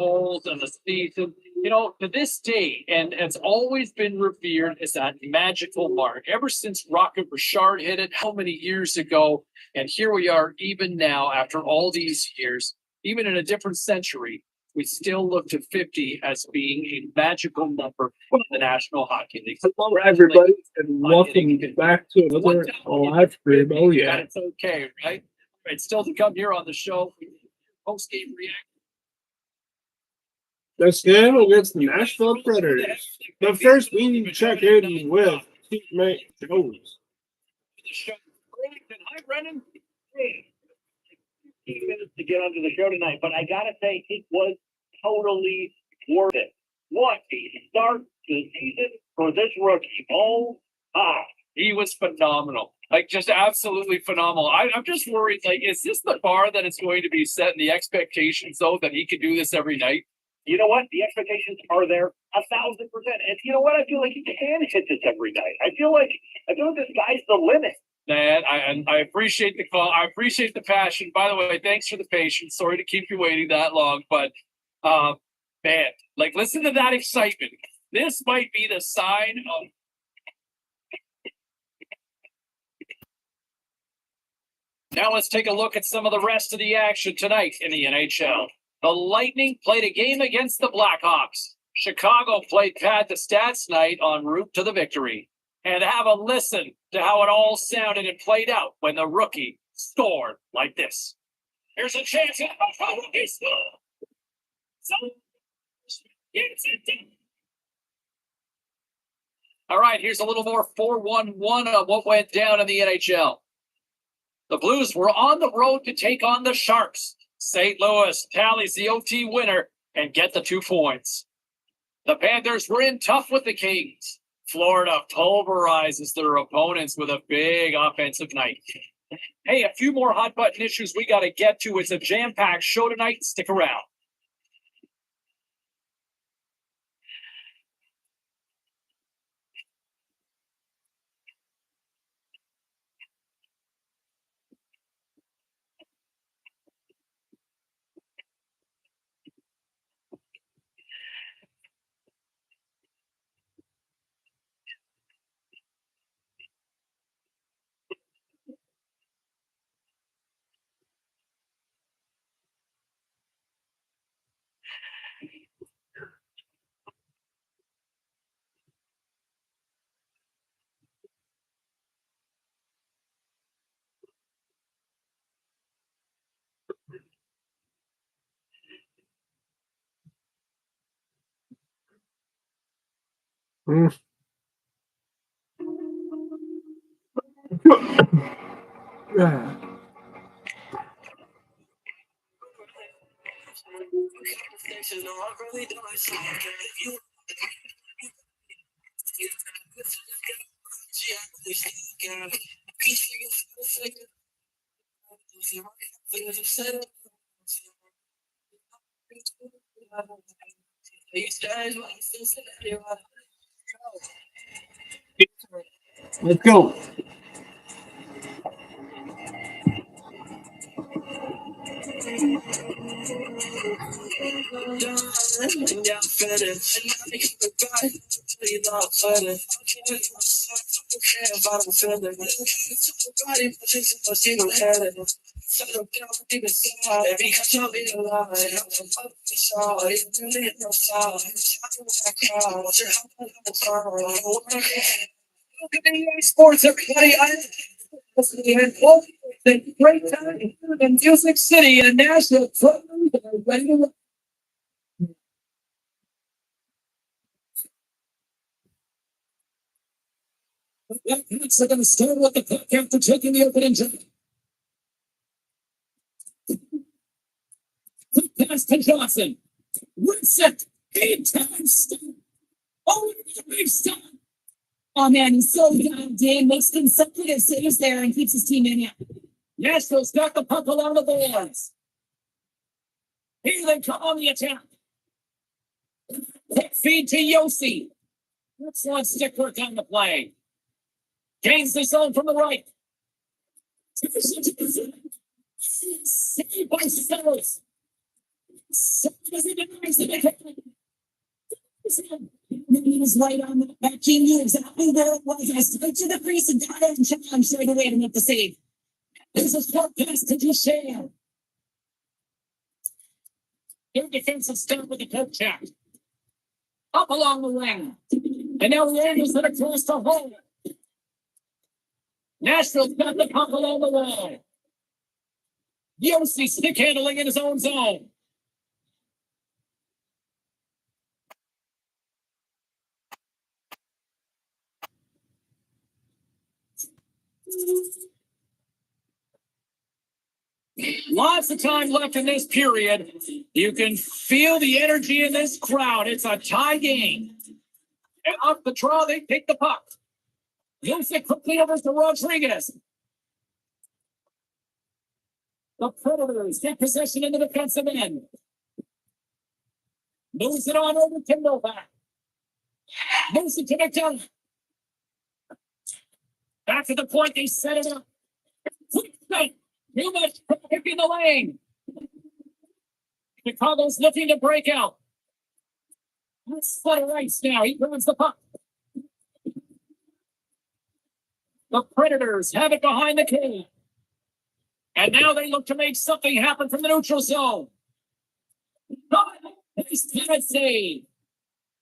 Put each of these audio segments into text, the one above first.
polls and the season. To this day, and it's always been revered as that magical mark ever since Rocket Richard hit it how many years ago. And here we are, even now, after all these years, even in a different century, we still look to 50 as being a magical number in the National Hockey League. Hello, everybody, and welcome back to another live stream. Oh, yeah. It's okay, right? It's still to come here on the show. Post-game reaction. The Seattle against the Nashville Predators. But first, we need to check in with teammate Jones. Hi, Brennan. Hey, 15 minutes to get onto the show tonight, but I gotta say it was totally worth it. What a start to the season for this rookie! Oh my, he was phenomenal. Just absolutely phenomenal. I'm just worried. Is this the bar that it's going to be set, and the expectations, though, that he could do this every night? You know what? The expectations are there 1,000%. And you know what? I feel like he can hit this every night. I feel like this guy's the limit. Man, I appreciate the call. I appreciate the passion. By the way, thanks for the patience. Sorry to keep you waiting that long, but man, listen to that excitement. This might be the sign of. Now let's take a look at some of the rest of the action tonight in the NHL. The Lightning played a game against the Blackhawks. Chicago played Pat the Stats night en route to the victory. And have a listen to how it all sounded and played out when the rookie scored like this. Here's a chance. He scored. All right, here's a little more 4-1-1 of what went down in the NHL. The Blues were on the road to take on the Sharks. St. Louis tallies the OT winner and get the 2 points. The Panthers were in tough with the Kings. Florida pulverizes their opponents with a big offensive night. Hey, a few more hot button issues we got to get to. It's a jam-packed show tonight. Stick around. Yeah. Let's go. Sports, everybody. Great time in Music City and Nashville. They're going to start with the puck after taking the opening shot. Quick pass to Johnson. Reset. 8 times. Oh, big stop. Oh man, he's so dialed in, makes consecutive saves there and keeps his team in it. Nashville's got the puck along the boards. Here they come on the attack. Quick feed to Yossi. Excellent stick work on the play. Gains the zone from the right. Saved by Stellos. He was right on that back. He knew exactly where it was. I straight to the crease and got it and challenged straight away to make the save. There's a short pass to Duchesne. Their defensive start with the poke check. Up along the wing. And now the Angels that across the hole. Nashville's got the puck along the wall. Yossi stick handling in his own zone. Lots of time left in this period. You can feel the energy in this crowd. It's a tie game. And up the draw, they take the puck. Yossi quickly over to Rodriguez. The Predators get possession in the defensive end. Moves it on over to Novak. Moves it to McDonough. Back to the point, they set it up. Too much traffic in the lane. Chicago's looking to break out. Let's split rights now. He grabs the puck. The Predators have it behind the cage. And now they look to make something happen from the neutral zone. Nice save.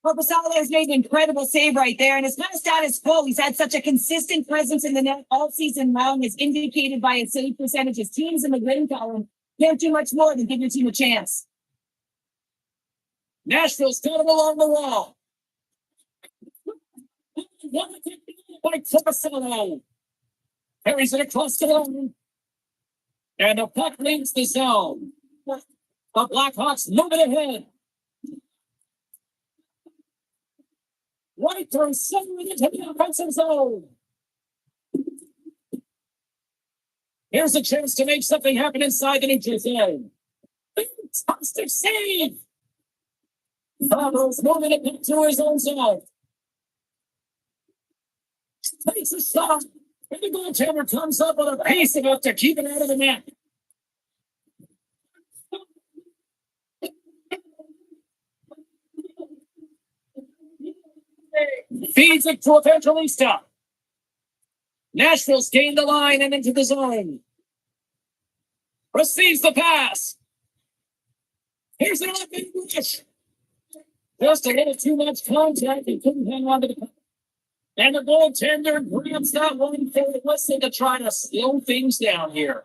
Corpusalo has made an incredible save right there, and it's kind of status quo. He's had such a consistent presence in the net all season long, as indicated by his save percentages. Teams in the win column can't do much more than give your team a chance. Nashville's got him along the wall. By Corpusalo. Carries it across the line. And the puck leaves the zone. The Blackhawks moving ahead. Right through center into the offensive zone. Here's a chance to make something happen inside the neutral zone. Fantastic save. Favreau's moving it back to his own zone. Takes a shot. And the goaltender comes up with a pace enough to keep it out of the net. Feeds it to Evangelista. Nashville's gained the line and into the zone. Receives the pass. Here's an open rush. Just a little too much contact. He couldn't hang on to the puck. And the goaltender grabs that one for the whistle to try to slow things down here.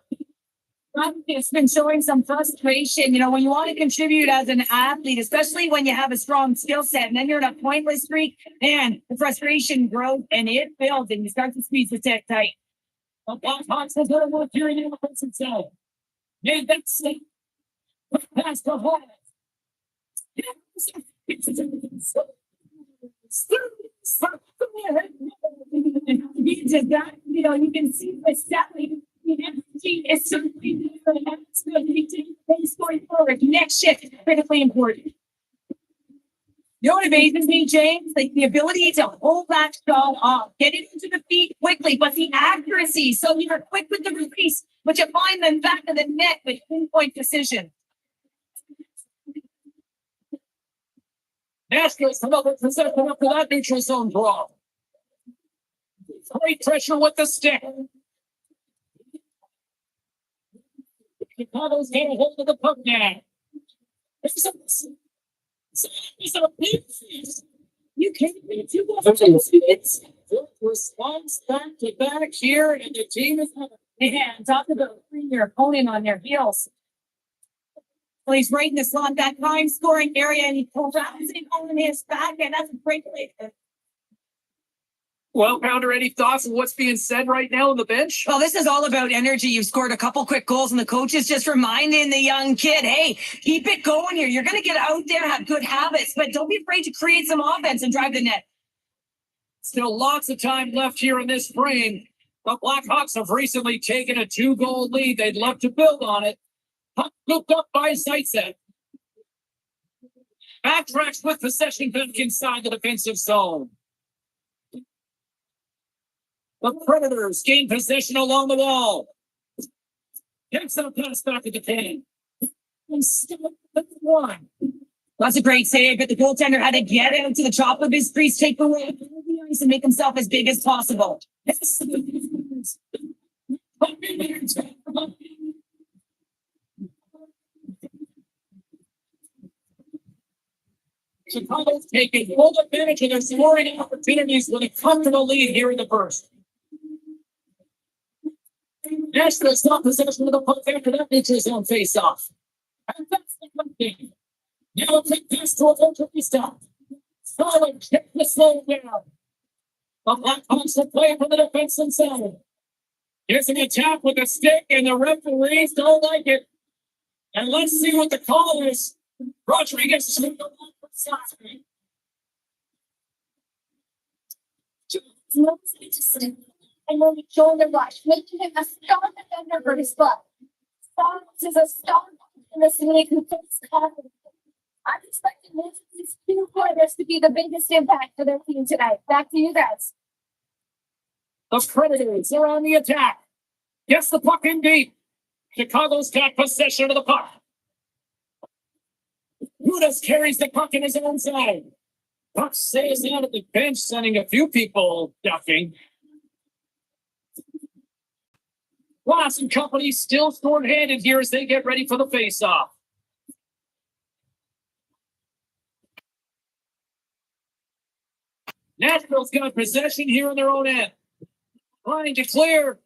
It's been showing some frustration. You know, when you want to contribute as an athlete, especially when you have a strong skill set, and then you're in a pointless streak, man, the frustration grows and it builds, and you start to squeeze the tech tight. The Blackhawks have got to work here in the offensive zone. Made that save. Past the hole. He just got, you know, you can see the Stanley is certainly it's going to be taking place going forward. Next shift is critically important. You know what amazes me, James? Like the ability to hold that shot off, get it into the feet quickly, but the accuracy. So you're quick with the release, but you find them back of the net with pinpoint precision. Nashville's come up with possession after that neutral zone draw. Great pressure with the stick. Chicago's got a hold of the puck now. You can't be too much. Response back to back here, and the team is Talk about putting your opponent on their heels. Well, he's right in the slot, that prime scoring area, and he pulls out on his back, and that's a great play. Well, Pounder, any thoughts on what's being said right now on the bench? Well, this is all about energy. You've scored a couple quick goals, and the coach is just reminding the young kid, hey, keep it going here. You're going to get out there, have good habits, but don't be afraid to create some offense and drive the net. Still lots of time left here in this frame. The Blackhawks have recently taken a 2-goal lead. They'd love to build on it. Puck looked up by Zaitsev. Backtracks with possession back inside the defensive zone. The Predators gain possession along the wall. Gets the pass back to the can. And still with one. That's a great save, but the goaltender had to get out to the top of his crease, take away the ice, and make himself as big as possible. Chicago's taking full advantage of their scoring opportunities with a comfortable lead here in the first. Nashville's not possession of the puck after that neutral zone face-off. And that's the one thing. Now take this to a ultra stop. Solid check the slow down. The Blackhawks will play for the defense inside. Here's an attack with a stick, and the referees don't like it. And let's see what the call is. Rodriguez is moving along for side. And when we join the rush, making him a star defender for his club. Stars is a star in this league who takes confidence. I'm expecting these two players to be the biggest impact for their team tonight. Back to you guys. The Predators are on the attack. Gets the puck in deep. Chicago's got possession of the puck. Judas carries the puck in his own side. Puck stays out at the bench, sending a few people ducking. Ross and company still short-handed here as they get ready for the face-off. Nashville's got possession here on their own end. Trying to clear.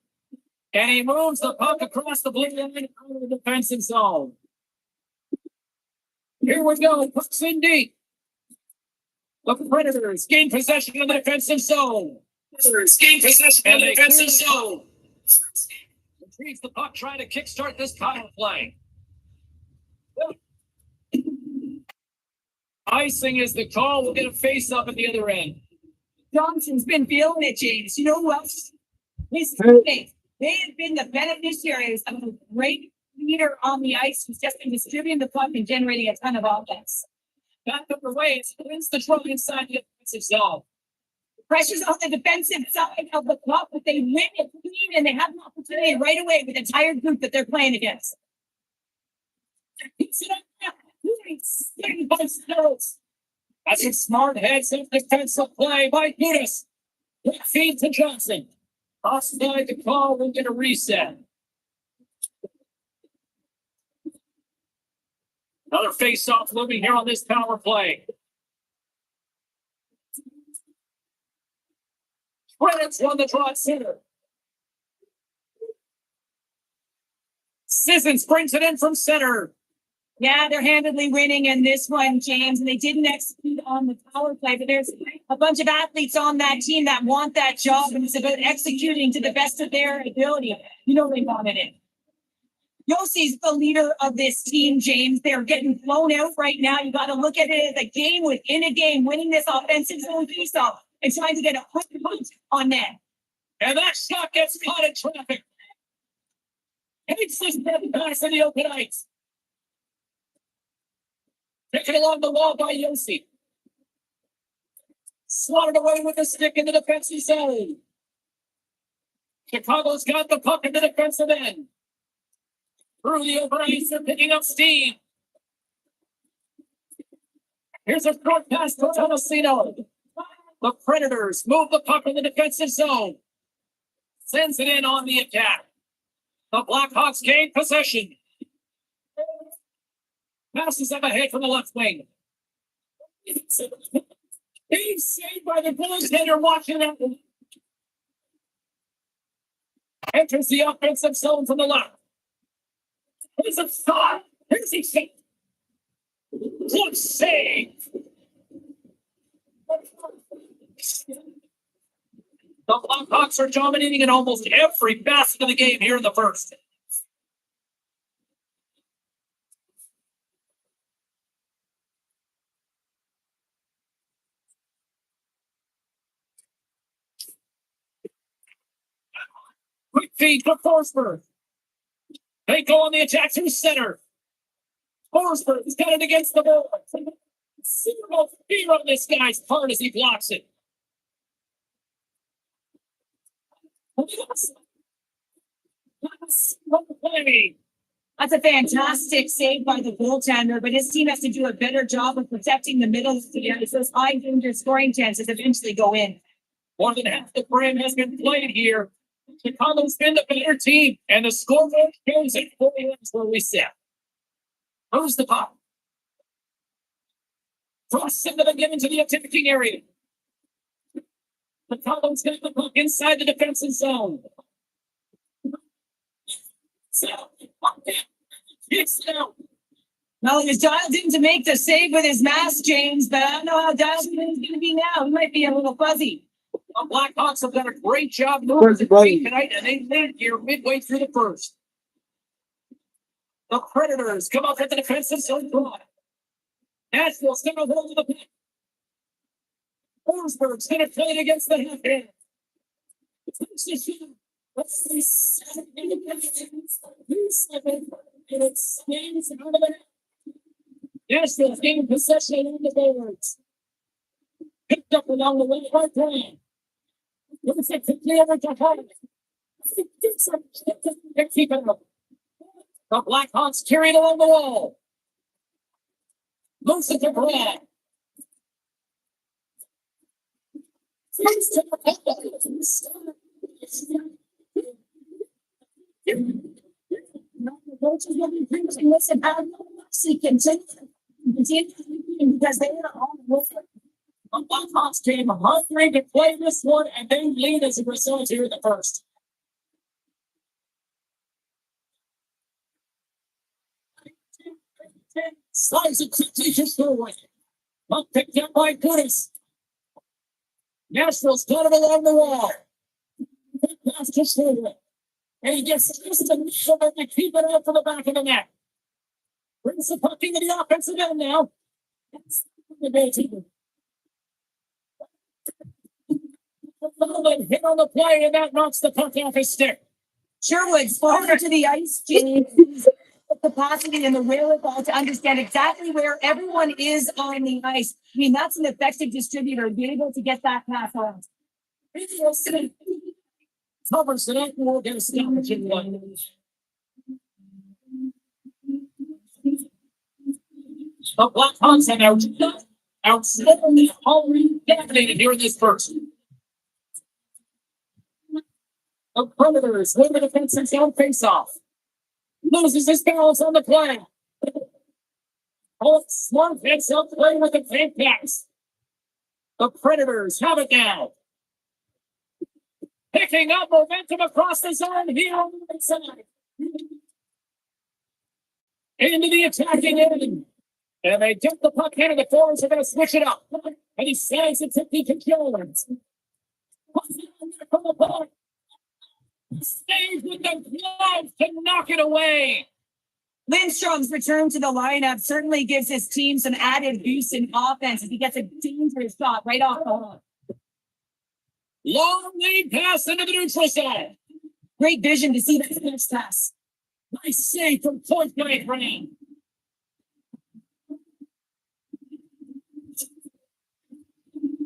And he moves the puck across the blue line out of the defensive zone. Here we go. Puck's in deep. The Predators gain possession of the defensive zone. Gain possession of the defensive zone. Retrieves the puck, trying to kickstart this power play. Icing is the call. We'll get a face-up at the other end. Johnson's been feeling it, James. You know who else? His teammates. They have been the beneficiaries of a great leader on the ice who's just been distributing the puck and generating a ton of offense. Back up the way. It's wins the draw inside the offensive zone. Pressure's on the defensive side of the puck, but they win it clean and they have an opportunity right away with the entire group that they're playing against. That's a smart heads-up defensive play by Judas. Feed to Johnson. Offside to call and get a reset. Another face-off looming here on this power play. Credits won the draw at center. Sissons brings it in from center. Yeah, they're handedly winning in this one, James, and they didn't execute on the power play, but there's a bunch of athletes on that team that want that job, and it's about executing to the best of their ability. You know they wanted it. Yossi's the leader of this team, James. They're getting blown out right now. You got to look at it as a game within a game, winning this offensive zone face-off and trying to get a quick punch on net. And that shot gets caught in traffic. Hates this pass in the open ice. Taken along the wall by Yossi. Swatted away with a stick in the defensive zone. Chicago's got the puck in the defensive end. Through the over ice, they're picking up steam. Here's a short pass to Tomasino. The Predators move the puck in the defensive zone. Sends it in on the attack. The Blackhawks gain possession. Passes up ahead from the left wing. He's saved by the goaltender watching that. Enters the offensive zone from the left. Here's a shot. Here's the shot. Good save. The Blackhawks are dominating in almost every facet of the game here in the first. Quick feed for Forsberg. They go on the attack through center. Forsberg's got it against the wall. Zero fear on this guy's part as he blocks it. Play. That's a fantastic save by the goaltender, but his team has to do a better job of protecting the middle of the ice. Those high danger scoring chances eventually go in. More than half the frame has been played here. Chicago's been the better team, and the scoreboard shows it 40 minutes where we sit. Who's the puck? Cross into the given to the attacking area. Chicago's got the puck inside the defensive zone. So, it's out. Well, he was dialed in to make the save with his mask, James, but I don't know how dialed in he's going to be now. He might be a little fuzzy. The Blackhawks have done a great job Fuzzy moving the buddy. team tonight, and they landed here midway through the first. The Predators come up at the defensive zone drive. Nashville's going to hold the puck. Forsberg's going to play it against the half-hand. Nashville's gaining possession on the boards. Picked up along the way by Grant. Looks like quickly over to Hart. They're keeping up. The Blackhawks carried along the wall. Moves it to Brad. Listen, I don't know what he can take. Because they are all over. The Blackhawks came hungry to play this one, and they lead as a result here in the first. Slides it quickly to Sherwood. Puck picked up by Curtis. Nashville's got it along the wall. Pass to Sherwood. And he gets just a mission to keep it out for the back of the net. Brings the puck into the offensive end now. Hit on the play, and that knocks the puck off his stick. Sherwood's farther to the ice, James. The capacity and the wherewithal to understand exactly where everyone is on the ice. I mean, that's an effective distributor, be able to get that pass on. Covers it up, and we'll get a stoppage in one. The Blackhawks have outstanding already dominated here in this first. The Predators win the defensive zone face-off. Loses his balance on the play. Smart picks up play with the fake pass. The Predators have it now. Picking up momentum across the zone here on the right side. Into the attacking end. And they dump the puck into the forwards. They're going to switch it up. And he slides it to Deacon Jones. From the puck. Stays with the glove to knock it away. Lindstrom's return to the lineup certainly gives his team some added boost in offense as he gets a dangerous shot right off the hook. Long lead pass into the neutral zone. Great vision to see that next pass. Nice save from point blank range.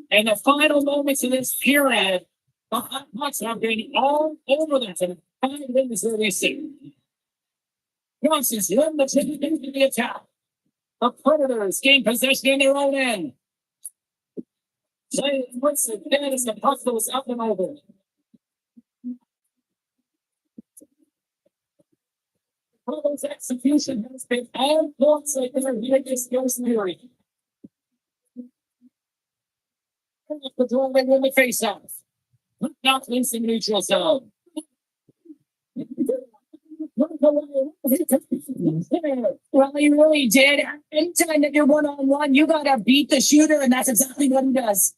And the final moments of this period, the Hawks have been all over them for 5 minutes of this season. Johnson's led the team into the attack. The Predators gain possession in their own end. Jay puts it down as the puck goes up and over. Predators' execution has been on points like their biggest first period. The drawing when the face-off. Not loose in neutral zone. Well, he really did. Anytime that you're one-on-one, you got to beat the shooter, and that's exactly what he does.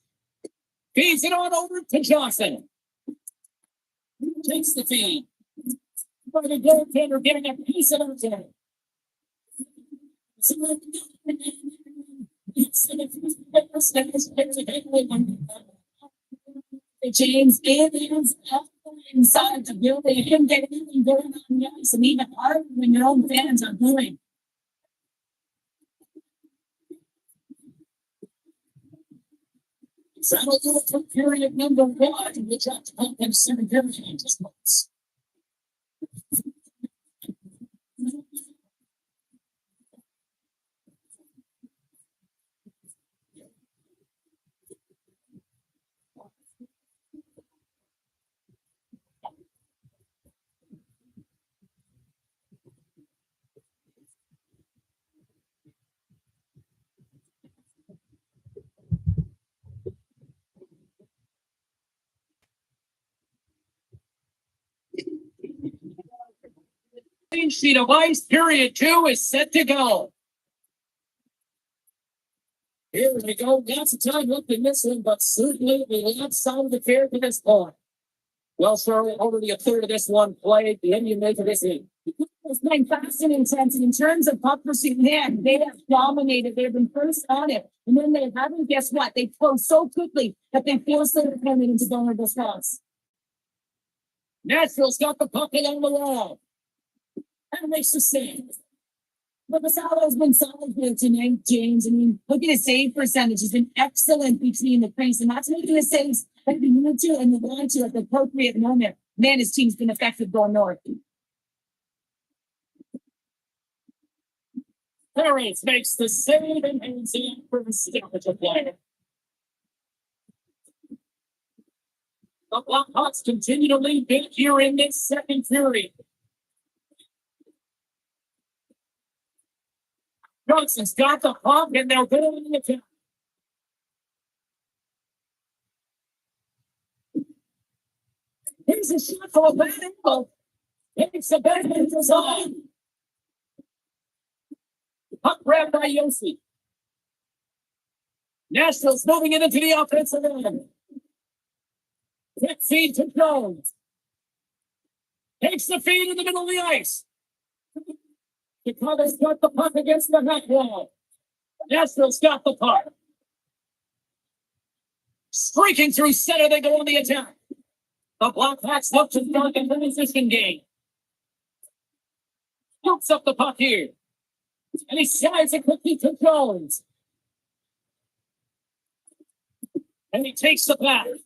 Feeds it on over to Johnson. Takes the feed. By the goaltender getting a piece of it. James Gibbons up inside the building, him getting in going on the ice, and even harder when your own fans are booing. So we'll do it for period number 1, which have to pump in 7 period just once. sheet of ice. Period 2 is set to go. Here we go. Lots of time left in this one, but certainly the left side of the fair to this point. Well, sir, already a third of this one played. The Indian make of this in. It's been fast and intense. And in terms of puck pursuit, man, they have dominated. They've been first on it. And then they haven't, guess what? They close so quickly that they force their opponent into vulnerable spots. Nashville's got the puck along the wall. And makes the save. But Vassallo's been solid here tonight, James. I mean, look at his save percentage. He's been excellent between the crease. And that's making the saves that they need to and they want to at the appropriate moment. Man, his team's been effective going north. Harris makes the save and hands it for the stoppage of play. The Blackhawks continue to lead big here in this second period. Johnson's got the puck and they're going to the attack. Here's a shot for a bad angle. It's a bad design. Puck grabbed by Yossi. Nashville's moving it into the offensive end. Quick feed to Jones. Takes the feed in the middle of the ice. Chicago's got the puck against the net wall. Nashville's got the puck. Streaking through center, they go on the attack. The Blackhawks look to start the position game. Pumps up the puck here. And he slides it quickly to Jones. And he takes the pass.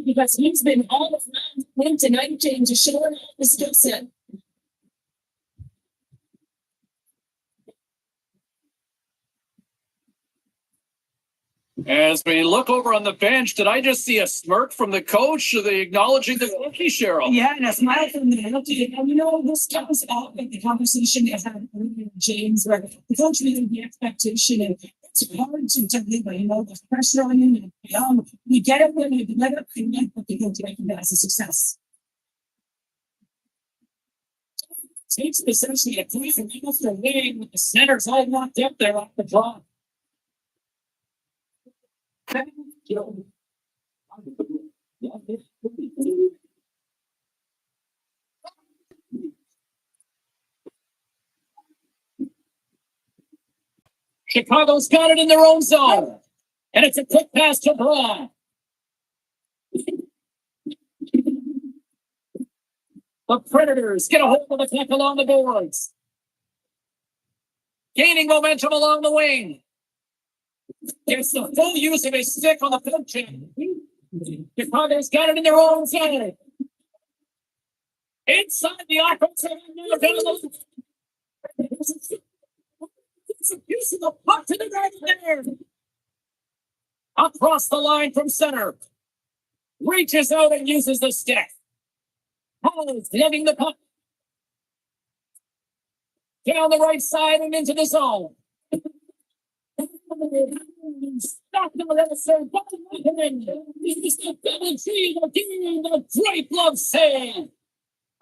Because he's been all around him tonight, James, to show off the skill set. As we look over on the bench, did I just see a smirk from the coach? Are they acknowledging the rookie, Cheryl? Yeah, and a smile from the look at it. And you know, this comes up with the conversation they had with James, where the coach made the expectation, and it's hard to deliver, you know, the pressure on him. And, we get it when you let it connect, but the coach making that as a success. Takes essentially a play from off the wing with the centers all locked up there off the draw. Chicago's got it in their own zone. And it's a quick pass to Braun. The Predators get a hold of the puck along the boards. Gaining momentum along the wing. Gets the full use of his stick on the poke check. Chicago's got it in their own zone. Inside the offensive end. It's a piece of the puck to the right there. Across the line from center. Reaches out and uses the stick. Hollis getting the puck. Down the right side and into the zone. Stop the other side. He's the double G, the great glove save.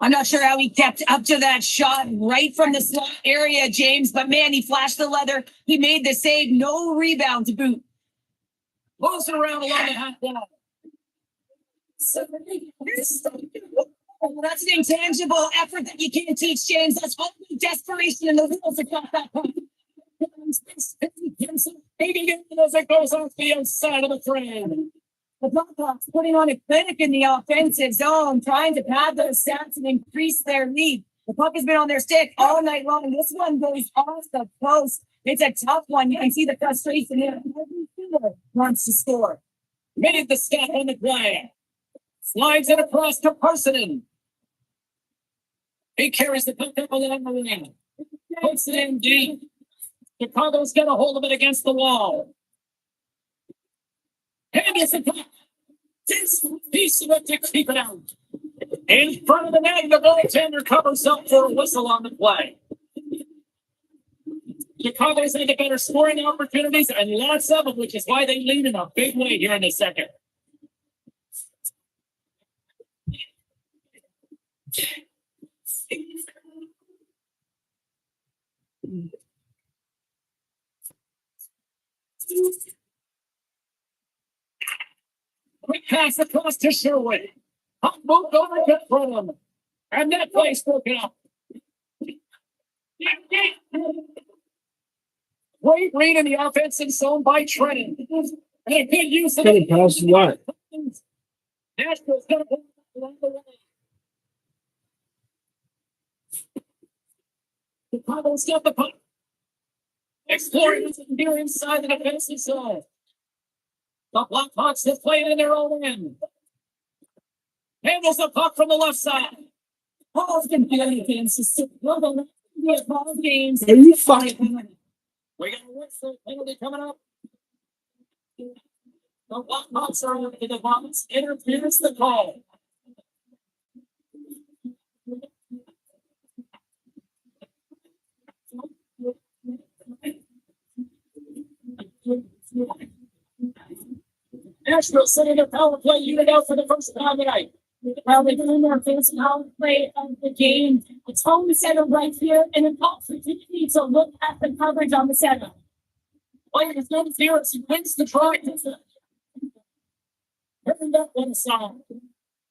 I'm not sure how he kept up to that shot right from the slot area, James, but man, he flashed the leather. He made the save. No rebound to boot. Moves it around along the half wall. That's an intangible effort that you can't teach, James. That's only desperation and the wheels across that point. Maybe as it goes off the outside of the frame. The Blackhawks putting on a clinic in the offensive zone, trying to pad those stats and increase their lead. The puck has been on their stick all night long. This one goes off the post. It's a tough one. You can see the frustration here. Every player wants to score. Made the stop on the play. Slides it across to Parsonen. He carries the puck up along the wing. Puts it in deep. Chicago's got a hold of it against the wall. And it's a puck. This piece of it to keep it out. In front of the net, the goaltender covers up for a whistle on the play. Chicago's had the better scoring opportunities and lots of them, which is why they lead in a big way here in the second. Quick pass across to Sherwood. Puck moved over to Fulham. And that place broken up. Great read in the offensive zone by Trenton. And a good use of Couldn't pass what? Nashville's going to put along the way. Chicago's got the puck. Exploring here inside the defensive zone. The Blackhawks have played in their own end. Handles the puck from the left side. Paul's been doing games. Ball games. Are you fucking? We got a whistle penalty coming up. The Blackhawks are in the box. Interferes the call. Nashville sending their power play unit out for the first time tonight. Well, they're doing their first power play of the game. It's home center right here, and an opportunity to look at the coverage on the center. Player is no zero. He wins the try. Turn that one aside.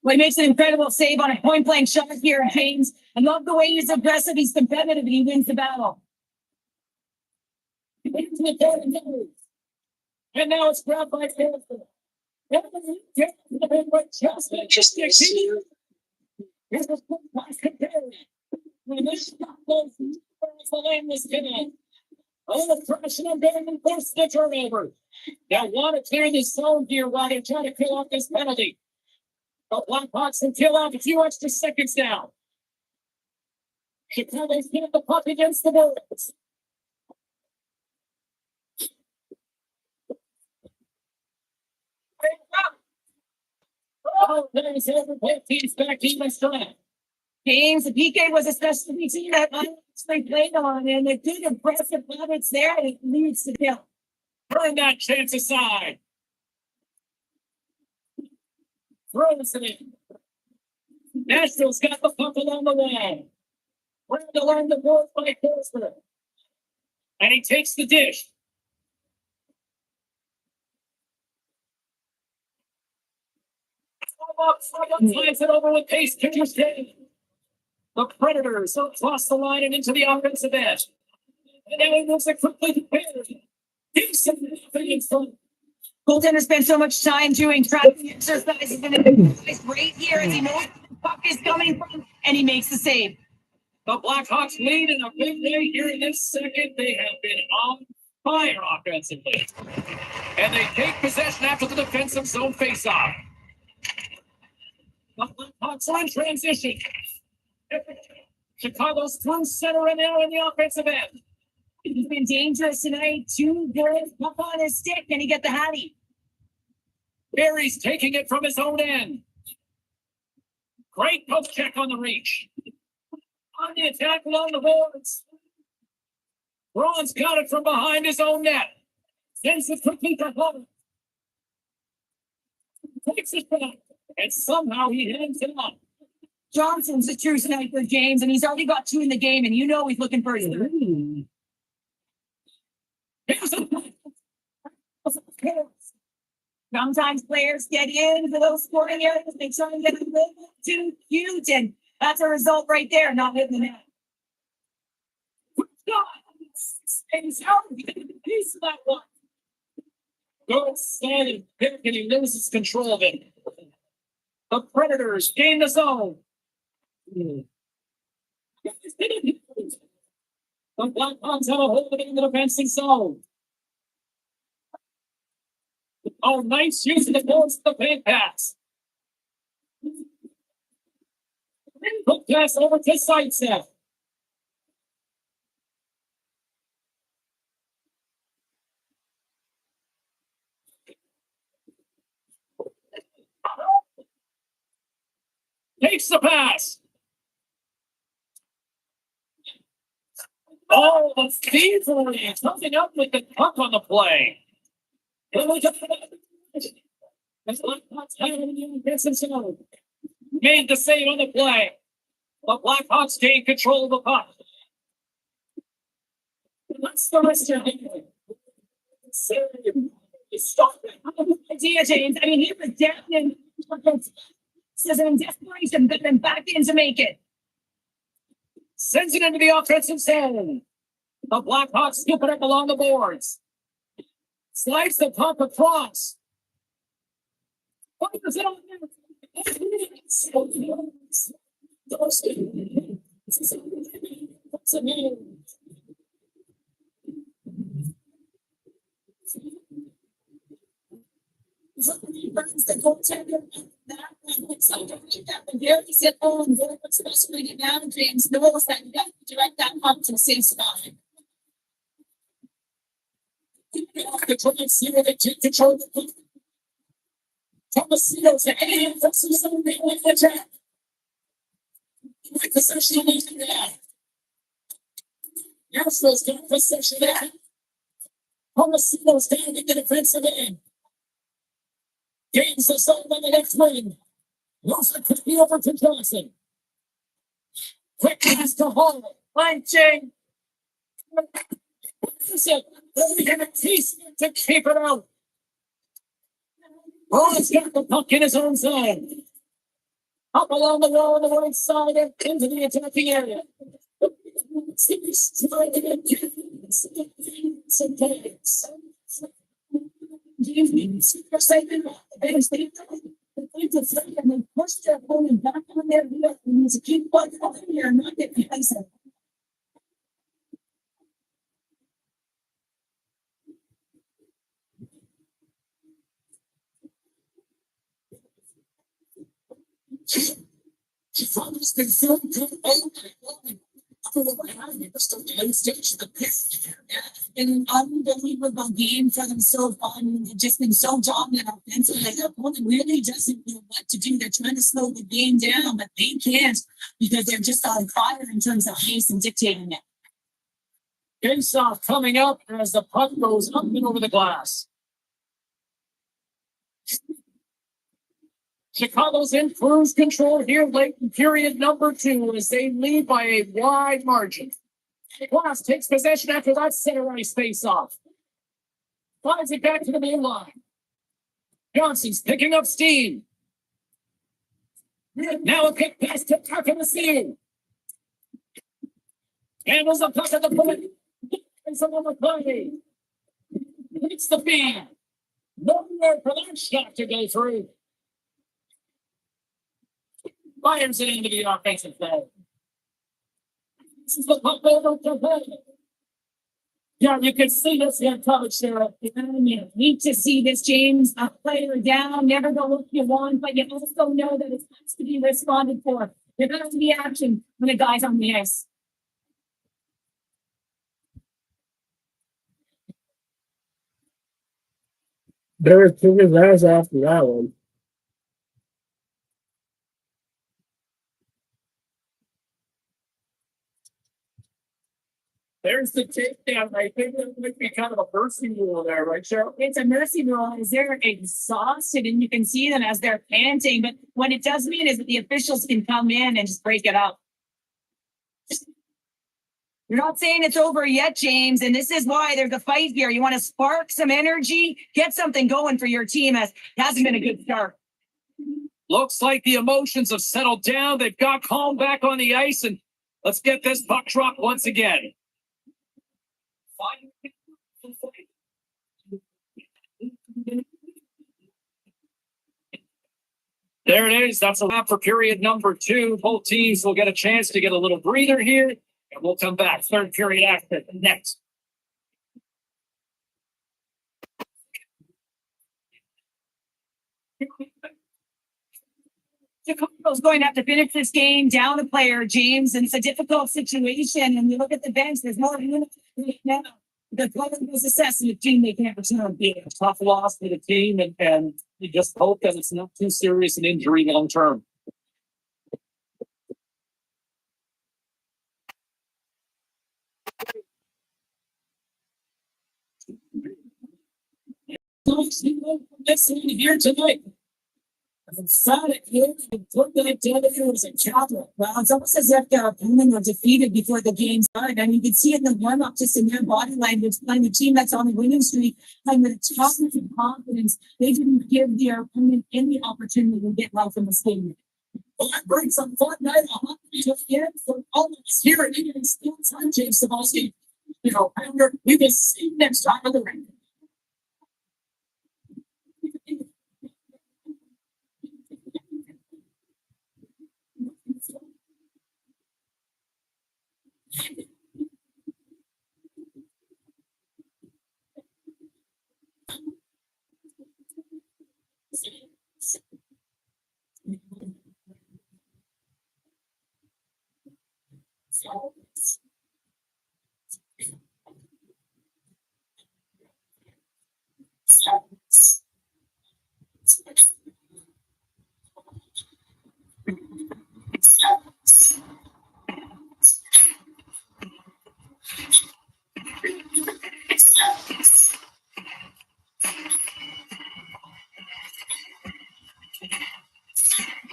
Well, he makes an incredible save on a point-blank shot here, James. I love the way he's aggressive, he's competitive, and he wins the battle. He wins the territory. And now it's grabbed by Harrison. Just the here's the quick pass to Perry. When this shot goes, the lane was given. Oh, the pressure on Barry and force the turnover. They want to clear this zone here while they try to kill off this penalty. The Blackhawks can kill off a few extra seconds now. Chicago's getting the puck against the boards. Oh, there's every team's back team and strength. James, the PK was a specialty team that they played on, and a good impressive habits there, and it leads to kill. Turn that chance aside. Throws it in. Nashville's got the puck along the wall. Trying to learn the board by Forsberg. And he takes the dish. Slides it over with pace. Kickers day. The Predators cross the line and into the offensive end. And now he moves it quickly to Perry. Goaltender spent so much time doing tracking exercises and it's right here as he knows where the puck is coming from, and he makes the save. The Blackhawks lead in a big day here in this second. They have been on fire offensively. And they take possession after the defensive zone faceoff. The Blackhawks on transition. Chicago's through center and now in the offensive end. He's been dangerous tonight. 2 goals, puck on his stick, and he get the hattie. Barry's taking it from his own end. Great poke check on the reach. On the attack along the boards. Braun's got it from behind his own net. Sends it quickly to home. Takes it back. And somehow he hands it up. Johnson's a true sniper, James, and he's already got 2 in the game, and you know he's looking for his third. Sometimes players get into those scoring areas, they try and get a little too huge, and that's a result right there, not hitting the net. He's out of piece of that one. Goes standing pick and he loses control of it. The Predators gain the zone. The Blackhawks have a hold of it in the defensive zone. Oh, nice use of the force of the paint pass. Hook pass over to Zaitsev. Takes the pass. Oh, the thievery. Something up with the puck on the play. Made the save on the play. The Blackhawks gain control of the puck. What's the rest of it? Stop it. I have no idea, James. I mean, he was down and says in desperation, but then back in to make it. Sends it into the offensive zone. The Blackhawks scoop it up along the boards. Slides the puck across. What is it on there? What's the name? The goaltender. Very simple and very supposed to get down. James knows that you got to direct that puck to the safe spot. Control the puck. Thomasino's the hand for something with the attack. With possession of that. Yarslow's got possession of that. Thomasino's down in the defensive end. Gains the zone on the next wing. Wilson could be over to Johnson. Quick pass to Hall. Punching. And a piece to keep it out. Hall's got the puck in his own zone. Up along the wall on the right side and into the attacking area. And they push their opponent back on their heel and to keep one over here and not get behind them. It's been so good. An unbelievable game for them so far. They've just been so dominant offensively. The opponent really doesn't know what to do. They're trying to slow the game down, but they can't because they're just on fire in terms of pace and dictating it. Face-off coming up as the puck goes up and over the glass. Chicago's in cruise control here late in period number 2 as they lead by a wide margin. Glass takes possession after that center ice face-off. Flies it back to the main line. Johnson's picking up steam. Now a kick pass to Takamasu. Handles the puck at the point. It's a little play. Hits the feed. Nowhere for that shot to go through. Fires it into the offensive zone. This is the puck over to Hood. Yeah, you can see this here coverage there. You need to see this, James. A player down, never the look you want, but you also know that it has to be responded for. There has to be action when a guy's on the ice. There were 2 guys after that one. There's the takedown. I think that might be kind of a mercy rule there, right, Cheryl? It's a mercy rule as they're exhausted and you can see them as they're panting. But what it does mean is that the officials can come in and just break it up. You're not saying it's over yet, James, and this is why there's a fight here. You want to spark some energy, get something going for your team as it hasn't been a good start. Looks like the emotions have settled down. They've got calm back on the ice, and let's get this puck drop once again. There it is. That's a wrap for period number 2. Both teams will get a chance to get a little breather here, and we'll come back third period after next. Chicago's going to have to finish this game down a player, James, and it's a difficult situation. And you look at the bench, there's more unity now. The player was assessing the team they can't return. Be a tough loss for the team, and you just hope that it's not too serious an injury long term. Listening here tonight. Emphatic here and put that down here as a chocolate. Well, it's almost as if their opponent were defeated before the game started. And you can see it in the warm up just in their body language, playing the team that's on the winning streak, and with toughness and confidence, they didn't give their opponent any opportunity to get well from the stadium. Well, that brings up Fortnite 100 to the end for all of us here at Indian Sports. I'm James Sabalski. Pounder, we will see you next time on the ring.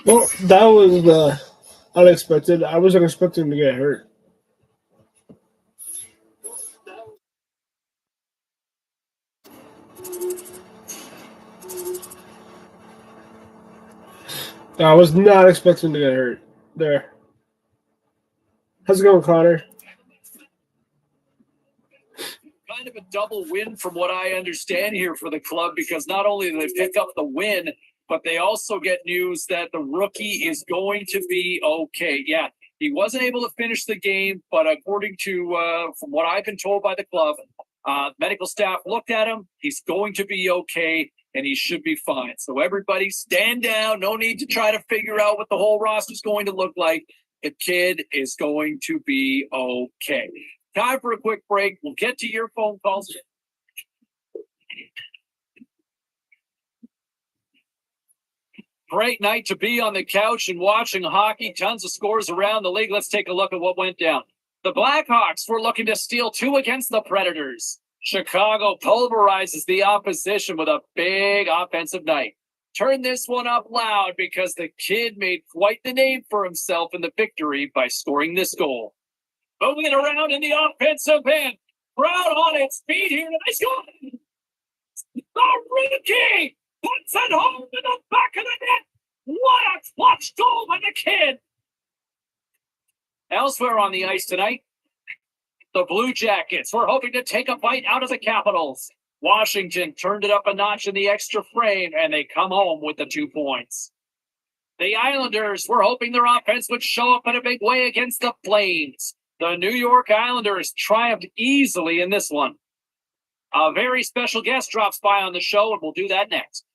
Well, that was unexpected. I wasn't expecting to get hurt. I was not expecting to get hurt there. How's it going, Connor? Kind of a double win from what I understand here for the club, because not only do they pick up the win, but they also get news that the rookie is going to be okay. Yeah, he wasn't able to finish the game, but according to from what I've been told by the club, medical staff looked at him. He's going to be okay, and he should be fine. So everybody stand down. No need to try to figure out what the whole roster is going to look like. The kid is going to be okay. Time for a quick break. We'll get to your phone calls. Great night to be on the couch and watching hockey. Tons of scores around the league. Let's take a look at what went down. The Blackhawks were looking to steal 2 against the Predators. Chicago pulverizes the opposition with a big offensive night. Turn this one up loud because the kid made quite the name for himself in the victory by scoring this goal. Moving it around in the offensive end. Crowd on its feet here. Nice goal. The rookie puts it home in the back of the net. What a clutch goal by the kid. Elsewhere on the ice tonight, the Blue Jackets were hoping to take a bite out of the Capitals. Washington turned it up a notch in the extra frame, and they come home with the 2 points. The Islanders were hoping their offense would show up in a big way against the Flames. The New York Islanders triumphed easily in this one. A very special guest drops by on the show, and we'll do that next.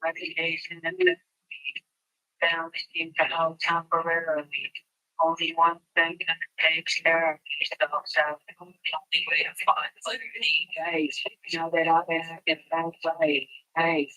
Reputation in the family seem to help temporarily. Only one thing can take care of yourself. So the only way to find guys, you know, they're not back in that way. Hey,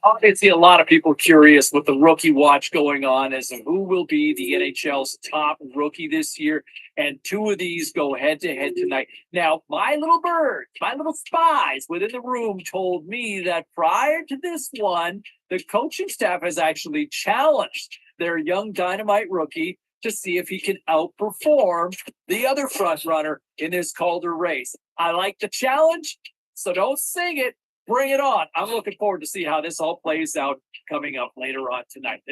Obviously, a lot of people curious with the rookie watch going on as to who will be the NHL's top rookie this year. And 2 of these go head to head tonight. Now, my little birds, my little spies within the room told me that prior to this one, the coaching staff has actually challenged their young dynamite rookie to see if he can outperform the other front runner in this Calder race. I like the challenge, so don't sing it. bring it on. I'm looking forward to see how this all plays out coming up later on tonight.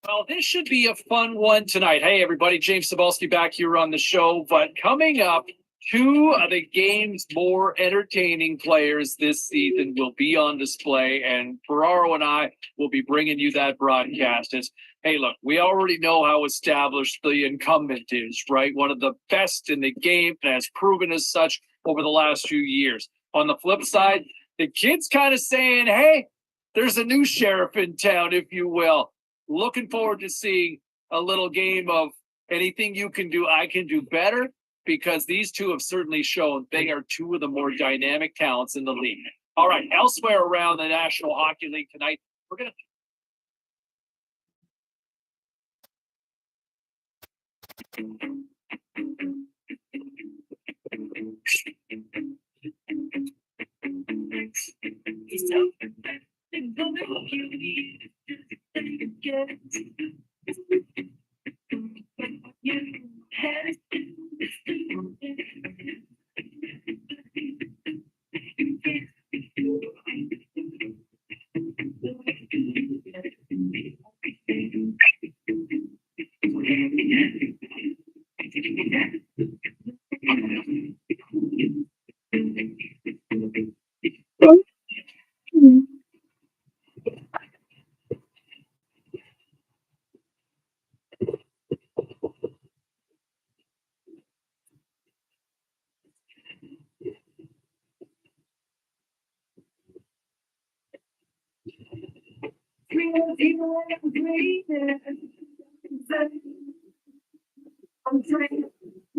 Well, this should be a fun one tonight. Hey, everybody, James Cebulski back here on the show. But coming up, two of the game's more entertaining players this season will be on display, and Ferraro and I will be bringing you that broadcast. Hey, look, we already know how established the incumbent is, right? One of the best in the game and has proven as such over the last few years. On the flip side, the kid's kind of saying, hey, there's a new sheriff in town, if you will. Looking forward to seeing a little game of anything you can do, I can do better, because these two have certainly shown they are two of the more dynamic talents in the league. All right, elsewhere around the National Hockey League tonight, we're going to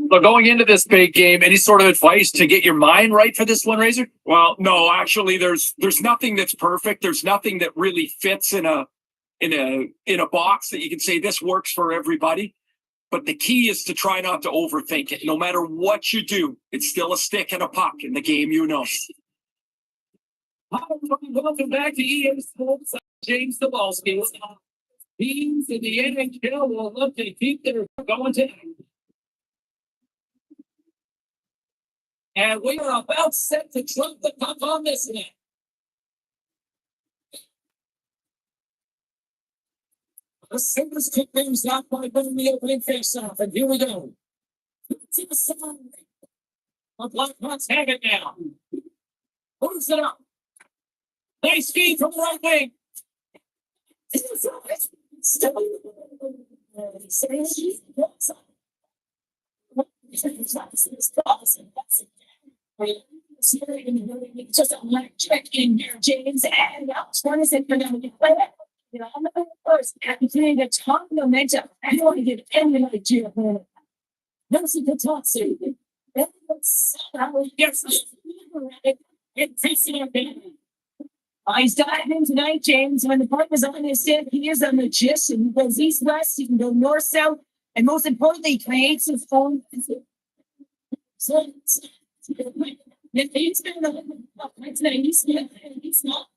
So going into this big game, any sort of advice to get your mind right for this one, Razor? Well, no, actually, there's nothing that's perfect. There's nothing that really fits in a box that you can say this works for everybody. But the key is to try not to overthink it. No matter what you do, it's still a stick and a puck in the game, you know. Welcome back to EA Sports. James Cebulski. Teams in the NHL will look to keep their going to. And we are about set to trump the puck on this net. The Sabres kick things out by winning the opening face-off, and here we go. To the side. The Blackhawks have it now. Moves it up. Nice feed from the right wing. Just electric in there, James. And what is it for them to play? You know, on the first, continuing to talk momentum. I don't want to give any like Jim. That's a good talk, sir. He's diving in tonight, James. When the puck is on his stick, he is a magician. He goes east-west, he can go north-south, and most importantly, he creates his own. So, he's not.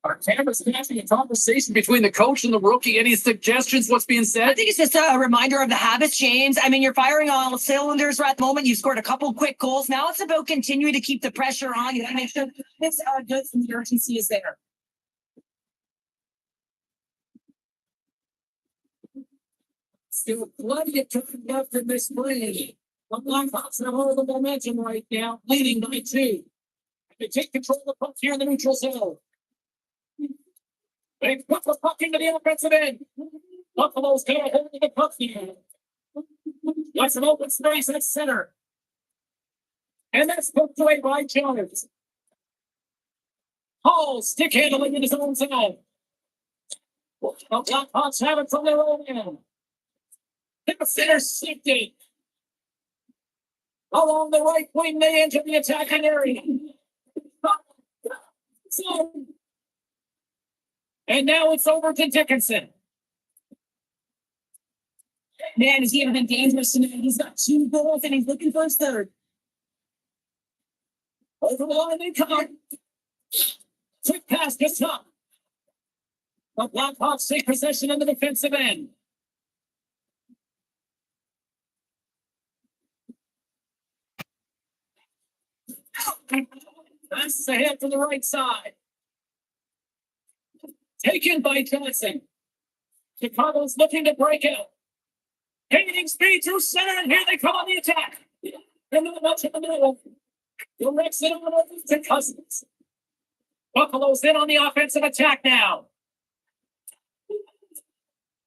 Our cameras having a conversation between the coach and the rookie. Any suggestions? What's being I said? think it's just a reminder of the habits, James. I mean, you're firing on all cylinders right at the moment. You've scored a couple quick goals. Now it's about continuing to keep the pressure on. You got to make sure it's good and the urgency is there. Still plenty of time left in this play. The Blackhawks have all the momentum right now, leading by 2. They take control of the puck here in the neutral zone. They put the puck into the offensive end. Buffalo's got a hold of the puck here. That's an open space at center. And that's poked away by Jones. Hall stick handling in his own zone. The Blackhawks have it from their own end. The center safety. Along the right wing, they enter the attacking area. And now it's over to Dickinson. Man, is he ever been dangerous tonight? He's got 2 goals and he's looking for his third. Over the line they come. Quick pass gets up. The Blackhawks take possession in the defensive end. The Blackhawks take possession in the defensive end. That's the hit to the right side. Taken by Johnson. Chicago's looking to break out. Gaining speed through center, and here they come on the attack. And then much in the middle. Directs it on over to Cousins. Buffalo's in on the offensive attack now.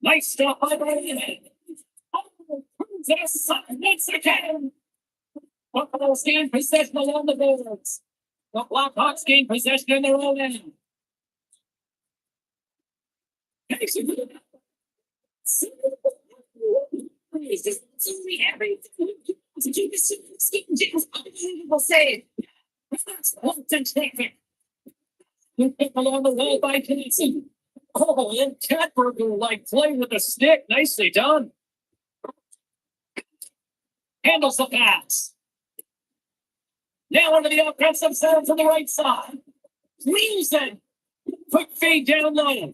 Nice stop by Brady. Oh, once again. Buffalo's gain possession along the boards. The Blackhawks gain possession in their own end. We'll say Hit along the wall by Johnson. Oh, and Catberger like play with the stick. Nicely done. Handles the pass. Now under the offensive zone to the right side. Leaves it. Quick fade down low.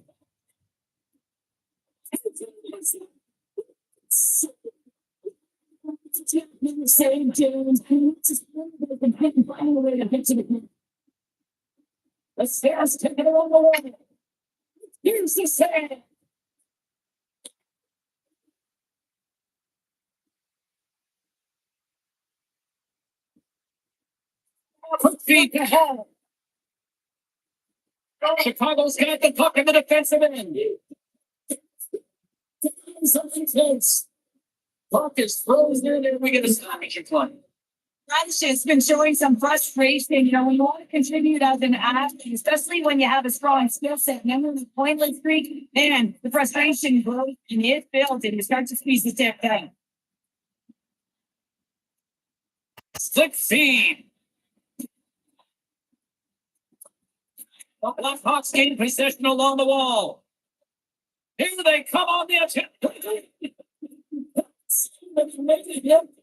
Same James. The stairs take it on the wall. Here's the save. Quick feed to Hall. Chicago's got the puck in the defensive end. Something close. Puck is frozen and we get a stoppage play. Radish's been showing some frustration. You know, when you want to contribute as an athlete, especially when you have a strong skill set, and then when the pointless streak, man, the frustration grows and it builds and you start to squeeze the stick down. Slick feed. The Blackhawks gain possession along the wall. Here they come on the attack.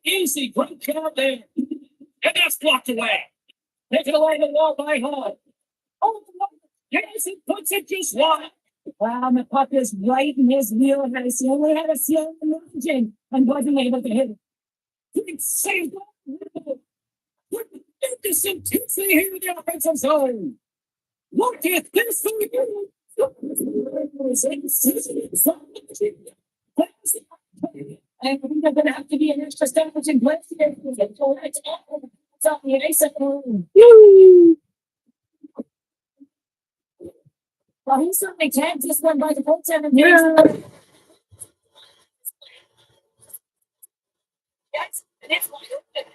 Easy, great job there. And that's blocked away. Taken away the wall by Hall. Oh, yes, he puts it just wide. Wow, the puck is right in his wheelhouse. He only had a seal in the margin and wasn't able to hit it. He saved it. This intensity here in the offensive zone. Look at this. I think they're going to have to be an extra stoppage in place here. It's on the ice at home. Well, he certainly tagged this one by the goaltender. Yeah. Yes, it's wide open.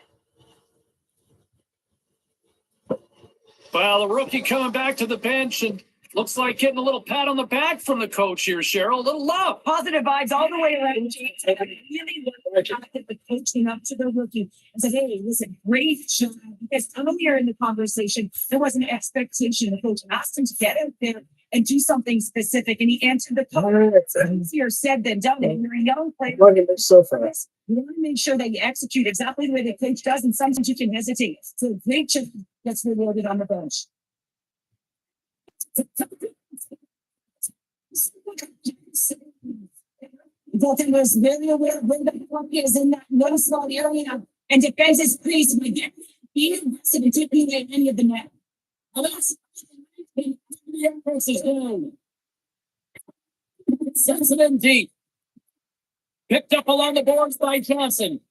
Well, the rookie coming back to the bench and looks like getting a little pat on the back from the coach here, Cheryl. A little love. Positive vibes all the way around. James, I really want to talk the coaching up to the rookie and say, hey, listen, great job. Because earlier in the conversation, there was an expectation. The coach asked him to get out there and do something specific, and he answered the call. It's easier said than done. And you're a young player. You want to make sure that you execute exactly the way the coach does, and sometimes you can hesitate. So great job gets rewarded on the bench. Dalton was very aware of where the puck is in that no small area, and defense is pleased with it. He invested in taking away any of the net. Versus down. Sends it in deep. Picked up along the boards by Johnson.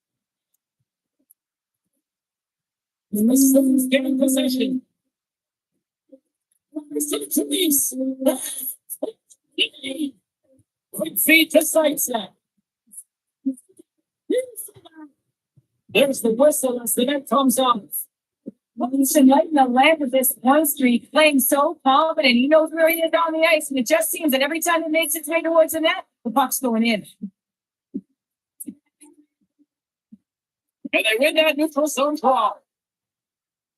Getting possession. Quick feed to Sidestep. There's the whistle as the net comes off. Tonight in the land of this one streak, playing so confident. He knows where he is on the ice, and it just seems that every time it makes its way towards the net, the puck's going in. And they win that neutral zone draw.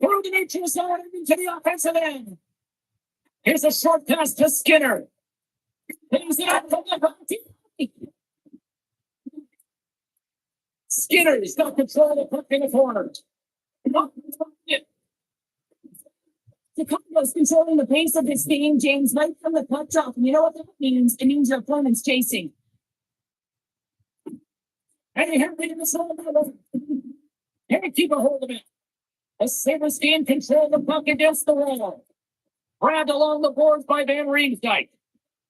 Through the neutral zone into the offensive end. Here's a short pass to Skinner. Here's it up from the Skinner's got control of the puck in the corner. Chicago's controlling the pace of this game, James, right from the puck drop. And you know what that means? It means your opponent's chasing. And he had me in the zone. Hey, keep a hold of it. The Sabres gain control of the puck against the wall. Grabbed along the boards by Van Riemsdyk.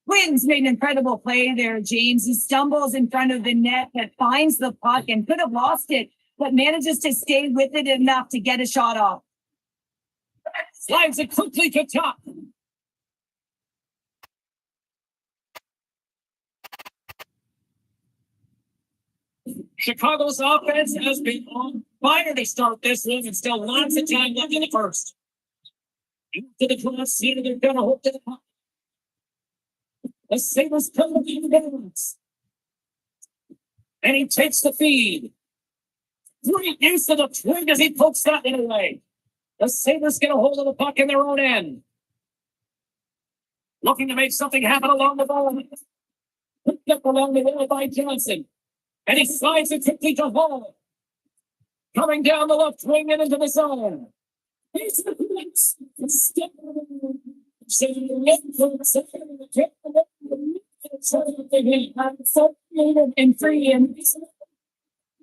Wins made an incredible play there, James. He stumbles in front of the net, but finds the puck and could have lost it, but manages to stay with it enough to get a shot off. Slides it quickly to top. Chicago's offense has been on fire to start this one, and still lots of time left in the first. To the cross, Cena, they're gonna hold to the puck. The Sabres come to the balance. And he takes the feed. Great use of the twig as he pokes that one away. The Sabres get a hold of the puck in their own end. Looking to make something happen along the ball. Picked up along the wall by Johnson. And he slides it quickly to Hall. Coming down the left wing and into the zone. Here's the place. So creative and free and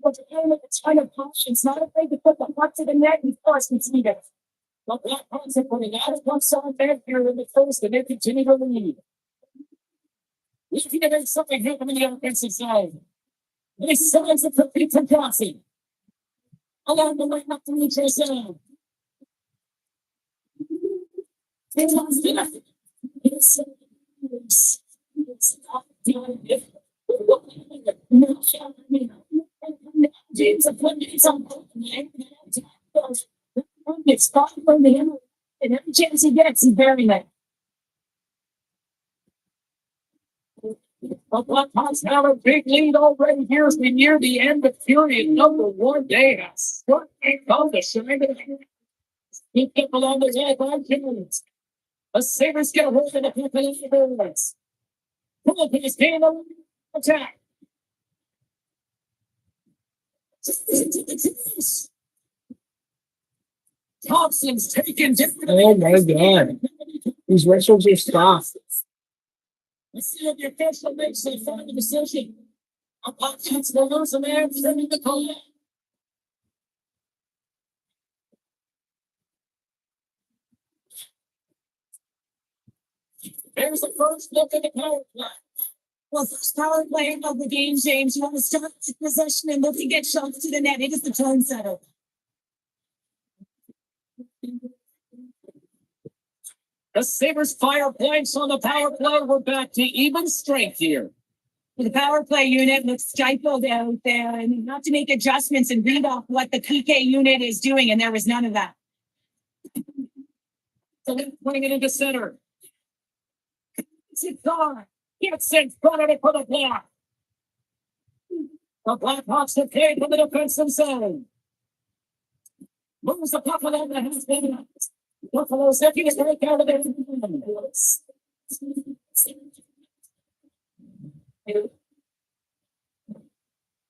but it's kind of passion. It's not afraid to put the puck to the net and force it's needed. The Blackhawks are putting out of one side back here in the first, and they continue to lead. Looking to make something happen in the offensive side. They signs it for Peter Rossi. Along the way up to reach his zone. James, it's far from the end, and every chance he gets, he's burying it. The Blackhawks have a big lead already here as we near the end of period number one. They have certainly come to shine it. He kept along the wall by Jones. The Sabres get a hold of the puck in the boards. Philippines gain the attack. Thompson's taken different. Oh my God. These whistles are stopped. Let's see if the official makes a final decision. A puck hits the loose man sending the call. There's the first look at the power play. Well, first power play of the game, James. You want to start possession and look to get shots to the net. It is the tone setter. The Sabres fire blanks on the power play. We're back to even strength here. The power play unit looks stifled out there, and you have to make adjustments and read off what the PK unit is doing, and there was none of that. So they're putting it into center. It's gone. Gets in front of it for the block. The Blackhawks have paid for the defensive zone. Moves the puck along the half. Buffalo's looking to break out of it.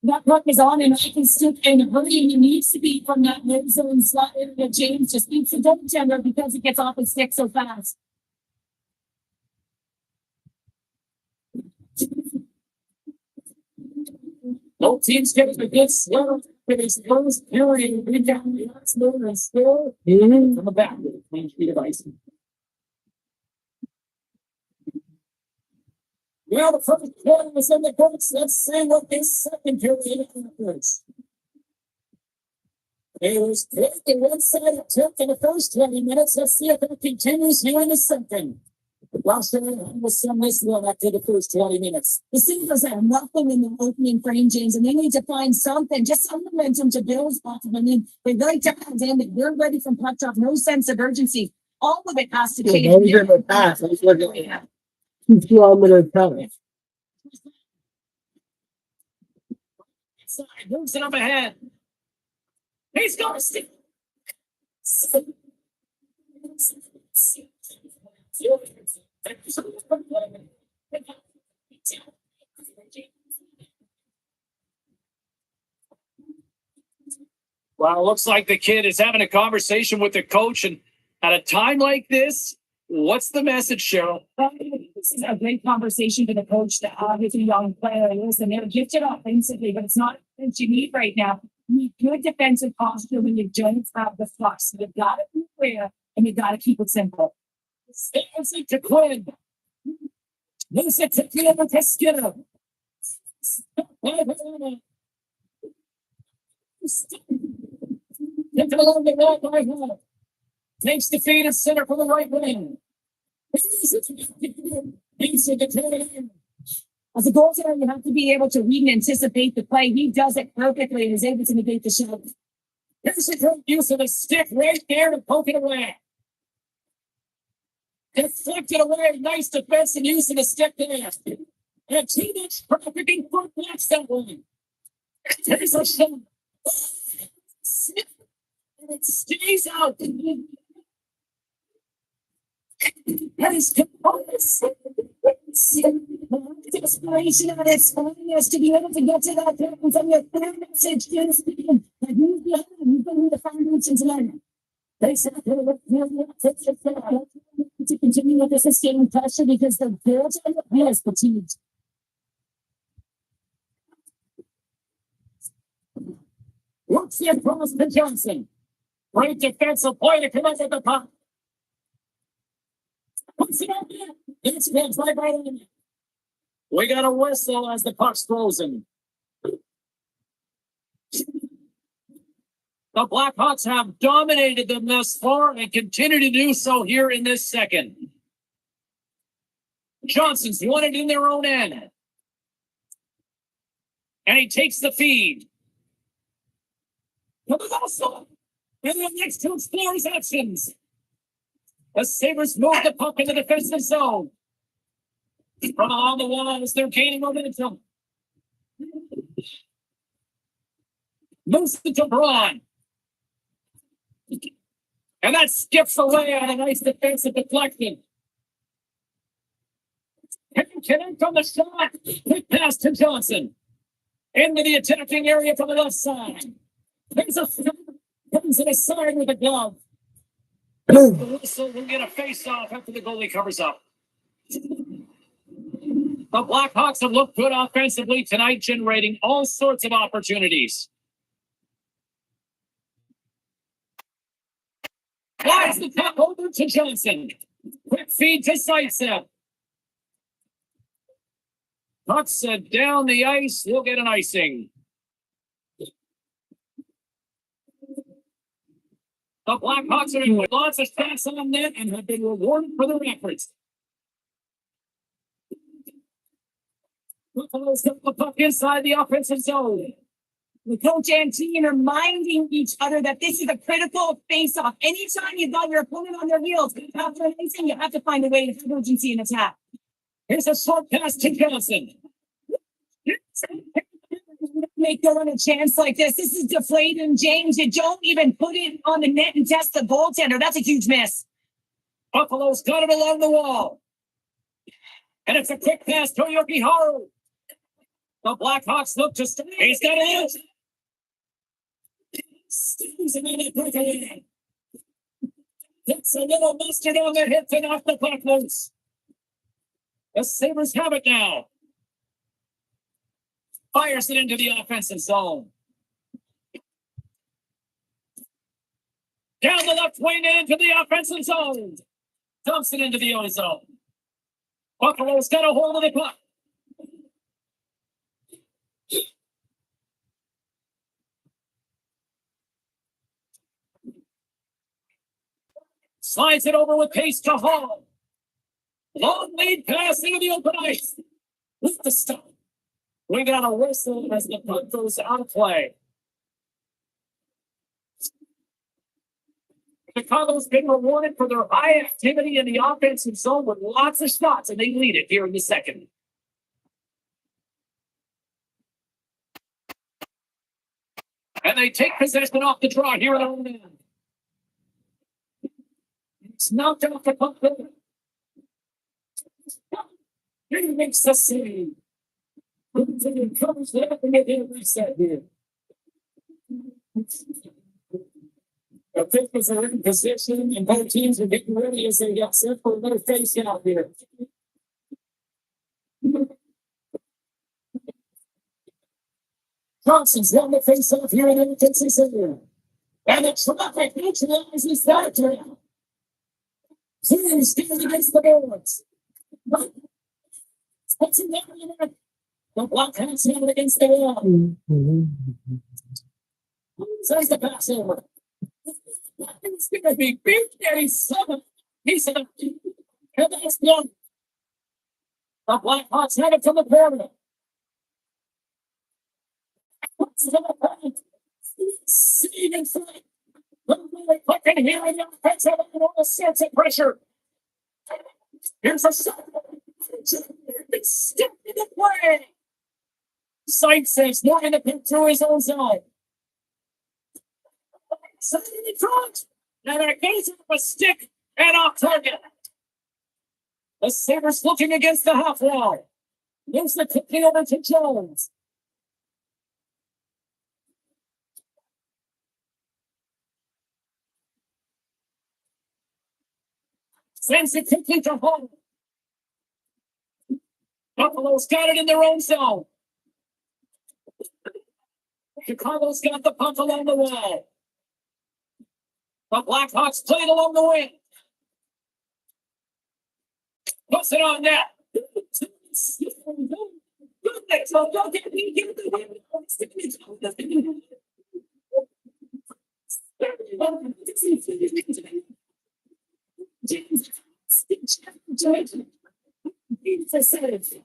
That puck is on, and I can stick and hurrying. He needs to be from that mid zone slot area. James just needs a goaltender because it gets off his stick so fast. Both teams getting a good swell for this first period. Bring down the Oxford and score from the back with a clean sheet of ice. Well, the first quarter was in the books. Let's see what this second period offers. It was great. The one side it took in the first 20 minutes. Let's see if it continues here in the second. Russia was some this one after the first 20 minutes. The Sabres have nothing in the opening frame, James, and they need to find something, just some momentum to build off of. I mean, they really dialed in that you're ready from puck drop, no sense of urgency. All of it has to change. Those are the pass. I was looking at 2 kilometer time. Side moves it up ahead. He's going to stick. Well, it looks like the kid is having a conversation with the coach, and at a time like this, what's the message, Cheryl? This is a great conversation for the coach to have with a young player. Listen, they're gifted offensively, but it's not what you need right now. You need good defensive posture when you don't have the flux. So you've got to be aware and you got to keep it simple. Stands it to Quinn. Moves it to Cleveland to Skinner. Gets it along the right by Hall. Takes the feed at center for the right wing. As a goaltender, you have to be able to read and anticipate the play. He does it perfectly and is able to negate the shot. Here's a great use of the stick right there to poke it away. Deflected away. Nice defense and use of the stick there. And teammates perfecting foot blocks that one. There's a shot. And it stays out. His components. Desperation at its finest to be able to get to that point from your third message to the speaking. And who's behind? Who's going to the foundations line? They said to continue with the sustained pressure because the build and the play is fatigued. Works the across to Johnson. Great defensive play to come up with the puck. Puts it out there. It's right in it. We got a whistle as the puck's frozen. The Blackhawks have dominated them thus far and continue to do so here in this second. Johnson's won it in their own end. And he takes the feed. And the next two explores actions. The Sabres move the puck in the defensive zone. From on the walls, they're gaining momentum. Moves it to Braun. And that skips away on a nice defensive deflection. Can connect on the shot. Quick pass to Johnson. Into the attacking area from the left side. There's a comes to the side with a glove. The whistle will get a face-off after the goalie covers up. The Blackhawks have looked good offensively tonight, generating all sorts of opportunities. Flies the puck over to Johnson. Quick feed to Zaitsev. Puck set down the ice. We'll get an icing. The Blackhawks are doing lots of shots on net and have been rewarded for their efforts. Buffalo's got the puck inside the offensive zone. The coach and team are reminding each other that this is a critical face-off. Anytime you've got your opponent on their heels, after an icing, you have to find a way to have urgency in attack. Here's a short pass to Johnson. Make going a chance like this. This is deflating, James. You don't even put it on the net and test the goaltender. That's a huge miss. Buffalo's got it along the wall. And it's a quick pass to Yogi Haru. The Blackhawks look to stay. He's got it. He's a minute breakaway. Gets a little mustard on the hip and off the puck loose. The Sabres have it now. Fires it into the offensive zone. Down the left wing and into the offensive zone. Dumps it into the own zone. Buffalo's got a hold of the puck. Slides it over with pace to Hall. Long lead pass into the open ice. With the stop. We got a whistle as the puck goes out of play. Chicago's been rewarded for their high activity in the offensive zone with lots of shots, and they lead it here in the second. And they take possession off the draw here at our own end. It's knocked off the puck. He makes the save. Covers that and they did reset here. The Pistons are in position and both teams are getting ready as they get set for another face out here. Johnson's won the face-off here in the Texas area. And the traffic neutralizes that round. Here's standing against the boards. It's in there. The block has him against the wall. Says the pass over. It's going to be big Daddy 7. He's in the last one. The Blackhawks have it from the corner. What's the point? Sitting in front. Really fucking here in the offense, having all sorts of pressure. Here's a shot. It's still in the play. Sight says not going to pin through his own zone. Something in front. And it goes up a stick and off target. The Sabres looking against the half wall. Gives the kicking over to Jones. Sends it quickly to home. Buffalo's got it in their own zone. Chicago's got the puck along the wall. The Blackhawks played along the wing. Puts it on net. Goodness, oh, don't get me. Get the win. It's a save.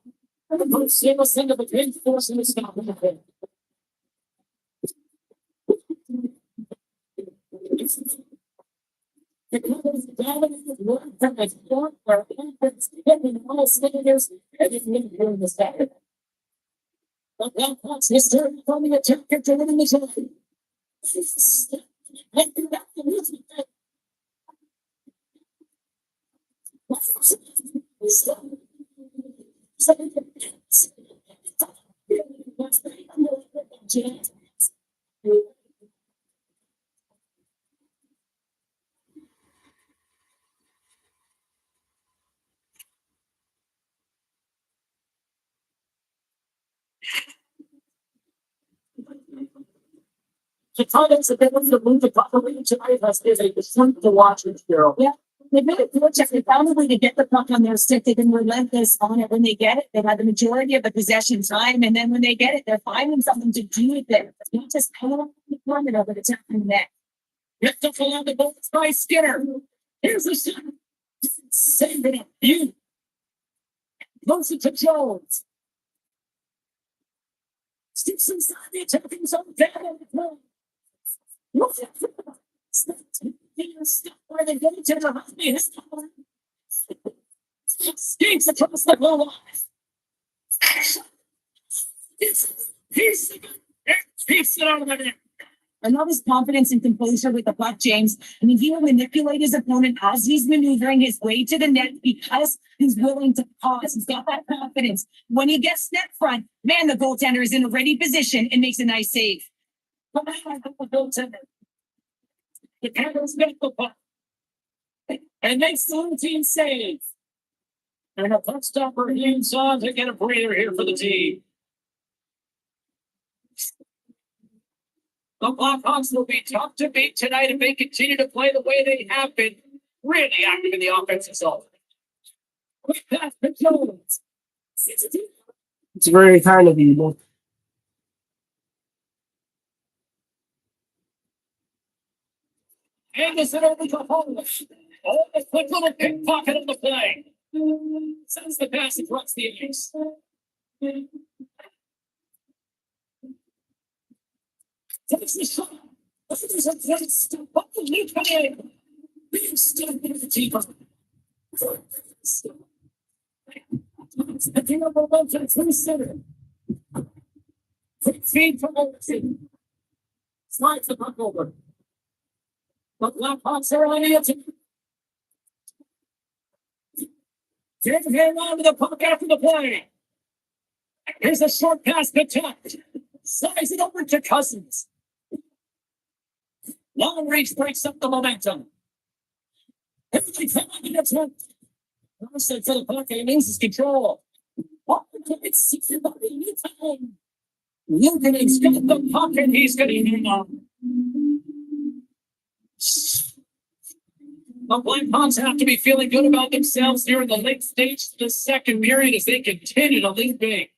The most famous thing of the great force in the stop. The Cubs dominated one from the front where offense hitting all cylinders everything during the Saturday. The Blackhawks history from the attack after winning the game. The Titans have been able to move the properly tonight as a fun to watch this girl. Yeah, they made it good. They found a way to get the puck on their stick. They've been relentless on it. When they get it, they've had the majority of the possession time, and then when they get it, they're finding something to do with it. It's not just hang on the corner of it, it's happening net. Picked up along the boards by Skinner. Here's a shot. Save it up. You. Close it to Jones. Sticks inside the attacking zone. Down on the play. Stop where they get to the hockey. Skates across the goal line. Piece it out of there. I love his confidence and composure with the puck, James. I mean, he will manipulate his opponent as he's maneuvering his way to the net because he's willing to pause. He's got that confidence. When he gets net front, man, the goaltender is in a ready position and makes a nice save. But I like the goaltender. The Panthers get the puck. And makes the whole team save. And a puck stopper hands on to get a breather here for the team. The Blackhawks will be tough to beat tonight if they continue to play the way they have been, really active in the offensive zone. Quick pass to Jones. It's very kind of you. And is it over to home? Oh, a quick little pickpocket of the play. Sends the pass across the ice. Takes the shot. There's a great step up the lead coming. Big step into the keeper. Picking up a momentum through center. Quick feed from Overton. Slides the puck over. But Blackhawks are on the attack. Take a hand on to the puck after the play. Here's a short pass to Tuck. Slides it over to Cousins. Long reach breaks up the momentum. Everybody come on the attempt. Said to the puck, it means his control. It's everybody anytime. Lukan's got the puck and he's going to hang on. The Blackhawks have to be feeling good about themselves here in the late stage of the second period as they continue to lead big.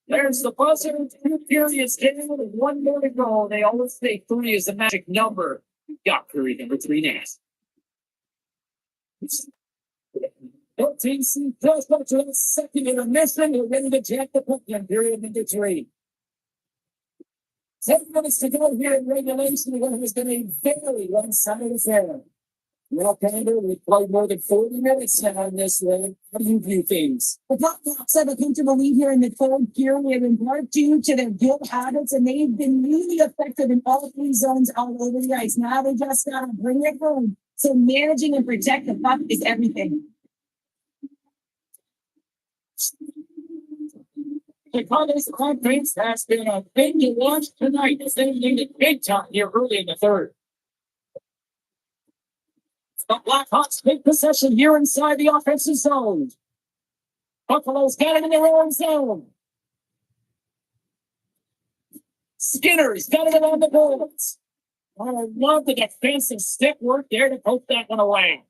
There's the buzzer. 2 periods down with 1 more to go. They always say 3 is the magic number. Got period number 3 next. 14C plus up to the second intermission. We're ready to jack the puck in period number 3. 7 minutes to go here in regulation. What has been a very one-sided affair. Well, Canada, we played more than 40 minutes now in this way. How do you view things? The Blackhawks have come to the lead here in the third period in part due to their good habits, and they've been really effective in all 3 zones all over the ice. Now they just got to bring it home. So managing and protect the puck is everything. Chicago's offense has been a thing to watch tonight as they lead it big time here early in the third. The Blackhawks take possession here inside the offensive zone. Buffalo's got it in their own zone. Skinner's got it around the boards. I love the defensive stick work there to poke that one away.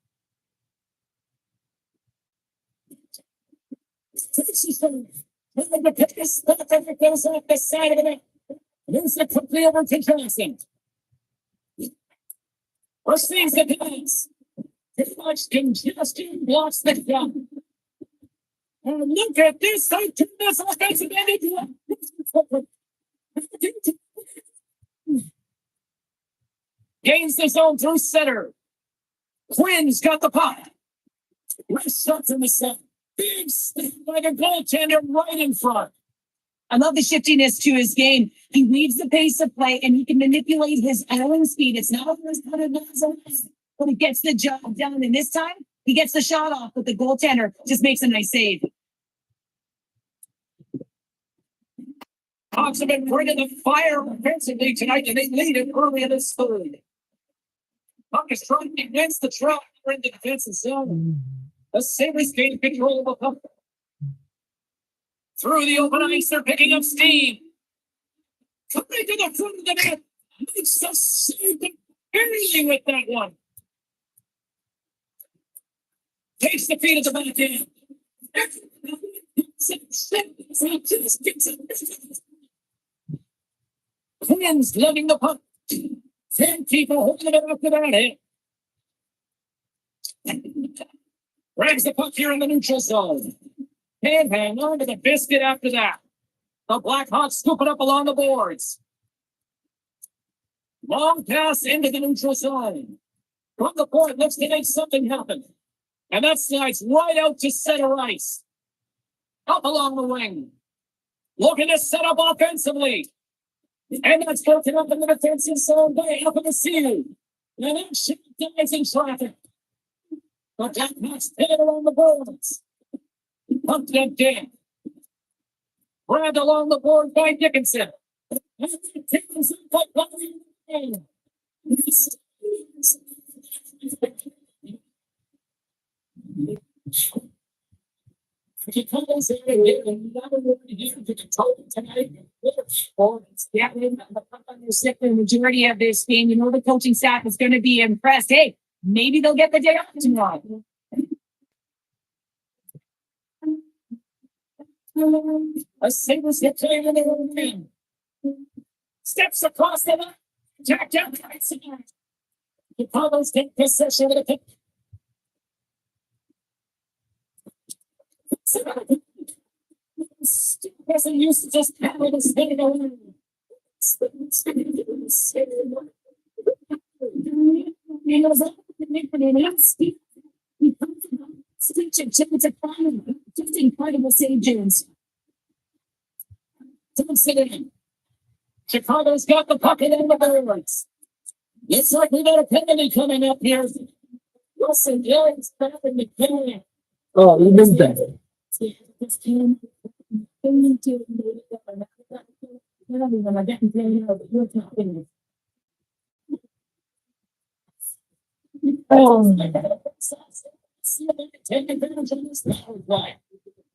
The pick is stuck as it goes off the side of the net. Here's the quickly over to Johnson. Receives the pass. Pretty much congestion blocks the shot. And look at this. I turn this offensive end into gains the zone through center. Quinn's got the puck. Wrist shots in the set. Big stick by the goaltender right in front. I love the shiftiness to his game. He reads the pace of play and he can manipulate his own speed. It's not always 100 miles an hour, but he gets the job done. And this time, he gets the shot off, but the goaltender just makes a nice save. Hawks have been bringing the fire offensively tonight, and they lead it early in this third. Puck is trying against the trap in the defensive zone. The Sabres gain control of the puck. Through the open ice, they're picking up steam. Coming to the front of the net. Makes the save barely with that one. Takes the feet at the back end. Quinn's lugging the puck. 10 people holding it up to that hit. Grabs the puck here in the neutral zone. Can't hang on to the biscuit after that. The Blackhawks scoop it up along the boards. Long pass into the neutral zone. From the point, looks to make something happen. And that slides right out to center ice. Up along the wing. Looking to set up offensively. And that's broken up in the defensive zone by Alpha-Seal. And that shit dies in traffic. The Blackhawks hit it along the boards. Pumped it down. Grabbed along the board by Dickinson. And it takes up by Bobby. Chicago's area and another word here to control tonight. The majority of this game, you know, the coaching staff is going to be impressed. Hey, maybe they'll get the day off tomorrow. A Sabres get playing in their own wing. Steps across the line. Jack down right side. Chicago's take possession of the pick. Doesn't use to just power the spinning around. Just incredible save, James. Chicago's got the puck in the boards. It's like we got a penalty coming up here. Wilson Gilling's back in the game. Oh, we missed that. Oh, my God. Take advantage of this power play.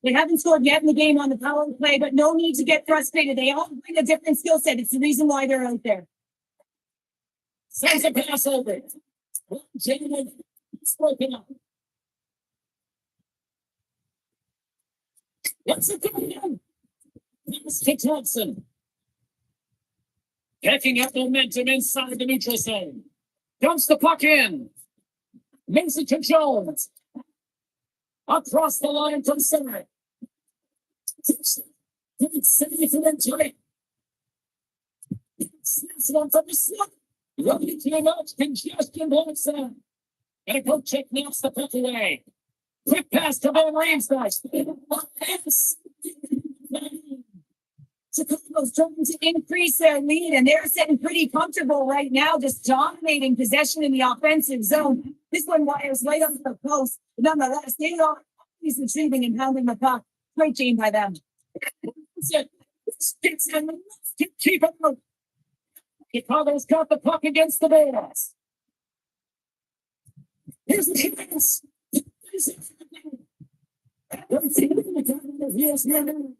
They haven't scored yet in the game on the power play, but no need to get frustrated. They all bring a different skill set. It's the reason why they're out there. Sends a pass over. Gentlemen, it's broken up. What's it going? Pass to Thompson. Picking up momentum inside the neutral zone. Dumps the puck in. Makes it to Jones. Across the line from center. Sending for them to snaps it on from the slot. Running to the notch. Congestion blocks them. And a goal check knocks the puck away. Quick pass to Van Riemsdyk. Pass. Chicago's trying to increase their lead, and they're sitting pretty comfortable right now, just dominating possession in the offensive zone. This one wires right up the post. Nonetheless, they are always retrieving and pounding the puck. Great game by them. Keep it up. Chicago's got the puck against the Bears. Here's the pass. There's no signaling coming.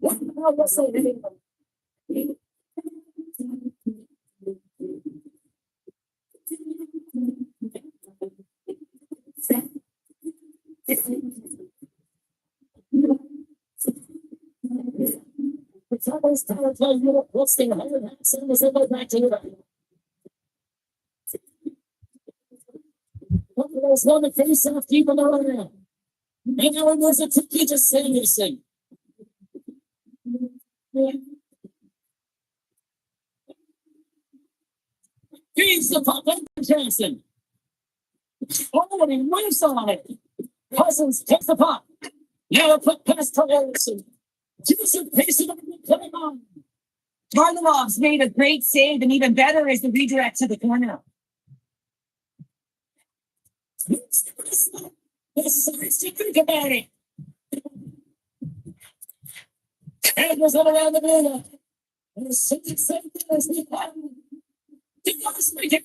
What was it? It's always time to play little posting 100 as they go back to you. One of those one to face off deep in the runner. And now it was a tricky to Sanderson. Feeds the puck over Johnson. Oh, and he whiffs on it. Cousins takes the puck. Now a quick pass to Anderson. Joseph pacing up the play on. Tarnalov's made a great save, and even better is the redirect to the corner. Decides to think about it. And was all around the middle. And the same as the bottom. He does make it.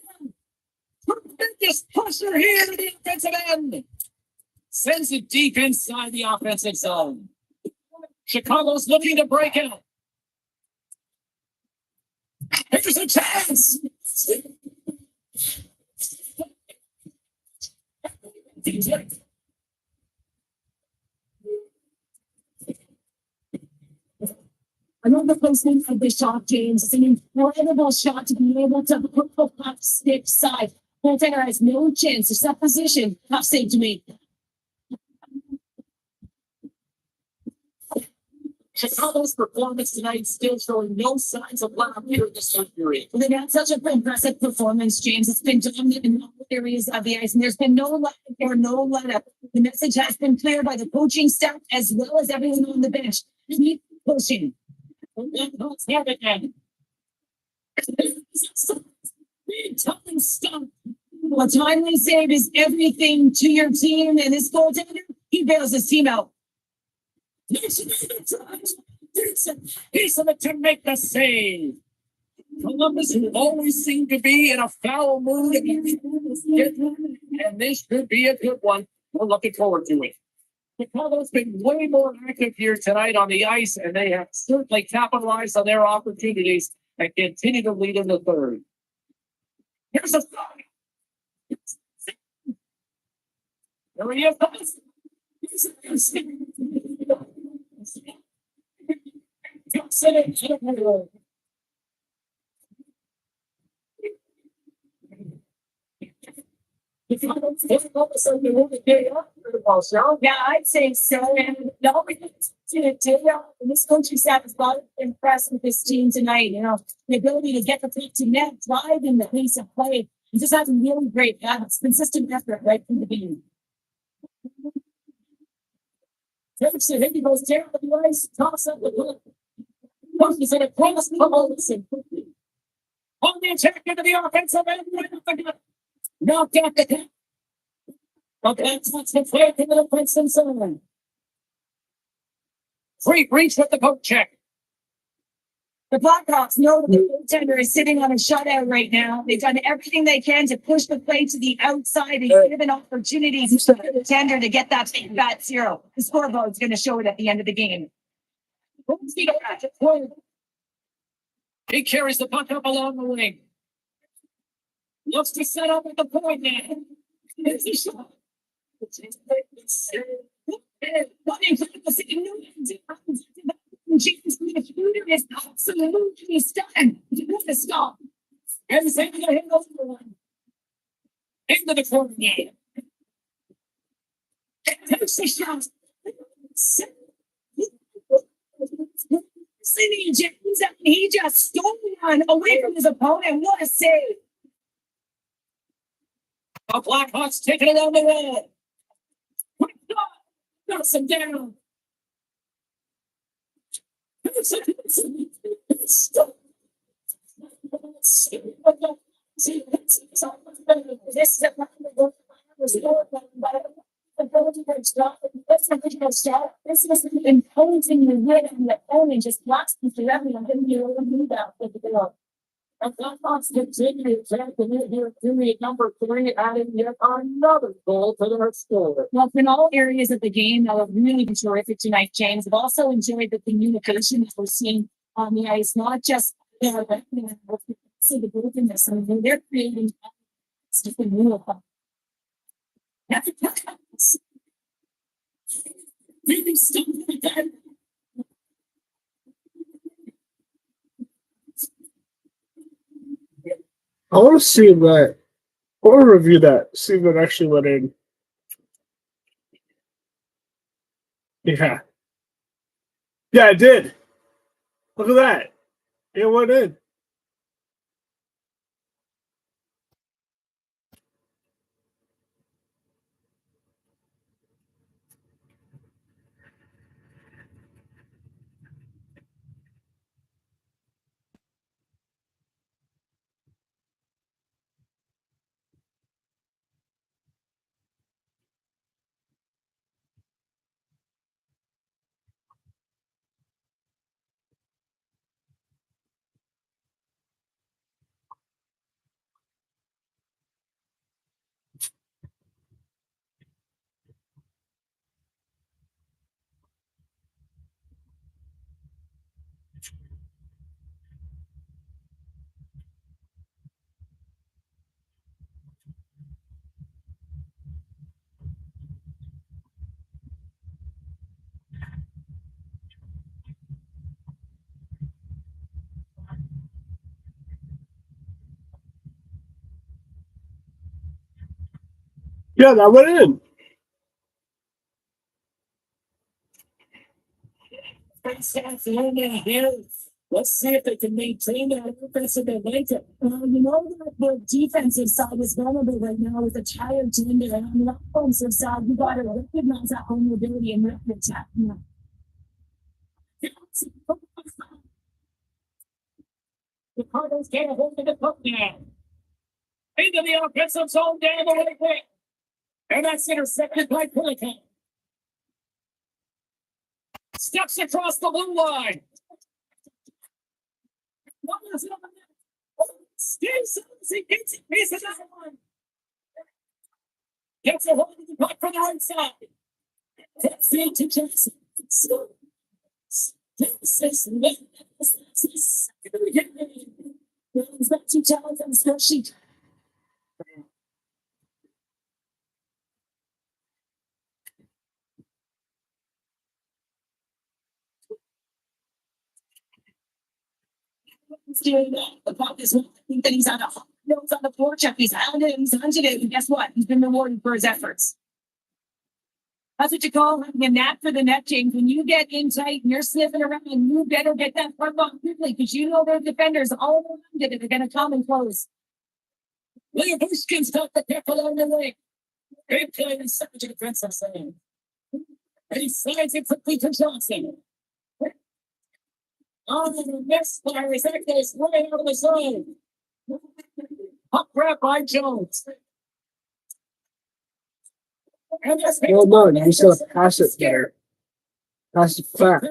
Tremendous pusher here to the offensive end. Sends it deep inside the offensive zone. Chicago's looking to break out. Here's a chance. Another posting of the shot, James. It's an incredible shot to be able to put the puck stick side. Goaltender has no chance to set position. Tough save to make. Chicago's performance tonight still showing no signs of letting up here in this period. Well, they've had such an impressive performance, James. It's been dominant in all areas of the ice, and there's been no let up or no let up. The message has been clear by the coaching staff as well as everyone on the bench. Keep pushing. Let's have it then. Big-time stuff. Well, a timely save is everything to your team, and this goaltender, he bails his team out. He's in it to make the save. Columbus always seemed to be in a foul mood, and this could be a good one. We're looking forward to it. Chicago's been way more active here tonight on the ice, and they have certainly capitalized on their opportunities and continue to lead in the third. Here's a stop. There he is. Yeah, I'd say so. And no, this coaching staff is not impressed with this team tonight. You know, the ability to get the puck to net, drive in the pace of play, and just having really great habits, consistent effort right from the beginning. He goes terribly nice, toss up the puck. He's in a cross promotion. On the attack into the offensive end, right up the gut. Knocked out the cap. Okay, that's the play into the Princeton zone. Free breach with the poke check. The Blackhawks know that the goaltender is sitting on a shutout right now. They've done everything they can to push the play to the outside and give an opportunity to the tender to get that big bat zero. The scoreboard's going to show it at the end of the game. He carries the puck up along the wing. Looks to set up at the point now. Here's the shot. James Smith-Shooter is absolutely stunned. You have to stop. And he's able to hit over one. Into the corner now. Takes the shot. Sidney James, and he just stole one away from his opponent. What a save. The Blackhawks taking it on the wall. Quick shot. Knocks him down. This is a this is imposing the weight on the opponent, just blocks them through everyone. Then you move out with the girl. And Blackhawks continue to hit here period number 3, adding yet another goal to their score. Well, in all areas of the game, that have really been terrific tonight, James. I've also enjoyed the communication that we're seeing on the ice, not just see the brokenness. I mean, they're creating something beautiful. Maybe something like that. I want to see that. I want to review that. See if that actually went in. Yeah. Yeah, it did. Look at that. It went in. Yeah, that went in. Let's see if they can maintain that offensive momentum. You know that the defensive side is vulnerable right now with a tired team. And on the offensive side, you got to recognize that vulnerability and rip the attack. The Cardinals get a hold of the puck now. Into the offensive zone down the right wing. And that's intercepted by Pelican. Steps across the blue line. Stays he gets it. He's another one. Gets a hold of the puck from the right side. Takes it to Jackson. He's got 2 talents on the score sheet. He's doing that. The puck is one thing. He's on a nose on the floor check. He's hounded him. He's hunted it. And guess what? He's been rewarded for his efforts. That's what you call having a knack for the net, James. When you get in tight and you're sniffing around, you better get that puck off quickly because you know their defenders all around it. They're going to come and close. William Hushkin's got the pick along the wing. Great play in second defensive zone. And he slides it quickly to Johnson. On the next player is that goes right out of the zone. Puck grab by Jones. And that's Well done. You just gotta pass it better. Pass it back.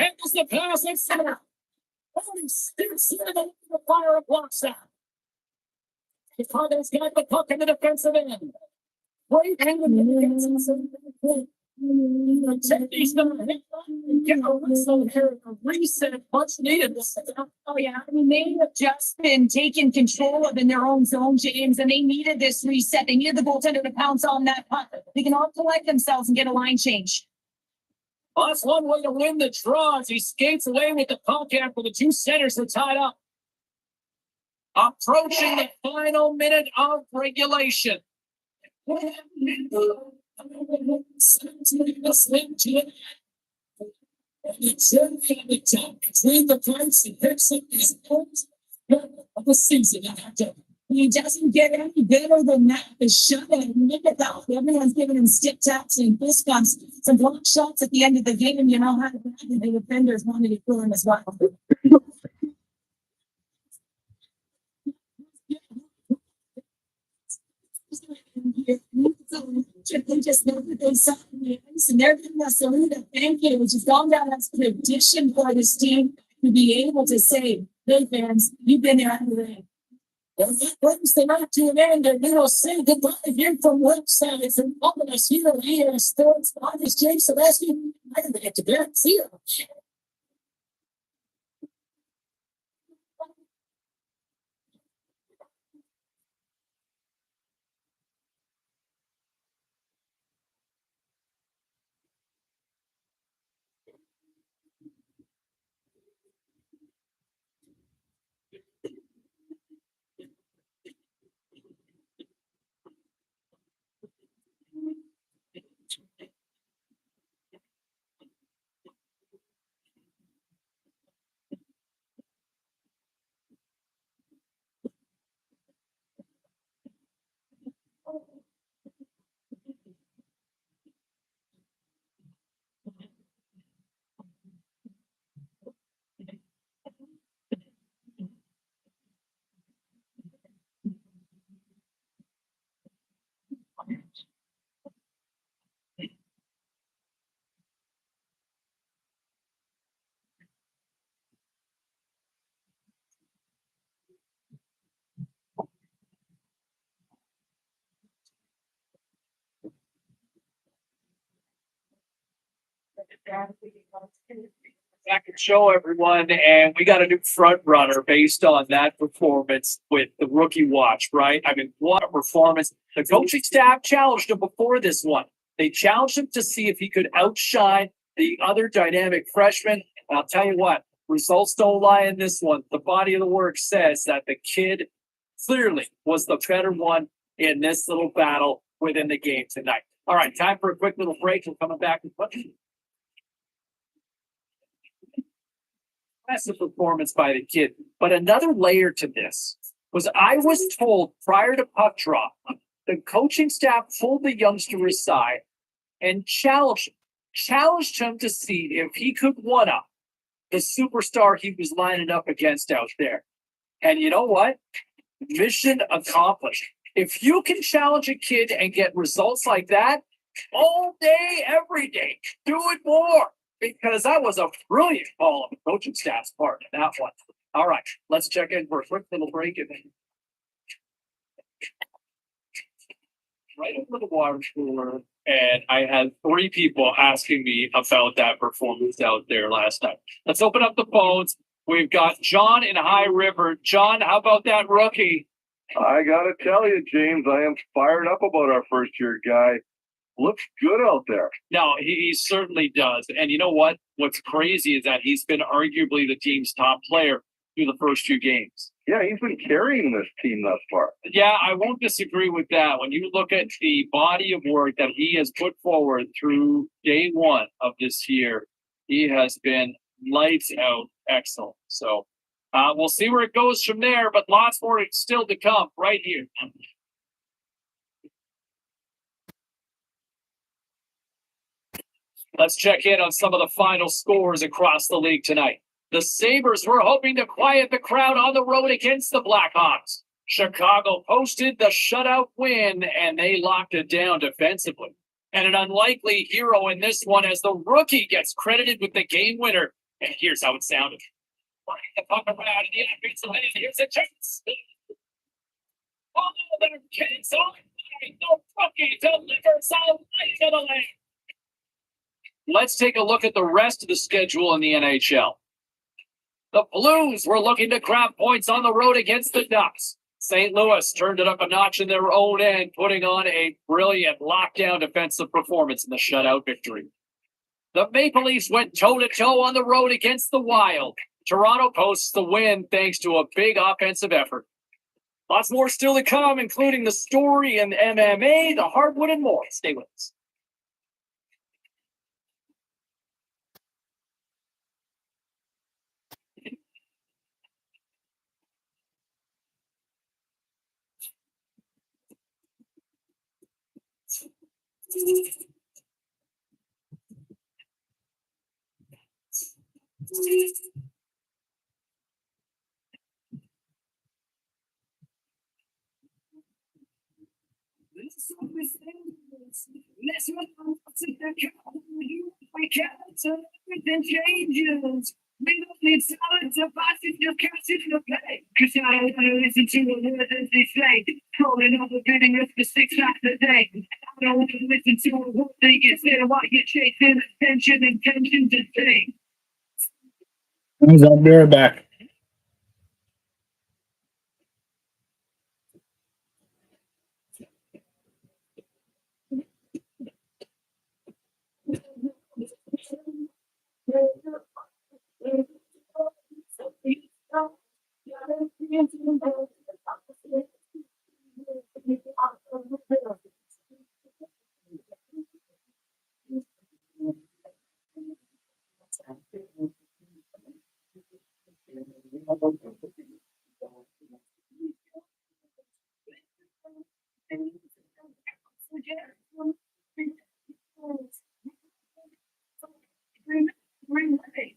Handles the pass and center. He sticks it over the fire and blocks that. Chicago's got the puck in the defensive end. Great handling in the defensive end. He's gonna get a whistle here, a reset, much needed. Oh yeah, I mean they have just been taking control of in their own zone, James, and they needed this reset. They needed the goaltender to pounce on that puck. They can all collect themselves and get a line change. That's one way to win the draw as he skates away with the puck after the two centers are tied up. Approaching the final minute of regulation. He doesn't get any better than that. The shutout. Look at that. Everyone's giving him stick taps and fist bumps. Some block shots at the end of the game. You know how the defenders wanted to kill him as well. They just know that they saw the ice, and they're giving us a little thank you, which has gone down as tradition for this team to be able to say, hey fans, you've been there every day. And that brings them out to an end, and we will say goodbye here from Website. It's an ominous here, Sports. I'm James Celeste. I'm going to get to bed. See you. Back and show everyone, and we got a new front runner based on that performance with the rookie watch, right? I mean, what a performance. The coaching staff challenged him before this one. They challenged him to see if he could outshine the other dynamic freshman. And I'll tell you what, results don't lie in this one. The body of the work says that the kid clearly was the better one in this little battle within the game tonight. All right, time for a quick little break. We're coming back with questions. Impressive performance by the kid. But another layer to this was I was told prior to puck drop, the coaching staff pulled the youngster aside and challenged him to see if he could one-up the superstar he was lining up against out there. And you know what? Mission accomplished. If you can challenge a kid and get results like that all day, every day, do it more. Because that was a brilliant call on the coaching staff's part in that one. All right, let's check in for a quick little break. And then right over the water cooler, and I had 3 people asking me about that performance out there last night. Let's open up the phones. We've got John in High River. John, how about that rookie? I gotta tell you, James, I am fired up about our first year guy. Looks good out there. No, he certainly does. And you know what? What's crazy is that he's been arguably the team's top player through the first 2 games. Yeah, he's been carrying this team thus far. Yeah, I won't disagree with that. When you look at the body of work that he has put forward through day 1 of this year, he has been lights out excellent. So we'll see where it goes from there, but lots more still to come right here. Let's check in on some of the final scores across the league tonight. The Sabres were hoping to quiet the crowd on the road against the Blackhawks. Chicago posted the shutout win, and they locked it down defensively. And an unlikely hero in this one as the rookie gets credited with the game winner. And here's how it sounded. Running the puck around in the offensive end. Here's a chance. Oh, there kids on. No fucking delivers out right to the lane. Let's take a look at the rest of the schedule in the NHL. The Blues were looking to grab points on the road against the Ducks. St. Louis turned it up a notch in their own end, putting on a brilliant lockdown defensive performance in the shutout victory. The Maple Leafs went toe-to-toe on the road against the Wild. Toronto posts the win thanks to a big offensive effort. Lots more still to come, including the story in MMA, the hardwood, and more. Stay with us. Changes. We don't need silence of us if you catch it in the play. Cause I don't want to listen to a word as they say. Calling over bidding us for 6 hours a day. I don't want to listen to a word they get said while you're chasing attention and tension to say. I'll be right back.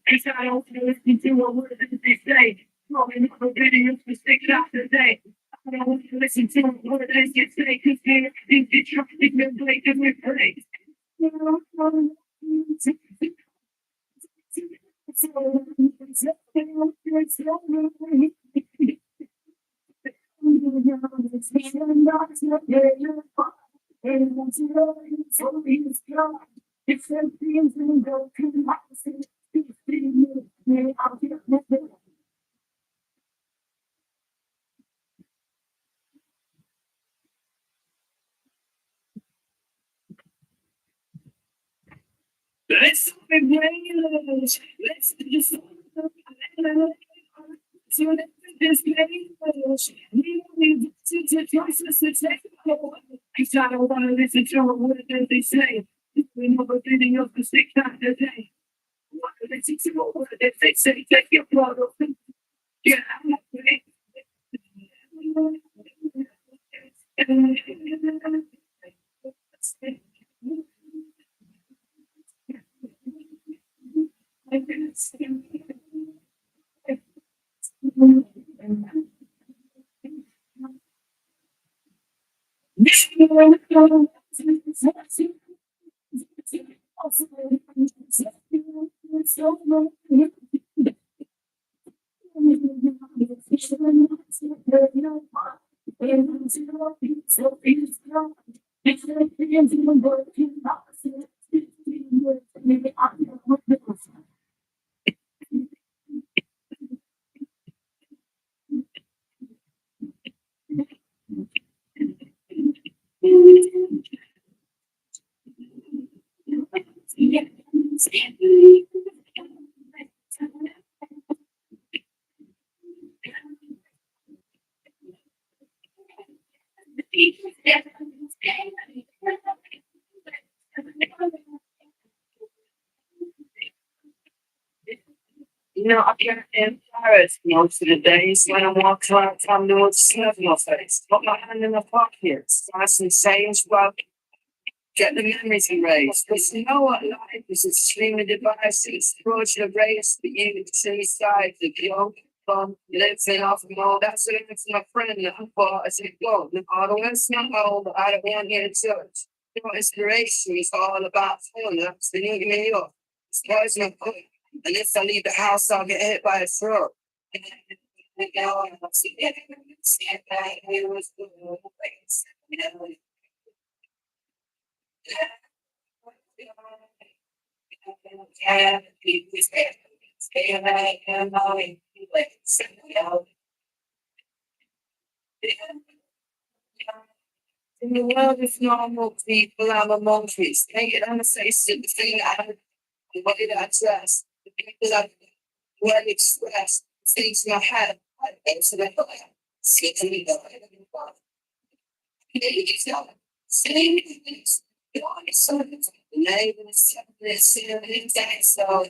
Cause I don't want to listen to a word that they say. Calling over bidding us for 6 hours a day. I don't want to listen to a word that they say. Cause they're in Detroit, they're blatant with praise. Let's let's just so that this because I don't want to listen to a word that they say. We know we're bidding up for 6 times a day. I want to listen to a word that they say. Take your blood off. Yeah, I'm not ready. You know, I get embarrassed most of the days when I walk around town doing stuff in my face. Put my hand in my pocket, nice and sayings, well, get the memories erased. Because you know what life is, a stream of devices, approach the race, the unity side, the young, fun, living off of all. That's what it's my friend, I thought I said, go, I don't want to smell old, I don't want you to touch. You know, inspiration is all about fun, that's the new New York. It's poison of good. And if I leave the house, I'll get hit by a truck. In the world of normal people, I'm a monkey. Take it on the face of the thing what did I trust? The people that well expressed things in my head. I think so that see to me the name is so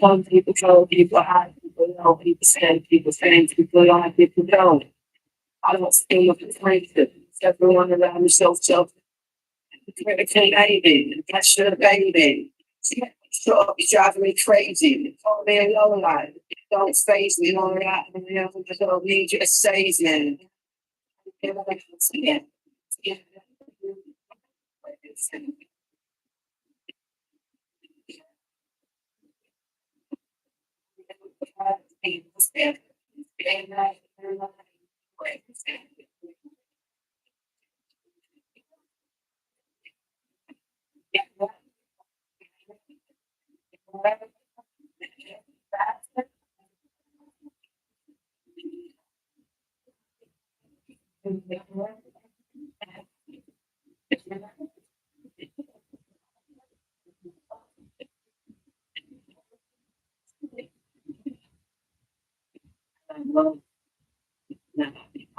some people tell people how people know, people saying people don't, people don't. I don't stay up with friends, everyone around themselves, critically baby, that's your baby. Sure, you're driving me crazy. Call me a low life. Don't face me all right. I don't need you to save me.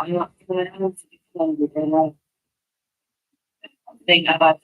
I'm not going to think about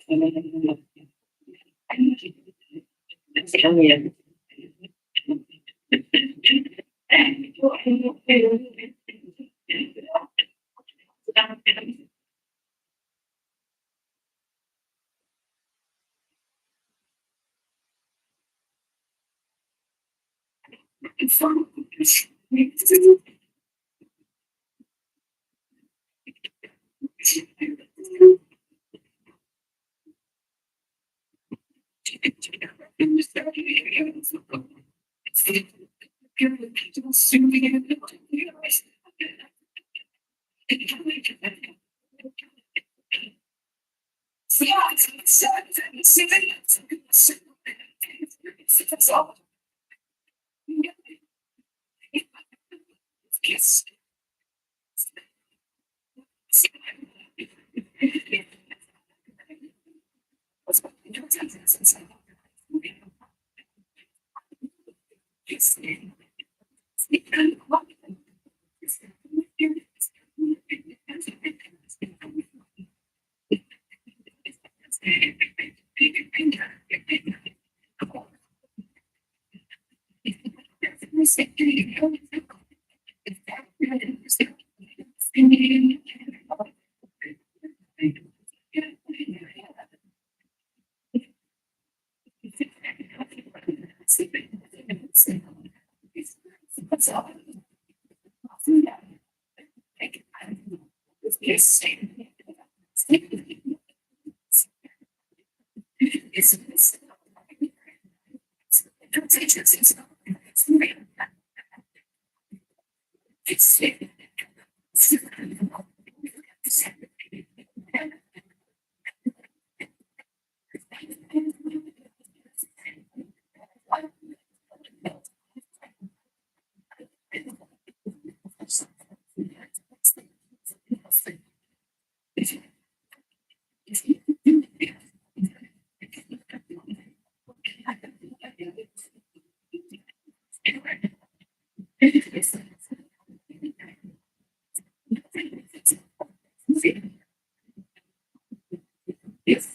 It's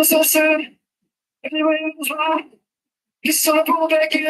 so sad. Anyway, it was wrong. It's so cool back in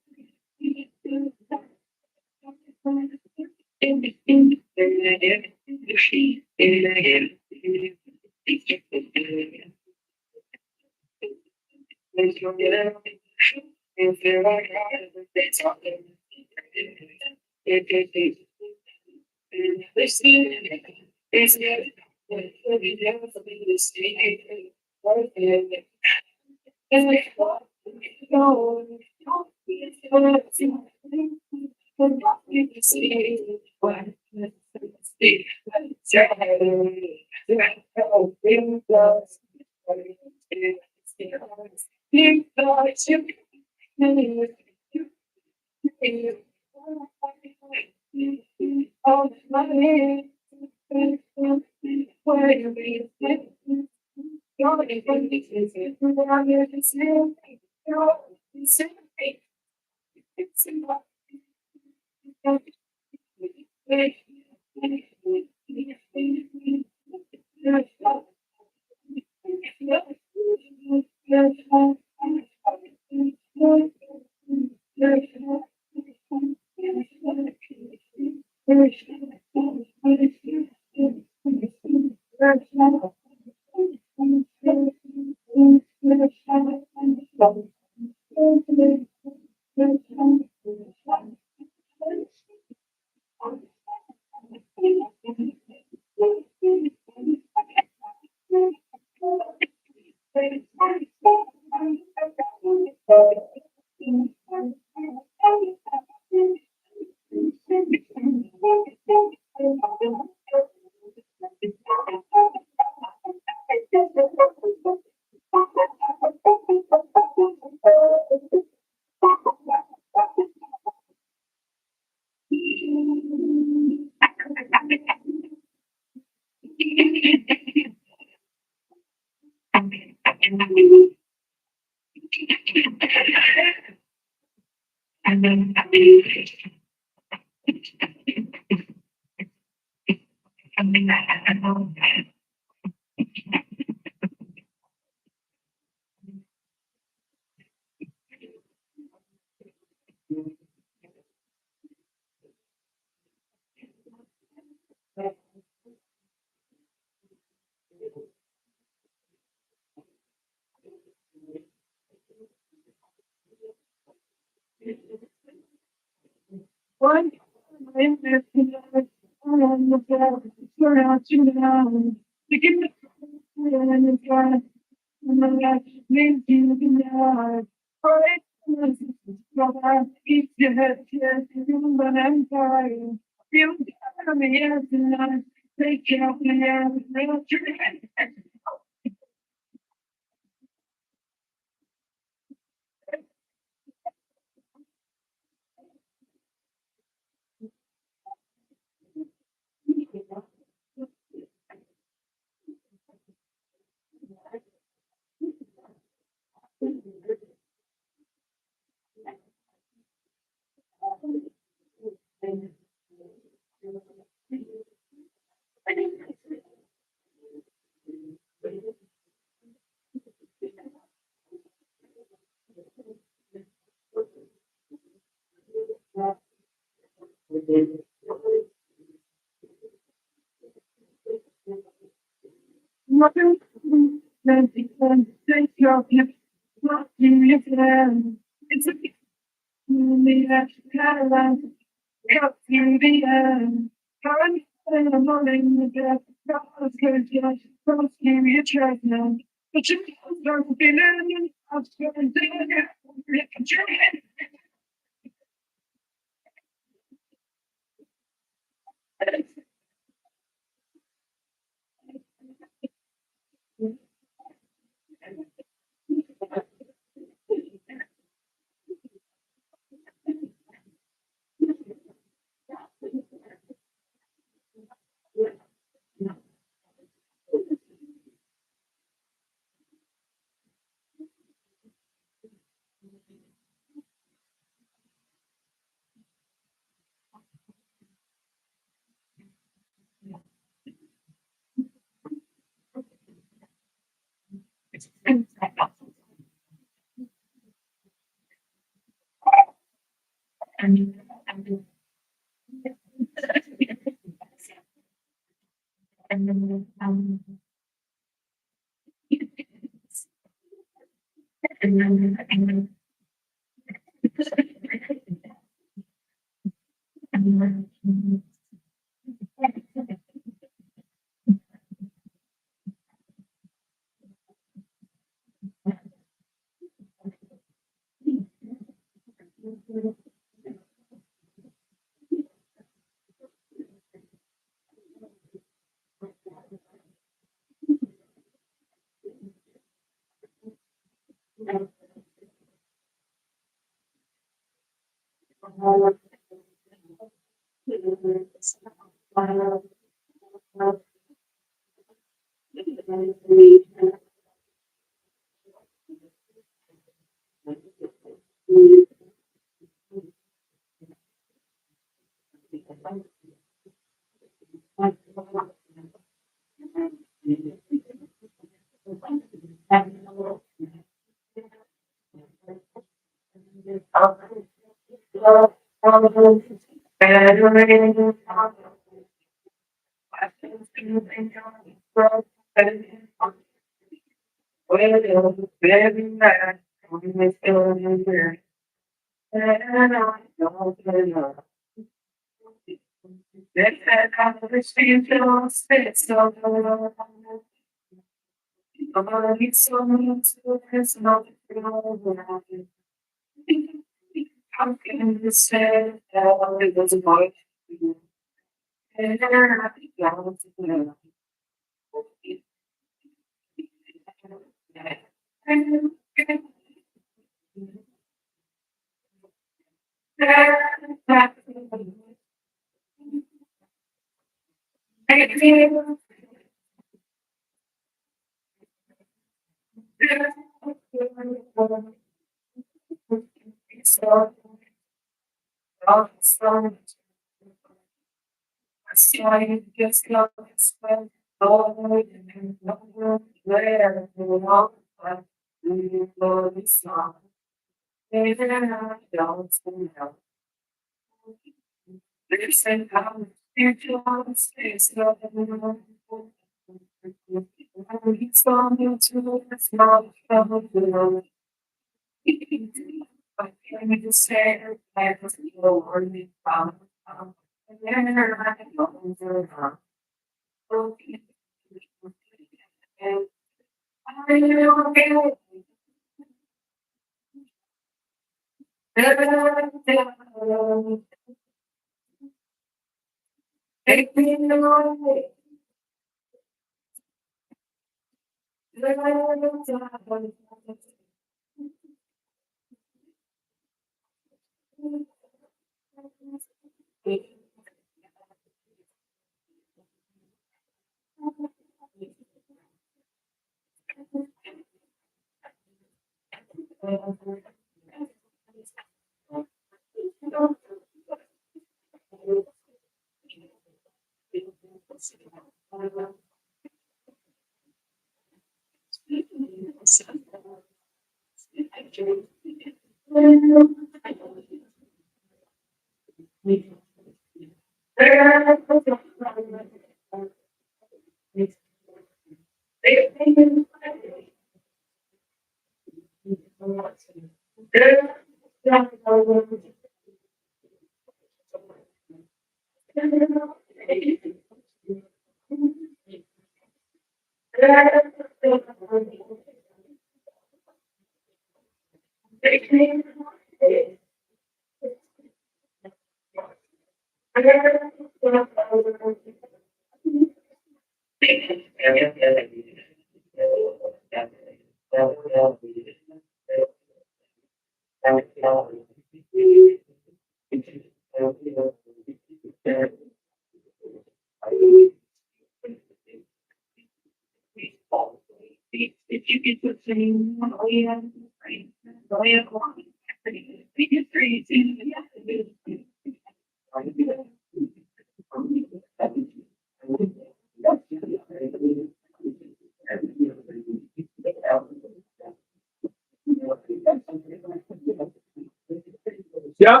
Yeah.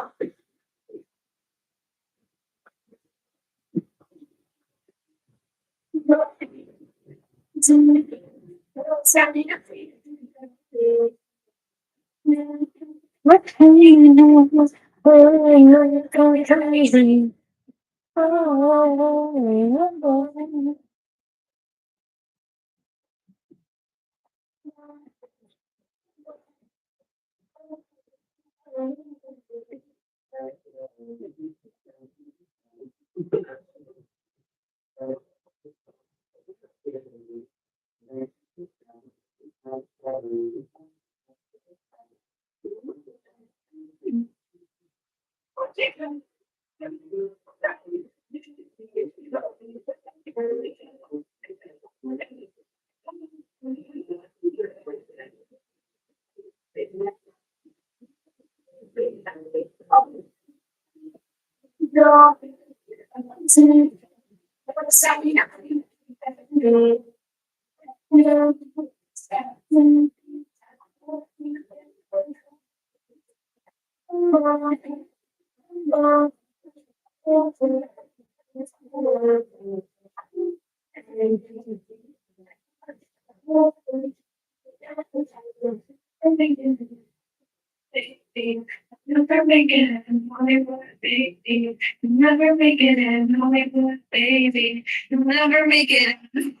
What can you do? Oh, you're going crazy. Oh, make it in Hollywood, baby. You'll never make it in Hollywood, baby. You'll never make it in.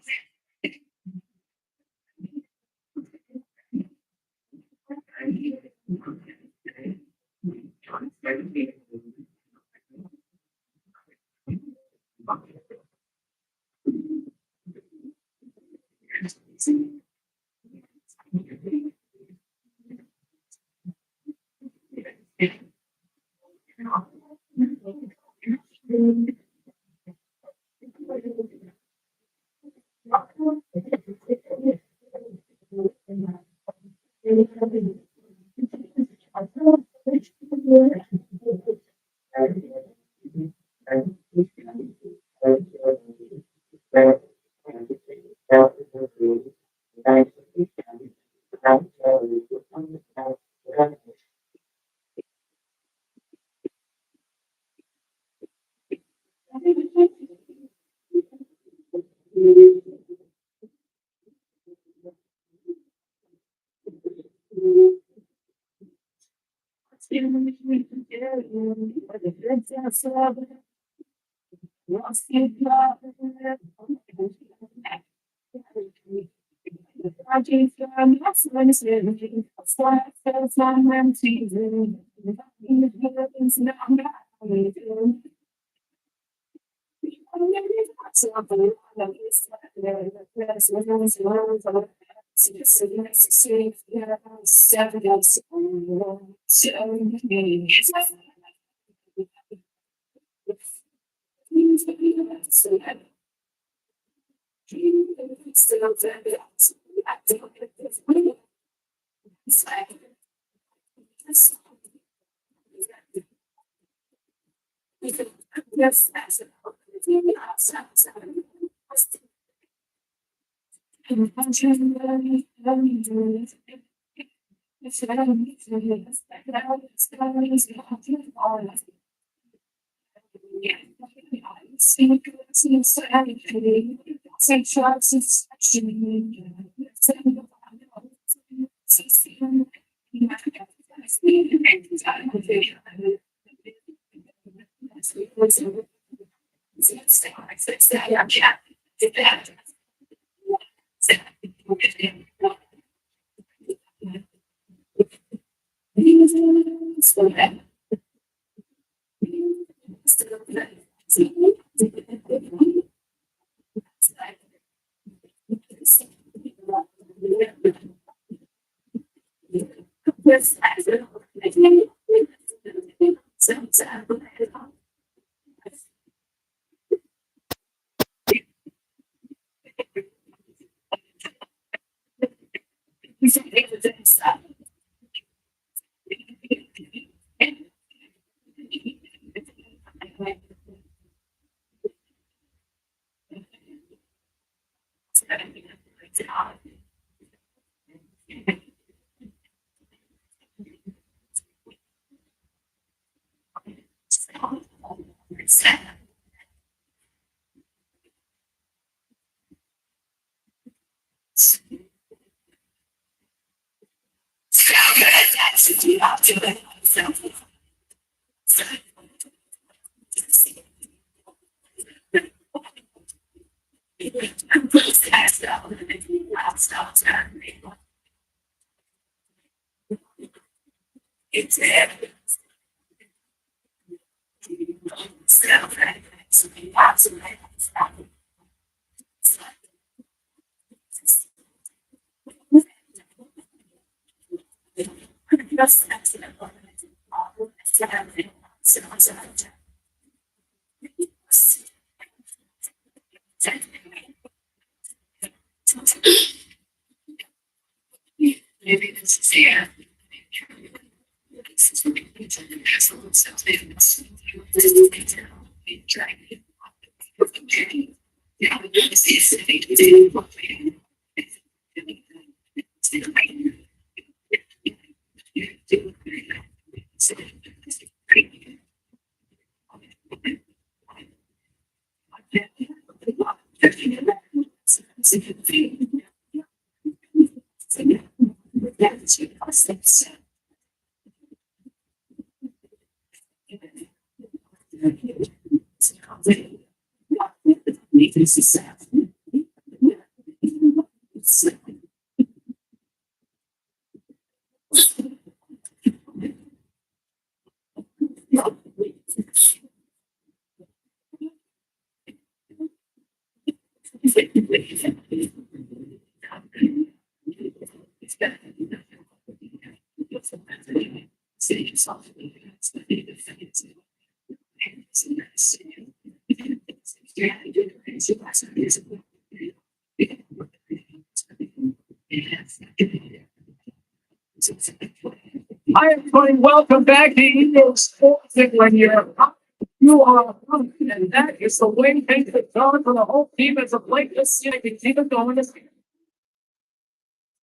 Hi, everybody. Welcome back to Eagles Sports. And when you're up, you are up. And that is the way things have gone for the whole team as of late this year. They keep it going this year.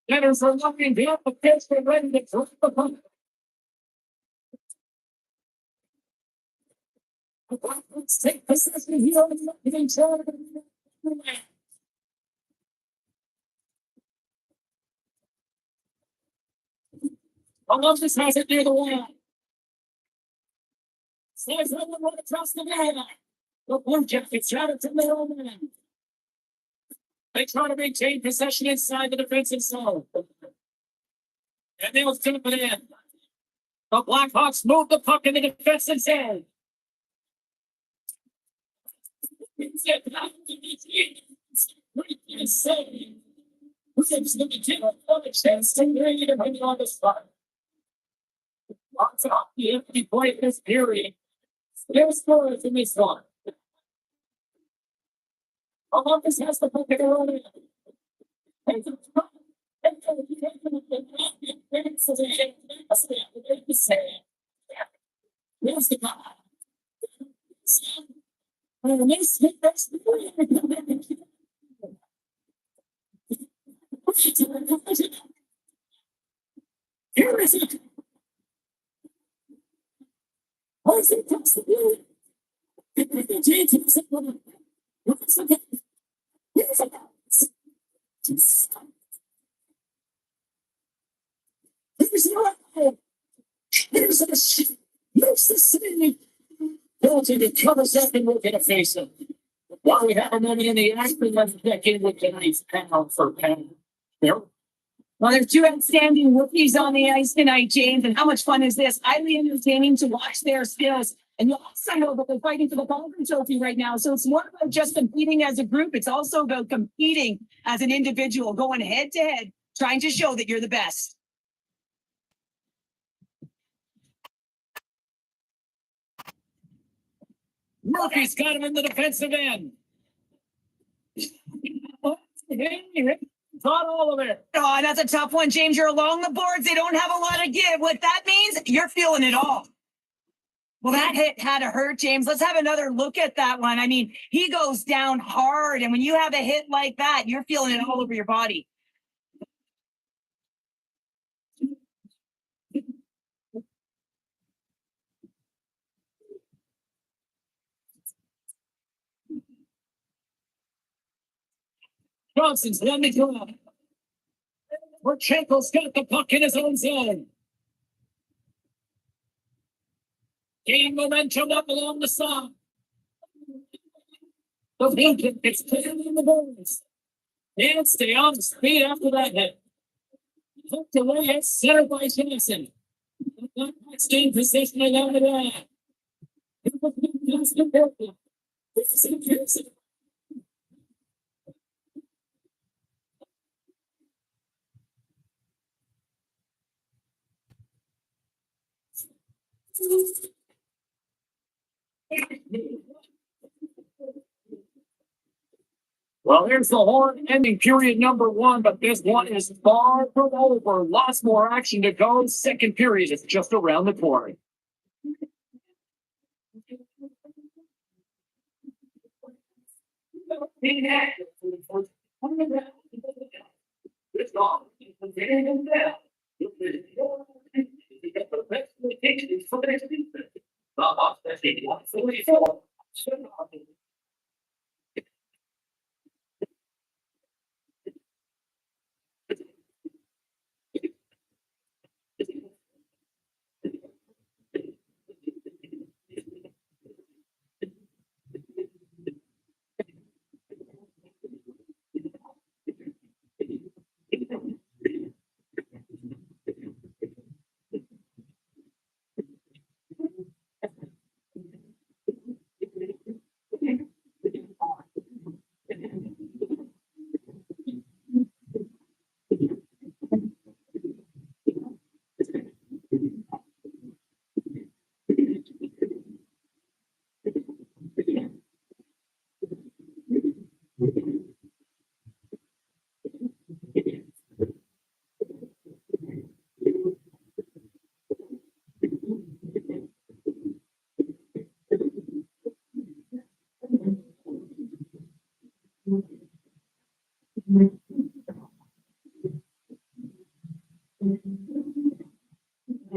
Letters are looking down the pitch. They're ready to drop the puck. Let's take possession here on the left-hand side of the net. Columbus has it near the wall. Slides on the right across the line. The Blue Jackets got it to their own man. They try to maintain possession inside the defensive zone. And they'll tip it in. The Blackhawks move the puck in the defensive zone. It's going to give a chance to create a win on the spot. Lots of the empty point this period. Still scores in this one. Columbus has the puck in their own end. There's the guy. Here is it. Where's it? Here's the city. Penalty to cover second, we'll get a face up. While we have a moment in the action, let's check in with tonight's panel for panel. Bill? Well, there's two outstanding rookies on the ice tonight, James. And how much fun is this? Highly entertaining to watch their skills. And you also know that they're fighting for the Calder Trophy right now. So it's more about just competing as a group. It's also about competing as an individual, going head to head, trying to show that you're the best. Murphy's got him in the defensive end. Caught all of it. Oh, that's a tough one, James. You're along the boards. They don't have a lot of give. What that means, you're feeling it all. Well, that hit had to hurt, James. Let's have another look at that one. I mean, he goes down hard. And when you have a hit like that, you're feeling it all over your body. Johnson's letting it go. Marchenko's got the puck in his own zone. Gain momentum up along the side. The Blue Jackets playing in the boards. Can't stay on the speed after that hit. Hooked away at center by Johnson. That's gain position along the line. Well, here's the horn ending period number one, but this one is far from over. Lots more action to go. Second period is just around the corner.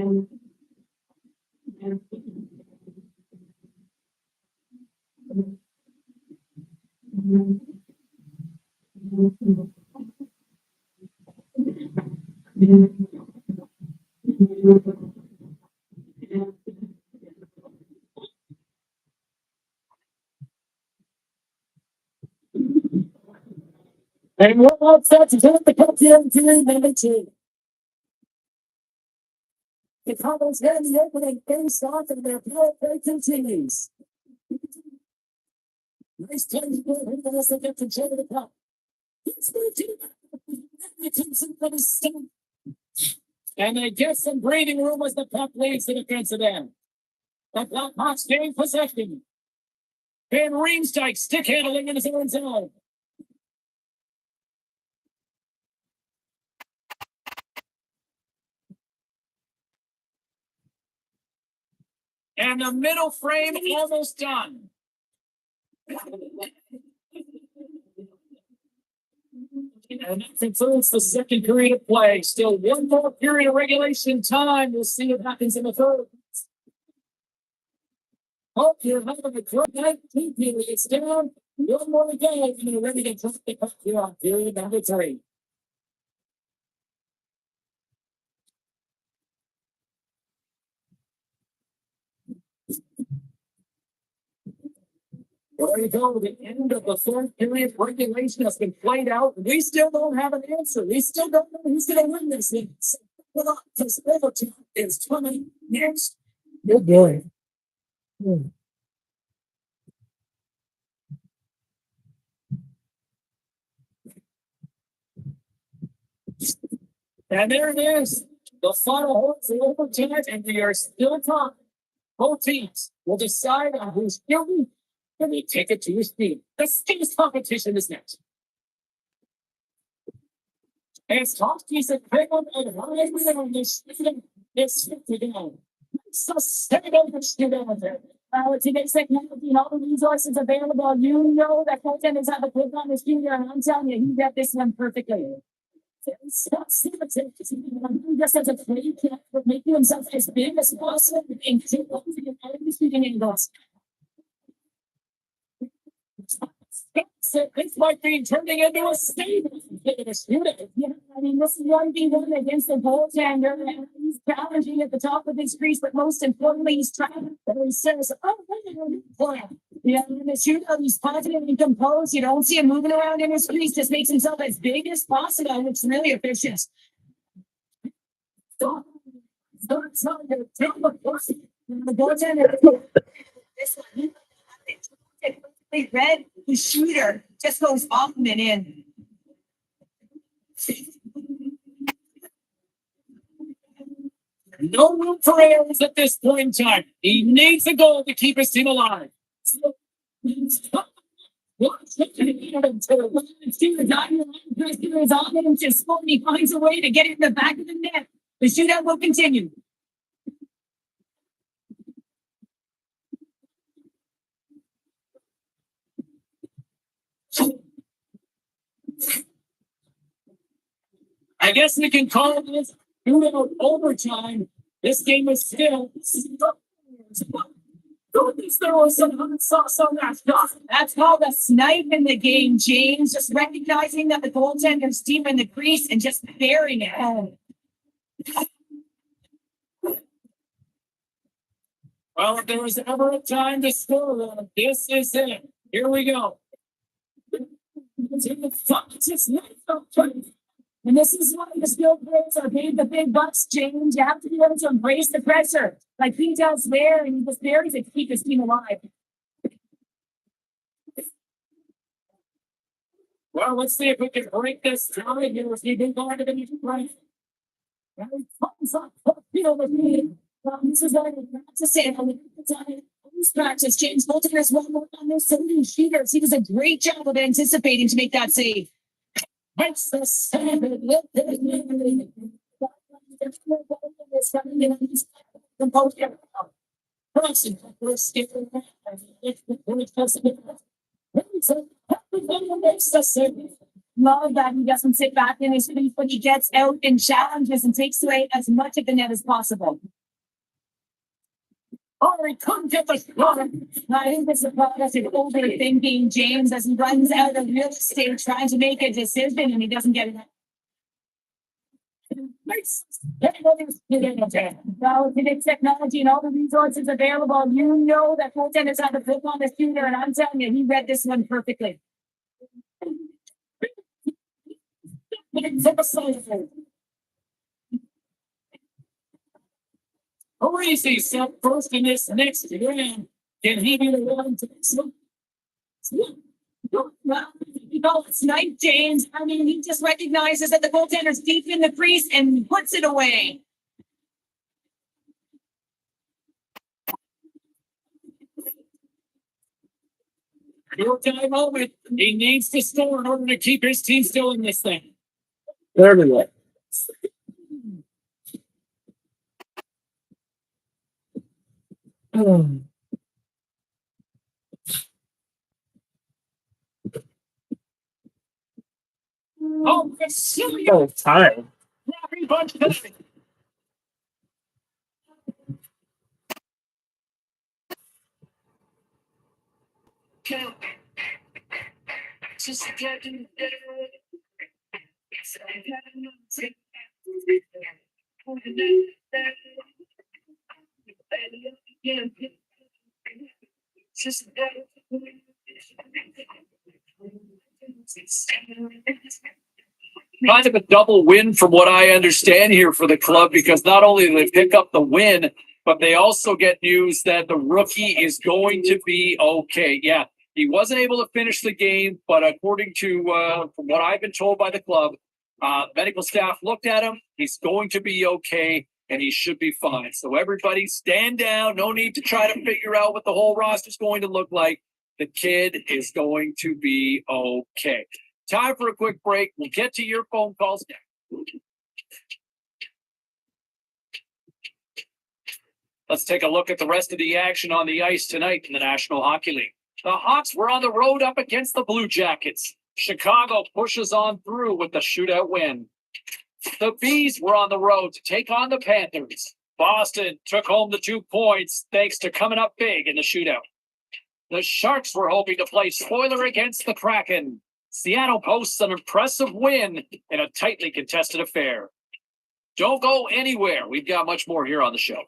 And we're all set to take the Cup Champions number 2. The Cardinals have the opening face off and their power play continues. Nice time to go ahead as they get control of the puck. And they get some breathing room as the puck leaves the defensive end. The Blackhawks gain possession. Van Riemsdyk stick handling in his own zone. And the middle frame almost done. And that concludes the second period of play. Still one more period of regulation time. We'll see what happens in the third. Hope you're having a great night. It's down. One more to go. And you're ready to drop the puck here on period number 3. There you go. The end of the third period regulation has been played out. We still don't have an answer. We still don't know who's going to win this thing. So, because overtime is coming next. Good boy. And there it is. The final horse of overtime, and we are still talking. Both teams will decide on who's guilty. And we take it to his team. The stiffest competition is next. As Toski said, Peggle and Ryan on this season is 50 down. So stay over down there. Today's technology and all the resources available, you know that Colton is at the clip on his finger, and I'm telling you, he got this one perfectly. He just has a play can't make himself as big as possible and keep up to the enemy shooting angles. This might be turning into a statement. Yeah, I mean, this is 1v1 against the goaltender, and he's challenging at the top of his crease, but most importantly, he's trying. He says, "Oh, plan." Yeah, in the shootout, he's positive and composed. You don't see him moving around in his crease. Just makes himself as big as possible, and it's really efficient. The goaltender. This one. Red, the shooter just goes off and in. No room for errors at this point in time. He needs a goal to keep his team alive. He finds a way to get it in the back of the net. The shootout will continue. I guess we can call this shootout overtime. This game is still. There was some hot sauce on that shot. That's called a snipe in the game, James. Just recognizing that the goaltender's deep in the crease and just burying it home. Well, if there was ever a time to score, this is it. Here we go. And this is why the skilled players are paid the big bucks, James. You have to be able to embrace the pressure. Like he does there, and he just buries it to keep his team alive. Well, let's see if we can break this tie here. If you didn't go into the next right. And he comes up the field with me. This is what I have to say. Practice. James Bolton has one more on this. So many shooters. He does a great job of anticipating to make that save. Makes the save. Love that he doesn't sit back in his feet, but he gets out and challenges and takes away as much of the net as possible. Oh, he couldn't get the shot. I think this is a product of overthinking James as he runs out of real estate trying to make a decision and he doesn't get it. Well, with technology and all the resources available, you know that goaltenders have to flip on the shooter, and I'm telling you, he read this one perfectly. Parisi set first in this next round. Can he be the one to Well, it's night, James. I mean, he just recognizes that the goaltender's deep in the crease and puts it away. Real time moment. He needs to score in order to keep his team still in this thing. There we go. Oh, silly. Oh, time. Rocky bunch of kind of a double win from what I understand here for the club, because not only do they pick up the win, but they also get news that the rookie is going to be okay. Yeah, he wasn't able to finish the game, but according to from what I've been told by the club, medical staff looked at him. He's going to be okay, and he should be fine. So everybody stand down. No need to try to figure out what the whole roster is going to look like. The kid is going to be okay. Time for a quick break. We'll get to your phone calls next. Let's take a look at the rest of the action on the ice tonight in the National Hockey League. The Hawks were on the road up against the Blue Jackets. Chicago pushes on through with the shootout win. The Bees were on the road to take on the Panthers. Boston took home the 2 points thanks to coming up big in the shootout. The Sharks were hoping to play spoiler against the Kraken. Seattle posts an impressive win in a tightly contested affair. Don't go anywhere. We've got much more here on the show.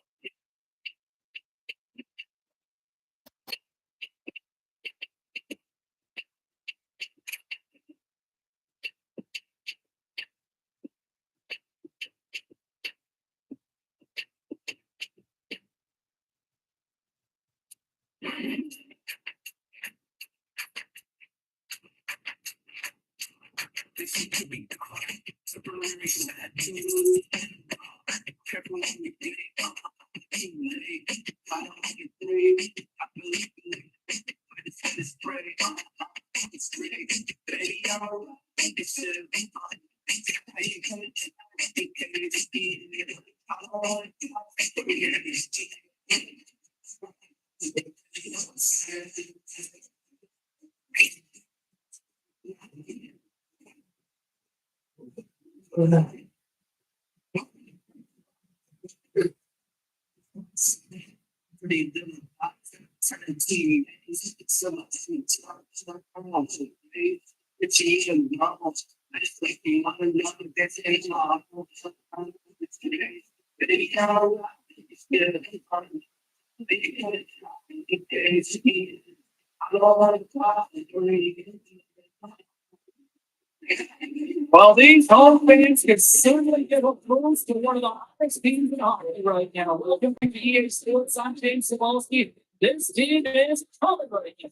Well, these home fans can certainly give a boost to one of the hottest teams in hockey right now. Welcome to EA Sports. I'm James Cebulski. This team is celebrating.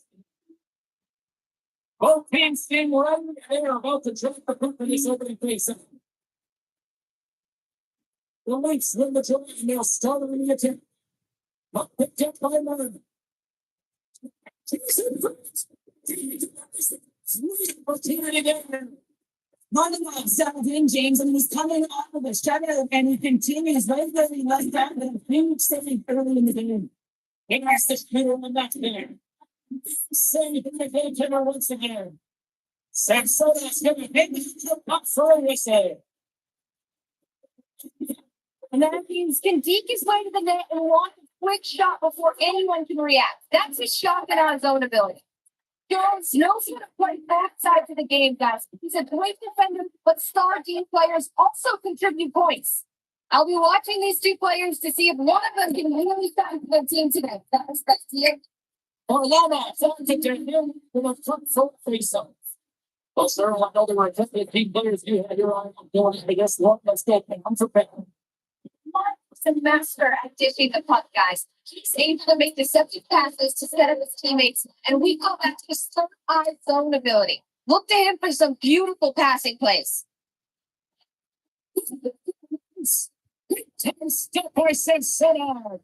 Both teams stand right there about to drop the puck in this opening face-off. The Lynx win the draw and they'll start on the attempt. Puck picked up by Martin. Opportunity there. Running off 17, James, and he's coming off of a shutout, and he continues right where he left out with a huge save early in the game. He has to shoot on the next there. Save from the goaltender once again. Saxona's gonna hit the puck for a whistle. And that means can deke his way to the net and launch a quick shot before anyone can react. That's his shot and on his own ability. Jones knows how to play both sides of the game, guys. He's a great defender, but star team players also contribute points. I'll be watching these two players to see if one of them can really shine for the team today. That's it. Orlando forms it to him with a front foot face-off. Well, sir, I know there were 15 players you had your eye on doing. I guess one mistake and unprepared. Mark's a master at dishing the puck, guys. He's able to make deceptive passes to set up his teammates, and we call that his third-eye zone ability. Look to him for some beautiful passing plays. Step by Saxona.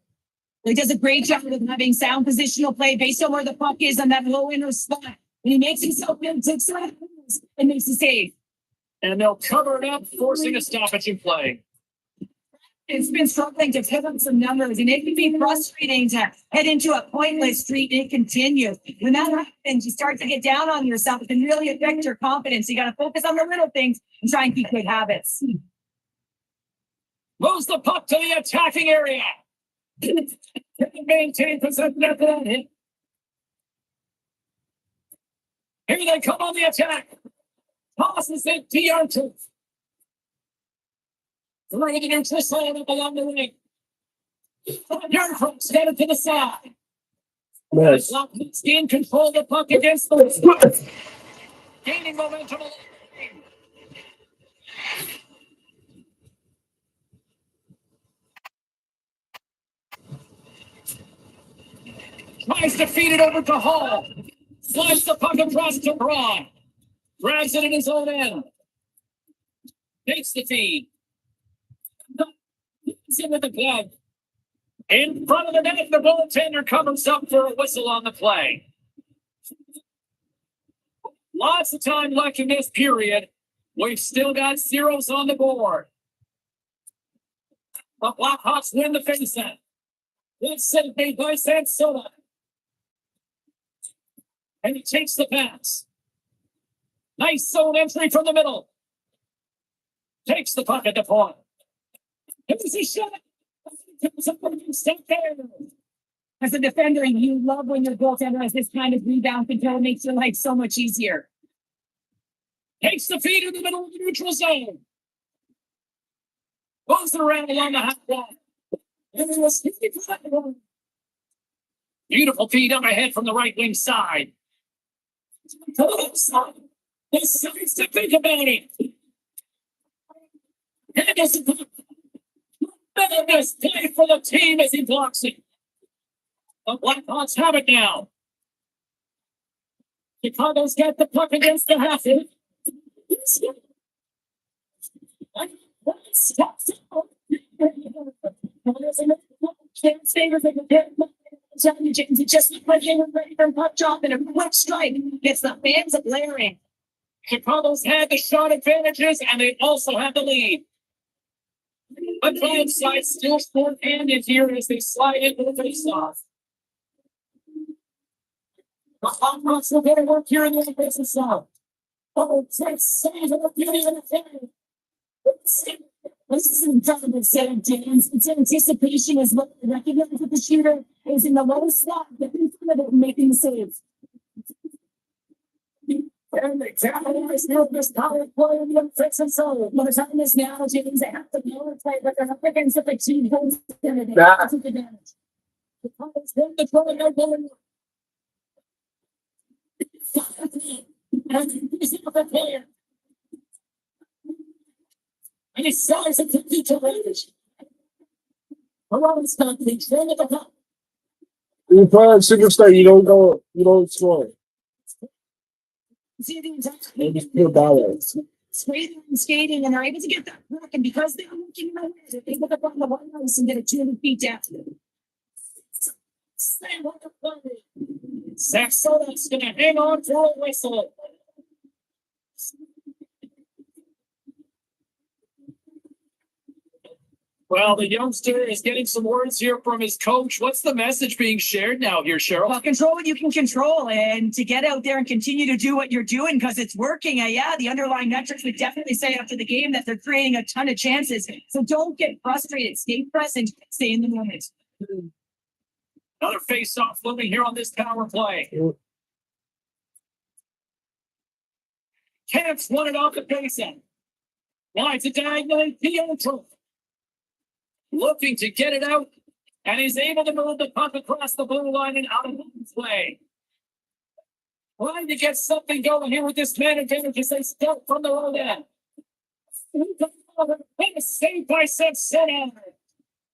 He does a great job of having sound positional play based on where the puck is on that low inner spot. And he makes himself in, takes it out and makes the save. And they'll cover it up, forcing a stoppage in play. It's been struggling to put up some numbers, and it can be frustrating to head into a pointless streak and it continues. When that happens, you start to get down on yourself. It can really affect your confidence. You got to focus on the little things and try and keep good habits. Moves the puck to the attacking area. Maintain possession of the hit. Here they come on the attack. Tosses it to Yarton. Throwing it into the side up along the wing. Yarton's headed to the side. Nice. Skin control the puck against the gaining momentum. Tries to feed it over to Hall. Slides the puck across to Braun. Grabs it in his own end. Takes the feed. He's in with the glove. In front of the net, the goaltender covers up for a whistle on the play. Lots of time left in this period. We've still got zeros on the board. The Blackhawks win the faceoff. It's sent by Sansona. And he takes the pass. Nice zone entry from the middle. Takes the puck at the point. Here's a shot. Step there. As a defender, you love when your goaltender has this kind of rebound control. It makes your life so much easier. Takes the feed in the middle of the neutral zone. Goes around along the half wall. Beautiful feed up ahead from the right wing side. To the left side. He starts to think about it. And it's tremendous play for the team as he blocks it. The Blackhawks have it now. Chicago's got the puck against the half. Just ready from puck drop and a quick strike gets the fans glaring. Chicago's had the shot advantages and they also have the lead. The Cloud side still short-handed here as they slide into the face-off. The Blackhawks will get to work here in the offensive zone. Oh, takes save of the beauty of the game. This is an incredible set of James. It's anticipation as well. Recognize that the shooter is in the low slot, but in front of it making the save. And they capitalize now this power play in the offensive zone. Well, the time is now, James. They have to power play, but they're up against the team who's in it. Nah. That's the damage. The Cowboys win the try, no goal. And he's in the player. And he slides it to Peter Rage. Around stop, they train at the top. You play on superstar, you don't score. See the exact Maybe feel balance. skating, and they're able to get that back. And because they're looking at it, they look up on the White House and get it 200 feet down. Saxona's going to hang on for a whistle. Well, the youngster is getting some words here from his coach. What's the message being shared now here, Cheryl? Well, control what you can control and to get out there and continue to do what you're doing because it's working. Yeah, the underlying metrics would definitely say after the game that they're creating a ton of chances. So don't get frustrated. Stay present. Stay in the moment. Another face-off looming here on this power play. Camps won it off the base end. Why to diagonal Pietro. Looking to get it out, and he's able to move the puck across the blue line and out of play. Trying to get something going here with this man again as they start from the road end. Saved by Sansona.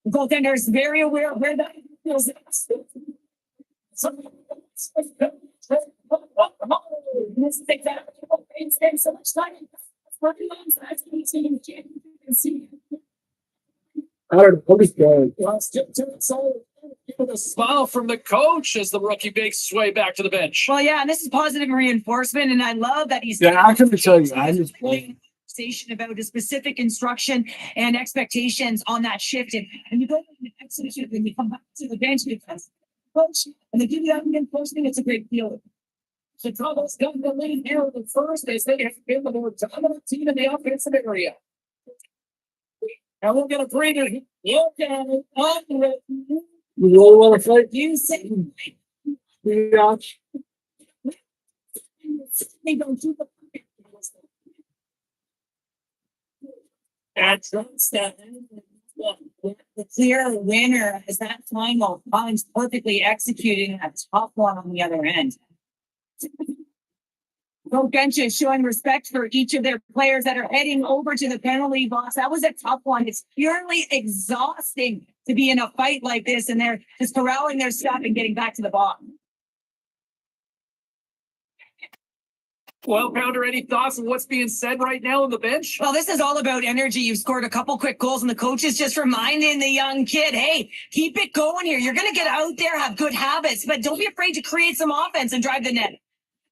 The goaltender is very aware of where that feels. So much time. Working on sides of the team. You can see. I don't know. What is going? With a smile from the coach as the rookie makes his way back to the bench. Well, yeah, and this is positive reinforcement, and I love that he's Yeah, I can tell you. I just conversation about a specific instruction and expectations on that shift, and you go and execute, and you come back to the bench because coach, and they give you that reinforcement. It's a great feeling. Chicago's got the lead here in the first as they have been the more dominant team in the offensive area. And we're going to bring it. Look at it. you really want to fight? You say Yeah. they don't do the And trust that. the clear winner is that final. Collins perfectly executing a tough one on the other end. Both benches showing respect for each of their players that are heading over to the penalty box. That was a tough one. It's purely exhausting to be in a fight like this, and they're just corralling their stuff and getting back to the box. Well, Pounder, any thoughts on what's being said right now on the bench? Well, this is all about energy. You've scored a couple quick goals, and the coach is just reminding the young kid, hey, keep it going here. You're going to get out there, have good habits, but don't be afraid to create some offense and drive the net.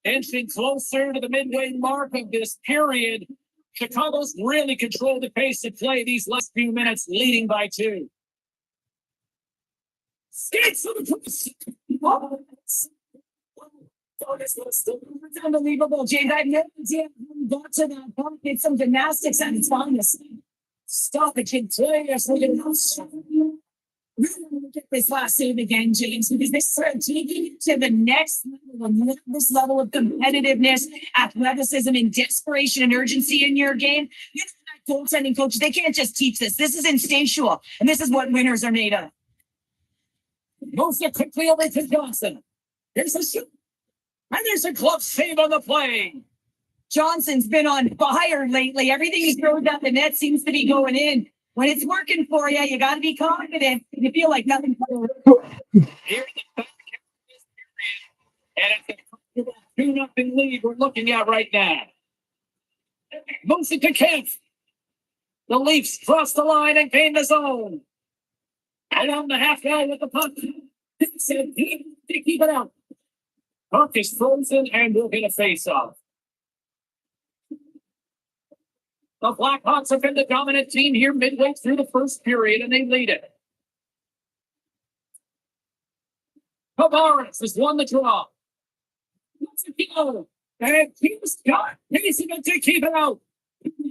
Inching closer to the midway mark of this period, Chicago's really controlled the pace of play these last few minutes, leading by 2. Skates on the It's unbelievable, James. I've never idea how we got to that point. Did some gymnastics and it's finest. Stop it, kid. Play us. Look at this last save again, James, because they start taking it to the next level, and this level of competitiveness, athleticism, and desperation and urgency in your game. You know, that goaltending coach, they can't just teach this. This is instinctual, and this is what winners are made of. Moves it quickly over to Johnson. Here's a shoot. And there's a glove save on the play. Johnson's been on fire lately. Everything he throws at the net seems to be going in. When it's working for you, you got to be confident. You feel like nothing. Here in the back of this period, and it's a 2-0 lead we're looking at right now. Moves it to Kemp. The Leafs cross the line and gain the zone. And on the half guy with the puck. Said he to keep it out. Puck is frozen and we'll get a face-off. The Blackhawks have been the dominant team here midway through the first period, and they lead it. Tavares has won the draw. Let's go. And he's got pacing it to keep it out.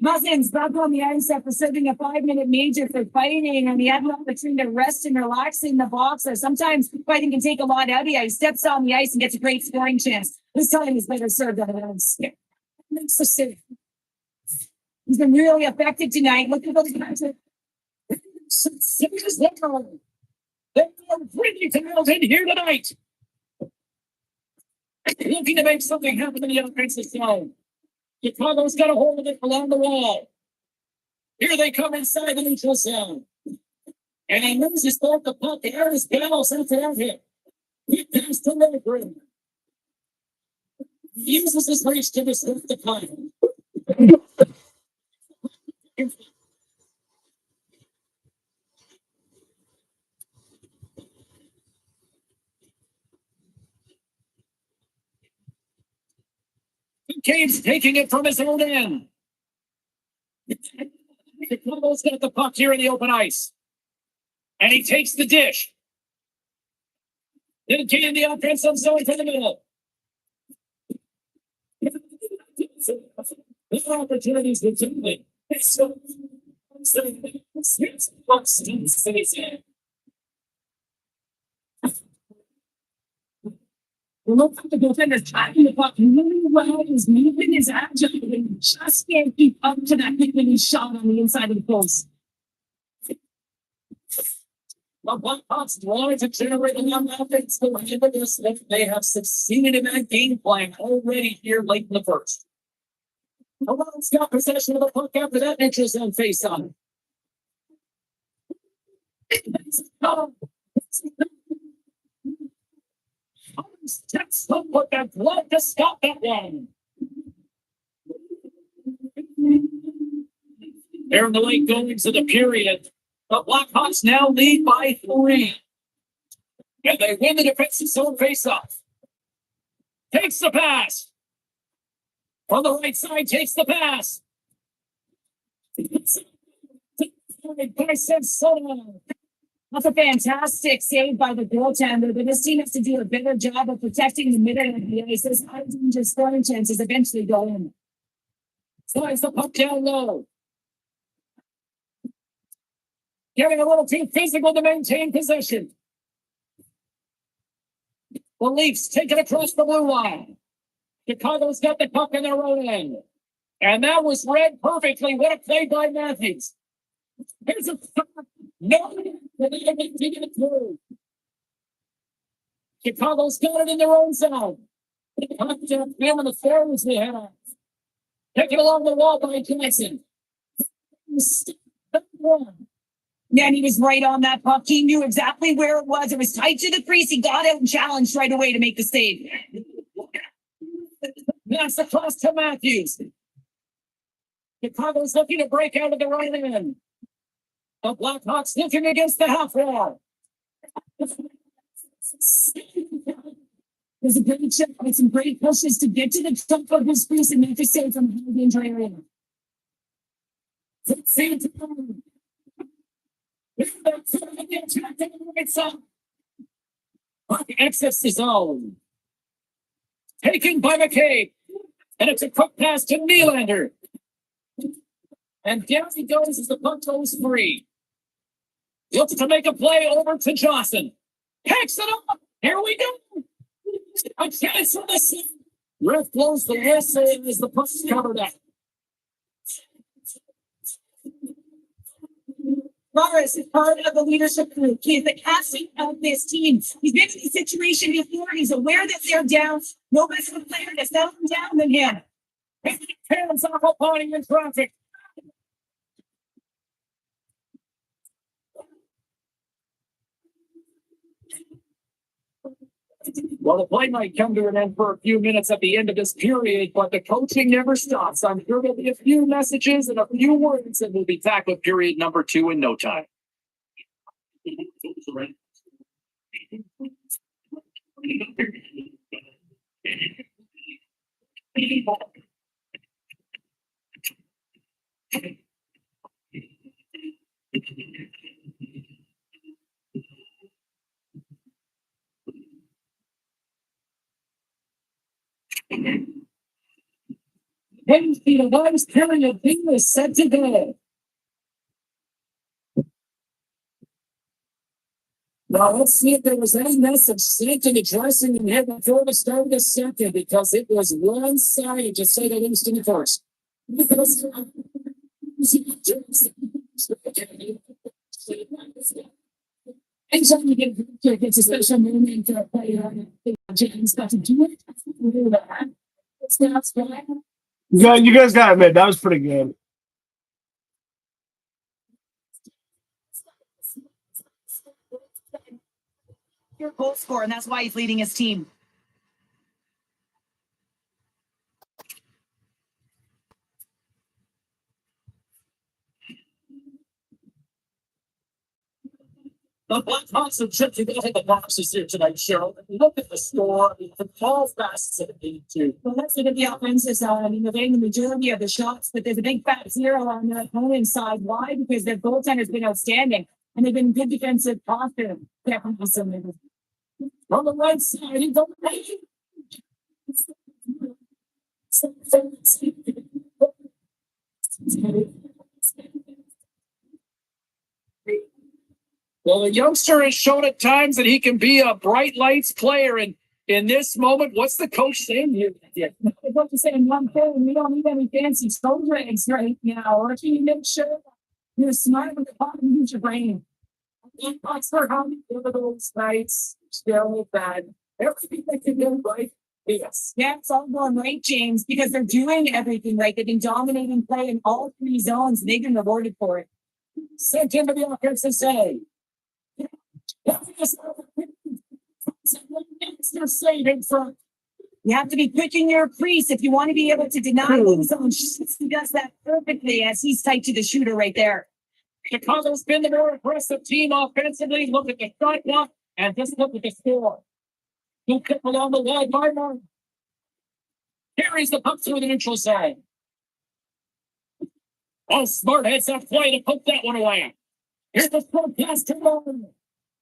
Cousins back on the ice after serving a 5-minute major for fighting, and he had an opportunity to rest and relax in the box. So sometimes fighting can take a lot out of you. He steps on the ice and gets a great scoring chance. This time he's better served than else. Makes the save. He's been really effective tonight. Look at those guys. They're pretty talented here tonight. Looking to make something happen in the offensive zone. Chicago's got a hold of it along the wall. Here they come inside the neutral zone. And he loses both the puck. The air is balanced into that hit. He comes to Lindgren. He uses his reach to disrupt the puck. Cade's taking it from his own end. Chicago's got the puck here in the open ice. And he takes the dish. Then in the offensive zone to the middle. The opportunities to do it. Look at the defender tracking the puck really well. He's moving his agile and just can't keep up to that when he's shot on the inside of the post. The Blackhawks wanted to generate a young offense. They have succeeded in that game plan already here late in the first. The Lions got possession of the puck after that neutral zone face on. Put their blood to stop that one. They're in the late goings of the period. The Blackhawks now lead by 3. And they win the defensive zone face-off. Takes the pass. On the right side, takes the pass. That's a fantastic save by the goaltender, but this team has to do a better job of protecting the middle of the ice. Those high-danger scoring chances eventually go in. Slides the puck down low. Getting a little too physical to maintain possession. The Leafs take it across the blue line. Chicago's got the puck in their own end. And that was read perfectly. What a play by Matthews. Here's a no. Chicago's got it in their own zone. Feeling the forwards they have. Taken along the wall by Johnson. Man, he was right on that puck. He knew exactly where it was. It was tight to the crease. He got out and challenged right away to make the save. That's across to Matthews. Chicago's looking to break out of the right end. The Blackhawks looking against the half wall. There's a great check with some great pushes to get to the top of his crease and make the save from the danger area. Exits the zone. Taken by McCabe. And it's a quick pass to Nylander. And down he goes as the puck goes free. Looks to make a play over to Johnson. Picks it up. Here we go. A chance for the seat. Ref blows the whistle as the puck's covered up. Morris is part of the leadership group. He is the captain of this team. He's been in this situation before. He's aware that they're down. Nobody's a player that's down than him. Hands off opponent in traffic. Well, the play might come to an end for a few minutes at the end of this period, but the coaching never stops. I'm sure there'll be a few messages and a few words, and we'll be back with period number 2 in no time. The last period is set to go. Now let's see if there was any message sent in the dressing room here before the start of the second, because it was one-sided, to say the least, in the first. Anytime you get it's a special moment to play James got to do it. It's not right. Yeah, you guys got to admit, that was pretty good. Your goal scorer, and that's why he's leading his team. The Blackhawks have tripped to go to the boxes here tonight, Cheryl. Look at the score. The ball fast as it needed to. Well, let's look at the offensive side. I mean, they're getting the majority of the shots, but there's a big fat zero on their opponent's side. Why? Because their goaltender has been outstanding. And they've been good defensive often. Definitely some. On the right side, he's on the right. Well, the youngster has shown at times that he can be a bright lights player. And in this moment, what's the coach saying here? Yeah. What you saying one thing, we don't need any fancy shoulder eggs right now. Or can you make sure you're smart with the bottom use your brain? That's for how many of those nights still with that. Everything they can do right. Yes. Yeah, it's all going right, James, because they're doing everything right. They've been dominating play in all three zones. They've been rewarded for it. Sent into the offensive side. Saving from. You have to be quick in your crease if you want to be able to deny the zone. He does that perfectly as he's tight to the shooter right there. Chicago's been the more aggressive team offensively. Look at the shot clock and just look at the score. He'll kick along the wide line. Carries the puck through the neutral side. Oh, smart heads that play to put that one away. Here's the throw pass to Long.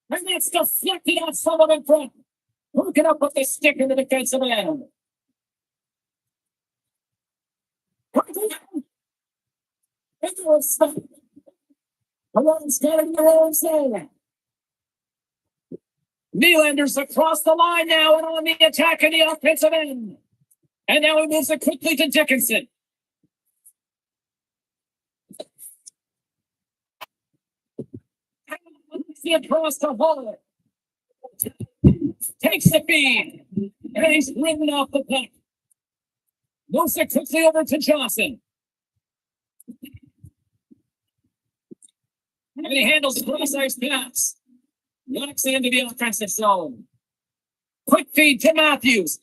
And that's deflected off someone in front. Hook it up with the stick in the defensive end. Nylander's across the line now and on the attack in the offensive end. And now he moves it quickly to Dickinson. Across to Hall. Takes the feed. And he's ridden off the puck. Moves it quickly over to Johnson. And he handles the cross-ice pass. Knocks it into the offensive zone. Quick feed to Matthews.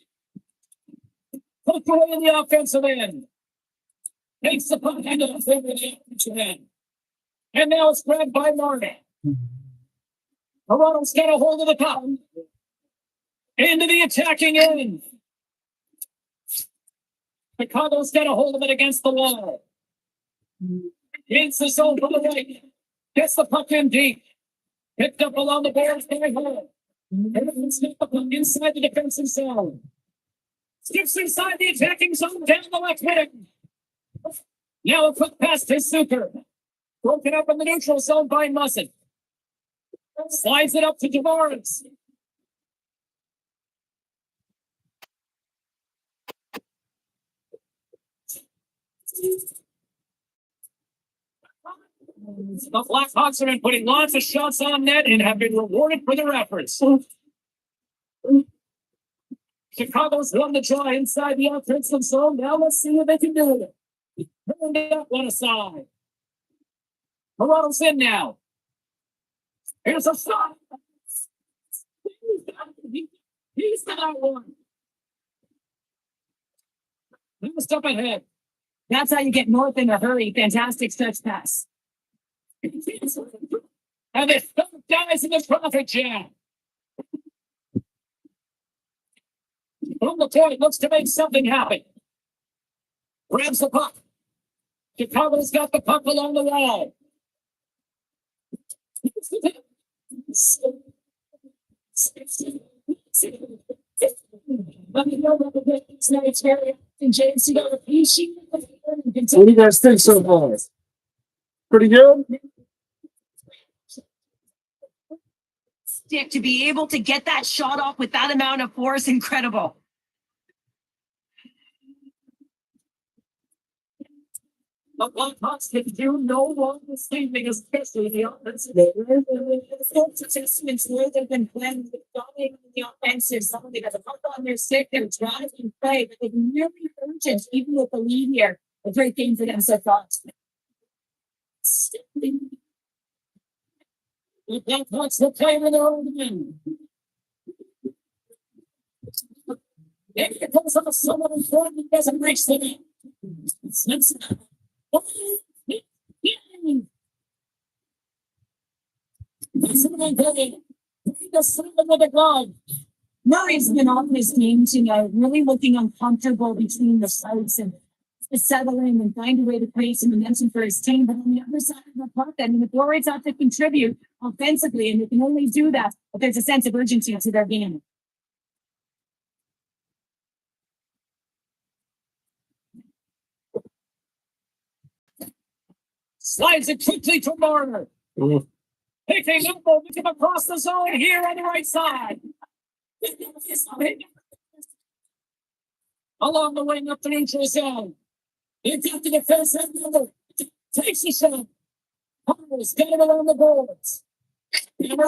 Put away in the offensive end. Takes the puck into the offensive end. And now it's grabbed by Martin. Toronto's got a hold of the puck. Into the attacking end. Chicago's got a hold of it against the wall. Gains the zone from the right. Gets the puck in deep. Picked up along the boards by Hall. And snip the puck inside the defensive zone. Skips inside the attacking zone down the left wing. Now a quick pass to Super. Broken up in the neutral zone by Musson. Slides it up to Tavares. The Blackhawks have been putting lots of shots on net and have been rewarded for their efforts. Chicago's won the draw inside the offensive zone. Now let's see if they can do it. Turn it up one aside. Toronto's in now. Here's a shot. He's got one. Just up ahead. That's how you get north in a hurry. Fantastic stretch pass. And the third dies in the traffic jam. From the point, looks to make something happen. Grabs the puck. Chicago's got the puck along the wall. Let me know what the next area. And James, you got a piece. What do you guys think so far? Pretty good? Stick to be able to get that shot off with that amount of force, incredible. The Blackhawks can do no wrong this evening, especially the offensive. Adjustments where they've been playing with dominating the offensive zone. They got the puck on their stick, they're driving play, but they've really urgent, even with the lead here. A great game for them so far. The Blackhawks will play with their own game. If it comes up with someone important, it doesn't reach the net. Murray's been on his game tonight, really looking uncomfortable between the sides, and to settle in and find a way to create some momentum for his team. But on the other side of the park, I mean, the forwards have to contribute offensively, and they can only do that if there's a sense of urgency to their game. Slides it quickly to Marner. Picking up him across the zone here on the right side. Along the wing up the neutral zone. It's up the defense end number. Takes a shot. Palmer's got it along the boards. He's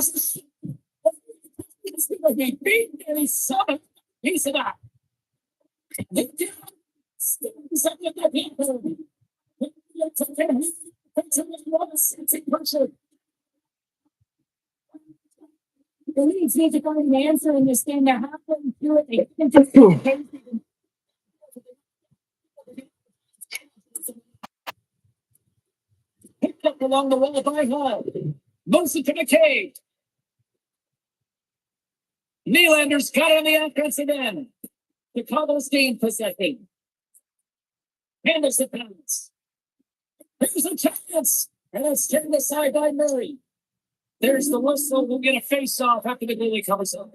beat and he's summon. Piece of that. The Leafs need to find an answer in this game. They're halfway through it. They can just picked up along the wall by Hall. Moves it to McCabe. Nylander's got it on the offensive end. Chicago's game possession. Handles the pass. There's a chance. And it's turned aside by Murray. There's the whistle. We'll get a face-off after the goalie comes up.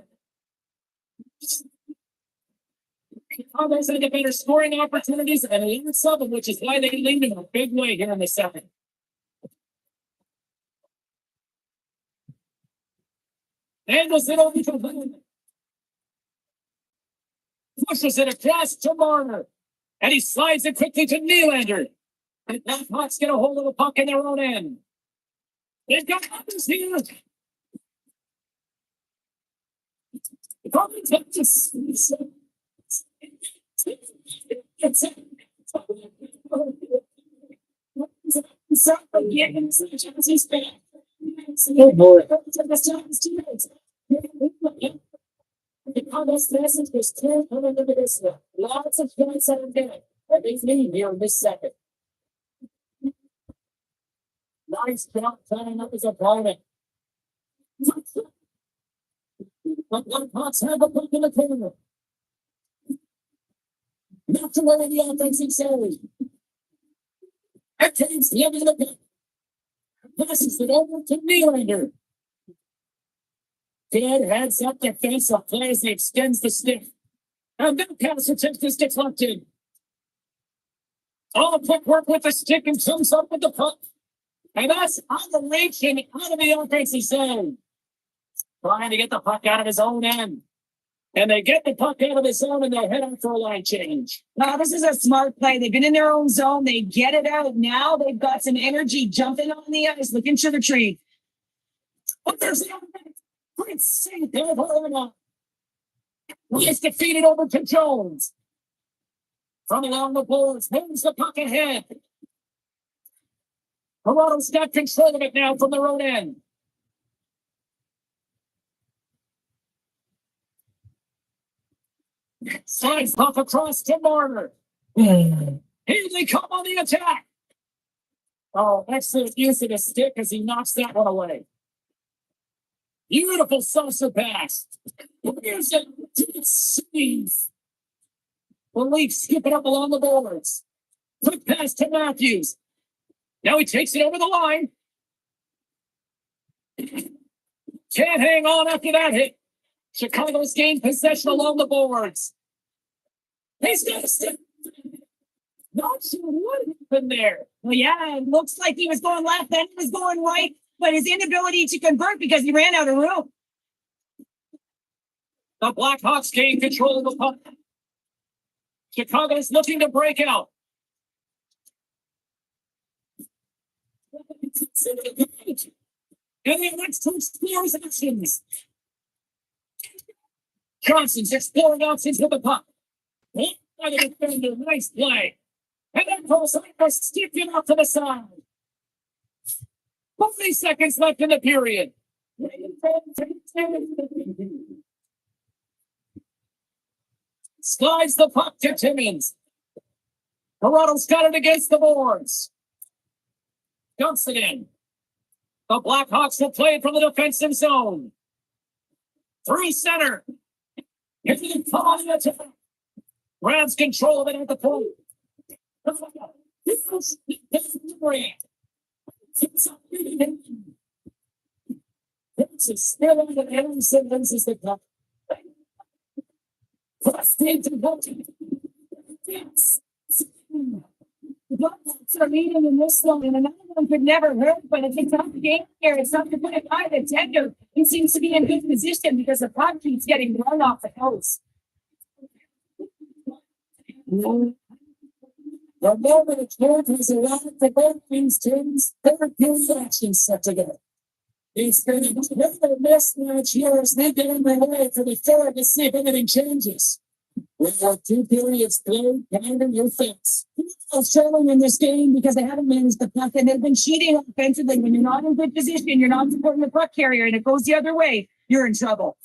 Chicago's going to get better scoring opportunities and lots of them, which is why they lead in a big way here in the second. Handles it over to Hall. Pushes it across to Marner. And he slides it quickly to Nylander. And Blackhawks get a hold of the puck in their own end. They've got others here. Probably touches. Lots of points out of there. That makes me here in this second. Nice job tying up his opponent. But Blackhawks have a puck in the corner. Not to worry the offensive side. Attains the end of the puck. Passes it over to Nylander. Dead heads up defensive play as he extends the stick. And then pass attempts is deflected. All the quick work with the stick and comes up with the puck. And that's on the reach and out of the offensive zone. Trying to get the puck out of his own end. And they get the puck out of his zone and they head out for a line change. Wow, this is a smart play. They've been in their own zone. They get it out. Now they've got some energy jumping on the ice, looking to retrieve. But there's the other great save there for Irma. He's defeated over to Jones. From along the boards, moves the puck ahead. Toronto's got control of it now from their own end. Slides puck across to Marner. Here they come on the attack. Oh, excellent use of the stick as he knocks that one away. Beautiful saucer pass. Here's it to the sleeve. The Leafs skip it up along the boards. Quick pass to Matthews. Now he takes it over the line. Can't hang on after that hit. Chicago's gained possession along the boards. He's got a stick. Not sure what happened there. Well, yeah, it looks like he was going left, then he was going right, but his inability to convert because he ran out of room. The Blackhawks gain control of the puck. Chicago's looking to break out. And he wants to explore his options. Johnson's exploring options with the puck. By the defender, nice play. And then pulls up a stick it off to the side. 40 seconds left in the period. Slides the puck to Timmins. Toronto's got it against the boards. Dumps it in. The Blackhawks will play it from the defensive zone. Through center. If you come on the attack. Grabs control of it at the point. For meeting in this one, and another one could never hurt, but it's a tough game here. It's not to put it by the tender. He seems to be in good position because the puck keeps getting run off the coast. The moment of truth has arrived for both these teams. Third period action set to go. It's been a mismatch here as they get in the way for the third to see if anything changes. With our 2 periods played, pounding your face. Struggling in this game because they haven't managed the puck and they've been cheating offensively. When you're not in good position, you're not supporting the puck carrier, and it goes the other way, you're in trouble.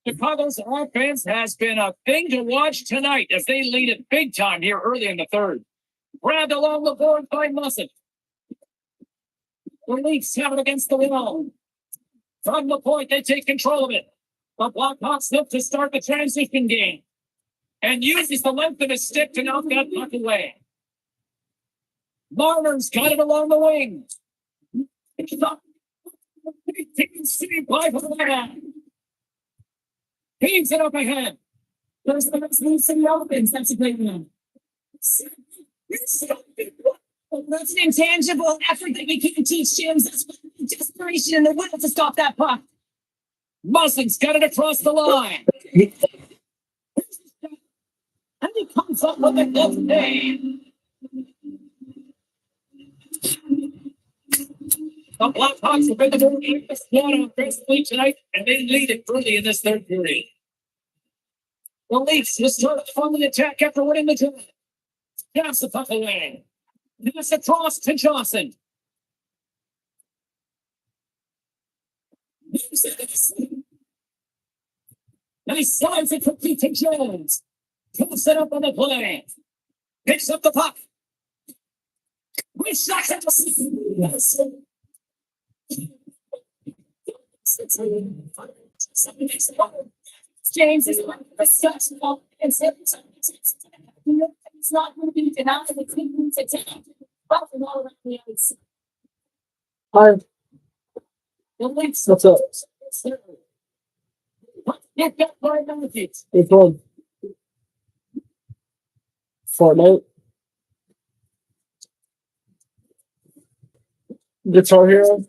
Chicago's offense has been a thing to watch tonight as they lead it big time here early in the third. Grabbed along the board by Mussett. The Leafs have it against the wall. From the point, they take control of it. The Blackhawks look to start the transition game and uses the length of his stick to knock that puck away. Marner's got it along the wing. It's up. By Havana. Heaves it up ahead. There's the next Leaf City Elephants. That's a great one. That's an intangible effort that we can't teach James. That's desperation and the will to stop that puck. Muslin's got it across the line. And he comes up with it today. The Blackhawks have been the more active squad offensively tonight, and they lead it early in this third period. The Leafs will start on the attack after winning the draw. Pass the puck away. Pass across to Johnson. And he slides it quickly to Jones. Puts it up on the play. Picks up the puck. Shot at the James is successful and it's not going to be denied. It's going to take all around the ice. Hi, The Leafs. what's up? Get that by benefits. Hey, Paul. Fortnite. Guitar Hero.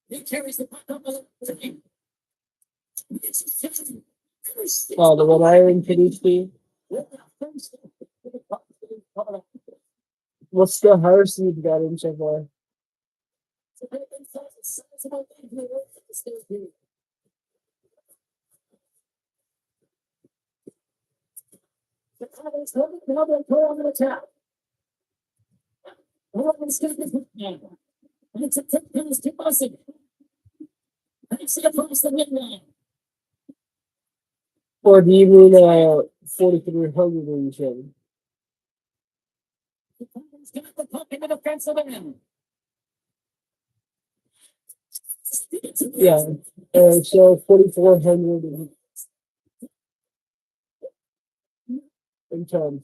He carries the puck up the team. Oh, the one iron PhD. What's the highest you've got in so far? Or do you mean 4,300 in gym? Yeah, so 4,400 in terms.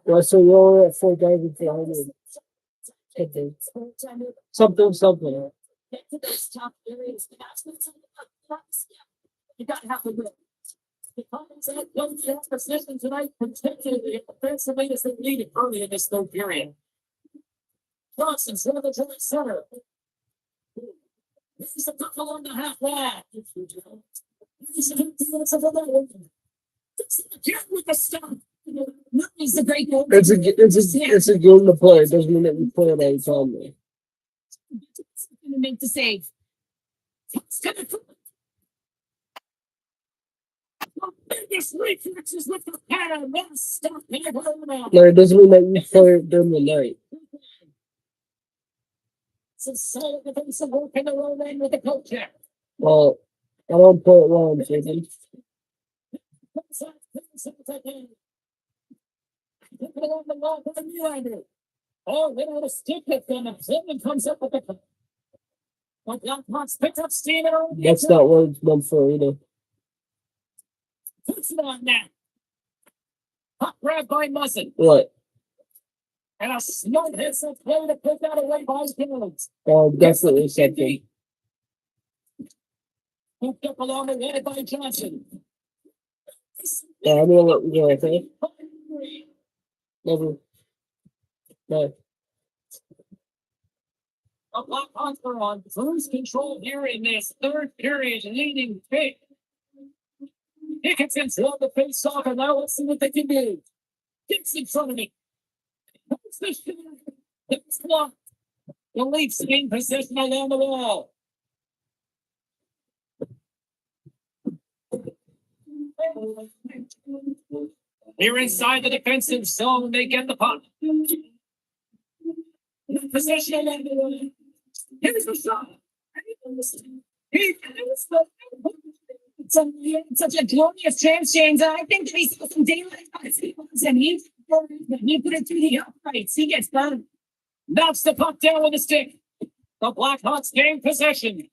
Well, so you're at 4,400. Something. You got to have to do it. The position tonight, particularly offensively, as they lead it early in this third period. Johnson's in the joint center. This is a puck along the half line. This is with the stop. He's a great goal. It's a game to play. It doesn't mean that you play it all the time. Though. Going to make the save. Biggest reflexes with the pattern. No, it doesn't mean that you play it during the night. So solid defensive work in the row lane with the coach here. Well, I don't play it wrong, Jason. Oh, they had a stick hit them, and Clinton comes up with the But Blackhawks pick up steam and all. That's not what it's meant for either. Puts it on net. Puck grab by Muzzin. What? And a smart hits a play to put that away by Jones. Oh, definitely something. Hooked up along the way by Johnson. Yeah, I'm gonna let you go, okay? Never. No. The Blackhawks are on cruise control here in this third period, leading big. Dickinson's won the face off, and now let's see what they can do. Gets in front of me. It's blocked. The Leafs gain possession along the wall. Here inside the defensive zone, they get the puck. Possession along the wall. Here's the shot. Such a glorious chance, James. I think that he's some daylight and he put it through the uprights. He gets burned. Knocks the puck down with a stick. The Blackhawks gain possession.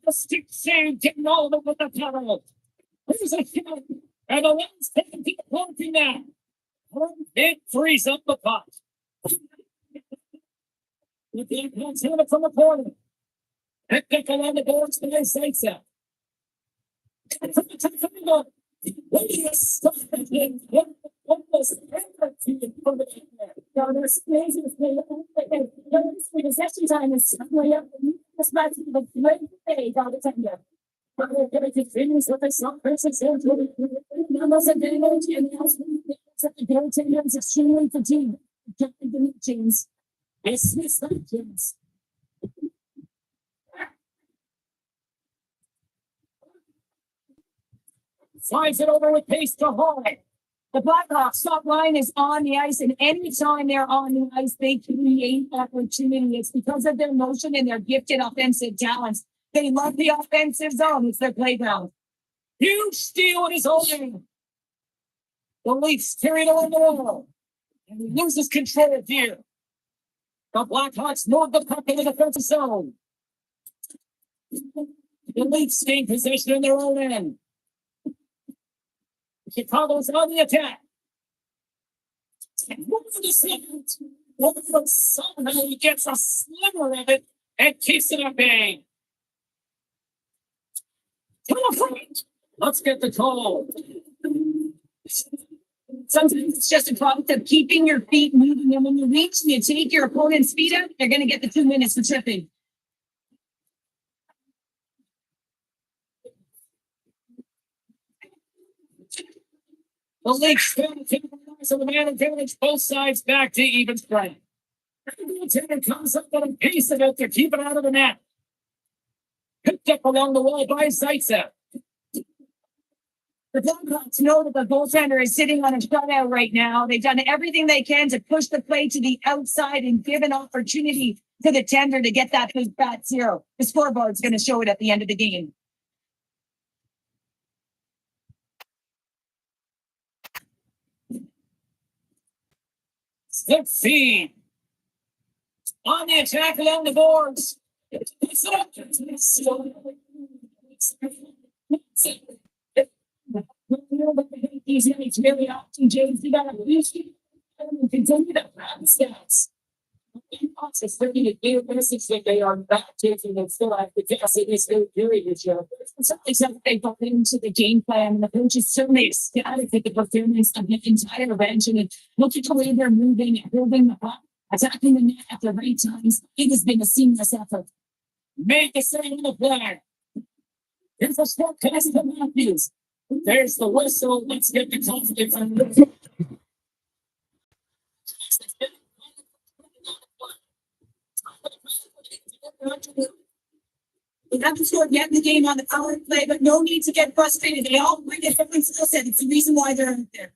The stick save getting all over the tunnel. There's a shot. And the Lions taking to the penalty now. It frees up the puck. The Blackhawks have it from the corner. And pick along the boards by Zaitsev. From the top of the goal. Possession time is way up. That's back to the great day by the tender. But we're going to finish with a soft versus numbers of damage and the goaltenders extremely fatigued. James. It's Smith James. Slides it over with pace to Hall. The Blackhawks top line is on the ice, and anytime they're on the ice, they create opportunity. It's because of their motion and their gifted offensive talents. They love the offensive zone. It's their playground. Huge steal in his own end. The Leafs carry it along the wall. And he loses control here. The Blackhawks move the puck in the defensive zone. The Leafs gain possession in their own end. Chicago's on the attack. And somehow he gets a sliver of it and keeps it at bay. Let's get the call. Sometimes it's just a product of keeping your feet moving. And when you reach and you take your opponent's feet up, they're going to get the 2 minutes for tripping. The Leafs capitalize on the man advantage, both sides back to even strength. The goaltender comes up with a pace of it to keep it out of the net. Picked up along the wall by Zaitsev. The Blackhawks know that the goaltender is sitting on a shutout right now. They've done everything they can to push the play to the outside and give an opportunity to the tender to get that big fat zero. The scoreboard's going to show it at the end of the game. Let's see. On the attack along the boards. These nights really often, James, you got to continue to practice stats. It's looking at new message that they are not taking and still have the capacity in this period this year. Something they got into the game plan, and the coach is certainly ecstatic at the performance of the entire bench and look at the way they're moving and building the puck, attacking the net at the right times. It has been a seamless effort. Make the save on the flag. Here's a short pass to Matthews. There's the whistle. Let's get the confidence on this. They have to start getting the game on the power play, but no need to get frustrated. They all bring a different skill set. It's the reason why they're out there.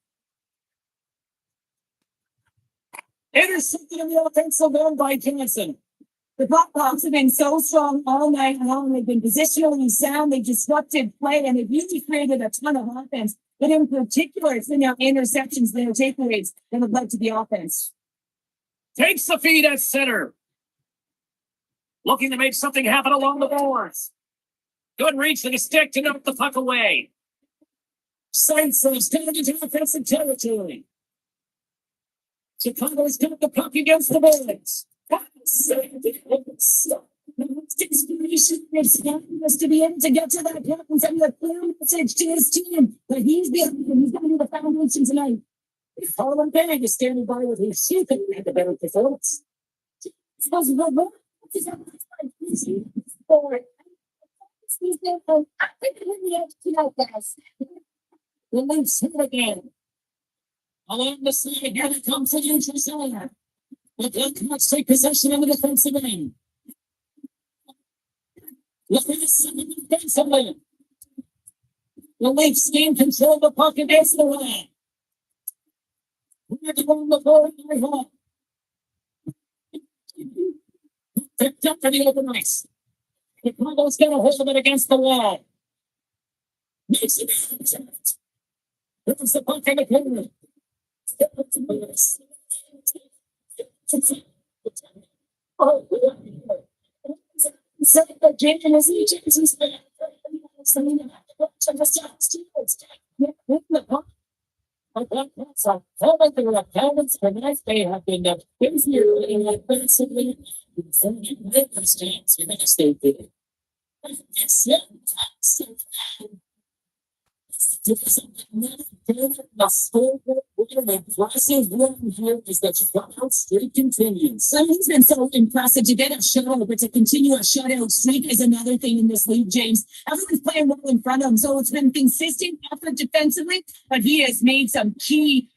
Intercepted in the offensive zone by Johnson. The Blackhawks have been so strong all night long. They've been positionally sound. They've disrupted play, and they've really created a ton of offense. But in particular, it's been their interceptions, their takeaways that have led to the offense. Takes the feed at center. Looking to make something happen along the boards. Good reach with a stick to knock the puck away. Saints is down into offensive territory. Chicago's got the puck against the boards. Desperation is to be able to get to that puck and send a clear message to his team that he's behind him. He's going to be the foundation tonight. Colin Bang is standing by with his shoe and had the better performance. The Leafs hit again. Along the side, here it comes the neutral zone. The Blackhawks take possession of the defensive end. Look at this defensively. The Leafs gain control of the puck against the line. We're going the board by home. Picked up for the open ice. Chicago's got a hold of it against the wall. Makes it. There's the puck in the corner. Oh, the Jason is Jason's they have been busier in offensively. We're going to stay there. Streak continues. So he's been so impressive to get a shutout, but to continue a shutout streak is another thing in this league, James. Everyone's playing well in front of him, so it's been consistent effort defensively, but he has made some key.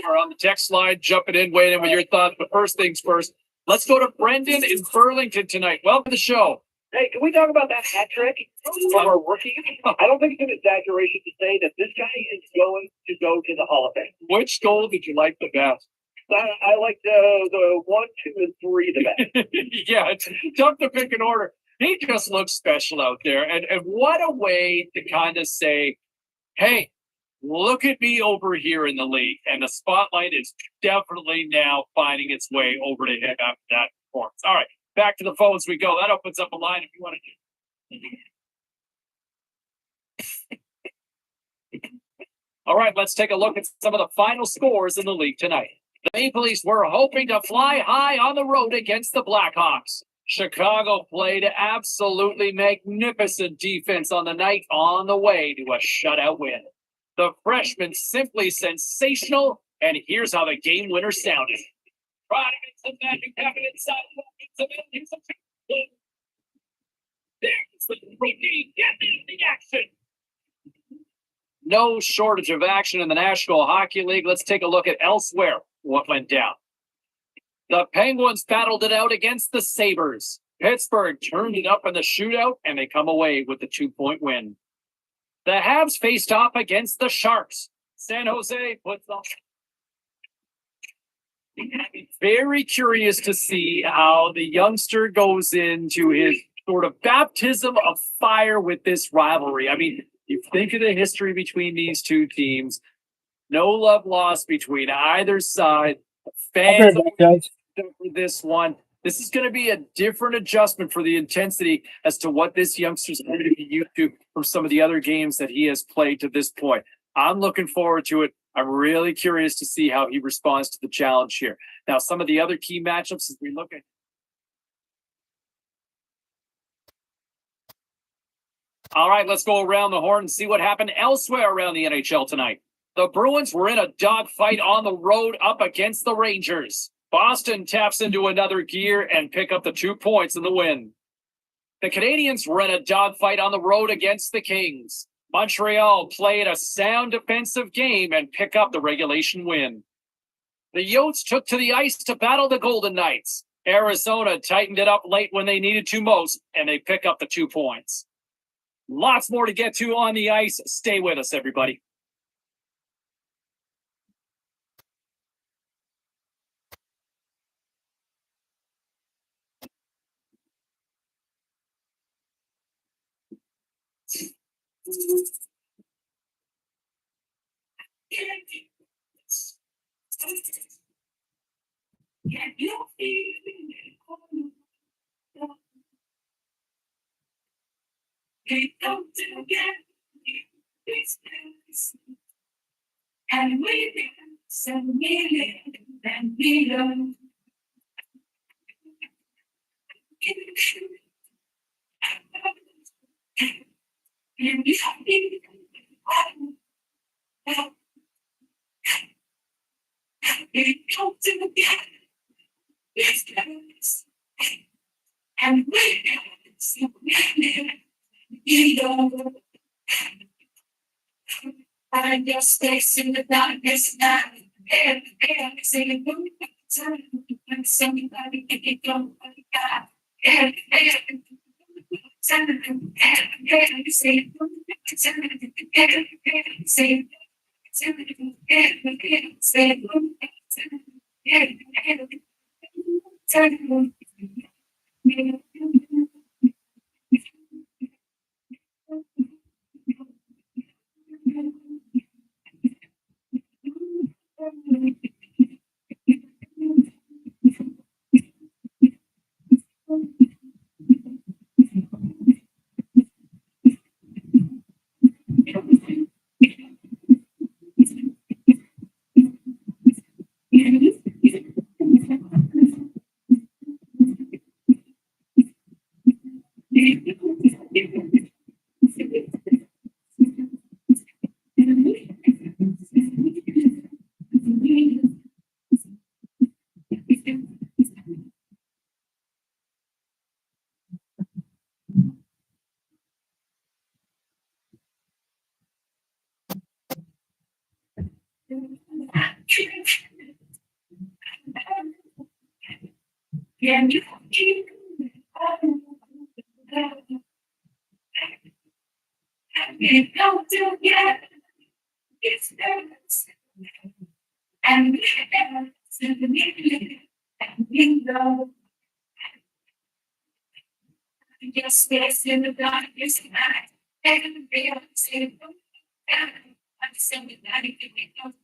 Are on the text line, jumping in, waiting with your thoughts. But first things first, let's go to Brendan in Burlington tonight. Welcome to the show. Hey, can we talk about that hat trick from our rookie? I don't think it's an exaggeration to say that this guy is going to go to the Hall of Fame. Which goal did you like the best? I like the 1, 2, and 3 the best. Yeah, it's tough to pick an order. He just looks special out there. And what a way to kind of say, hey, look at me over here in the league. And the spotlight is definitely now finding its way over to him after that performance. All right, back to the phones we go. That opens up a line if you want to. All right, let's take a look at some of the final scores in the league tonight. The Maple Leafs were hoping to fly high on the road against the Blackhawks. Chicago played absolutely magnificent defense on the night on the way to a shutout win. The freshman simply sensational, and here's how the game winner sounded. Try to make some magic happen inside there's the rookie getting the action. No shortage of action in the National Hockey League. Let's take a look at elsewhere what went down. The Penguins battled it out against the Sabres. Pittsburgh turned it up in the shootout, and they come away with the 2-point win. The Habs faced off against the Sharks. San Jose puts on. Very curious to see how the youngster goes into his sort of baptism of fire with this rivalry. I mean, you think of the history between these two teams. No love lost between either side. Fans for this one. This is going to be a different adjustment for the intensity as to what this youngster's going to be used to from some of the other games that he has played to this point. I'm looking forward to it. I'm really curious to see how he responds to the challenge here. Now, some of the other key matchups as we look at. All right, let's go around the horn and see what happened elsewhere around the NHL tonight. The Bruins were in a dogfight on the road up against the Rangers. Boston taps into another gear and pick up the 2 points in the win. The Canadiens were in a dogfight on the road against the Kings. Montreal played a sound defensive game and pick up the regulation win. The Yotes took to the ice to battle the Golden Knights. Arizona tightened it up late when they needed to most, and they pick up the 2 points. Lots more to get to on the ice. Stay with us, everybody. And we send me and be done. And we don't. I just face in the darkness now. And say, when somebody can go, and yes, yes, in the darkness, and they are saying, I'm saying that it can be done.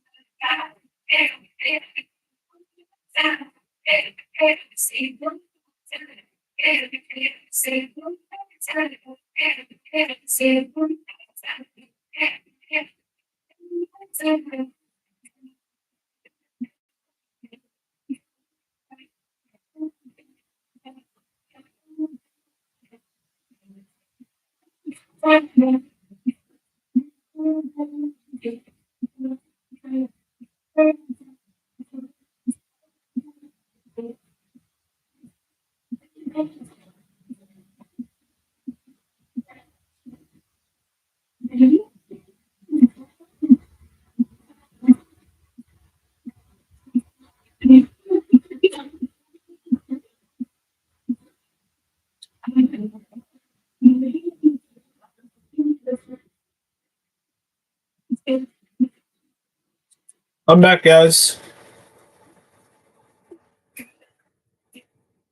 I'm back, guys.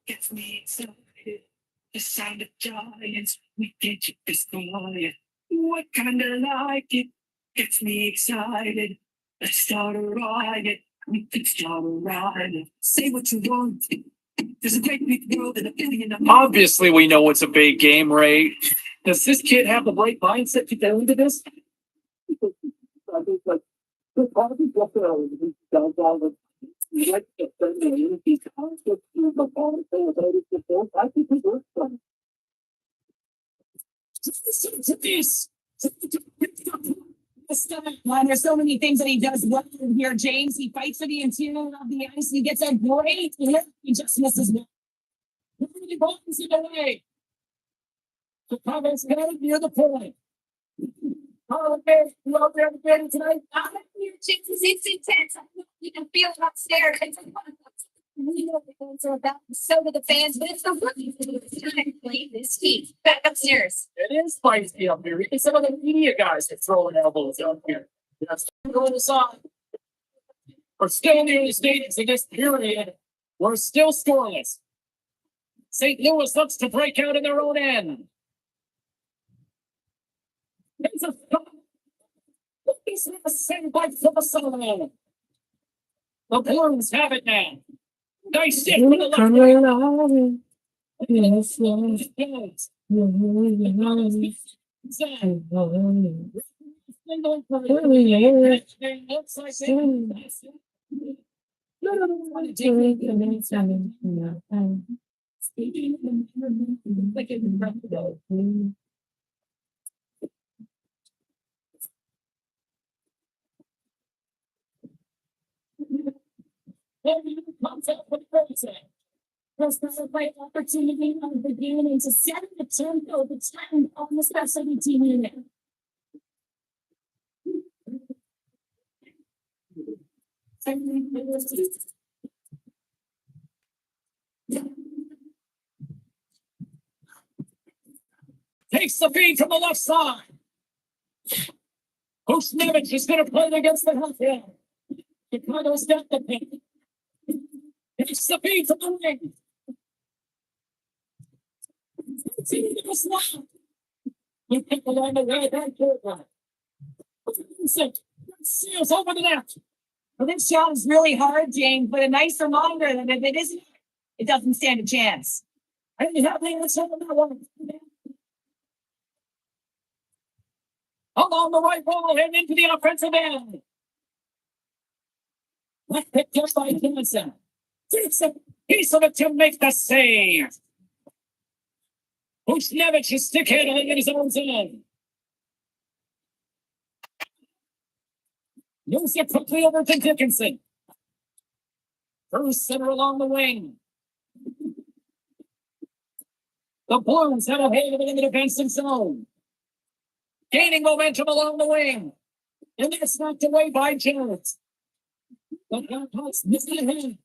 Gets me excited. The sound of giants. We can't keep this going. What kind of like it? Gets me excited. Let's start a riot. We can start a riot. Say what you want. There's a great big world and a billion of Obviously, we know it's a big game, Ray. Does this kid have the right mindset to go into this? This. There's so many things that he does well in here, James. He fights for the interior of the ice. He gets a great hit. He just misses one. He bounces it away. Chicago's headed near the point. Okay, you out there again tonight? It's intense. You can feel it upstairs. We know the fans are about, so do the fans, but it's the rookies that it's time to play this team. Back upstairs. It is feisty up here. Even some of the media guys are throwing elbows up here. That's going aside. We're still near the stages in this period. We're still scoreless. St. Louis looks to break out in their own end. There's a he's the same bite for the solo. The Blues have it now. Nice hit for the left. Yes, yes. There's a great opportunity on the beginning to set the tempo, the time on the specialty team unit. Takes the feed from the left side. Kushnevich is going to play it against the half wall. Chicago's got the pick. Takes the feed from the wing. You pick along the right hand quarterback. Seals over the net. Well, this shot is really hard, James, but a nice reminder that if it isn't, it doesn't stand a chance. And you have the answer on that one. Along the right wall and into the offensive end. Left picked up by Johnson. Takes a piece of it to make the save. Kushnevich is stick handling in his own zone. Moves it quickly over to Dickinson. Bruce center along the wing. The Blues have a hold of it in the defensive zone. Gaining momentum along the wing. And that's knocked away by Jones. The Blackhawks miss it ahead.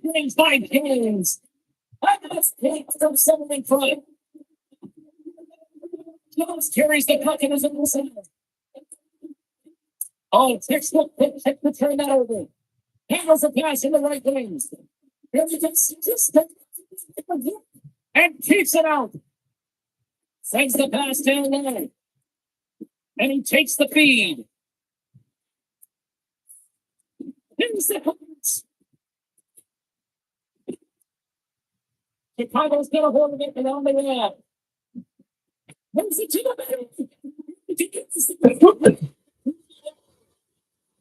Brings by Jones. And that's picked from seven in front. Jones carries the puck in his own center. Oh, textbook pick to turn that over. Handles a pass in the right wing. And keeps it out. Sends the pass down there. And he takes the feed. Here's the pass. Chicago's got a hold of it around the wall. Where's it to the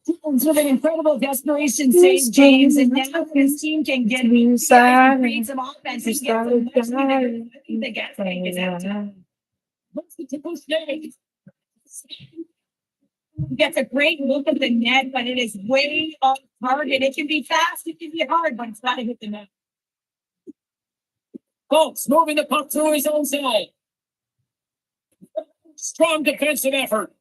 Jones with an incredible desperation save, James, and now his team can get create some offense and get some they get gets a great look at the net, but it is way off target. It can be fast, it can be hard, but it's got to hit the net. Folks moving the puck through his own side. Strong defensive effort.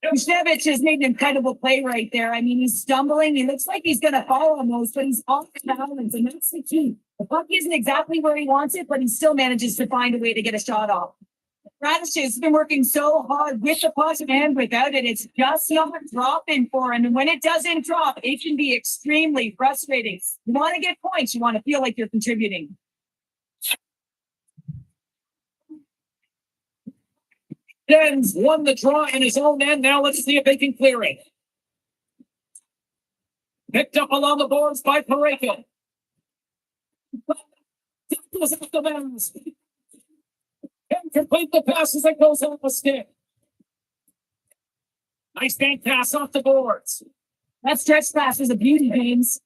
Kushnevich has made an incredible play right there. I mean, he's stumbling. He looks like he's going to fall almost, but he's off balance, and that's the key. The puck isn't exactly where he wants it, but he still manages to find a way to get a shot off. Radish has been working so hard with the puck and without it. It's just not dropping for him. And when it doesn't drop, it can be extremely frustrating. You want to get points. You want to feel like you're contributing. Jens won the draw in his own end. Now let's see if they can clear it. Picked up along the boards by Pareko. Goes off the bounds. Can't complete the pass as it goes off the stick. Nice bank pass off the boards. That stretch pass is a beauty, James.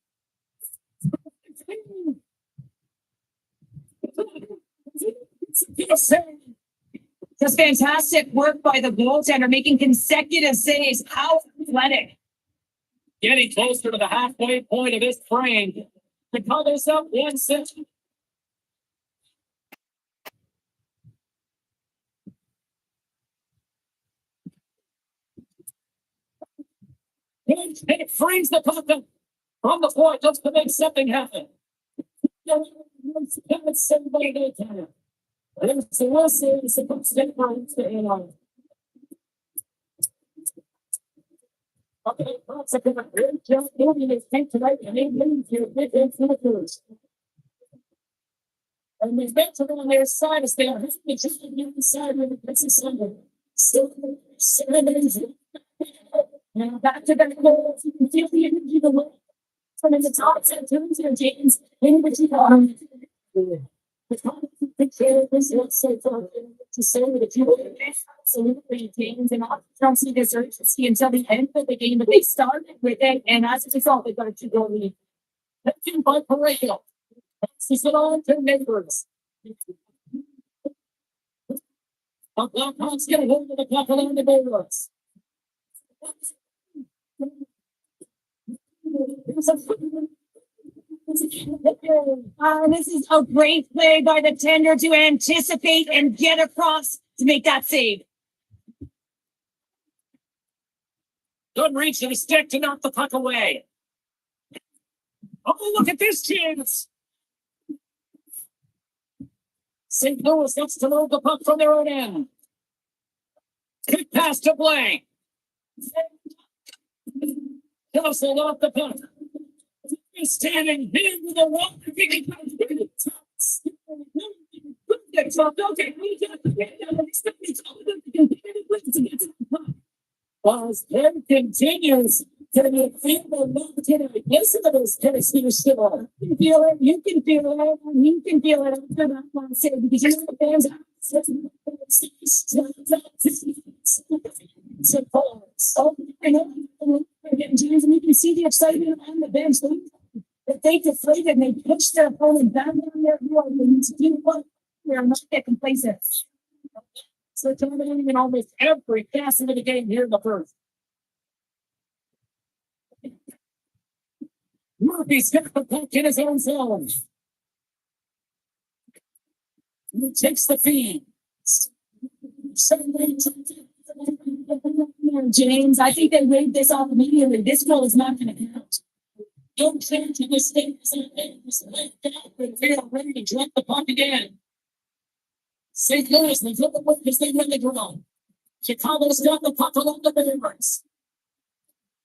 Just fantastic work by the goaltender, making consecutive saves. How athletic. Getting closer to the halfway point of this frame. Chicago's up 1-6. And it frees the puck from the point just to make something happen. It's somebody they can. It's the worst thing is supposed to get right to AI. Okay, that's a good great job doing this thing tonight, and they move here big influencers. And we've got to go on their side as they are hitting each other on the side with the Princess Sunday. So, now back to the goal. You can feel the energy of the way. From the top set turns their James in which he got the top this is so far to say that if you absolutely James and don't see this urgency until the end of the game, but they started with it, and as a result, they got a 2-goal lead. Taken by Pareo. Passes it on to neighbors. But Blackhawks get a hold of the puck along the neighbors. This is a great play by the tender to anticipate and get across to make that save. Good reach to the stick to knock the puck away. Oh, look at this chance. St. Louis gets to load the puck from their own end. Quick pass to Blake. Kelsey off the puck. He's standing here with a wall. As Ken continues to be able to listen to this Tennessee still. You can feel it, you can feel it, and you can feel it after that one save because you know the fans and you can see the excitement on the bench. That they deflated and they pushed their opponent down there. You know what? We are not that complacent. So they're dominating in almost every facet of the game here in the first. Murphy's got the puck in his own zone. He takes the feed. James, I think they waved this off immediately. This goal is not going to count. Don't change the mistake. They're ready to drop the puck again. St. Louis, they flip the puck because they win the draw. Chicago's got the puck along the boards.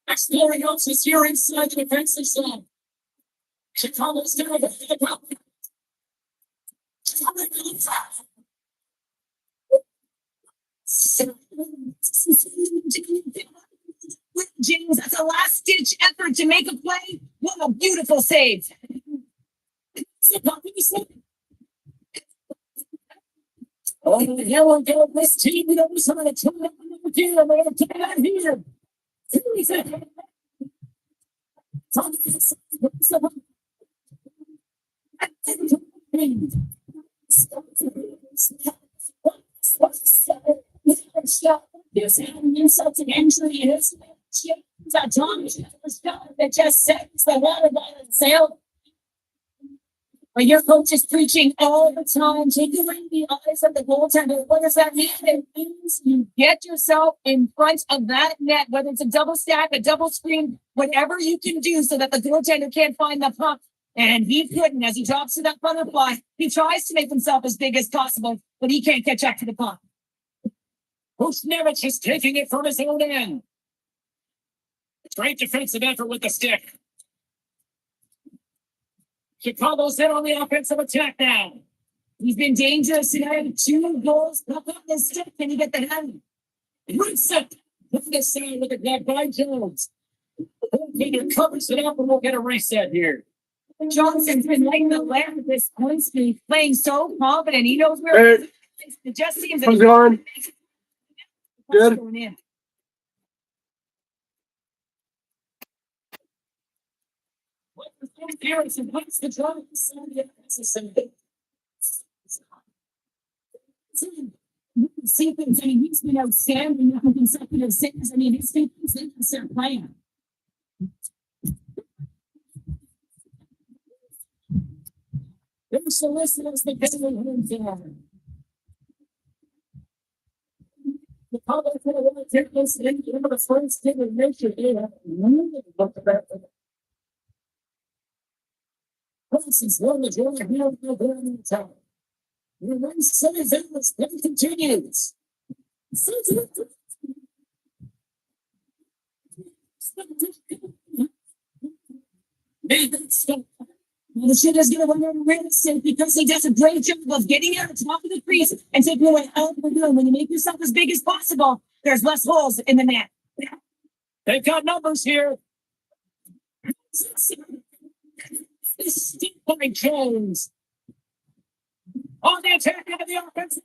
Exploring else is here inside the defensive zone. Chicago's going to get the puck. James, that's a last-ditch effort to make a play. What a beautiful save. Oh, the hell on go this team. We don't some of the team. I'm going to take it out here. There's an insult to injury. It's a Tom that just sets the water by the sail. But your coach is preaching all the time. Take away the eyes of the goaltender. What does that mean? It means you get yourself in front of that net, whether it's a double stack, a double screen, whatever you can do so that the goaltender can't find the puck. And he couldn't. As he drops to that butterfly, he tries to make himself as big as possible, but he can't catch up to the puck. Kusnevich is taking it from his own end. Great defensive effort with the stick. Chicago's in on the offensive attack now. He's been dangerous tonight. 2 goals. Puck up the stick. Can you get the hand? Reset. Look at this side. Look at that by Jones. Goaltender covers it up and we'll get a reset here. Johnson's been lighting the lamp at this point. He's playing so confident. He knows where it just seems How's it going? Good. Going in. Harrison puts the draw sequence. I mean, he's been outstanding on consecutive saves. I mean, his sequence is their plan. There's solicitors the game down. The Cowboys are going to take this into the first game of nature. They have really looked at that. Francis won the draw here in the Grand Town. The race semi-finals then continues. The shit is going to run out of real estate because he does a great job of getting out the top of the crease and taking away all the room. When you make yourself as big as possible, there's less holes in the net. They've got numbers here. Steve Jones on the attack of the offense.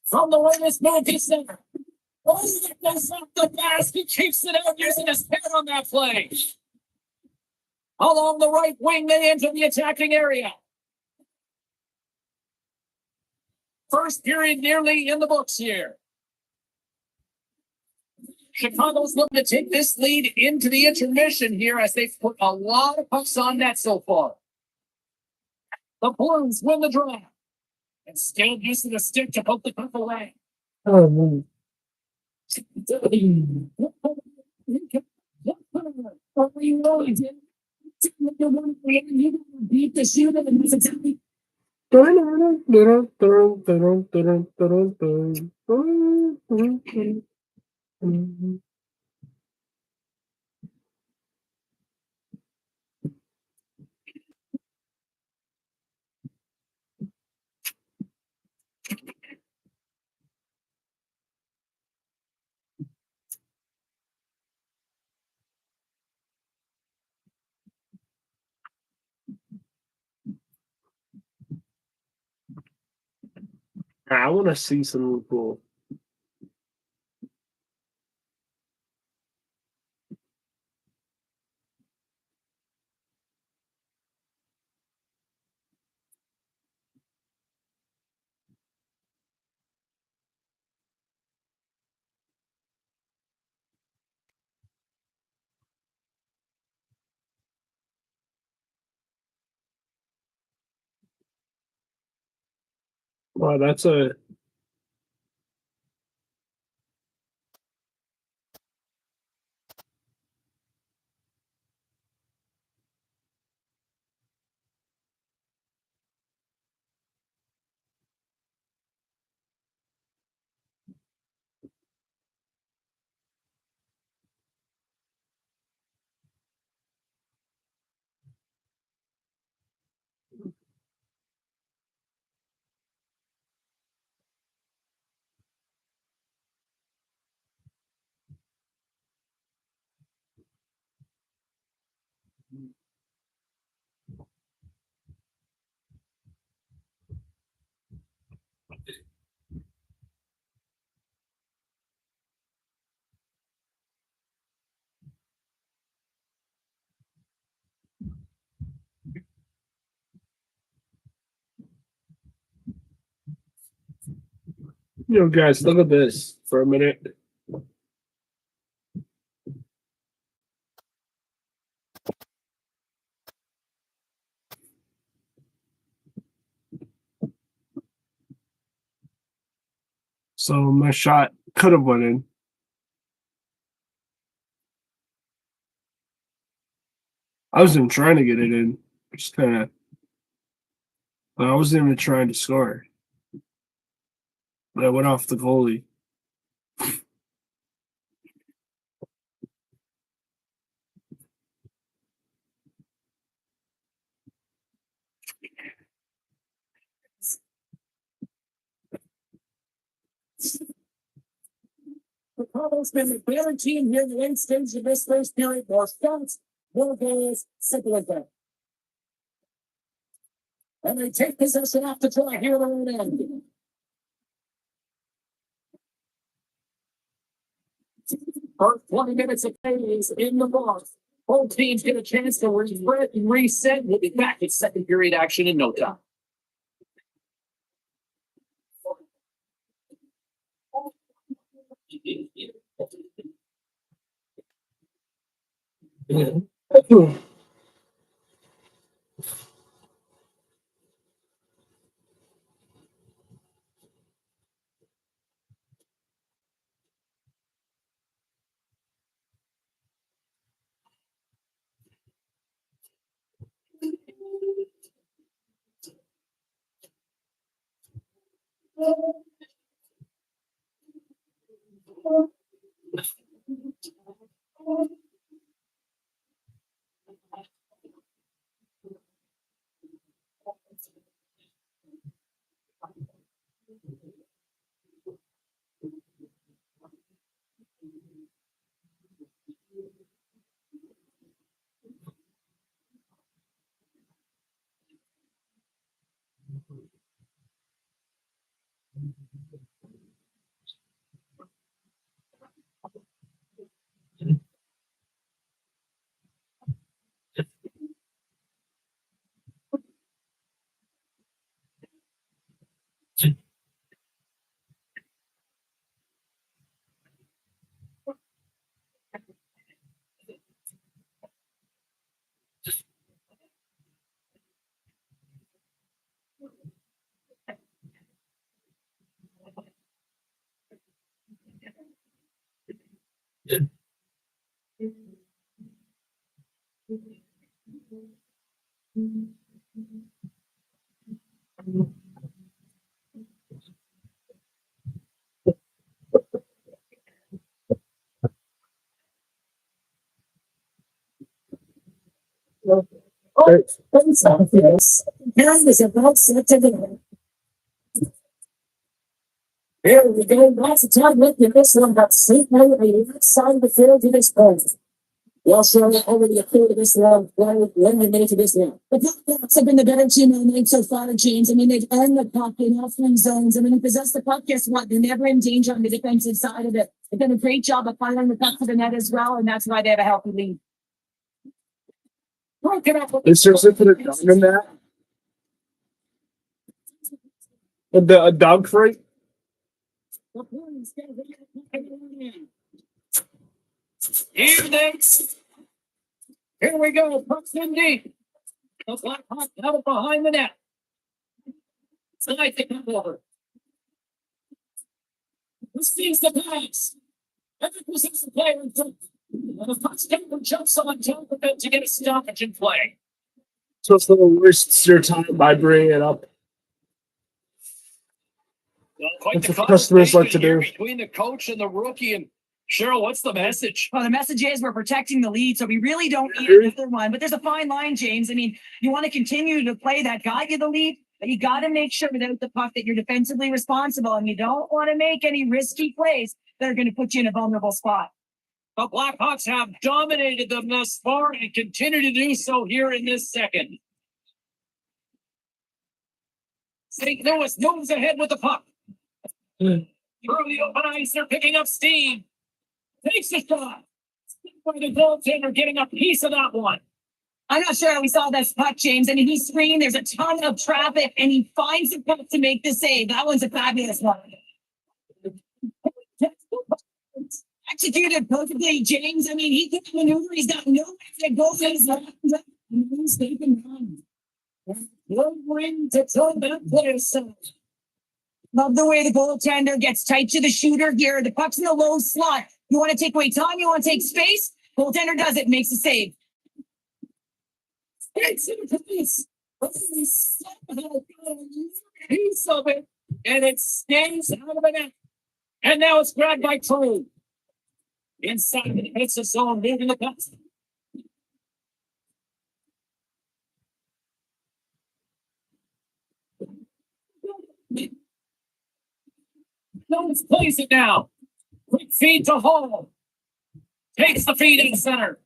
From the latest movie center. Oh, that goes off the pass. He keeps it out using his head on that play. Along the right wing, they enter the attacking area. First period nearly in the books here. Chicago's looking to take this lead into the intermission here as they've put a lot of pucks on net so far. The Blues win the draw and still using the stick to poke the puck away. Oh, man. What were you rolling, Jim? You beat the shooter and was exactly. I want to see something cool. Wow, that's a. Yo, guys, look at this for a minute. So my shot could have went in. I wasn't trying to get it in. Just kind of. I wasn't even trying to score. But I went off the goalie. The Cowboys been the better team here in the late stage of this first period. More shots, more goals, simple as that. And they take possession off the try here at the right end. First 20 minutes of play is in the books. Both teams get a chance to refresh and reset. We'll be back at second period action in no time. Here we go. Lots of time left in this one, but St. Louis on the left side of the field to this point. We'll show you over the appeal to this round, when we made it to this round. The Blackhawks have been the better team all night so far, James. I mean, they've earned the puck in all three zones. I mean, they possess the puck, guess what? They're never in danger on the defensive side of it. They've done a great job of firing the puck to the net as well, and that's why they have a healthy lead. Broken up. Is there something done in that? A dog fight? Here we go. Puck's in deep. The Blackhawks have it behind the net. Tonight they come over. This seems the pass. Every possession player in front. And the puck's down jumps on top of it to get a stoppage in play. So it's the worst your time by bringing it up. Well, quite That's the what customers like to conversation here do. between the coach and the rookie. And Cheryl, what's the message? Well, the message is we're protecting the lead, so we really don't need another one. But there's a fine line, James. I mean, you want to continue to play that got you the lead, but you got to make sure without the puck that you're defensively responsible, and you don't want to make any risky plays that are going to put you in a vulnerable spot. The Blackhawks have dominated them thus far and continue to do so here in this second. St. Louis moves ahead with the puck. Through the open ice, they're picking up steam. Takes a shot. By the goaltender getting a piece of that one. I'm not sure how we saw this puck, James. I mean, he's screened. There's a ton of traffic, and he finds the puck to make the save. That one's a fabulous one. Executed perfectly, James. I mean, he can maneuver. He's got no way to go. He's taking on. No win to tell that player so. Love the way the goaltender gets tight to the shooter here. The puck's in the low slot. You want to take away time? You want to take space? Goaltender does it, makes a save. It's in the piece. Piece of it, and it stays out of the net. And now it's grabbed by True. Inside the defensive zone, moving the puck. Jones plays it now. Quick feed to Hall. Takes the feed in center.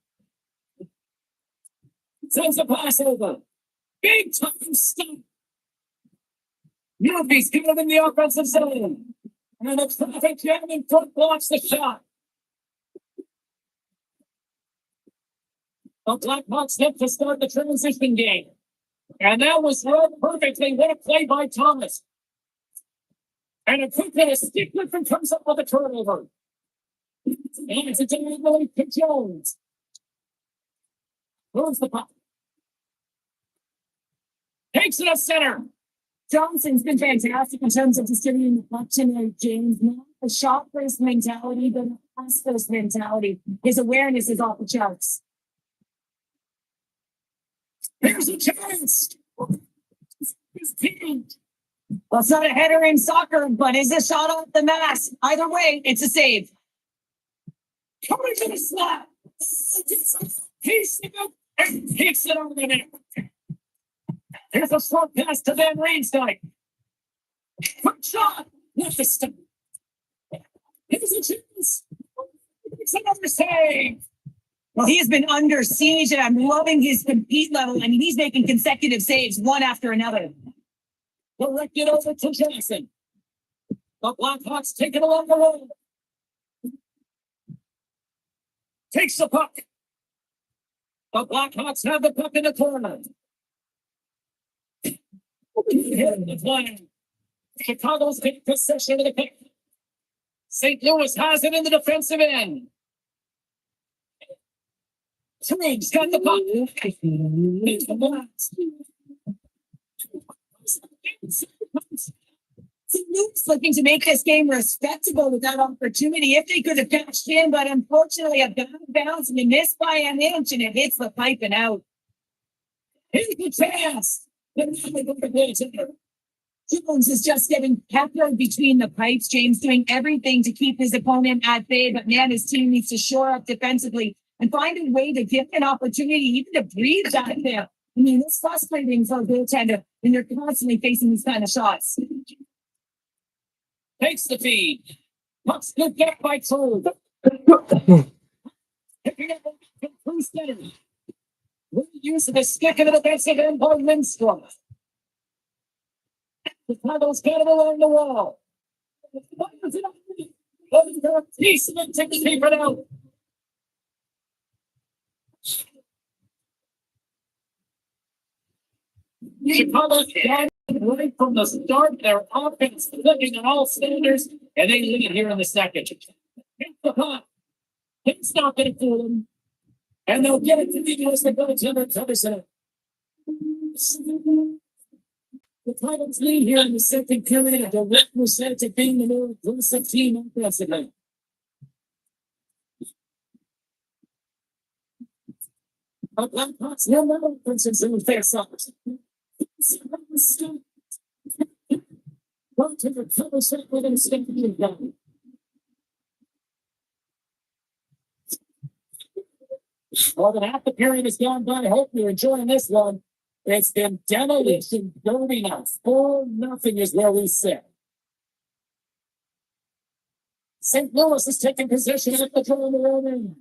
Sends the pass over. Big time stop. Murphy's good in the offensive zone. And the traffic jam in front blocks the shot. The Blackhawks get to start the transition game. And that was read perfectly. What a play by Thomas. And a quick hit, Stick Griffin comes up with a turnover. And it's a delivery to Jones. Moves the puck. Takes it to center. Johnson's been fantastic in terms of distributing the puck tonight, James. Not a shot first mentality, but a pass first mentality. His awareness is off the charts. There's a chance. His team. Well, it's not a header in soccer, but is a shot off the mask. Either way, it's a save. Coming to the slot. He's and takes it over the net. Here's a short pass to Van Riemsdyk. Quick shot. Not the stop. Here's a chance. It's another save. Well, he has been under siege, and I'm loving his compete level. I mean, he's making consecutive saves one after another. Direct it over to Jackson. The Blackhawks take it along the road. Takes the puck. The Blackhawks have the puck in the corner. The play. Chicago's taking possession of the puck. St. Louis has it in the defensive end. Triggs got the puck. It's the Blacks. St. Louis looking to make this game respectable with that opportunity. If they could have cashed in, but unfortunately a bad bounce and they missed by an inch and it hits the pipe and out. Here's the chance. Jones is just getting peppered between the pipes. James doing everything to keep his opponent at bay, but man, his team needs to shore up defensively and find a way to give an opportunity even to breathe back there. I mean, it's frustrating for a goaltender when you're constantly facing these kind of shots. Takes the feed. Puck's good back by Toll. Picking up from Bruce Denner. With the use of the stick in the defensive end by Lindstrom. The Chicago's got it along the wall. Piece of it to keep it out. Chicago's got it right from the start. Their offense clicking on all cylinders, and they lead here in the second. Hit the puck. It's not going to fool them. And they'll get it to the U.S. goaltender covers it up. The Titans lead here in the second period, a direct result of being the more aggressive team offensively. But Blackhawks no more offenses in the face-offs. Well, to the cover set with him stepping down. More than half the period has gone by. I hope you're enjoying this one. It's been demolition dirty now. 4-0 is where we sit. St. Louis is taking possession at the draw in the road.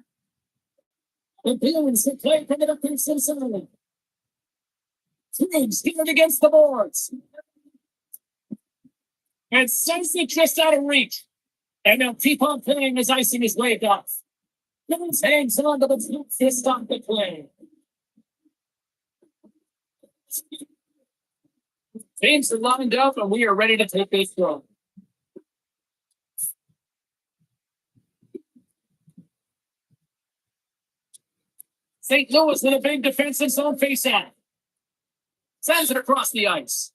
The Blues have played from the defensive zone. Triggs get it against the boards. And Sensi just out of reach. And they'll keep on playing as icing is waved off. Jones hangs on to the blue to stop the play. Teams are lined up and we are ready to take this throw. St. Louis with a big defensive zone face-off. Sends it across the ice.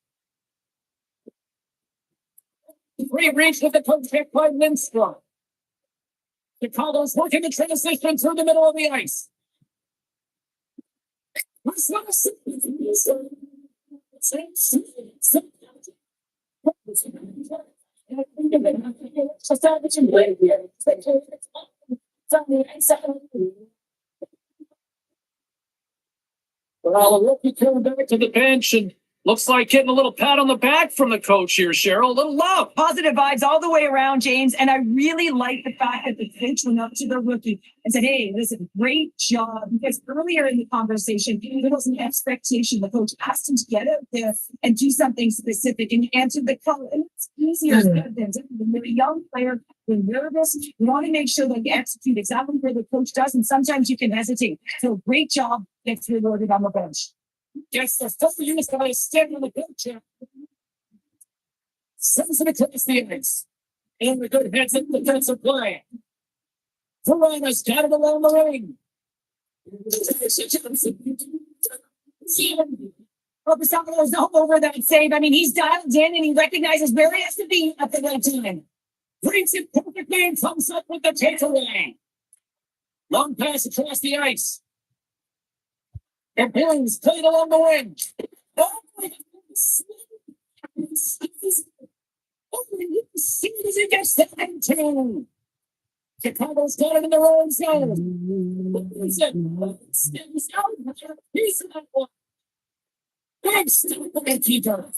Reached with the coach pick by Lindstrom. Chicago's working the transition through the middle of the ice. Well, a rookie coming back to the bench and looks like getting a little pat on the back from the coach here, Cheryl. A little love. Positive vibes all the way around, James. And I really like the fact that the coach went up to the rookie and said, hey, listen, great job. Because earlier in the conversation, there was an expectation. The coach asked him to get out there and do something specific. And he answered the call. And it's easier said than done. When you're a young player, you're nervous. You want to make sure that you execute exactly where the coach does. And sometimes you can hesitate. So great job. Gets rewarded on the bench. Gets the first unit by a stick on the coach. Sends it across the ice. And the good heads in the defensive play. Veronica's got it along the ring. Robertson's all over that save. I mean, he's dialed in and he recognizes where he has to be at the right time. Brings it perfectly and comes up with the takeaway. Long pass across the ice. And Billings played along the wing. Oh, Seems it gets the end. Chicago's got it in their own zone. He's out. He's out. Big stop the keeper.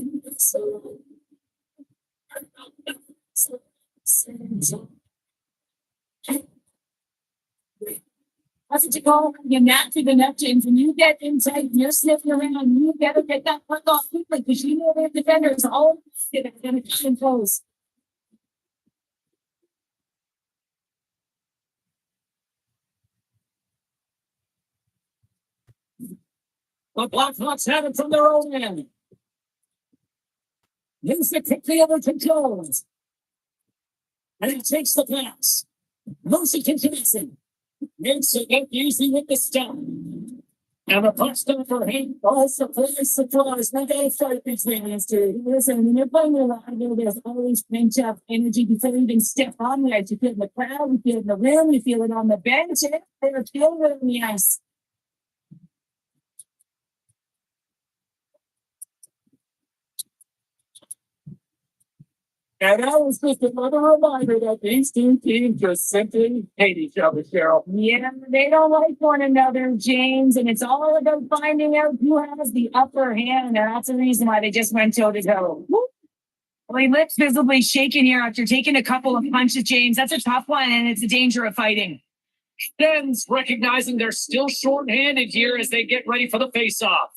How's it go? You're not to the Neptunes. When you get inside, you're sniffing around. You better get that puck off quickly because you know their defenders all going to come close. The Blackhawks have it from their own end. Moves it quickly over to Jones. And he takes the pass. Moves to Jackson. Makes it look easy with the stop. And the puck stop for him. Oh, surprise. We got a fight between these two. Listen, when you're playing a lot, there's always pent up energy before you even step on the edge. You feel it in the crowd, you feel it in the room, you feel it on the bench. They're feeling it in the ice. And that was just another reminder that these two teams just simply hate each other, Cheryl. Yeah, they don't like one another, James, and it's all about finding out who has the upper hand, and that's the reason why they just went toe to toe. Well, he lips visibly shaking here after taking a couple of punches, James. That's a tough one, and it's a danger of fighting. Sens recognizing they're still short-handed here as they get ready for the face-off.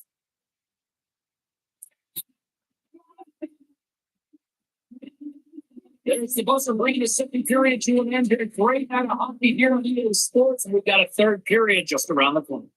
It's the Bucks are bringing the second period to an end. They're great out of hockey here on EA Sports, and we've got a third period just around the corner.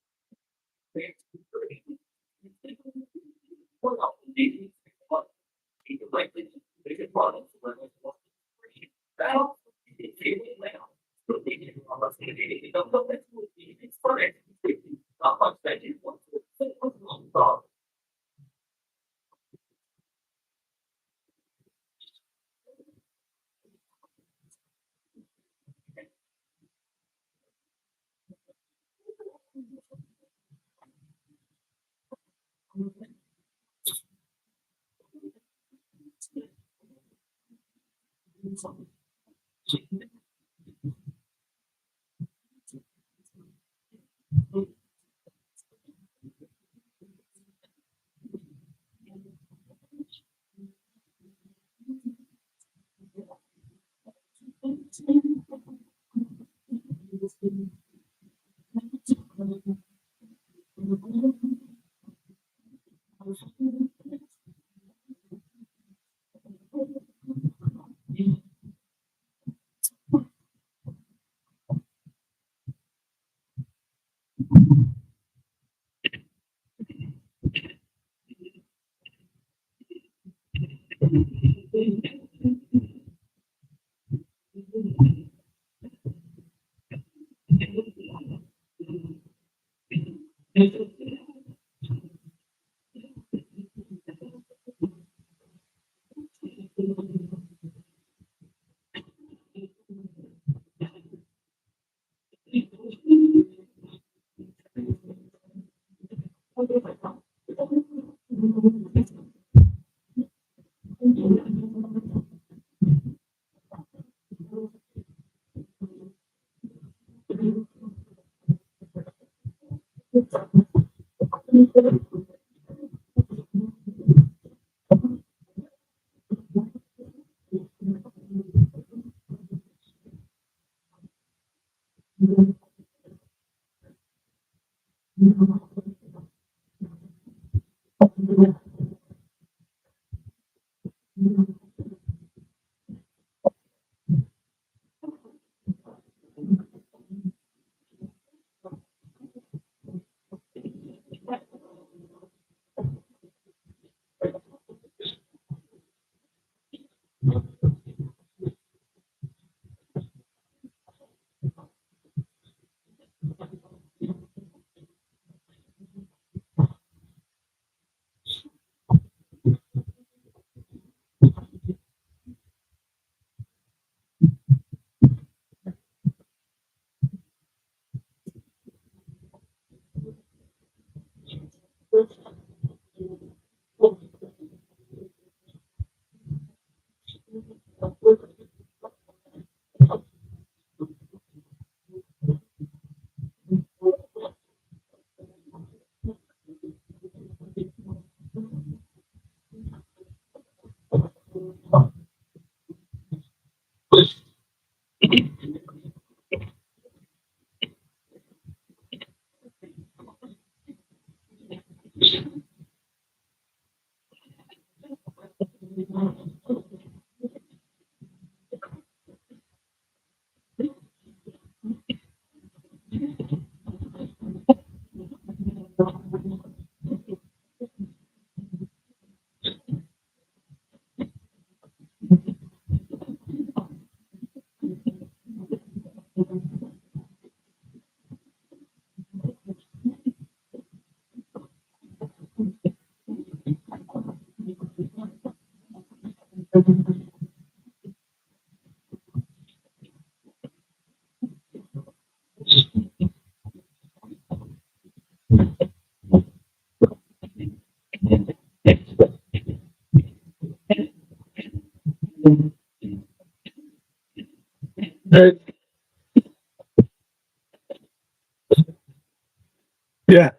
Yeah.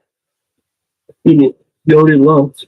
You already lost.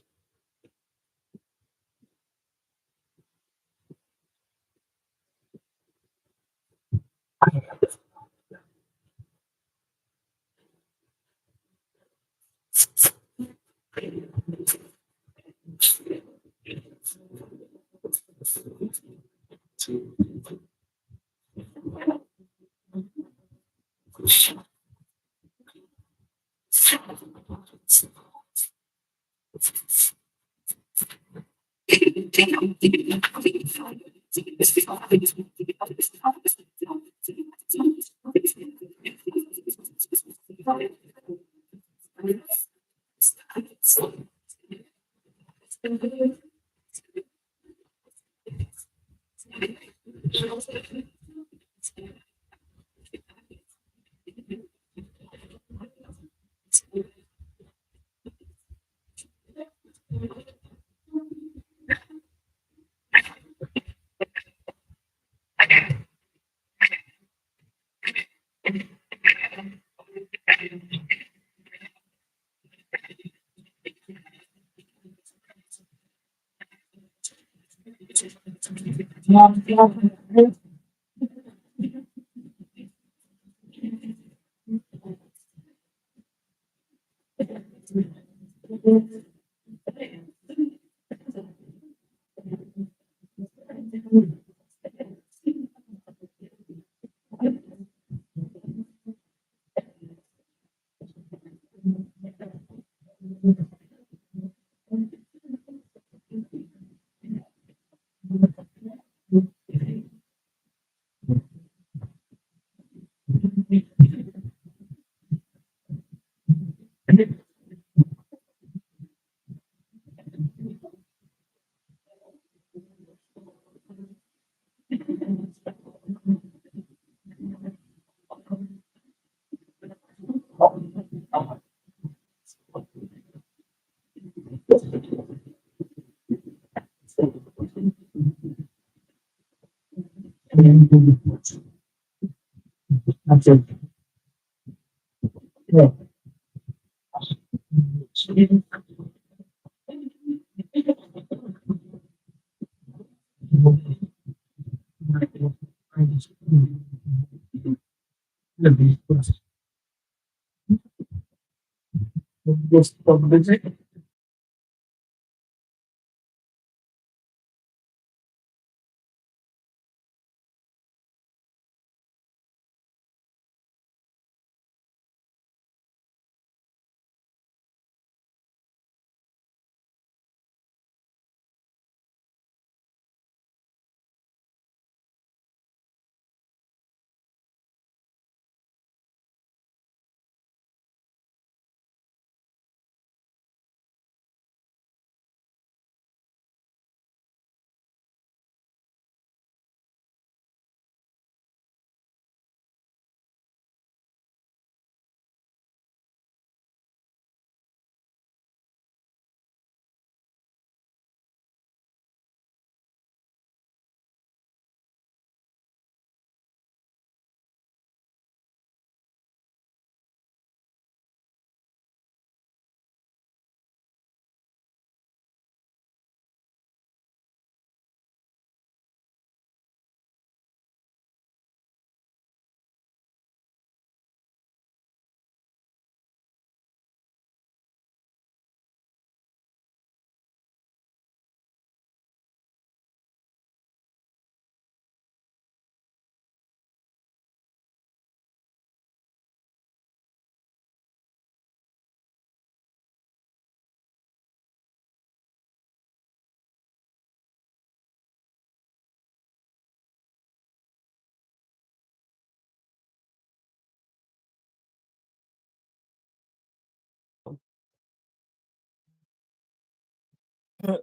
Not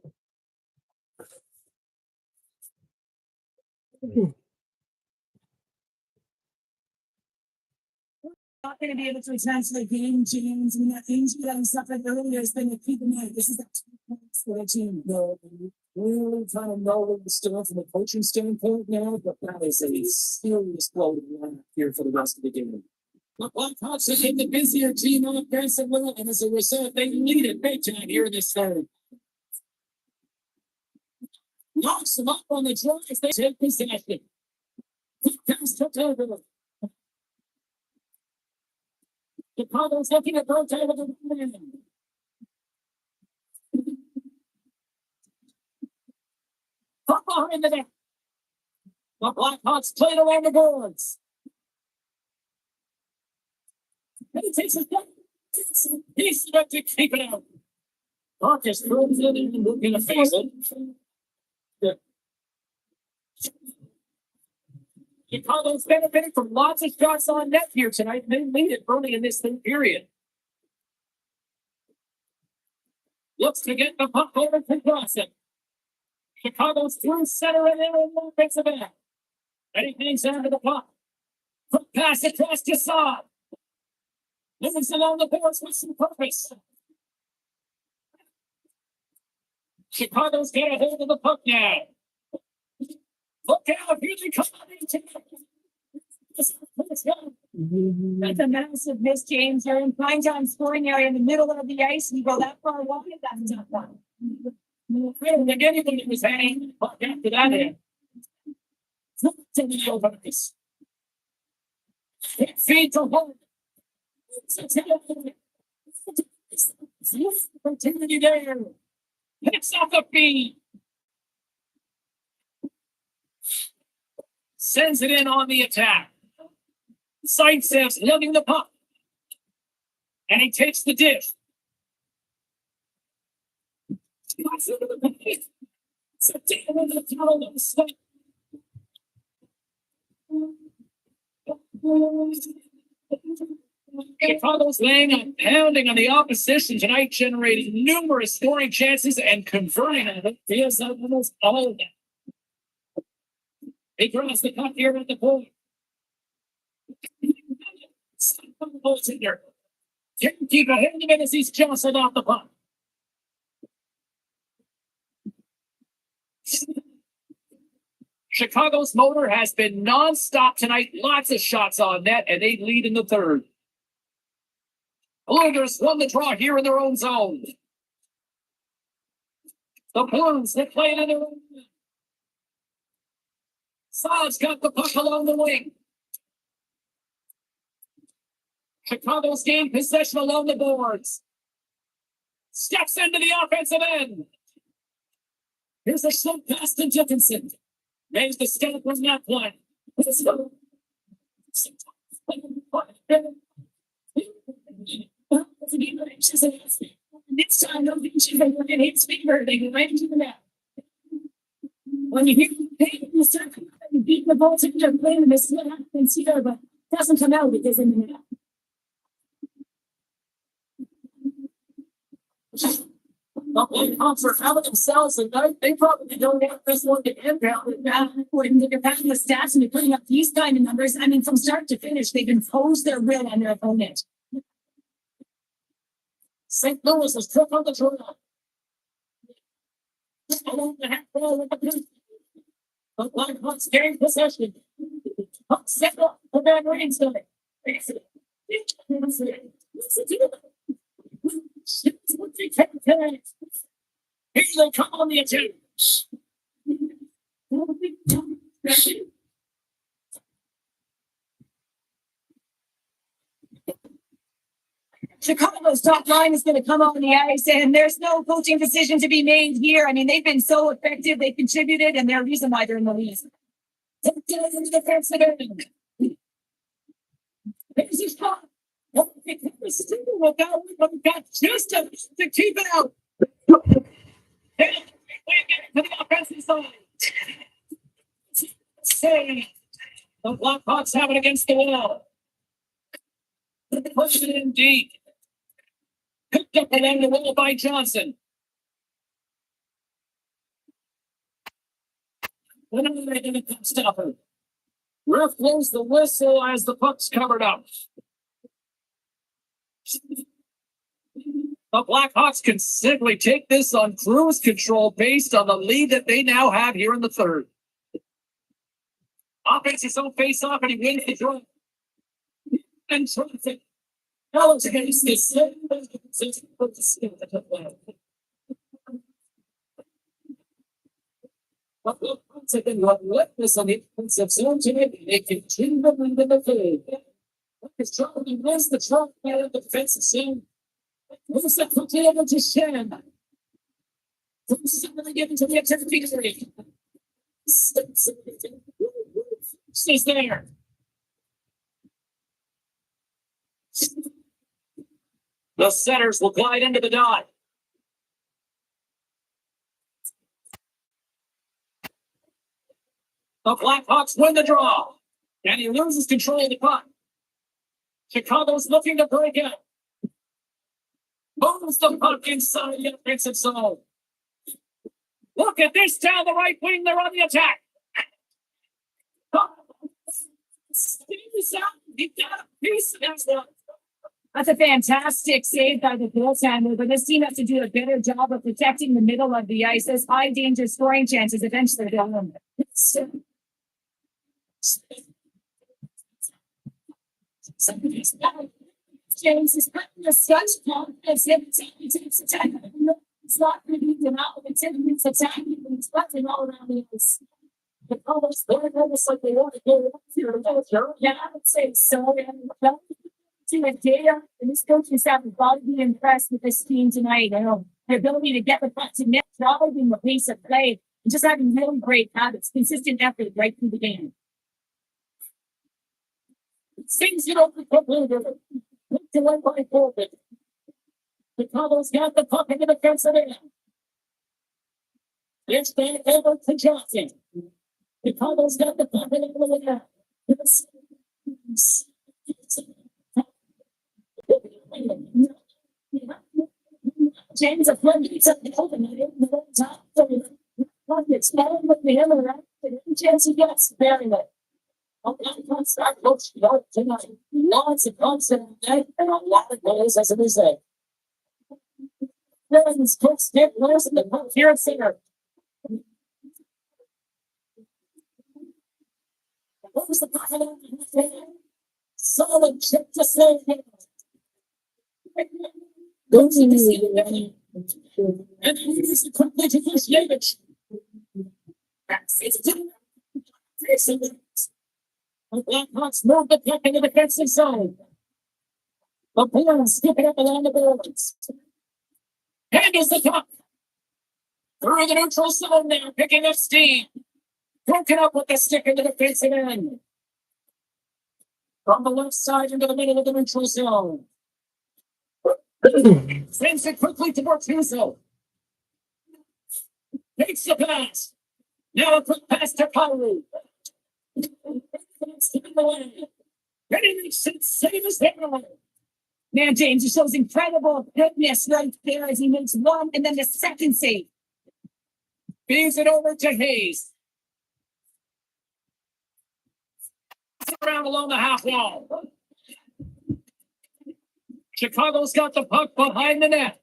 going to be able to attend to the game, James. I mean, that injury that he suffered earlier has been a key tonight. This is a 2 points for the team. Really kind of know where to stand from a coaching standpoint now, but that is a serious blow to the lineup here for the rest of the game. The Blackhawks have been the busier team offensively, and as a result, they lead it big time here in this third. Knocks them up on the drive. They take possession. Pass took over. Chicago's looking at both out of the win. Far into the net. The Blackhawks played around the boards. And he takes a step. He's got to keep it out. Marcus throws it and looking to face it. Chicago's benefiting from lots of shots on net here tonight. They lead it early in this third period. Looks to get the puck over to Dawson. Chicago's through center and in on the offensive end. And he hangs on to the puck. Quick pass across to Saad. Moves along the boards with some purpose. Chicago's got a hold of the puck now. Look out, here they come. That's a massive miss, James. You're in prime time scoring area in the middle of the ice, and you go that far wide, that's not fun. I don't think anybody was hanging the puck after that end. Feed to home. Opportunity there. Picks off the feed. Sends it in on the attack. Sidesteps, lugging the puck. And he takes the dish. Chicago's laying a pounding on the opposition tonight, generating numerous scoring chances and converting them. Feels almost all of them. He draws the puck here at the point. Can't keep a hand of it as he's jostled off the puck. Chicago's motor has been non-stop tonight. Lots of shots on net, and they lead in the third. Blues won the draw here in their own zone. The Blues, they play it in their own zone. Saad's got the puck along the wing. Chicago's gained possession along the boards. Steps into the offensive end. Here's a short pass to Dickinson. Makes the step from that one. This time, no beach even in his finger. They go right into the net. When you hear the circle, you beat the ball to the plane, and this what happens here, but it doesn't come out because in the net. The Blackhawks are out of themselves, and they probably don't want this one to end out. When they're having the stats and they're putting up these kind of numbers, I mean, from start to finish, they've imposed their will on their opponent. St. Louis is took on the draw. Along the half ball with the blue. The Blackhawks gain possession. Puck set up for Van Riemsdyk. Here they come on the attack. Chicago's top line is going to come on the ice, and there's no coaching decision to be made here. I mean, they've been so effective, they contributed, and they're the reason why they're in the lead. Into the defensive end. There's his shot. We've got just to keep it out. And we get to the offensive side. Say, the Blackhawks have it against the wall. Push it in deep. Picked up along the wall by Johnson. Eliminating the stopper. Ref blows the whistle as the puck's covered up. The Blackhawks can simply take this on cruise control based on the lead that they now have here in the third. Offense his own face off and he wins the draw. And traffic. Fellows against the same position for the skill at the play. But the Blackhawks have been relentless on the offensive zone today. They continue to lead in the third. It's trying to miss the truck by the defensive zone. Who's the quickly able to Shan? Who's going get into the activity? Stays there. The setters will glide into the dot. The Blackhawks win the draw. And he loses control of the puck. Chicago's looking to break it. Moves the puck inside the offensive zone. Look at this down the right wing. They're on the attack. That's a fantastic save by the goaltender, but this team has to do a better job of protecting the middle of the ice. Those high danger scoring chances eventually they'll win. James is putting a such confidence every time he takes a tackle. It's not going to be denied. It's in his attacking and it's running all around the ice. The colors, they're almost like they want to get up here. Yeah, I would say so. And to a data, and this coaching staff has got to be impressed with this team tonight. You know, their ability to get the puck to net, probably the pace of play, and just having really great habits, consistent effort right through the game. Things you don't to one by forward. The Cowboys got the puck in the defensive end. It's back over to Johnson. The Cowboys got the puck in the end. James of London something open the top. It's not with the other right. The chance he gets very well. Start coach tonight. Lots of constant and a lot of goals as a result. Evans puts Dick Lewis in the puck here at center. What was the puck? Solid chip to save him. Goes in the and he uses the quickly to push David. It's the Blackhawks move the puck into the defensive zone. The Blues skip it up along the boards. Handles the puck. Through the neutral zone now, picking up steam. Broken up with the stick into the defensive end. From the left side into the middle of the neutral zone. Sends it quickly towards Huso. Takes the pass. Now a quick pass to Powell. Man, James, he shows incredible goodness right there as he makes one and then the second save. Feeds it over to Hayes. Around along the half wall. Chicago's got the puck behind the net.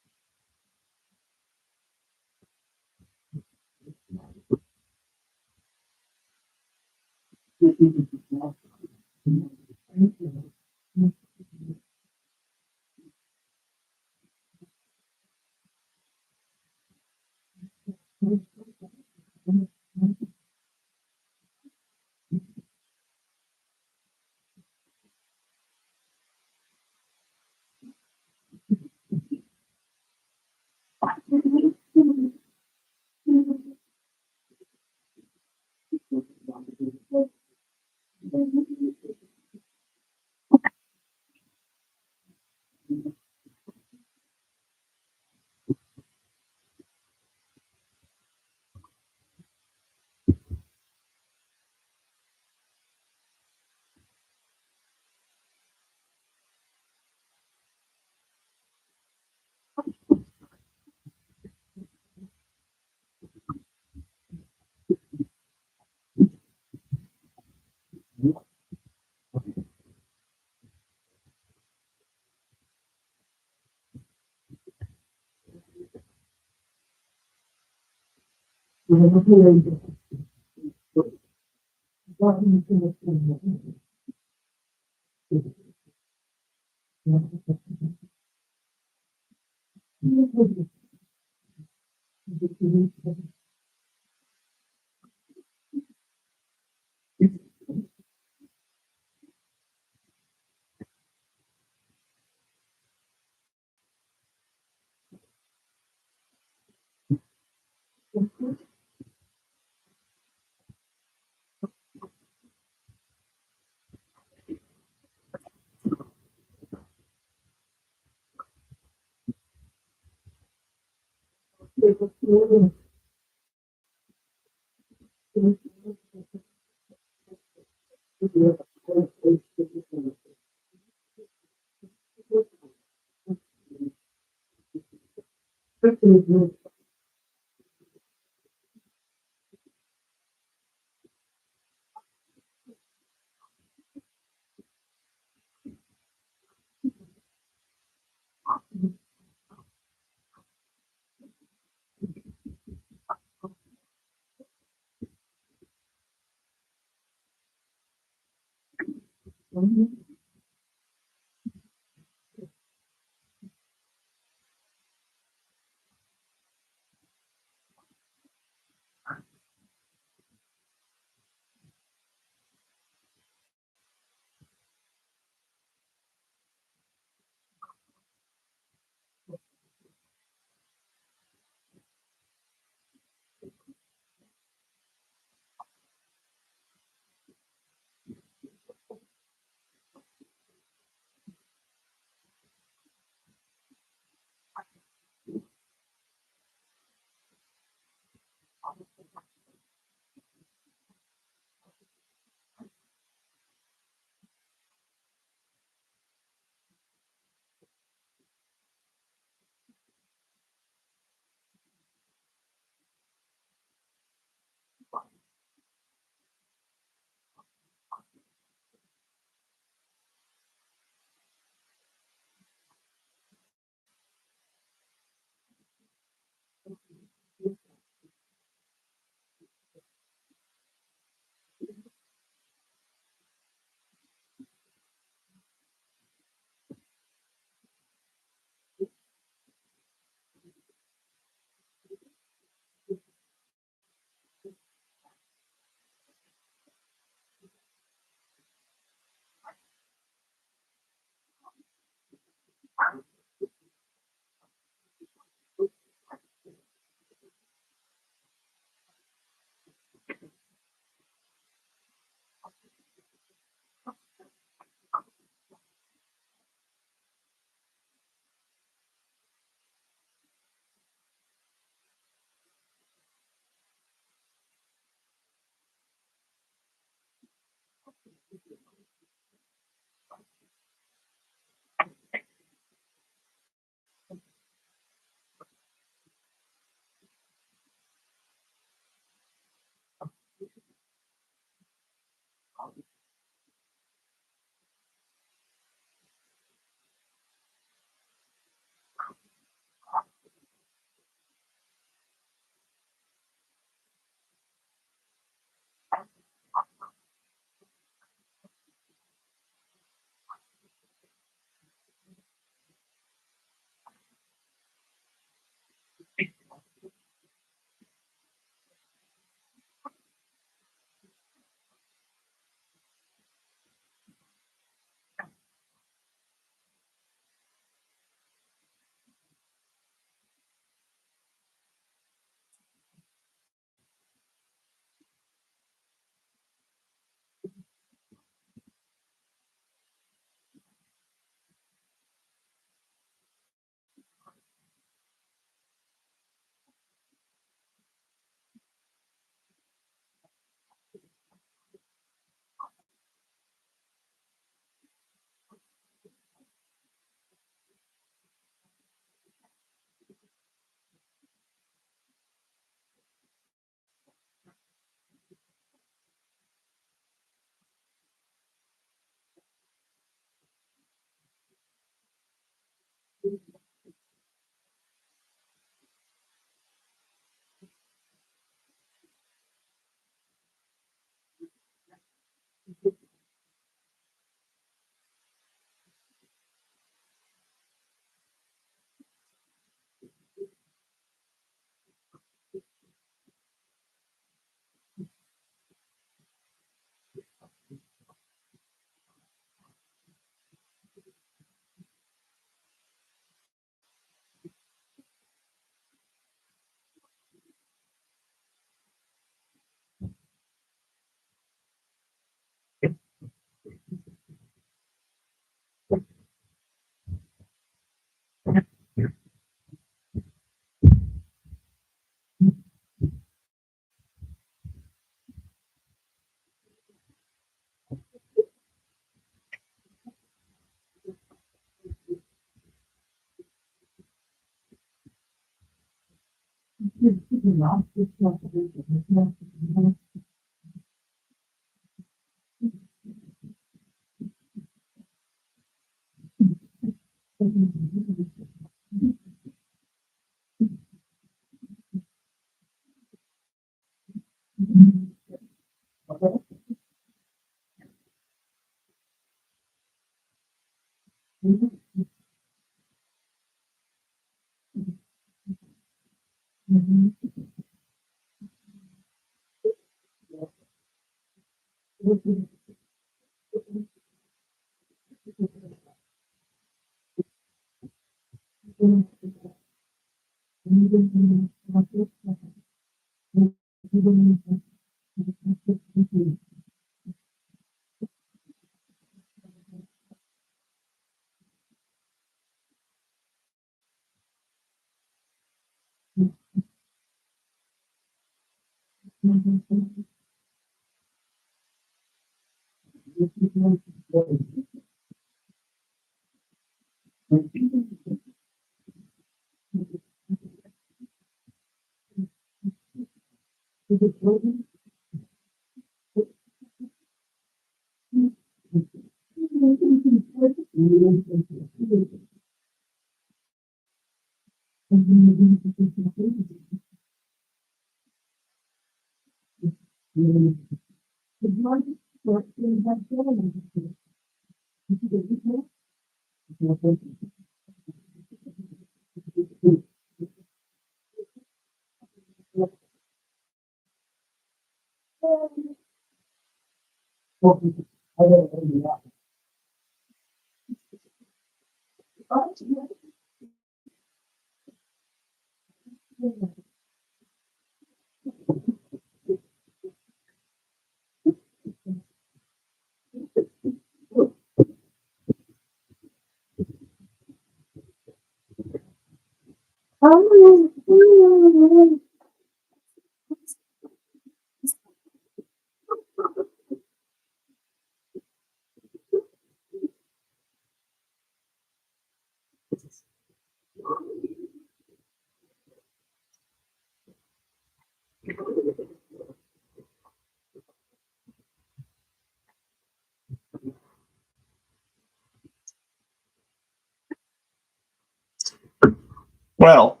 Well,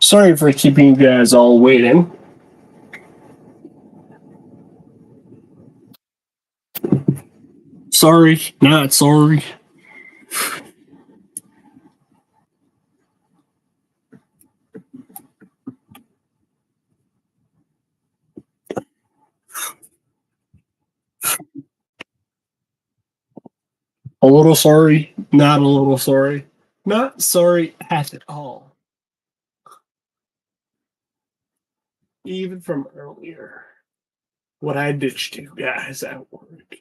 sorry for keeping you guys all waiting. Sorry, not sorry. A little sorry, not a little sorry. Not sorry at all. Even from earlier, what I ditched you guys at work.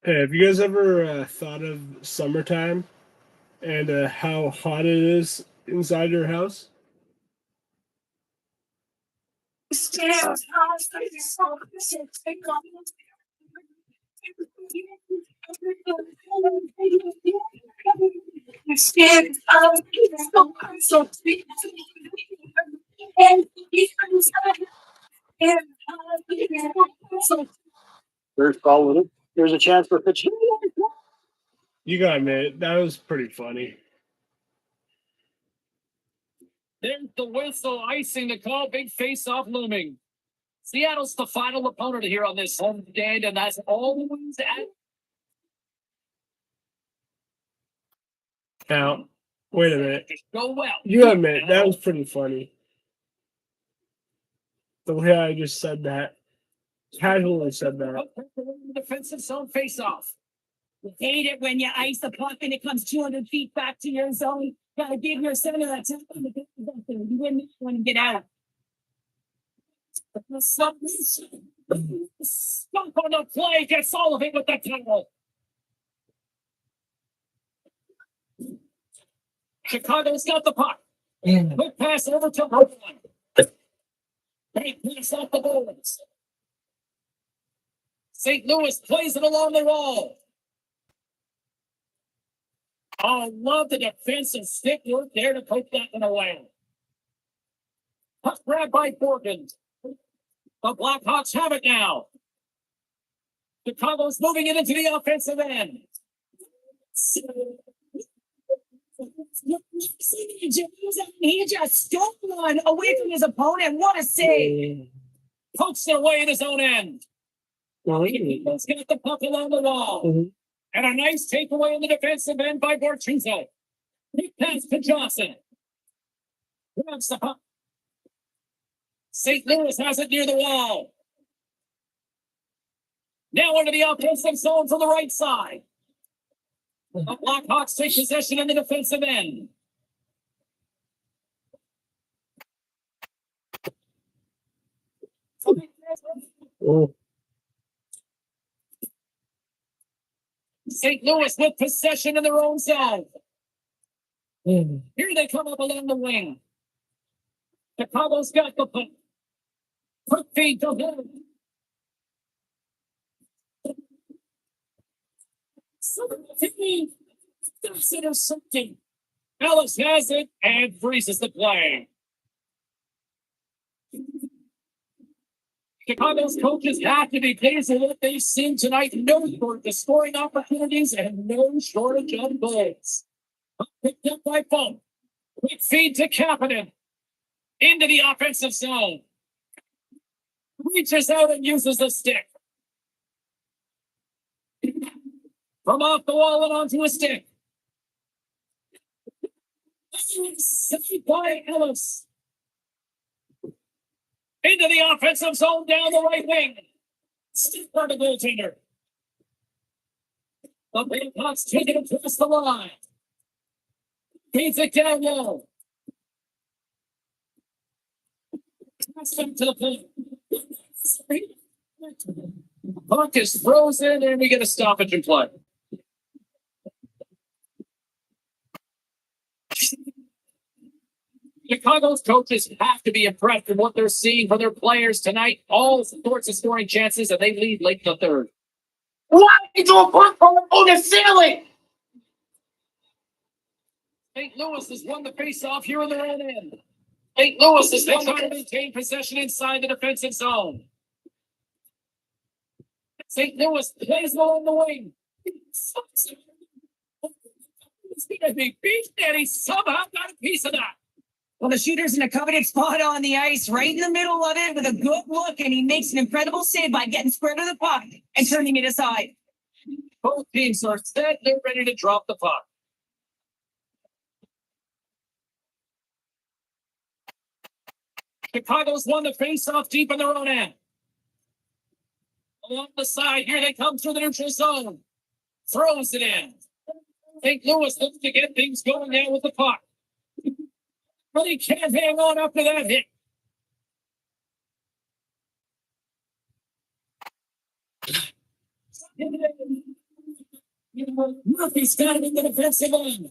Hey, have you guys ever thought of summertime and how hot it is inside your house? There's probably there's a chance for pitching. You gotta admit, that was pretty funny. There's the whistle, icing the call, big face-off looming. Seattle's the final opponent here on this home stand, and that's always at. Now, wait a minute. Go well. You gotta admit, that was pretty funny. The way I just said that. Casually said that. Defensive zone face-off. Hate it when you ice the puck and it comes 200 feet back to your zone. Gotta give your center that time to get back there. You wouldn't want to get out. Stump on the play, gets all of it with the tackle. Chicago's got the puck. Quick pass over to Brooklyn. They pass off the boards. St. Louis plays it along the wall. I love the defensive stick work there to poke that one away. Puck grab by Borgen. The Blackhawks have it now. Chicago's moving it into the offensive end. He just stole one away from his opponent. What a save! Pokes their way in his own end. Let's get the puck along the wall. And a nice takeaway in the defensive end by Bortuzzo. Big pass to Johnson. Grabs the puck. St. Louis has it near the wall. Now into the offensive zone from the right side. The Blackhawks take possession in the defensive end. St. Louis with possession in their own zone. Here they come up along the wing. Chicago's got the puck. Quick feed to him. Something. Ellis has it and freezes the play. Chicago's coaches have to be pleased with what they've seen tonight. No shortage of scoring opportunities and no shortage of goals. Picked up by Funk. Quick feed to Kapanen. Into the offensive zone. Reaches out and uses the stick. From off the wall and onto a stick. Saved by Ellis. Into the offensive zone down the right wing. Stick for the goaltender. The Blackhawks take it across the line. Feeds it down low. Pass him to the point. Puck is frozen and we get a stoppage in play. Chicago's coaches have to be impressed with what they're seeing from their players tonight. All sorts of scoring chances, and they lead late in the third. Why do a puck on the ceiling? St. Louis has won the face-off here in their own end. St. Louis has won to maintain possession inside the defensive zone. St. Louis plays along the wing. He's going to be beaten, and he somehow got a piece of that. Well, the shooter's in a coveted spot on the ice, right in the middle of it with a good look, and he makes an incredible save by getting square to the puck and turning it aside. Both teams are set. They're ready to drop the puck. Chicago's won the face-off deep in their own end. Along the side, here they come through the neutral zone. Throws it in. St. Louis looks to get things going now with the puck. But he can't hang on after that hit. Murphy's got it in the defensive end.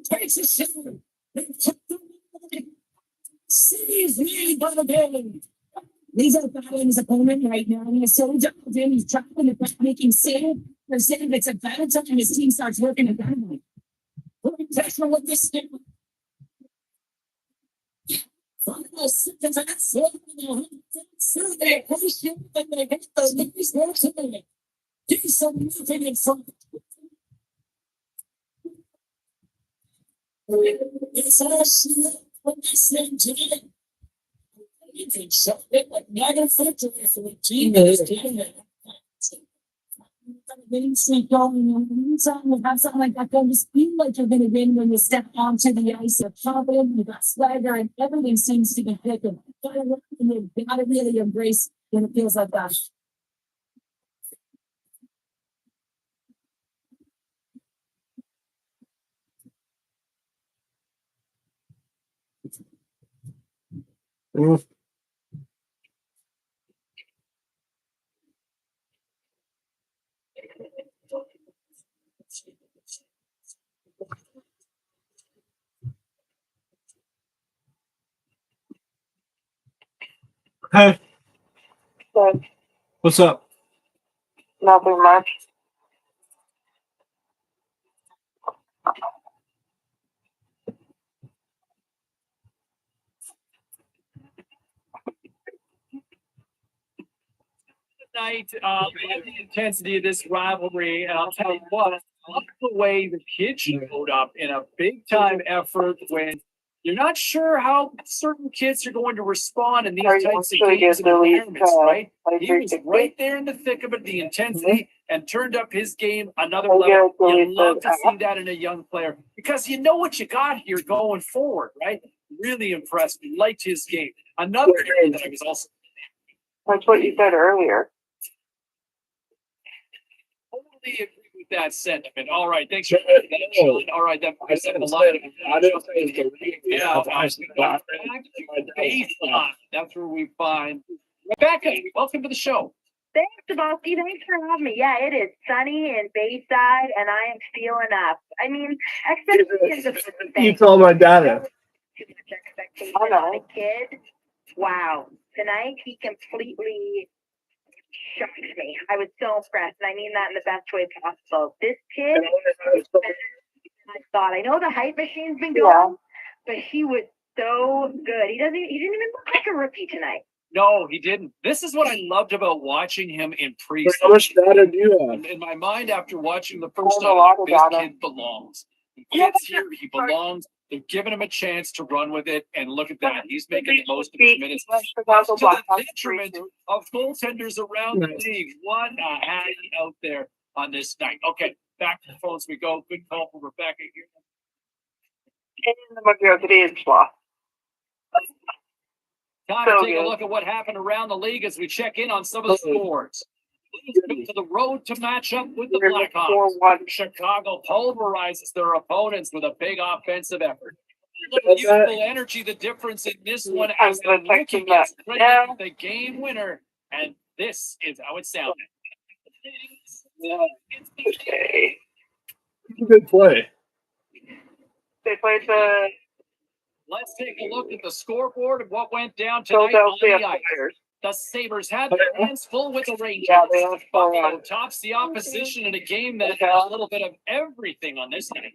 Takes a shot. City's leading by the game. He's out battling his opponent right now. He's so dialed in. He's dropping the puck, making save. They're saying it's about time his team starts working at that point. Pressure with this stick. Final seconds of that slow. They appreciate that they get those things more today. Do some moving in front. It's all slow. It's not today. You can show it like not a victory for the team. Anytime you have something like that, you just feel like you're going to win when you step onto the ice. You're confident, you got swagger, and everything seems to be clicking. You gotta really embrace when it feels like that. Hey, Good. what's up? Nothing much. Tonight, and the intensity of this rivalry, and I'll tell you what, love the way the kids showed up in a big time effort when you're not sure how certain kids are going to respond in these types of games and environments, right? He was right there in the thick of it, the intensity, and turned up his game another level. You love to see that in a young player because you know what you got here going forward, right? Really impressed me. Liked his game. Another area that I was also. That's what you said earlier. Totally agree with that sentiment. All right, thanks for that, Sean. All right, that I said said a lot. I didn't say it's the league. Yeah, baseline. That's where we find Rebecca. Welcome to the show. Thanks, Sebasti. Thanks for having me. Yeah, it is sunny in Bayside, and I am feeling up. I mean, expectations of You told my data. too much expectation on a kid. Wow. Tonight, he completely shocked me. I was so impressed, and I mean that in the best way possible. This kid, I thought, I know the hype machine's been going, but he was so good. He didn't even look like a rookie tonight. No, he didn't. This is what I loved about watching him in preseason. How much data do you have? In my mind, after watching the first time, like, this kid belongs. He gets here, he belongs. They're giving him a chance to run with it, and look at that. He's making the most of his minutes. To the detriment of goaltenders around the league. What a hattie out there on this night. Okay, back to the phones we go. Good call from Rebecca here. And the Montreal today is sloth. Time to take a look at what happened around the league as we check in on some of the scores. Blues to the road to match up with the Blackhawks. Chicago pulverizes their opponents with a big offensive effort. Youthful energy, the difference in this one as the rookie gets the game winner. And this is how it sounded. Okay. Good play. They played the Let's take a look at the scoreboard of what went down tonight on Philadelphia the ice. Flyers. The Sabres had their hands full with the Rangers. Yeah, they have Buffalo tops the opposition in a game that had a little bit of everything on this night.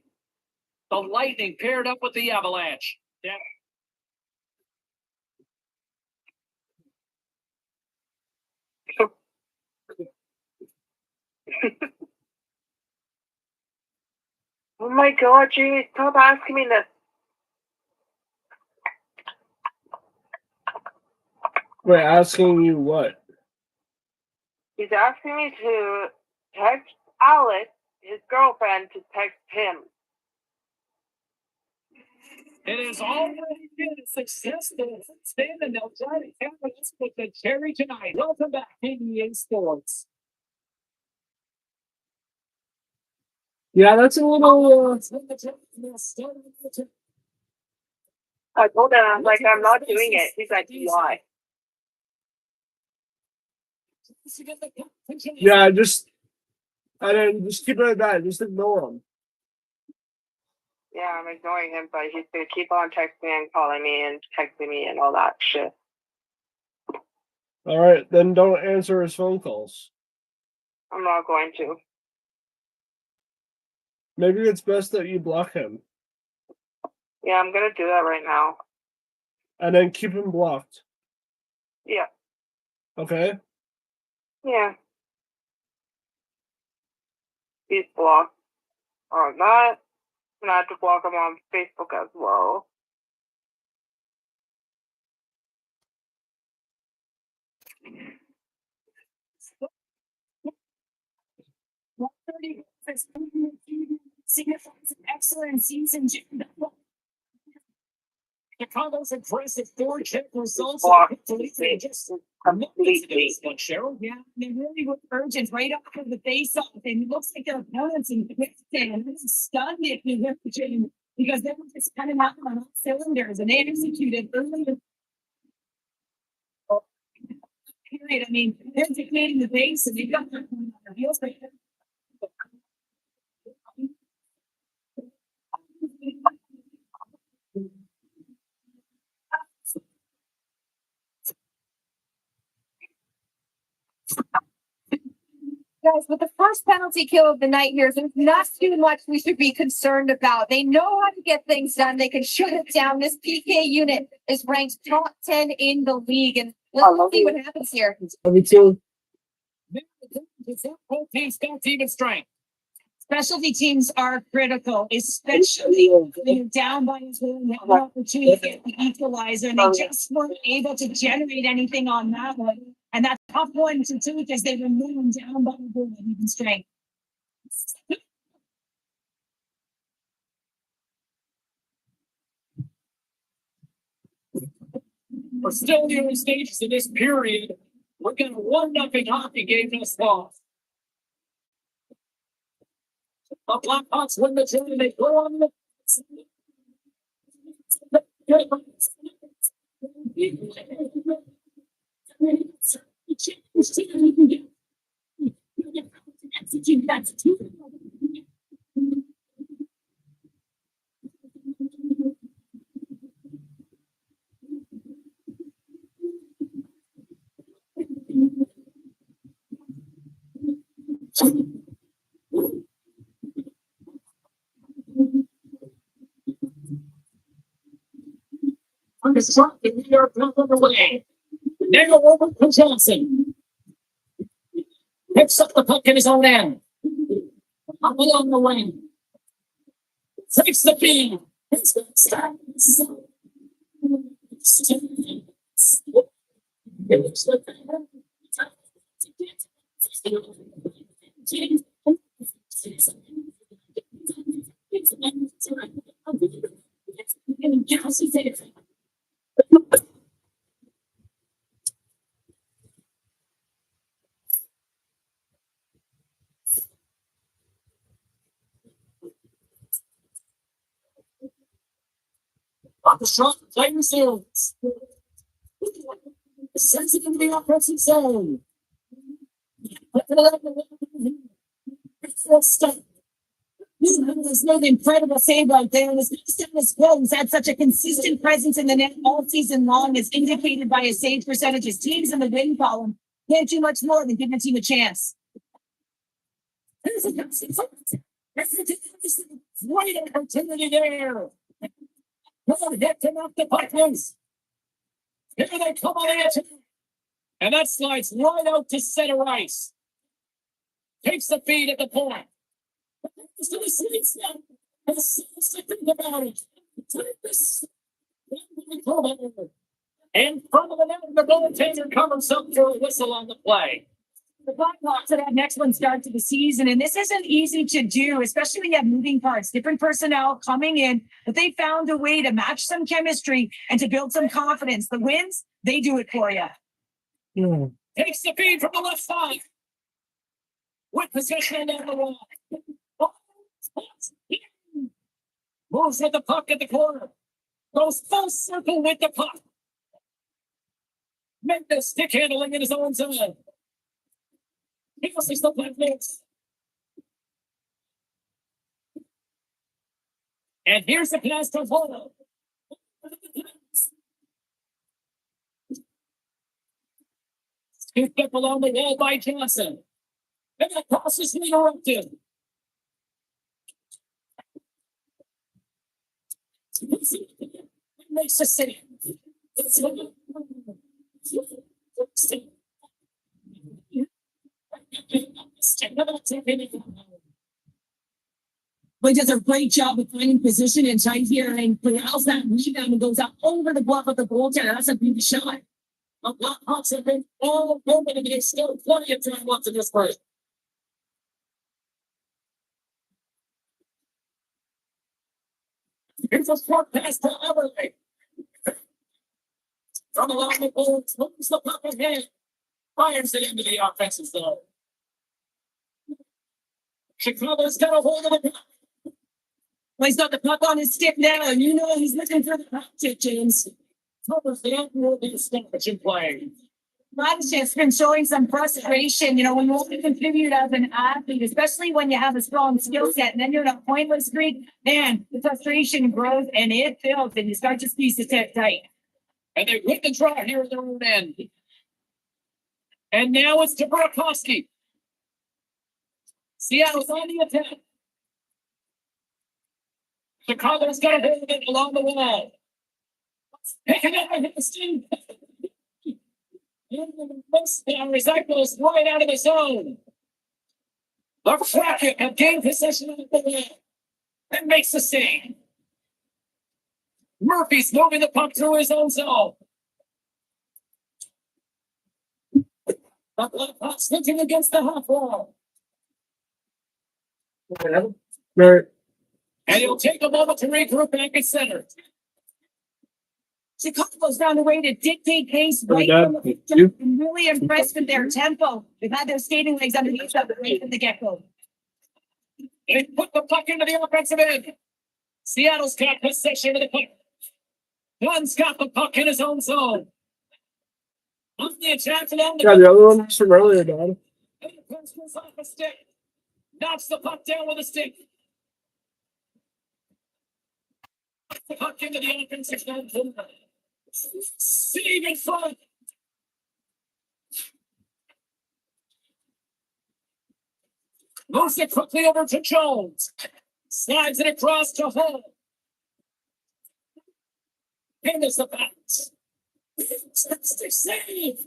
The Lightning paired up with the Avalanche. Yeah. Oh my god, Jamie, stop asking me this. Wait, asking you what? He's asking me to text Alex, his girlfriend, to text him. It has already been a successful stand, and they'll try to have us with the cherry tonight. Welcome back, EA Sports. Yeah, that's a little. I told him, I'm like, I'm not doing it. He's like, why? Yeah, I didn't just keep it at that. Just ignore him. Yeah, I'm ignoring him, but he's gonna keep on texting and calling me and texting me and all that shit. All right, then don't answer his phone calls. I'm not going to. Maybe it's best that you block him Yeah, I'm gonna do that right now. and then keep him blocked. Yeah. Okay? Yeah. He's blocked on that. And I have to block him on Facebook as well. Signifies an excellent season. Chicago's impressive four-check results. Completely. But Cheryl, Yeah, they really were urgent right after the face-off, and it looks like their opponents in Quicksand was stunned if you hit the gym because they were just kind of knocking on all cylinders, and they executed early. Period. I mean, they're dictating the base, and they got their heels. Guys, with the first penalty kill of the night here, there's not too much we should be concerned about. They know how to get things done. They can shut it down. This PK unit is ranked top 10 in the league. And let's see what happens here. Me too. both teams got even strength. Specialty teams are critical, especially when you're down by a goal and have an opportunity to get the equalizer, and they just weren't able to generate anything on that one. And that's a tough one to do because they were moving down by a goal at even strength. We're still in the early stages of this period. We're getting a 1-0 hockey game this fall. The Blackhawks win the game. They go on the. On the shot, the New York comes away. Now over to Johnson. Picks up the puck in his own end. Up along the wing. Takes the feed. On the shot, playing seals. Sends it into the offensive zone. There's no incredible save right there. And his goal has had such a consistent presence in the net all season long, as indicated by his save percentages. Teams in the win column can't do much more than give a team a chance. Great opportunity there. Hit him off the buttons. Here they come on the edge. And that slides right out to center ice. Takes the feed at the point. Think about it. In front of the net, the goaltender covers up for a whistle on the play. The Blackhawks have had an excellent start to the season, and this isn't easy to do, especially when you have moving parts, different personnel coming in, but they found a way to match some chemistry and to build some confidence. The wins, they do it for you. Takes the feed from the left side. With possession down the wall. Moves with the puck at the corner. Goes full circle with the puck. Make the stick handling in his own zone. He must still play this. And here's the pass to Polo. Picked up along the wall by Johnson. And that cross is interrupted. Makes a save. But he does a great job of finding position and tight here and corrals that rebound and goes out over the glove of the goaltender. That's a big shot. The Blackhawks have been all over and there's still plenty of time left in this break. Here's a short pass to Everly. From along the goal, moves the puck ahead. Fires it into the offensive zone. Chicago's got a hold of the puck. Well, he's got the puck on his stick now, and you know he's looking for the puck, James. Covers the outfield in stoppage in play. Radishev's been showing some frustration, when you only contribute as an athlete, especially when you have a strong skill set, and then you're in a pointless streak, man, the frustration grows and it builds, and you start to squeeze the set tight. And they win the draw here at their own end. And now it's to Burakovsky. Seattle's on the attack. Chicago's got a hold of it along the wall. Picking up a hit the steam. And recycles right out of the zone. The Kraken have gained possession of the ball and makes the save. Murphy's moving the puck through his own zone. The Blackhawks hitting against the half wall. Right. And he'll take a moment to regroup back at center. Chicago's found a way to dictate pace right Yeah, from the you- jump. I'm really impressed with their tempo. They've had their skating legs underneath them right from the get-go. They put the puck into the offensive end. Seattle's got possession of the puck. Dunn's got the puck in his own zone. Off the attack along the Yeah, the other one was from earlier, Dad. comes off a stick. Knocks the puck down with a stick. The puck into the offensive zone. Save in front. Moves it quickly over to Jones. Slides it across to Hall. Handles the bounce. Save.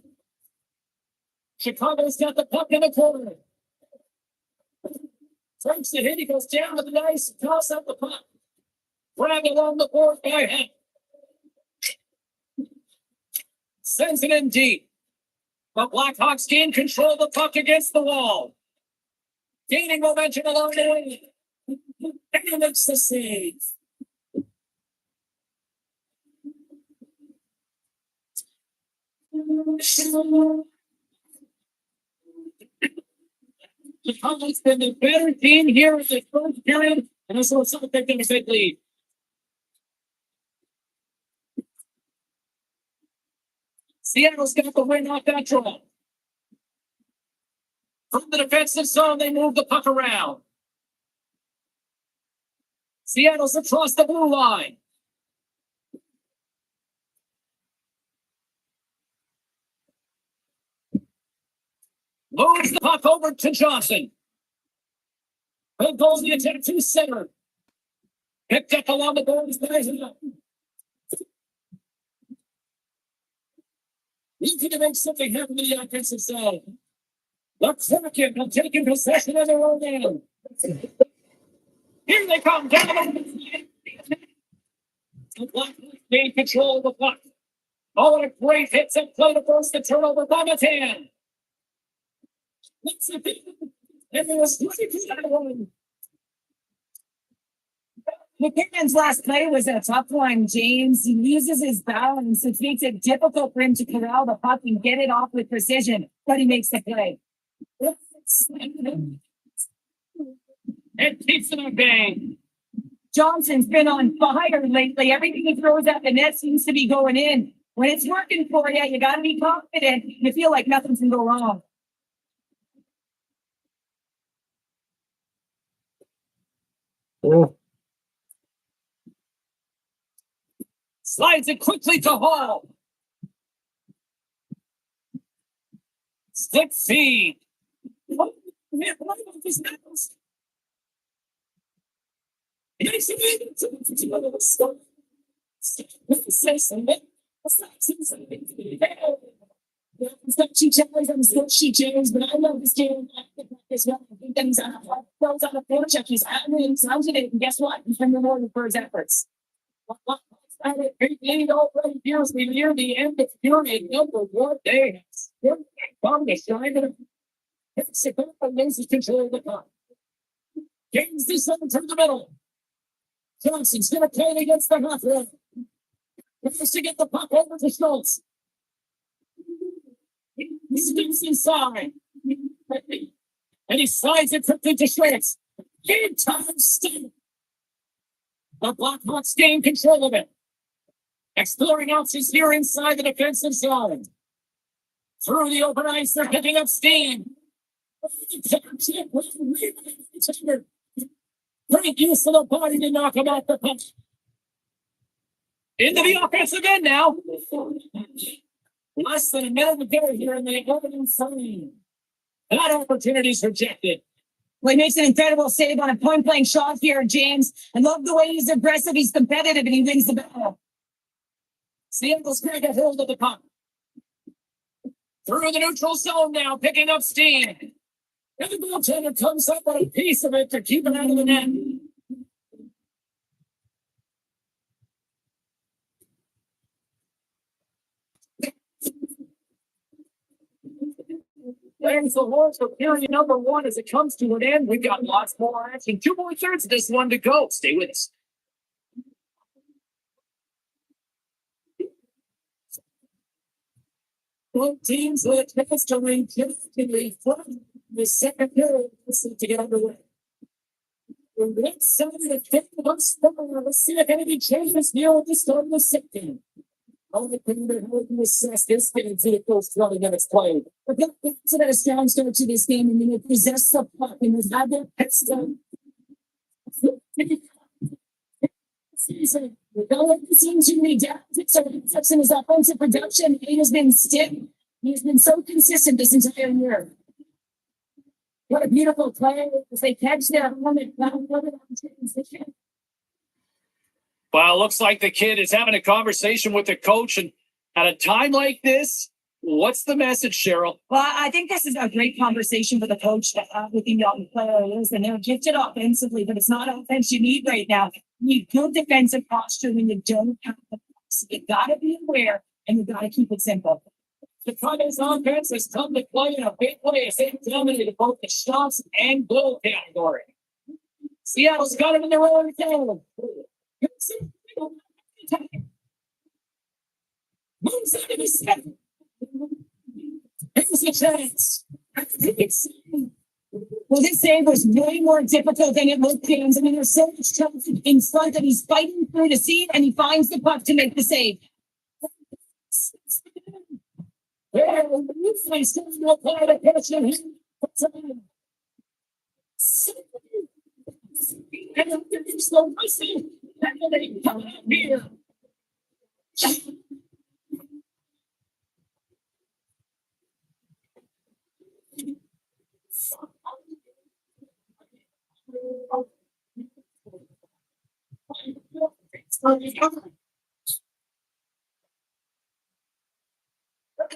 Chicago's got the puck in the corner. Takes the hit. He goes down to the ice. Toss up the puck. Drag along the board by hand. Sends it in deep. The Blackhawks gain control of the puck against the wall. Gaining momentum along the way. And it's the save. Chicago's been the better team here in the first period, and this looks like they're going to take lead. Seattle's got the win off that draw. From the defensive zone, they move the puck around. Seattle's across the blue line. Moves the puck over to Johnson. Big goes the attack to center. Picked up along the boards. He's going to make something happen in the offensive zone. The Kraken have taken possession of their own end. Here they come down the Blackhawks gain control of the puck. Oh, what a great hit and play to force the turnover by Matan. McKinnon's last play was a tough one, James. He loses his balance, which makes it difficult for him to corral the puck and get it off with precision, but he makes the play. It keeps it at bay. Johnson's been on fire lately. Everything he throws at the net seems to be going in. When it's working for you, you got to be confident. You feel like nothing can go wrong. Oh, Slides it quickly to Hall. Stick feed. What about this Nichols? He makes it she changed, but I love this game as well. I think that he's on a forecheck. He's sounded it, and guess what? He's been rewarded for his efforts. It already feels me near the end of period number one. They have to shine it. Chicago loses control of the puck. Gains this one through the middle. Johnson's going to play it against the half wall. Has to get the puck over to Schultz. He steps inside. And he slides it quickly to Schultz. Game time stop. The Blackhawks gain control of it. Exploring options here inside the defensive zone. Through the open ice, they're picking up steam. Great use of the body to knock him off the puck. Into the offensive end now. Less than a minute to go here in the opening frame. That opportunity's rejected. Well, he makes an incredible save on a point-blank shot here, James. I love the way he's aggressive, he's competitive, and he wins the battle. Seattle's going to get hold of the puck. Through the neutral zone now, picking up steam. And the goaltender comes up with a piece of it to keep it out of the net. There's the horse for period number one as it comes to an end. We've got lots more action. 2 more thirds of this one to go. Stay with us. Both teams will attempt to repeatedly from the second period to get underway. The right side of the fifth let's see if anything changes here at the start of the second. Only thing they're hoping to assess this game to the first 20 minutes played. But that's a strong start to this game, and they possess the puck and they have their pets done. Season, it seems to be down in his offensive production. He has been stiff. He's been so consistent this entire year. What a beautiful play as they catch their home and transition. Well, it looks like the kid is having a conversation with the coach, and at a time like this, what's the message, Cheryl? Well, I think this is a great conversation for the coach to have with the young players, and they're gifted offensively, but it's not offense you need right now. You need good defensive posture when you don't have the pucks. You gotta be aware, and you gotta keep it simple. The Coyotes offense has come to play in a big way as they dominated both the shots and goal category. Seattle's got it in their own zone. Moves into the second. Here's a chance. Well, this save was way more difficult than it looked, James. I mean, there's so much traffic in front that he's fighting through to see it, and he finds the puck to make the save. Well, I still no play to catch him. And it's slow myself. And they come out here.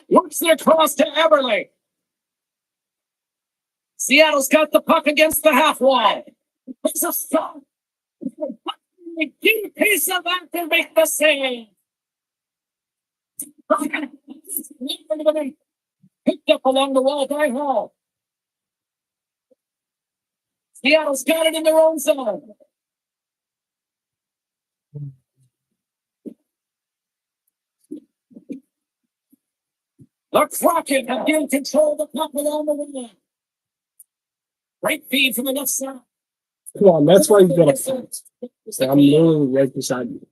Works the cross to Everly. Seattle's got the puck against the half wall. It's a stop. A key piece of that to make the save. Picked up along the wall by Hall. Seattle's got it in their own zone. The Kraken have gained control of the puck along the wall. Great feed from the left side. Come on, that's why you got to. I'm literally right beside you.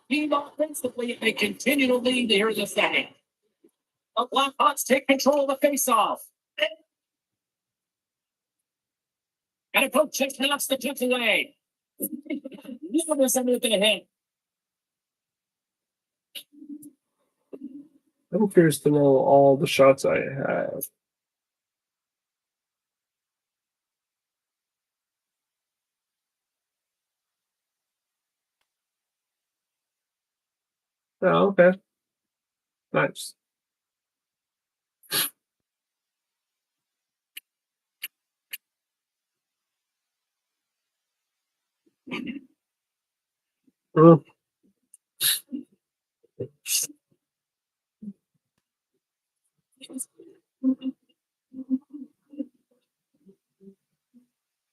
Team offensively, and they continue to lead here in the second. The Blackhawks take control of the faceoff. And a coach just knocks the puck away. Never somebody to hit. I'm curious to know all the shots I have. Oh, okay. Nice.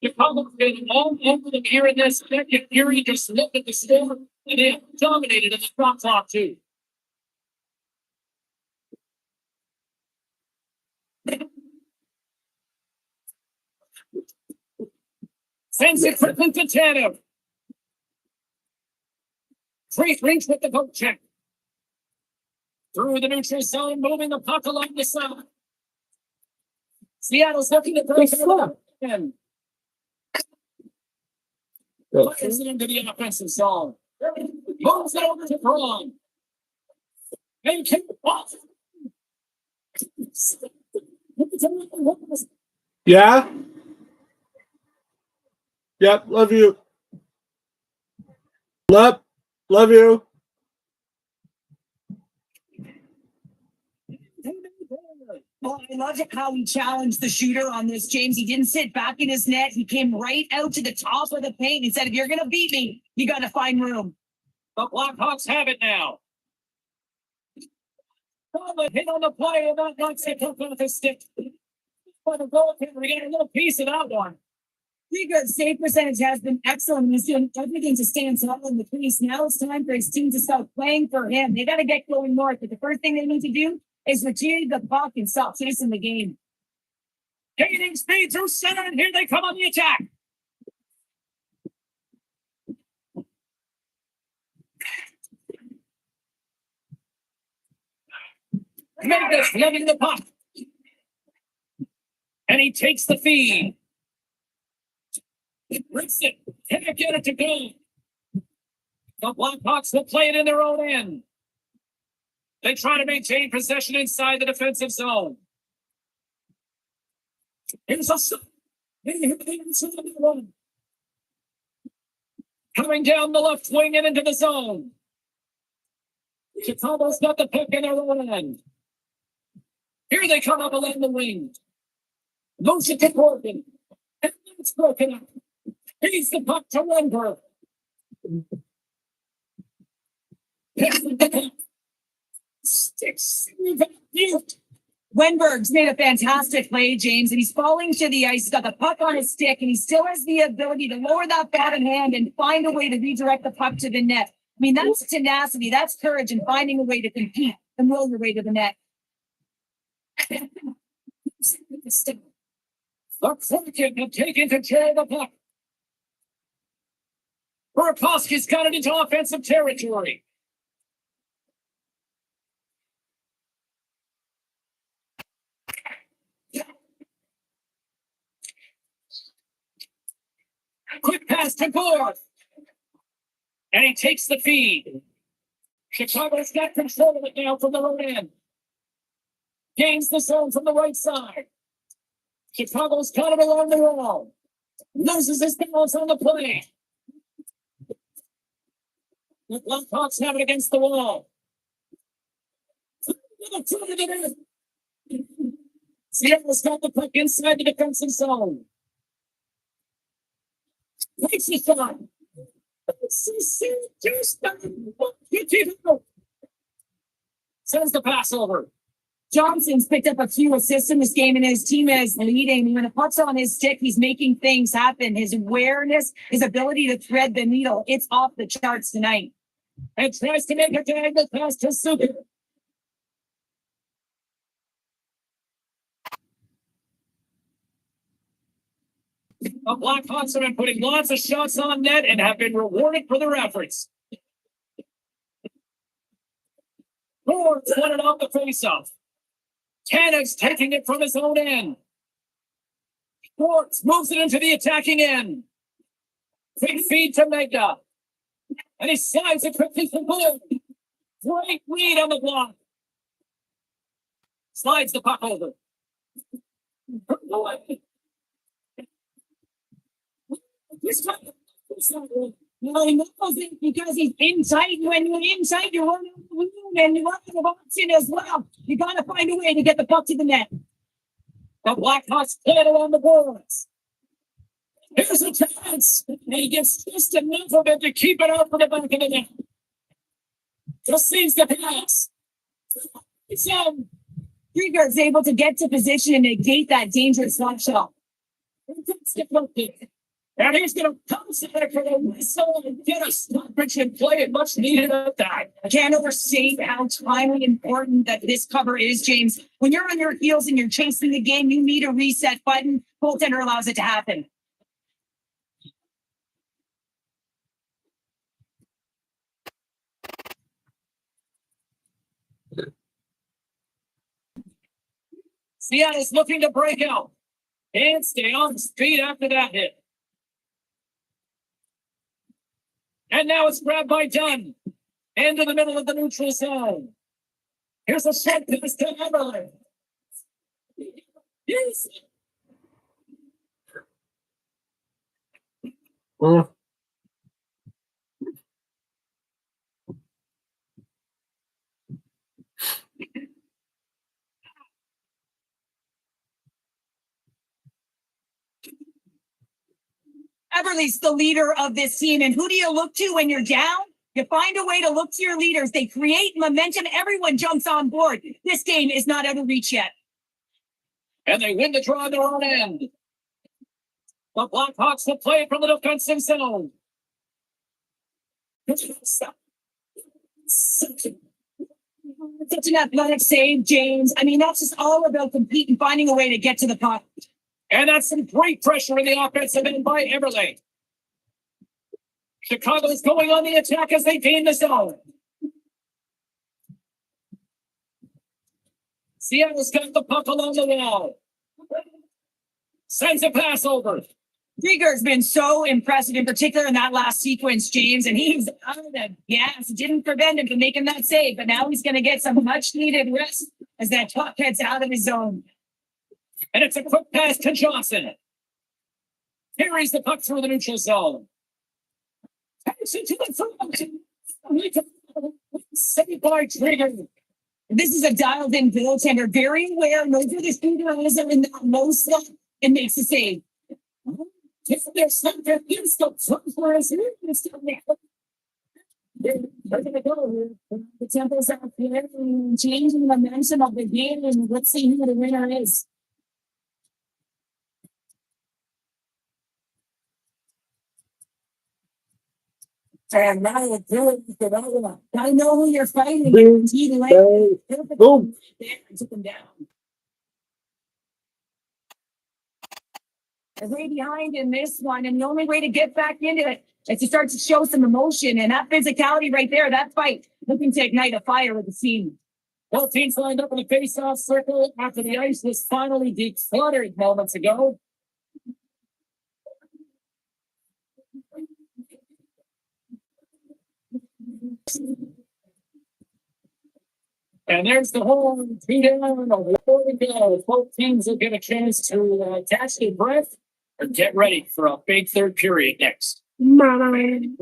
Chicago's been all over the gear in this second period. Just look at the score, and they have dominated in the front top too. Sends it quickly to Tanev. Great reach with the poke check. Through the neutral zone, moving the puck along the side. Seattle's looking to break it up. And fires it into the offensive zone. Moves it over to Braun. And kick off. Yeah? Yep, love you. Love you. Well, I loved how he challenged the shooter on this, James. He didn't sit back in his net. He came right out to the top of the paint. He said, if you're going to beat me, you got to find room. The Blackhawks have it now. Conlon hit on the play and that knocks it off his stick. For the goaltender, we got a little piece of that one. Pretty good. Save percentage has been excellent. He's doing everything to stay solid in the crease. Now it's time for his team to start playing for him. They got to get going north, but the first thing they need to do is retrieve the puck and stop chasing the game. Gaining speed through center, and here they come on the attack. Vegas letting the puck. And he takes the feed. Rips it. Can't get it to go. The Blackhawks will play it in their own end. They try to maintain possession inside the defensive zone. Here's a coming down the left wing and into the zone. Chicago's got the pick in their own end. Here they come up along the wing. Motion to Morgan. And it's broken up. He's the puck to Wenberg. Sticks. Wenberg's made a fantastic play, James, and he's falling to the ice. He's got the puck on his stick, and he still has the ability to lower that bottom hand and find a way to redirect the puck to the net. I mean, that's tenacity, that's courage, and finding a way to compete and will your way to the net. The Kraken have taken control of the puck. Burakovsky's got it into offensive territory. Quick pass to Gore. And he takes the feed. Chicago's got control of it now from the right end. Gains the zone from the right side. Chicago's got it along the wall. Loses his balance on the play. The Blackhawks have it against the wall. Seattle's got the puck inside the defensive zone. Takes the shot. Sends the pass over. Johnson's picked up a few assists in this game, and his team is leading. When the puck's on his stick, he's making things happen. His awareness, his ability to thread the needle, it's off the charts tonight. And tries to make a diagonal pass to Suter. The Blackhawks have been putting lots of shots on net and have been rewarded for their efforts. Ford's won it off the faceoff. Tanneck's taking it from his own end. Schwartz moves it into the attacking end. Quick feed to Megda. And he slides it quickly for Blue. Great lead on the block. Slides the puck over. Well, he knows it because he's inside. When you're inside, you're running the room and you're running the box in as well. You got to find a way to get the puck to the net. The Blackhawks play it along the boards. Here's a chance. And he gets just enough of it to keep it out for the back of the net. Just seems to pass. It's Krieger is able to get to position and negate that dangerous slot shot. And he's going to pounce it for the whistle and get a stoppage and play it much needed at that. I can't overstate how timely important that this cover is, James. When you're on your heels and you're chasing the game, you need a reset button. Goaltender allows it to happen. Seattle's looking to break out. And stay on speed after that hit. And now it's grabbed by Dunn. Into the middle of the neutral zone. Here's a shot pass to Eberle. Yes. Everly's the leader of this team. And who do you look to when you're down? You find a way to look to your leaders. They create momentum. Everyone jumps on board. This game is not out of reach yet. And they win the draw on their own end. The Blackhawks will play from the defensive zone. Such an athletic save, James. I mean, that's just all about competing, finding a way to get to the puck. And that's some great pressure in the offensive end by Everly. Chicago's going on the attack as they gain the zone. Seattle's got the puck along the wall. Sends a pass over. Krieger's been so impressive, in particular in that last sequence, James, and he's out of the gas. It didn't prevent him from making that save, but now he's going to get some much-needed rest as that puck heads out of his zone. And it's a quick pass to Johnson. Carries the puck through the neutral zone. Pass it to the front. Saved by Krieger. This is a dialed-in goaltender, very aware, knows where the shooter is in that low slot, and makes the save. There's something against the front for us. They're going to go here. The Temples are here and changing the momentum of the game, and let's see who the winner is. And now you're doing it. I know who you're fighting. Boom. Boom. There, I took him down. They're way behind in this one, and the only way to get back into it is to start to show some emotion, and that physicality right there, that fight, looking to ignite a fire with the team. Both teams lined up in a face-off circle after the ice was finally decluttered moments ago. And there's the horn. 3 down, a war to go. Both teams will get a chance to catch their breath or get ready for a big third period next. They're lined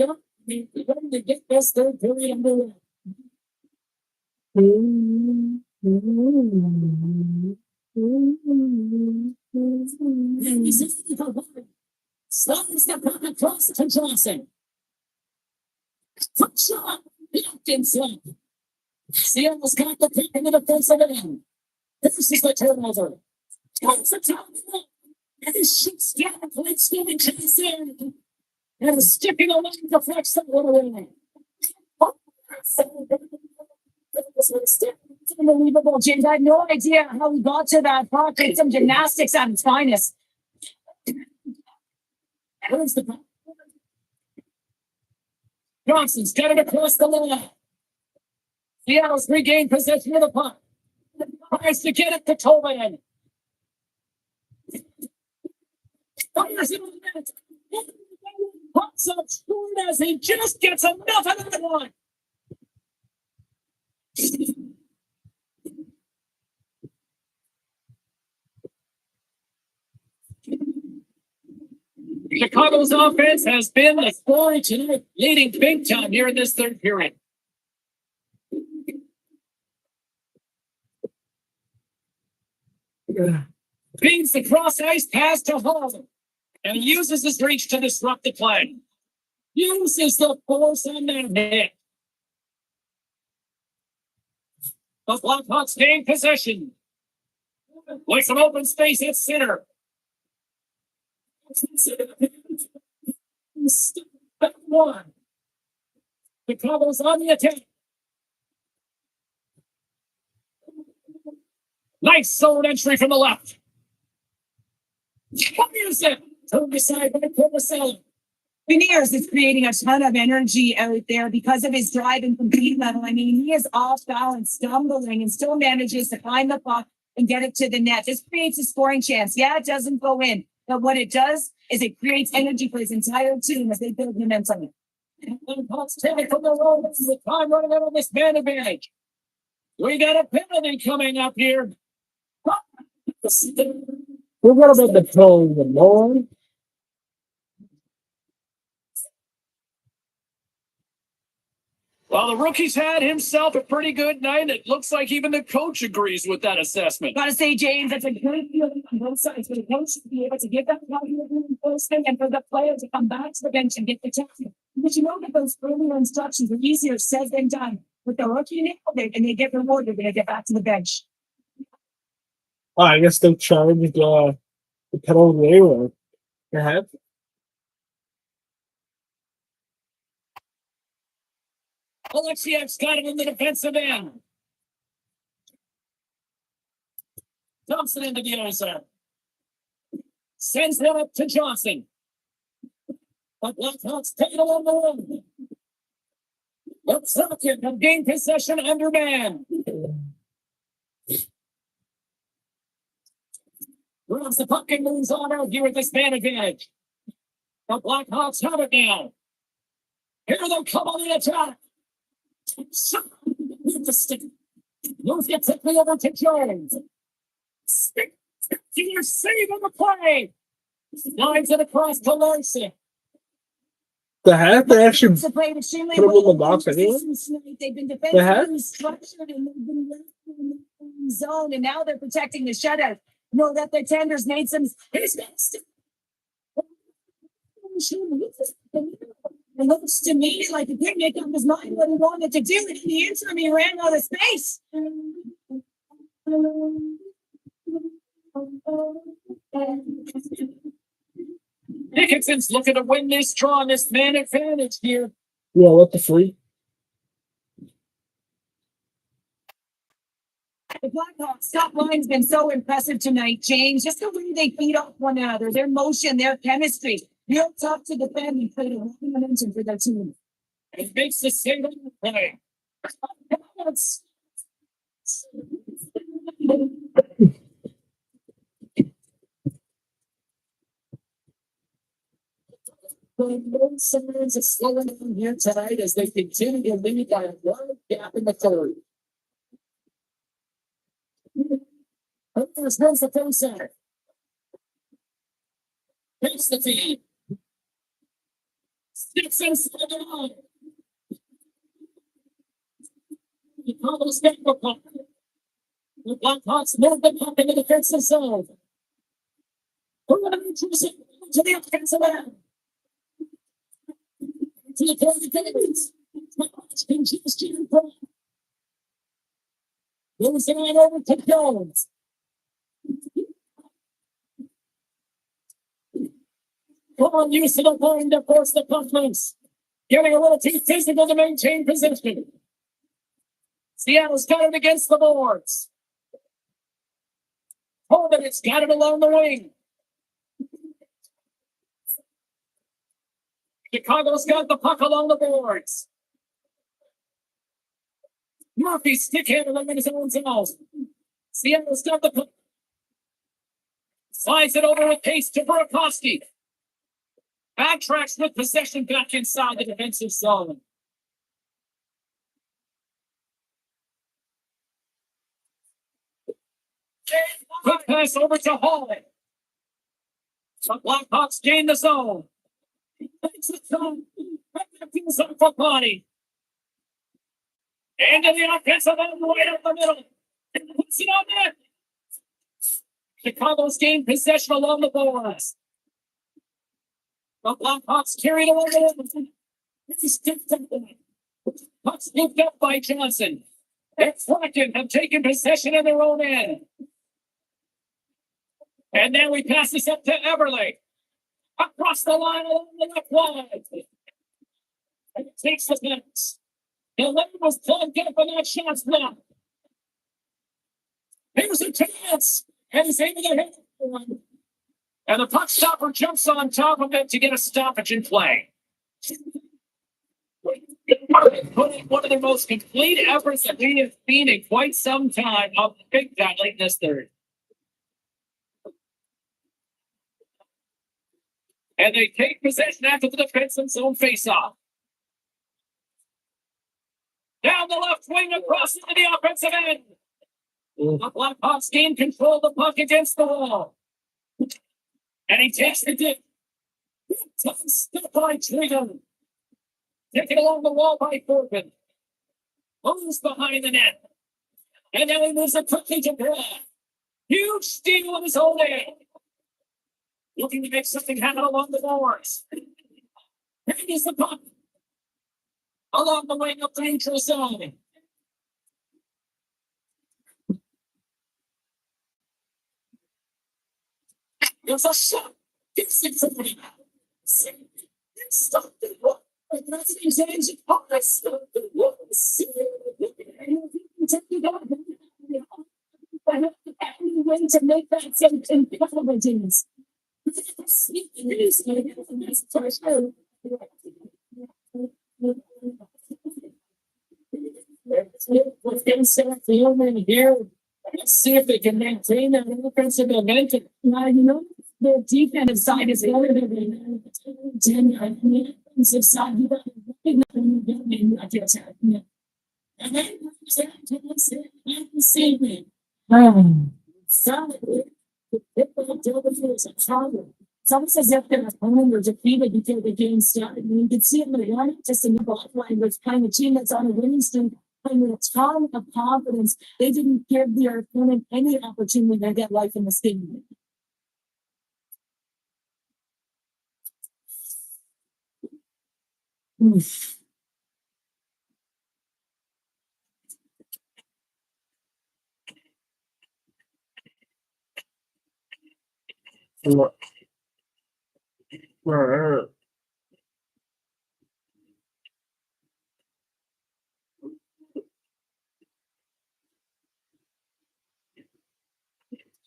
up. They're going to get this third period underway. Slams the puck across to Johnson. Foot shot. Blocked inside. Seattle's got the puck in the defensive end. This is the turnover. Comes the top. And he shoots down the plate, spinning Johnson. And skipping along the flex that one away. It's unbelievable, James. I had no idea how he got to that puck. It's some gymnastics at its finest. Where's the puck? Johnson's got it across the line. Seattle's regained possession of the puck. Tries to get it to Tobin. Fires it on the net. Pucks up short as he just gets enough of the one. Chicago's offense has been the story tonight, leading big time here in this third period. Beats the cross ice pass to Hall, and he uses his reach to disrupt the play. Uses the force on that hit. The Blackhawks gain possession. With some open space at center. Back one. Chicago's on the attack. Nice zone entry from the left. Fires it to the side by Coruscant. Beniers is creating a ton of energy out there because of his drive and compete level. I mean, he is off balance, stumbling, and still manages to find the puck and get it to the net. This creates a scoring chance. Yeah, it doesn't go in, but what it does is it creates energy for his entire team as they build momentum. And Puck's taken from the road. This is the time running out of this man advantage. We got a penalty coming up here. We're going to the tone, the Lord. Well, the rookie's had himself a pretty good night. It looks like even the coach agrees with that assessment. Gotta say, James, that's a good feeling on both sides for the coach to be able to give that positive reinforcement and for the player to come back to the bench and get the tackle. Because you know that those earlier instructions are easier said than done. With the rookie nailed it and they get rewarded when they get back to the bench. Oh, I guess they charged the penalty anyway. Perhaps. Alexiev's got him in the defensive end. Thompson into the other side. Sends him up to Johnson. But Blackhawks take it along the wing. But Falcon have gained possession under man. Grabs the puck and moves on out here with this man advantage. The Blackhawks have it now. Here they'll come on the attack. With the stick. Moves it quickly over to Jones. Stick. Spectacular save on the play. Lines it across to Larson. The half they actually To play extremely put him in the well box anyway. tonight. They've been have? defensively structured and they've been left in the zone, and now they're protecting the shutout. Know that the tenders made some. It looks to me like he couldn't make up his mind what he wanted to do, and in the interim, he ran out of space. Dickinson's looking to win this draw on this man advantage here. Yeah, what the freak? The Blackhawks top line's been so impressive tonight, James. Just the way they feed off one another, their motion, their chemistry. Real tough to defend and create a lot of momentum for their team. It makes the single play. No signs of slowing down here tonight as they continue to lead by a wide gap in the third. There's the first center. Takes the feed. Sticks inside the line. He combos back the puck. The Blackhawks move the puck in the defensive zone. To the offensive end. To the defense. Moves it on over to Jones. Come on, use of the line to force the puck loose. Getting a little too physical to maintain possession. Seattle's got it against the boards. Holden, it's got it along the wing. Chicago's got the puck along the boards. Murphy stick handling in his own zone. Seattle's got the puck. Slides it over with pace to Burakovsky. Backtracks with possession back inside the defensive zone. Quick pass over to Holland. The Blackhawks gain the zone. Takes the zone. Feels up for body. Into the offensive end, right up the middle. Puts it on net. Chicago's gained possession along the boards. The Blackhawks carried along the This is different. Puck's picked up by Johnson. And Kraken have taken possession in their own end. And now he passes up to Everly. Across the line along the left wide. And it takes the pass. The lane was plugged up and that shot's blocked. Here's a chance. And he's able to hit one. And the puck stopper jumps on top of it to get a stoppage in play. Putting one of the most complete efforts that we have seen in quite some time of the big guy late in this third. And they take possession after the defensive zone face-off. Down the left wing across into the offensive end. The Blackhawks gain control of the puck against the wall. And he takes the dip. Tough step by Trigon. Taken along the wall by Corbin. Moves behind the net. And now he moves it quickly to Brad. Huge steal of his own end. Looking to make something happen along the boards. Here is the puck. Along the wing of the neutral zone. There's a shot. It's somebody. Stop the work. That's the change. Oh, I stop the work. I have to find a way to make that something intelligence. Let's get set the over here. Let's see if they can maintain that offensive momentum. Now, you know, the defensive side is better than the offensive side. You got to attack. And then, see solid. It's almost as if they're opponent or defeated before the game started. And you can see it in the line, just in the bottom line, with playing a team that's on a winning streak, playing with a ton of confidence. They didn't give their opponent any opportunity to get life in the stadium. Oof.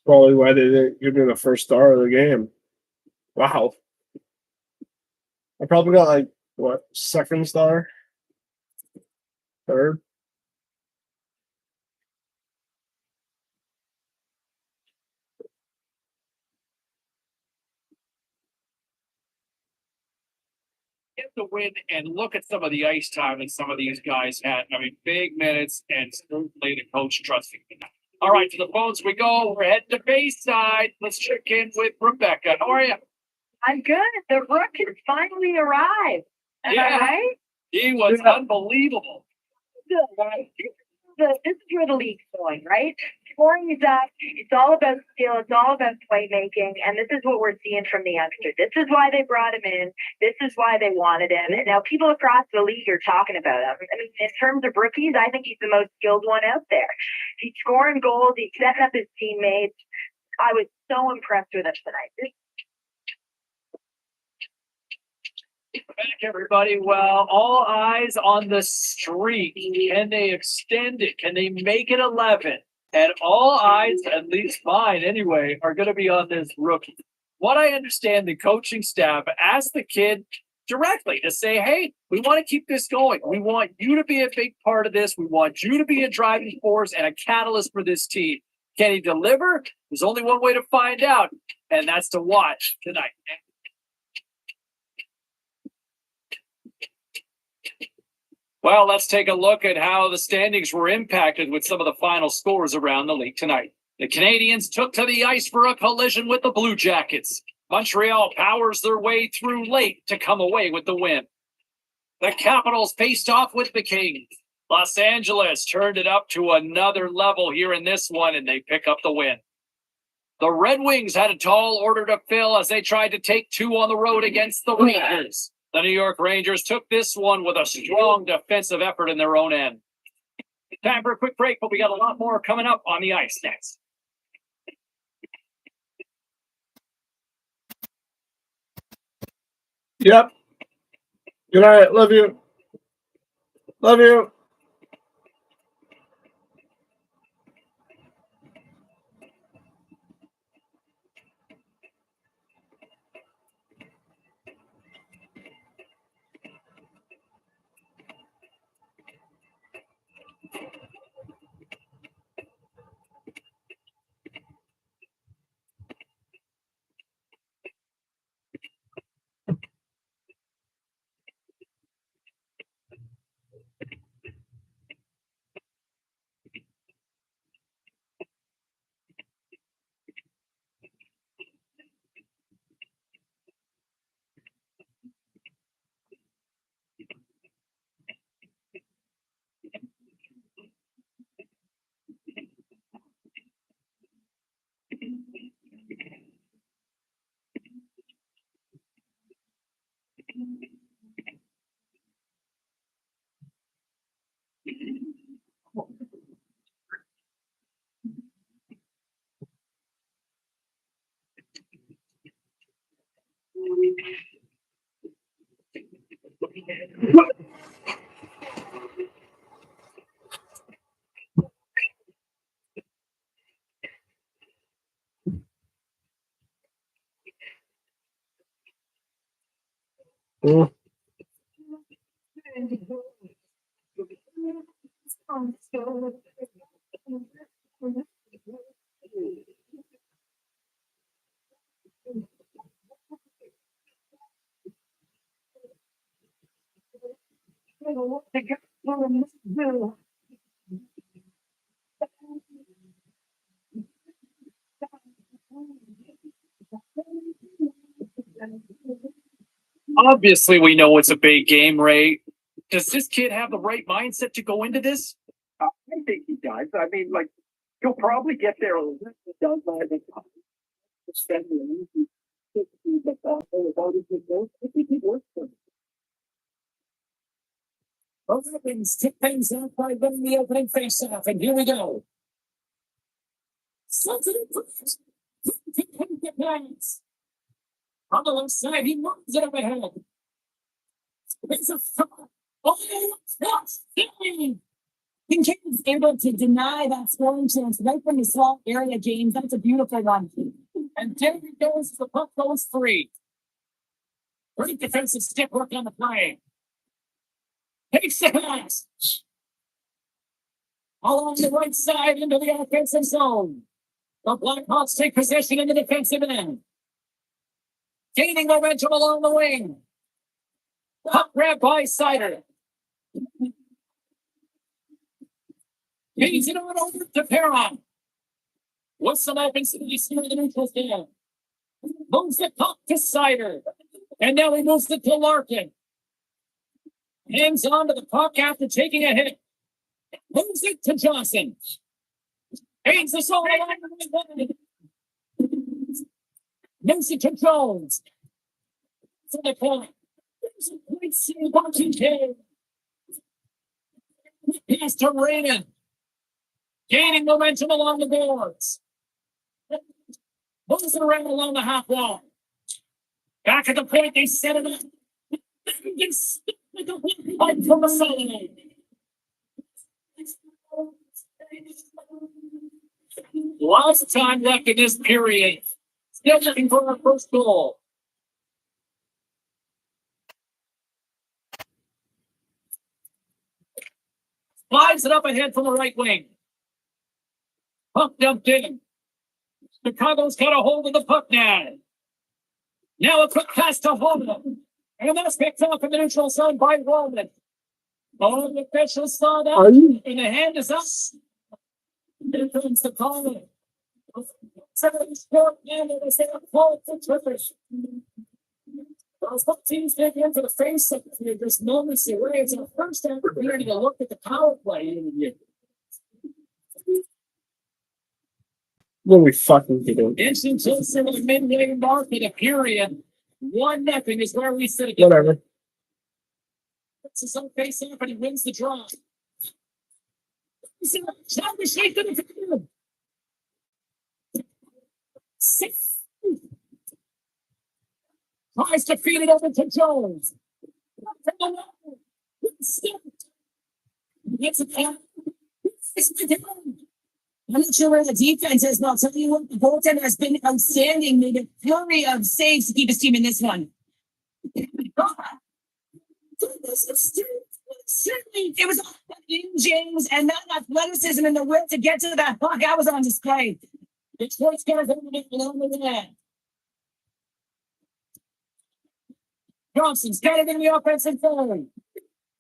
Probably why they didn't give me the first star of the game. Wow. I probably got like what, second star? Third? Get the win and look at some of the ice time that some of these guys had. I mean, big minutes and certainly the coach trusting them. All right, to the phones we go. We're heading to Bayside. Let's check in with Rebecca. How are you? I'm good. The Rook has finally arrived. Am I right? He was unbelievable. Good, right? This is where the league's going, right? Scoring is up. It's all about skill. It's all about playmaking. And this is what we're seeing from the youngster. This is why they brought him in. This is why they wanted him. And now people across the league are talking about him. I mean, in terms of rookies, I think he's the most skilled one out there. He's scoring goals. He's setting up his teammates. I was so impressed with him tonight. Back, everybody. Well, all eyes on the streak. Can they extend it? Can they make it 11? And all eyes, at least mine anyway, are going to be on this rookie. What I understand, the coaching staff asked the kid directly to say, hey, we want to keep this going. We want you to be a big part of this. We want you to be a driving force and a catalyst for this team. Can he deliver? There's only one way to find out, and that's to watch tonight. Well, let's take a look at how the standings were impacted with some of the final scores around the league tonight. The Canadiens took to the ice for a collision with the Blue Jackets. Montreal powers their way through late to come away with the win. The Capitals faced off with the Kings. Los Angeles turned it up to another level here in this one, and they pick up the win. The Red Wings had a tall order to fill as they tried to take two on the road against the Rangers. The New York Rangers took this one with a strong defensive effort in their own end. Time for a quick break, but we got a lot more coming up on the ice next. Yep. Good night. Love you. Love you. Mm. Obviously, we know it's a big game, Ray. Does this kid have the right mindset to go into this? I think he does. I mean, like, he'll probably get there a little bit. He does by the time. I think he works for him. Both Ravens kick things out by winning the opening face-off, and here we go. Sensitive press. Get pass. On the left side, he moves it overhead. It's a foul. Oh, that's game. Kincaid's able to deny that scoring chance right from the small area, James. That's a beautiful one. And there he goes. The puck goes free. Great defensive stick work on the play. Takes the pass. Along the right side into the offensive zone. The Blackhawks take possession in the defensive end. Gaining momentum along the wing. Puck grab by Sider. Gains it on over to Perron. With some open space near the neutral stand. Moves the puck to Sider. And now he moves it to Larkin. Hangs on to the puck after taking a hit. Moves it to Johnson. Hangs the zone along the right. Moves it to Jones. To the point. There's a great save by Kincaid. Pass to Raymond. Gaining momentum along the boards. Moves it around along the half wall. Back at the point, they set it up. Right from the side. Lots of time left in this period. Still looking for our first goal. Flies it up ahead from the right wing. Puck dumped in. Chicago's got a hold of the puck now. Now a quick pass to Holman. And that's picked up in the neutral zone by Roman. All the officials saw that. And the hand is up. Here comes the call. Those both teams take in for the face of this moment. It's our first opportunity to look at the power play. What we fucking do? Inching closer to the midway mark of the period. 1-0 is where we sit again. Whatever. It's his own face off and he wins the draw. Shot the shake to the field. 6. Tries to feed it over to Jones. Gets a pass. I'm not sure where the defense is, but I'll tell you what, the goaltender has been outstanding. Made a flurry of saves to keep his team in this one. Certainly, it was in James and that athleticism and the will to get to that puck. That was on display. Detroit's got to along the net. Johnson's got it in the offensive zone.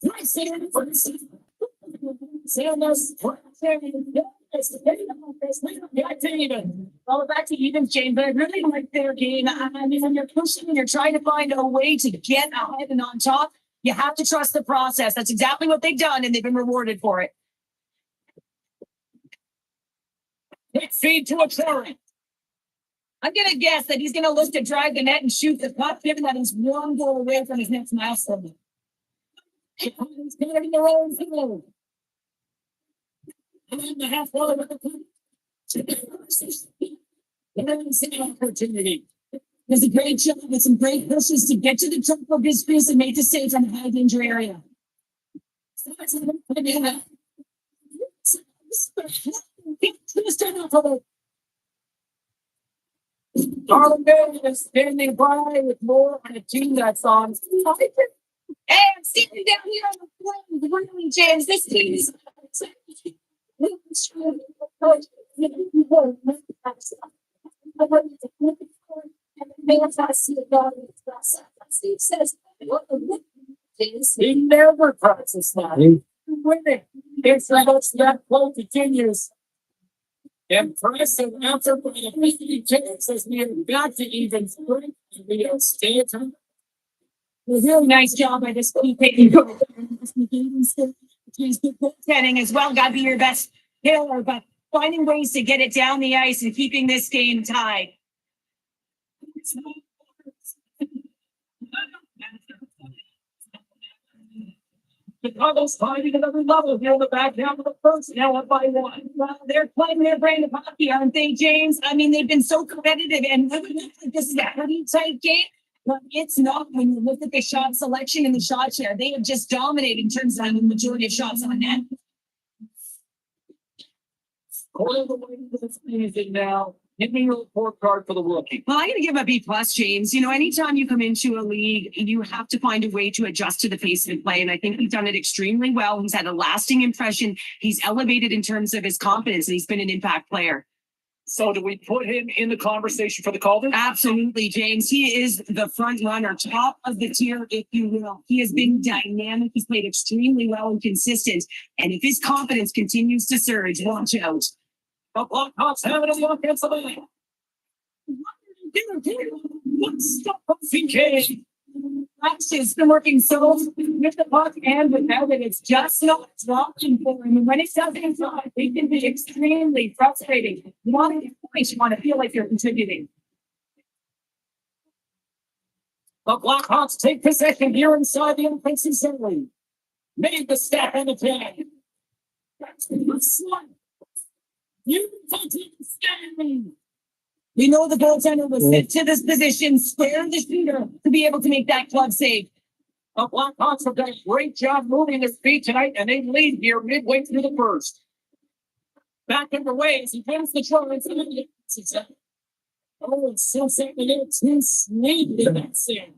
Nice it in for Sanders. Well, back to even, James, but I really like their game. I mean, when you're pushing and you're trying to find a way to get ahead and on top, you have to trust the process. That's exactly what they've done, and they've been rewarded for it. Quick feed to a Troy. I'm going to guess that he's going to look to drive the net and shoot the puck, given that he's one goal away from his next milestone. He's getting the own field. And then the half wall with the puck. And then the opportunity. Does a great job with some great pushes to get to the top of his crease and make the save from the high danger area. Darwin is standing by with more on a team that's on. Hey, I'm standing down here on the floor, really, James. This team is. He never practices that. Winning. It's that flow continues. Impressive effort by the 50 James as we have got to even strength and we have stayed on. Really nice job by this PK. Good goaltending as well. Got to be your best killer, but finding ways to get it down the ice and keeping this game tied. Chicago's finding another level here in the back half of the first, now up by 1. Well, they're playing their brand of hockey, aren't they, James? I mean, they've been so competitive, and this is a pretty tight game. But it's not when you look at the shot selection and the shot share. They have just dominated in terms of the majority of shots on net. Going the way to this anything now. Give me your report card for the rookie. Well, I'm going to give a B plus, James. You know, anytime you come into a league, you have to find a way to adjust to the pace of play. And I think he's done it extremely well. He's had a lasting impression. He's elevated in terms of his confidence, and he's been an impact player. So do we put him in the conversation for the Calder? Absolutely, James. He is the front runner, top of the tier, if you will. He has been dynamic. He's played extremely well and consistent. And if his confidence continues to surge, watch out. The Blackhawks have it on the offensive end. One stop from PK. Has been working so with the puck and without it. It's just not dropping for him. And when it doesn't drop, it can be extremely frustrating. You want to get points, you want to feel like you're contributing. The Blackhawks take possession here inside the offensive zone. Made the step on the 10. That's the one. You Stanley. We know the goaltender was sent to this position, spare the shooter to be able to make that club save. The Blackhawks have done a great job moving their feet tonight, and they lead here midway through the first. Back underway as he wins the try. Oh, it's so second. It's sneaky. That's it.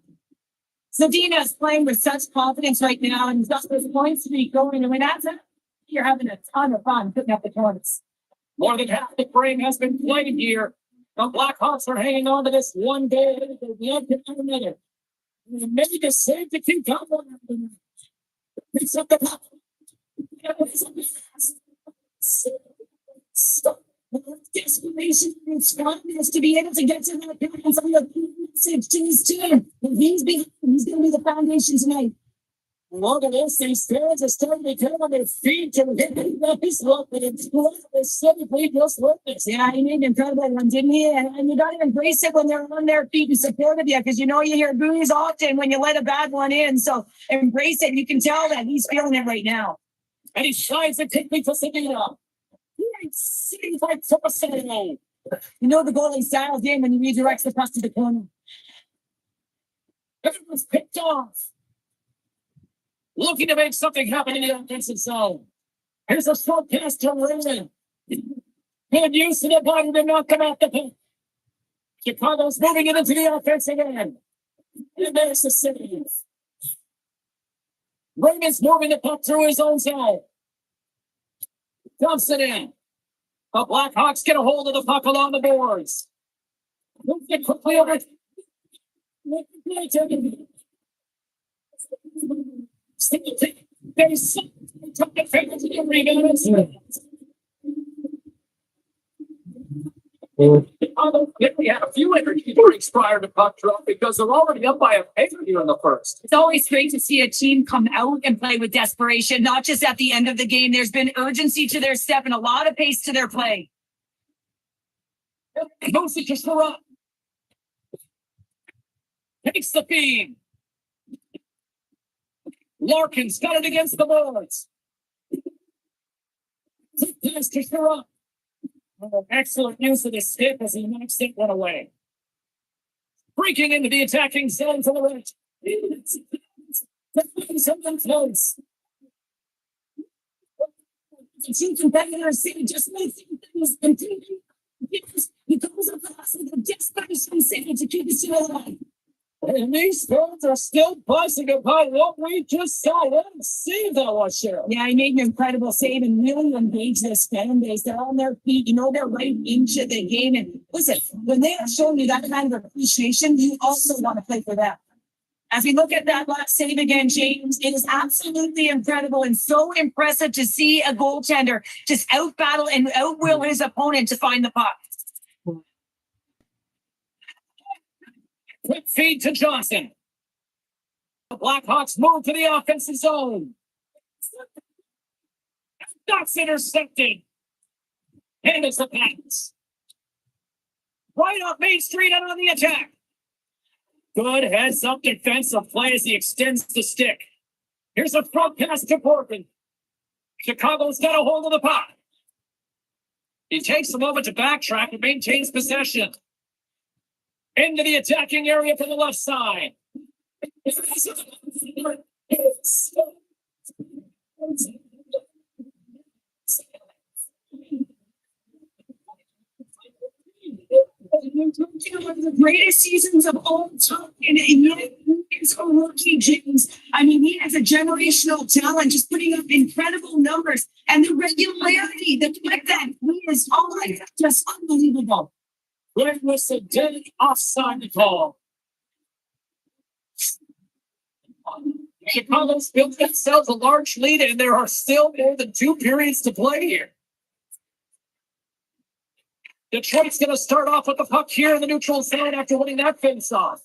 Zadina is playing with such confidence right now, and he's got this point streak going. And when that's it, you're having a ton of fun putting up the points. More than half the frame has been played here. The Blackhawks are hanging on to this one day at the end of another. And maybe the save to keep up on them. It's up the puck. Desperation and strongness to be able to get to that point from the message to his team. And he's going to be the foundation tonight. Look at this, these fans are starting to come on their feet to hit his look and simply just witness. Yeah, he made an incredible one, didn't he? And you got to embrace it when they're on their feet and support of you, because you know you hear boos often when you let a bad one in. So embrace it. You can tell that he's feeling it right now. And he shines it quickly to Zadina. See like Tomasino. You know the goalie style game when he redirects the puck to the corner. Everyone's picked off. Looking to make something happen in the offensive zone. Here's a short pass to Raymond. Good use of the body to knock him out the puck. Chicago's moving it into the offensive end. And there's the save. Raymond's moving the puck through his own zone. Dumps it in. The Blackhawks get a hold of the puck along the boards. Move it quickly over. We had a few energy drinks prior to puck drop because they're already up by a paper here in the first. It's always great to see a team come out and play with desperation, not just at the end of the game. There's been urgency to their step and a lot of pace to their play. Moves just up. Takes the feed. Larkin's got it against the boards. Pass to Sherrod. Excellent use of the stick as he knocks it one away. Breaking into the attacking zone to the right. Something close. The two competitors see just making things continue. He goes was a classic of desperation saved to keep us alive. And these fans are still buzzing about what we just saw. What a save that was, Cheryl. Yeah, he made an incredible save and really engaged this fan base. They're on their feet. You know, they're right into the game. And listen, when they are showing you that kind of appreciation, you also want to play for them. As we look at that last save again, James, it is absolutely incredible and so impressive to see a goaltender just outbattle and outwill his opponent to find the puck. Quick feed to Johnson. The Blackhawks move to the offensive zone. That's intercepted. And it's the pass. Right up Main Street and on the attack. Good heads-up defensive play as he extends the stick. Here's a front pass to Borgen. Chicago's got a hold of the puck. He takes a moment to backtrack and maintains possession. Into the attacking area from the left side. One of the greatest seasons of all time, and yet he's a rookie, James. I mean, he has a generational talent, just putting up incredible numbers, and the regularity, the fact that he is on, just unbelievable. Where was the dead offside call? Chicago's built themselves a large lead, and there are still more than 2 periods to play here. Detroit's going to start off with the puck here in the neutral zone after winning that face-off.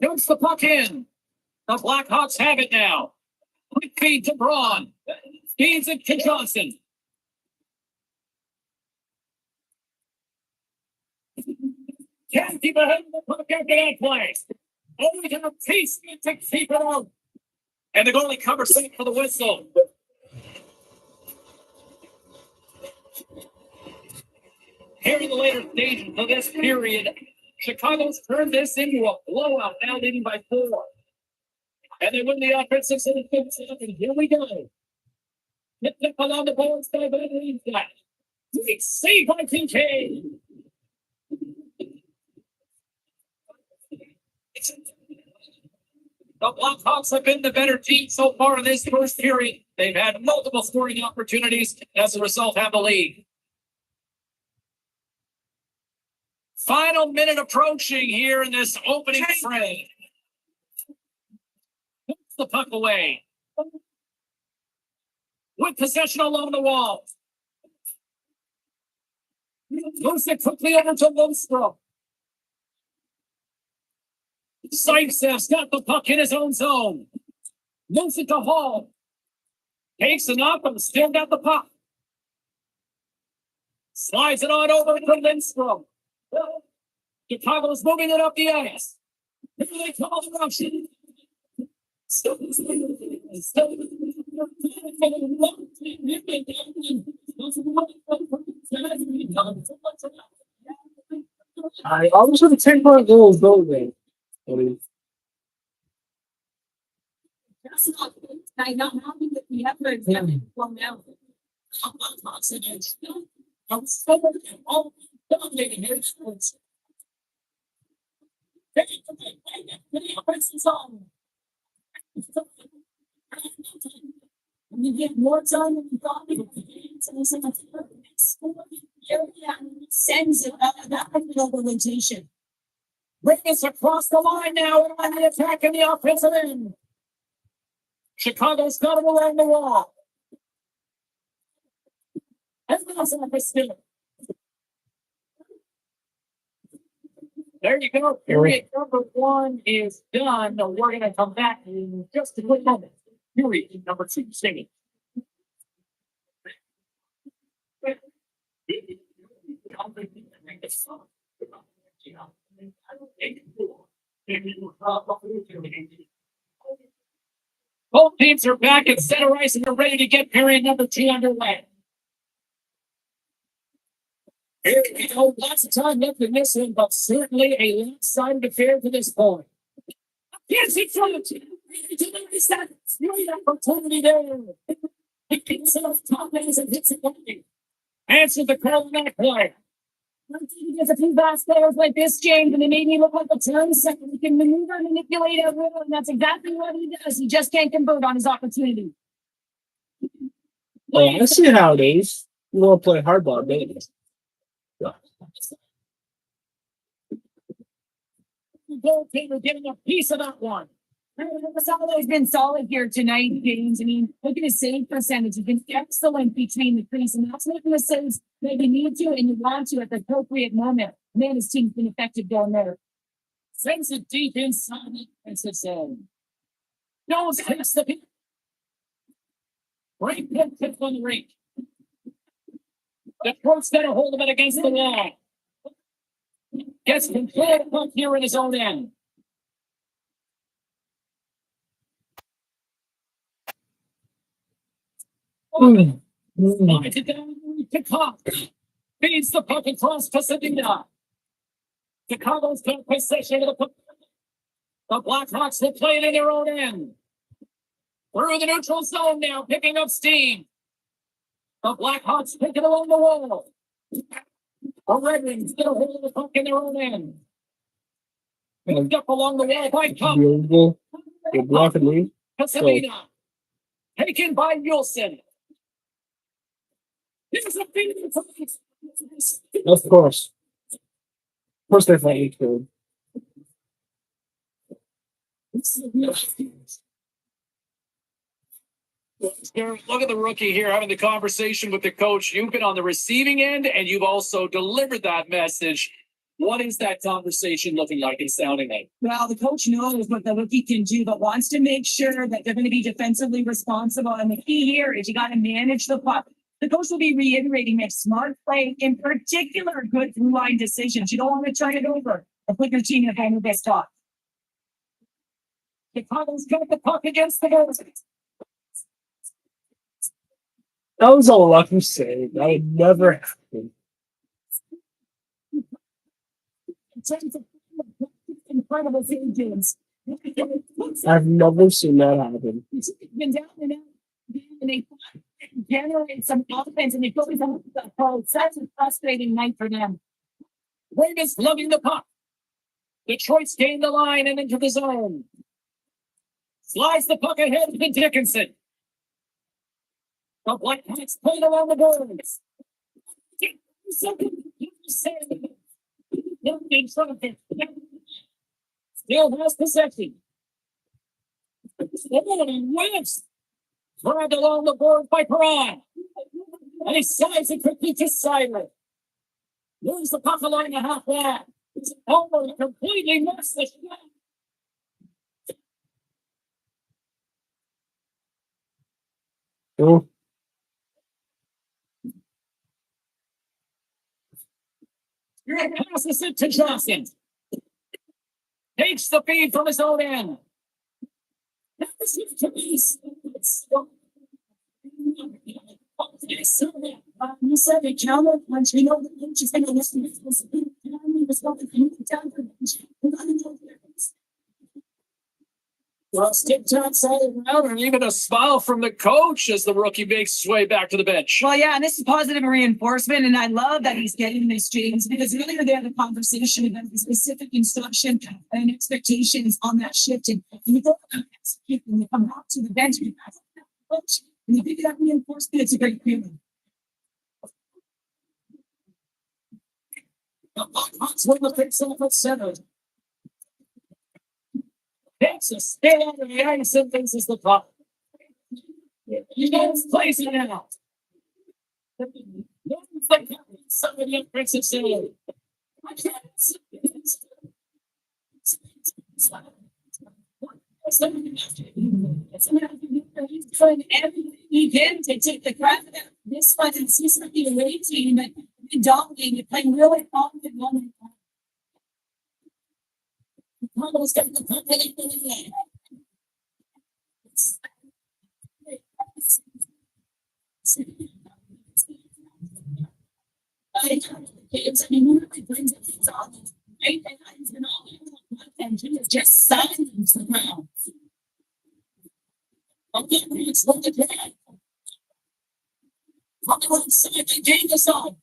Dumps the puck in. The Blackhawks have it now. Quick feed to Braun. Feeds it to Johnson. Can't keep ahead of the puck after that play. Only going to taste it to keep it out. And the goalie covers it for the whistle. Here in the later stages of this period, Chicago's turned this into a blowout, now leading by 4. And they win the offensive in the 5th. And here we go. Hit up along the boards by Van Riemsdyk. Great save by Kincaid. The Blackhawks have been the better team so far in this first period. They've had multiple scoring opportunities, and as a result, have the lead. Final minute approaching here in this opening frame. Puts the puck away. With possession along the wall. Moves it quickly over to Lundstrom. Sykes got the puck in his own zone. Moves it to Hall. Takes it up and still got the puck. Slides it on over to Lindstrom. Chicago's moving it up the ice. Here they come on the Russian. I always want to take more goals, don't they? That's not good. I'm not happy with the effort that we won now. I'm so all dominating his sports. And you get more time than you thought you would get. So it's like a sends that mobilization. Rings across the line now and on the attack in the offensive end. Chicago's got him along the wall. And that's on the still. There you go. Period number 1 is done. We're going to come back in just a quick moment. Period number 2. Stay. Both teams are back at center ice and they're ready to get period number 2 underway. Here we go. Lots of time left in this one, but certainly a lopsided affair to this point. Yes, it's from that great opportunity there. It gets off top ends and hits it lightning. answered the call on that play. There's a few fast players like this, James, and they made me look like a turn second. He can maneuver and manipulate at will, and that's exactly what he does. He just can't convert on his opportunity. Oh, I see how it is. You want to play hardball, baby. Goaltender getting a piece of that one. Salvo's been solid here tonight, James. I mean, look at his save percentage. He's been excellent between the crease, and that's making the saves that you need to and you want to at the appropriate moment. Man, his team's been effective down there. Sends it deep inside the defensive zone. Jones takes the pick. Great pick on the rink. Detroit's got a hold of it against the wall. Gets control of the puck here in his own end. Slides it down to Cock. Feeds the puck across Pasadena. Chicago's got possession of the puck. The Blackhawks will play it in their own end. Through the neutral zone now, picking up steam. The Blackhawks pick it along the wall. The Red Wings get a hold of the puck in their own end. Moved up along the wall by Cup. You're blocking me. Pasadena. Taken by Nielsen. Here's a feed. Of course. Of course they fight each other. Look at the rookie here having the conversation with the coach. You've been on the receiving end and you've also delivered that message. What is that conversation looking like and sounding like? Well, the coach knows what the rookie can do, but wants to make sure that they're going to be defensively responsible. And the key here is you got to manage the puck. The coach will be reiterating make smart play, in particular, good through line decisions. You don't want to turn it over and put your team in a vulnerable spot. Chicago's got the puck against the goal. That was a lucky save. That would never happen. Incredible save, James. I've never seen that happen. He's been down and out, and they generate some offense, and they focus on the goal. Such a frustrating night for them. Wayne is lugging the puck. Detroit's gained the line and into the zone. Slides the puck ahead to Dickinson. The Blackhawks played around the boards. Still has possession. West dragged along the board by Perron. And he slides it quickly to Siler. Moves the puck along the half wall. Almost completely missed the shot. Oh. Passes it to Johnson. Takes the feed from his own end. You said it, counter punch. We know the coach is going to listen to this. Well, stick taps all around, and even a smile from the coach as the rookie makes his way back to the bench. Well, yeah, and this is positive reinforcement, and I love that he's getting this, James, because earlier they had a conversation about the specific instruction and expectations on that shift, and you go execute when you come out to the bench, and you give that reinforcement, it's a great feeling. The Blackhawks win the face-off at center. Takes a stay on the ice and faces the puck. He goes plays it out. Somebody up offensive zone. He's trying everything he can to take the crap out of this one and see something away team and dominating, playing really confident moment. Almost got the puck in the and he is just silence the ground. Okay, let's look at that. On the right side, they gain this on.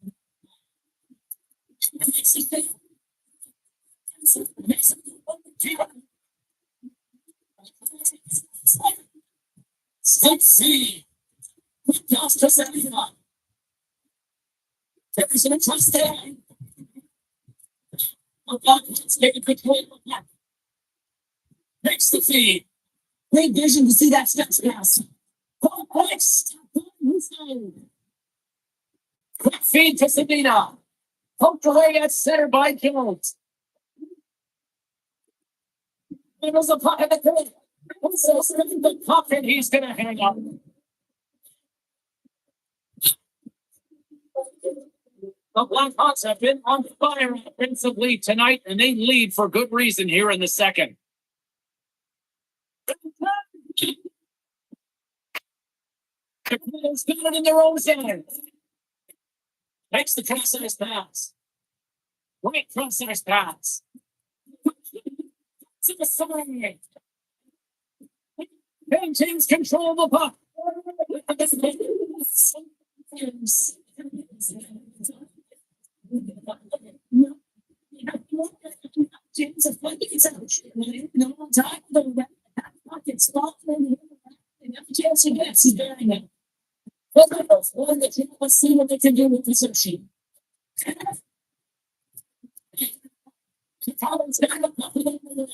Sexy. Just everything on. Everything trust there. Oh God, let's take a quick look. Next the feed. Great vision to see that steps pass. Quick feed to Sabina. Poked away at center by Jones. There was a puck at the goal. The puck and he's going to hang up. The Blackhawks have been on fire offensively tonight, and they lead for good reason here in the second. The Canadians got it in their own zone. Makes the cross-ice pass. Great cross-ice pass. To the side. Maintains control of the puck. James is finding his out. No time for the pocket spot. And every chance he gets, he's bearing it. One that you will see what they can do with this machine. Collins got up over the line.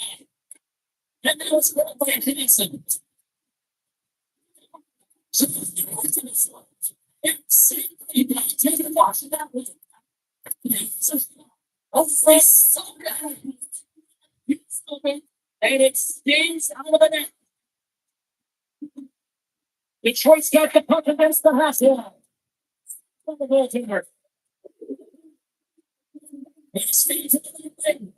And that was well by Hanson. So take a watch of that one. Hopefully, so good. And it stays out of the net. Detroit's got the puck against the half wall. For the goaltender. It stays in the thing.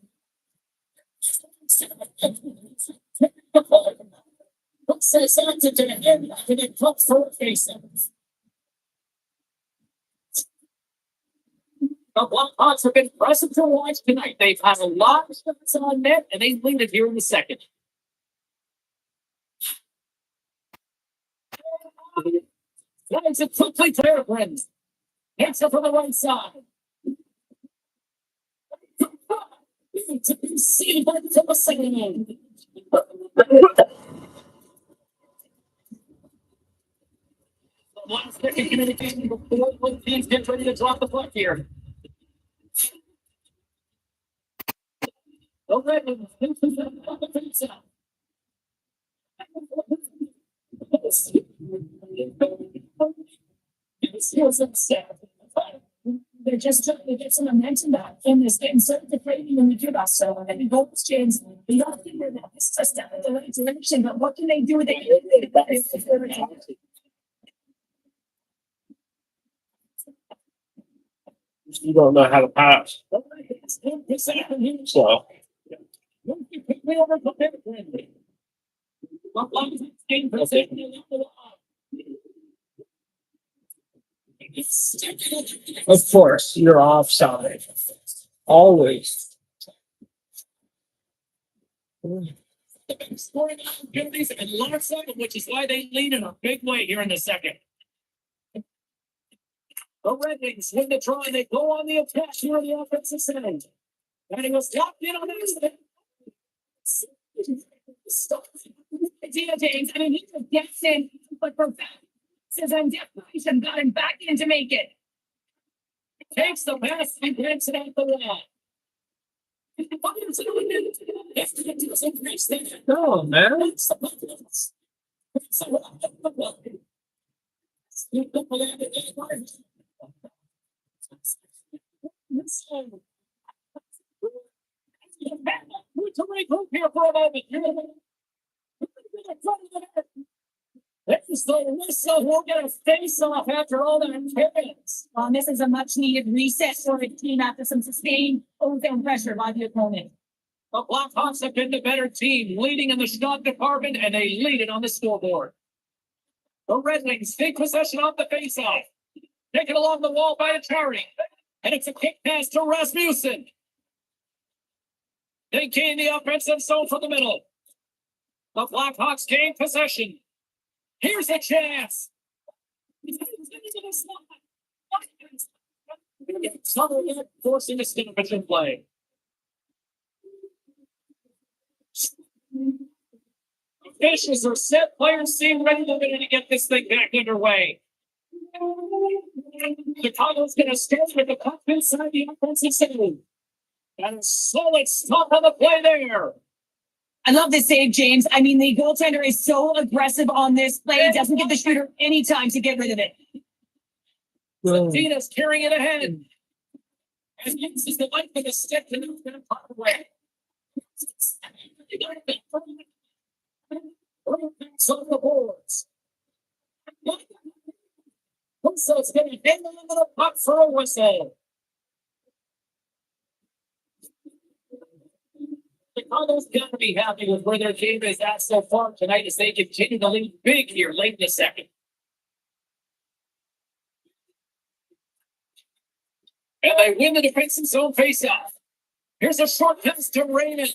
Looks says answer to the end, and it comes for a face. The Blackhawks have been impressive to watch tonight. They've had a lot of shots on net, and they lead it here in the second. Flags it quickly to their friends. Hits it from the right side. See by the second end. Last second communication before both teams get ready to drop the puck here. The Red Wings on the face out. They're just trying to get some momentum back from this game. Certain the training in the Cuba, so and the goal change. The other thing that is just step in the right direction, but what can they do with it? You don't know how to pass. So of course, you're offside. Always. Scoring opportunities and lots of them, which is why they lead in a big way here in the second. The Red Wings win the draw and they go on the attack here on the offensive side. And he was locked in on accident. James, I mean, he just gets in, but for that, says I'm desperation, got him back in to make it. Takes the pass and gets it out the wall. no, man. To regroup here for a moment. This is the whistle. We'll get a face off after all that experience. This is a much needed reset for the team after some sustained overtime pressure by the opponent. The Blackhawks have been the better team, leading in the shot department, and they lead it on the scoreboard. The Red Wings take possession off the faceoff. Taken along the wall by Achari. And it's a quick pass to Rasmussen. They gain the offensive zone from the middle. The Blackhawks gain possession. Here's a chance. He's into the slot. Forcing a stoppage in play. Officials are set. Players seem ready to get this thing back underway. Chicago's going to start with the puck inside the offensive zone. And a solid stop on the play there. I love this save, James. I mean, the goaltender is so aggressive on this play. He doesn't give the shooter any time to get rid of it. Tina's carrying it ahead. And uses the light for the stick to move that puck away. On the boards. Husso's going to hit into the puck for a whistle. Chicago's got to be happy with where their team is at so far tonight as they continue to lead big here late in the second. And they win the defensive zone faceoff. Here's a short pass to Raymond.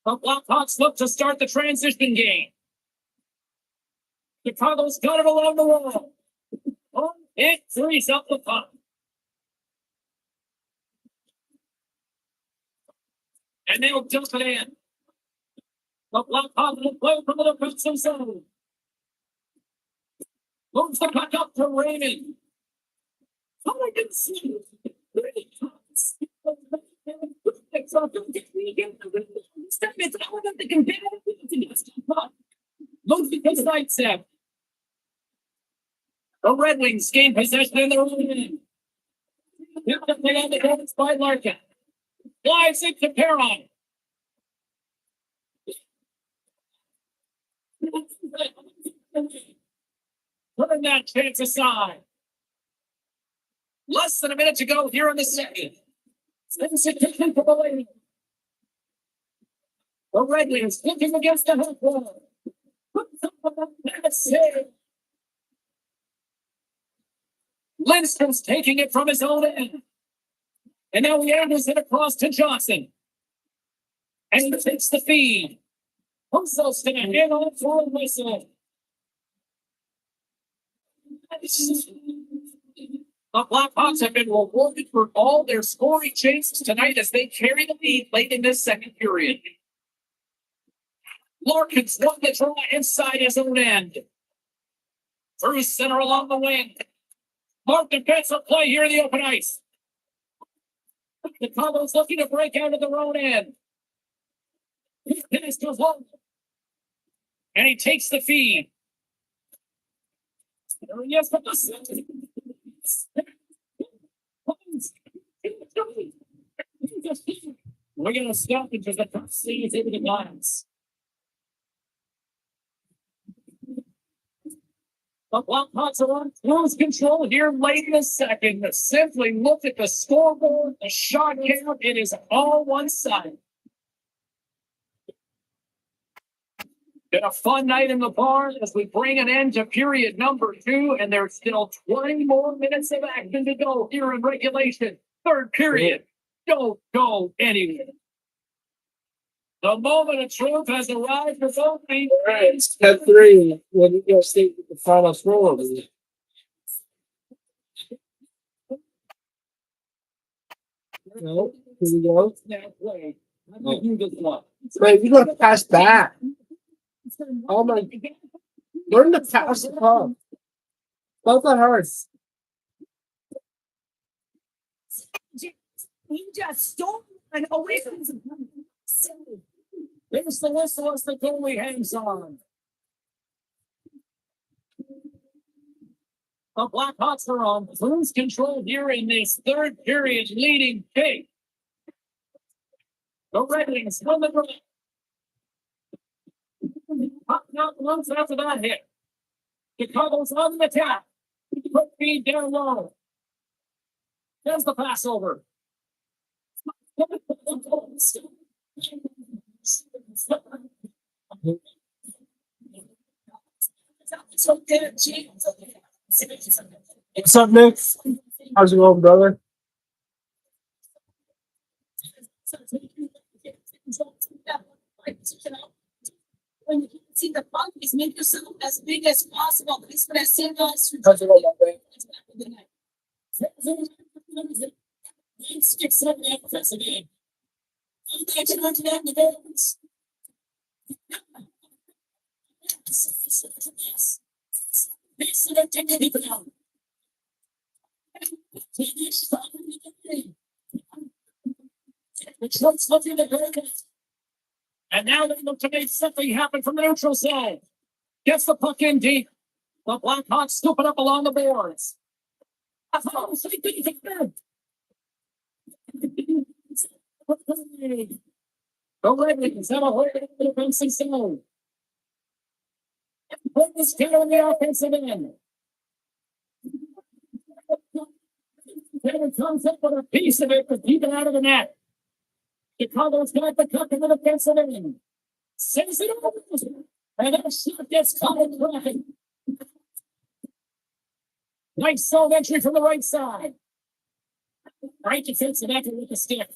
The Blackhawks look to start the transition game. Chicago's got it along the wall. Oh, it frees up the puck. And they'll dump it in. The Blackhawks will play from the defensive zone. Moves the puck up to Raymond. Oh, I can see it. It's all good. It's all about the competitive. Looks at the side step. The Red Wings gain possession in their own end. Picked up on the head by Larkin. Flies it to Perron. Putting that chance aside. Less than a minute to go here in the second. The Red Wings looking against the half wall. Lindstrom's taking it from his own end. And now he angles it across to Johnson. And he takes the feed. Husso's going to hit on for a whistle. The Blackhawks have been rewarded for all their scoring chances tonight as they carry the lead late in this second period. Larkin's won the draw inside his own end. Through center along the wing. Mark defensive play here in the open ice. The Chicago's looking to break out of their own end. Dennis goes home. And he takes the feed. There he is from the center. We're going to stop because the top sees into the glass. The Blackhawks are on close control here late in the second. Simply look at the scoreboard, the shot count. It is all one side. Been a fun night in the barn as we bring an end to period number 2, and there's still 20 more minutes of action to go here in regulation. Third period. Don't go anywhere. The moment of truth has arrived for both teams. All right, step 3. When you go state the final score over there. No, here we go. Now play. I'm going to do this one. Wait, you gotta pass back. Oh my! Learn to pass the puck. Both are hard. He just stole an away from his There's the whistle as the goalie hangs on. The Blackhawks are on cruise control here in this third period, leading big. The Red Wings on the right. Puck out once after that hit. Chicago's on the attack. Quick feed down low. There's the pass over. What's up, Nick? How's it going, brother? See the fun is make yourself as big as possible. This is what I said last week. Sticks up there, Professor Game. I'm going to learn to that in the veterans. And now they look to make something happen from the neutral zone. Gets the puck in deep. The Blackhawks scoop it up along the boards. The Ravens have a hold of the defensive zone. Put this down on the offensive end. Taylor comes up with a piece of it to keep it out of the net. Chicago's got the cup in the defensive end. Sends it over. And that shot gets caught in traffic. Nice zone entry from the right side. Right defensive effort with the stick.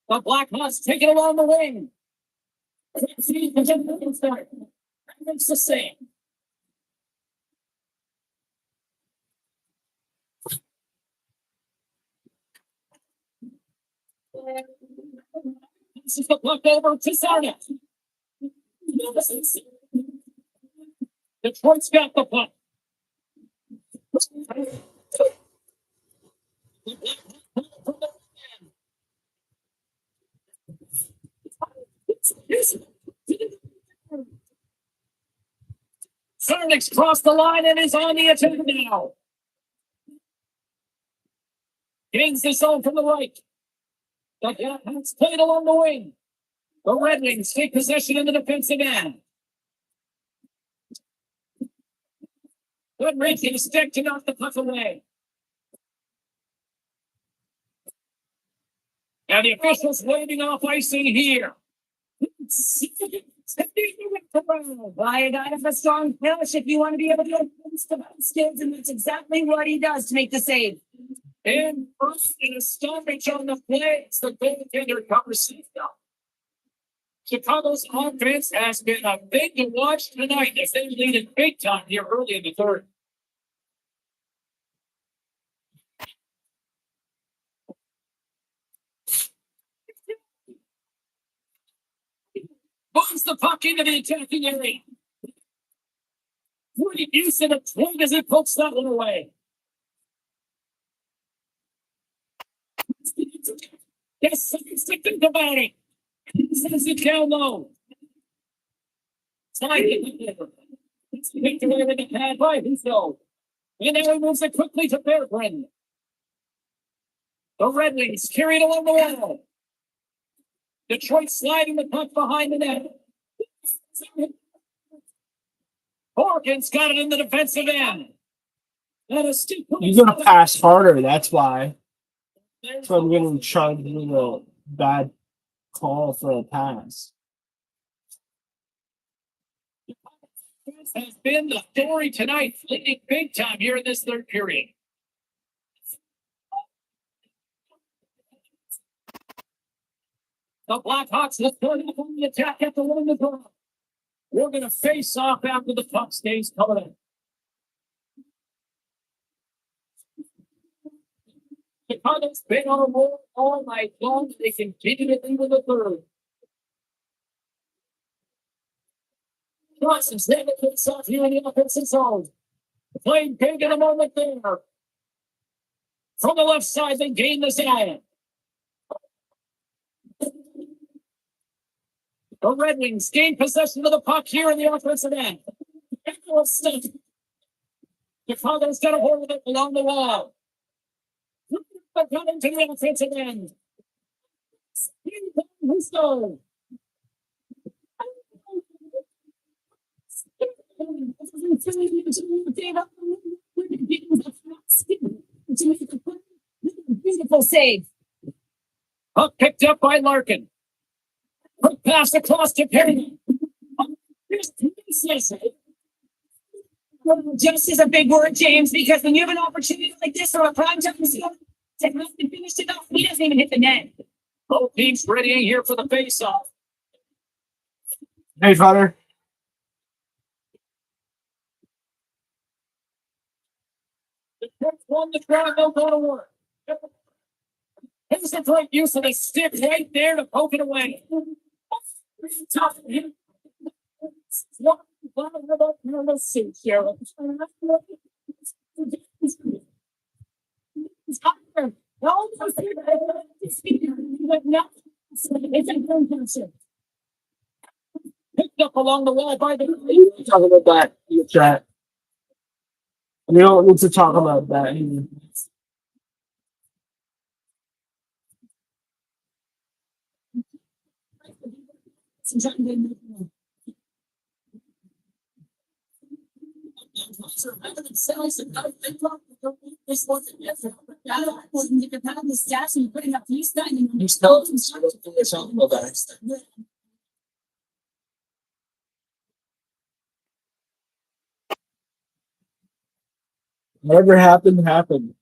The Blackhawks take it along the wing. Makes the save. This is the puck over to Sarnia. Detroit's got the puck. Sarnik's crossed the line and is on the attack now. Gains the zone from the right. The Blackhawks played along the wing. The Red Wings take possession in the defensive end. Good raking stick to knock the puck away. And the officials waving off icing here. Why you gotta have a strong finish if you want to be able to against the Skins, and that's exactly what he does to make the save. And first in a stoppage on the play, it's the goaltender covers safe now. Chicago's offense has been a thing to watch tonight as they lead it big time here early in the third. Moves the puck into the attacking area. Pretty use of the twig as he pokes that one away. Yes, think about it. Sends it down low. Slide it. It's picked away with the pad by Husso. And now he moves it quickly to Berggren. The Red Wings carry it along the wall. Detroit sliding the puck behind the net. Horgan's got it in the defensive end. You gotta pass harder, that's why. So I'm gonna try to do a bad call for a pass. Has been the story tonight, leading big time here in this third period. The Blackhawks look good on the attack after winning the draw. We're going to face off after the puck stays coming in. Chicago's been on a roll all night long. They continue to lead in the third. Johnson's never takes off here in the offensive zone. Playing big in a moment there. From the left side, they gain the zone. The Red Wings gain possession of the puck here in the offensive end. Chicago's got a hold of it along the wall. But coming to the offensive end. Husso. Beautiful save. Puck picked up by Larkin. Quick pass across to Perry. Just is a big word, James, because when you have an opportunity like this or a prime time to have to finish it off, he doesn't even hit the net. Both teams readying here for the face-off. Hey, Father. One the crowd, they'll go to work. Here's the great use of the stick right there to poke it away. Tough. Let's see, Cheryl. Picked up along the wall by the Talk about that in the chat. We don't need to talk about that. Whatever happened, happened.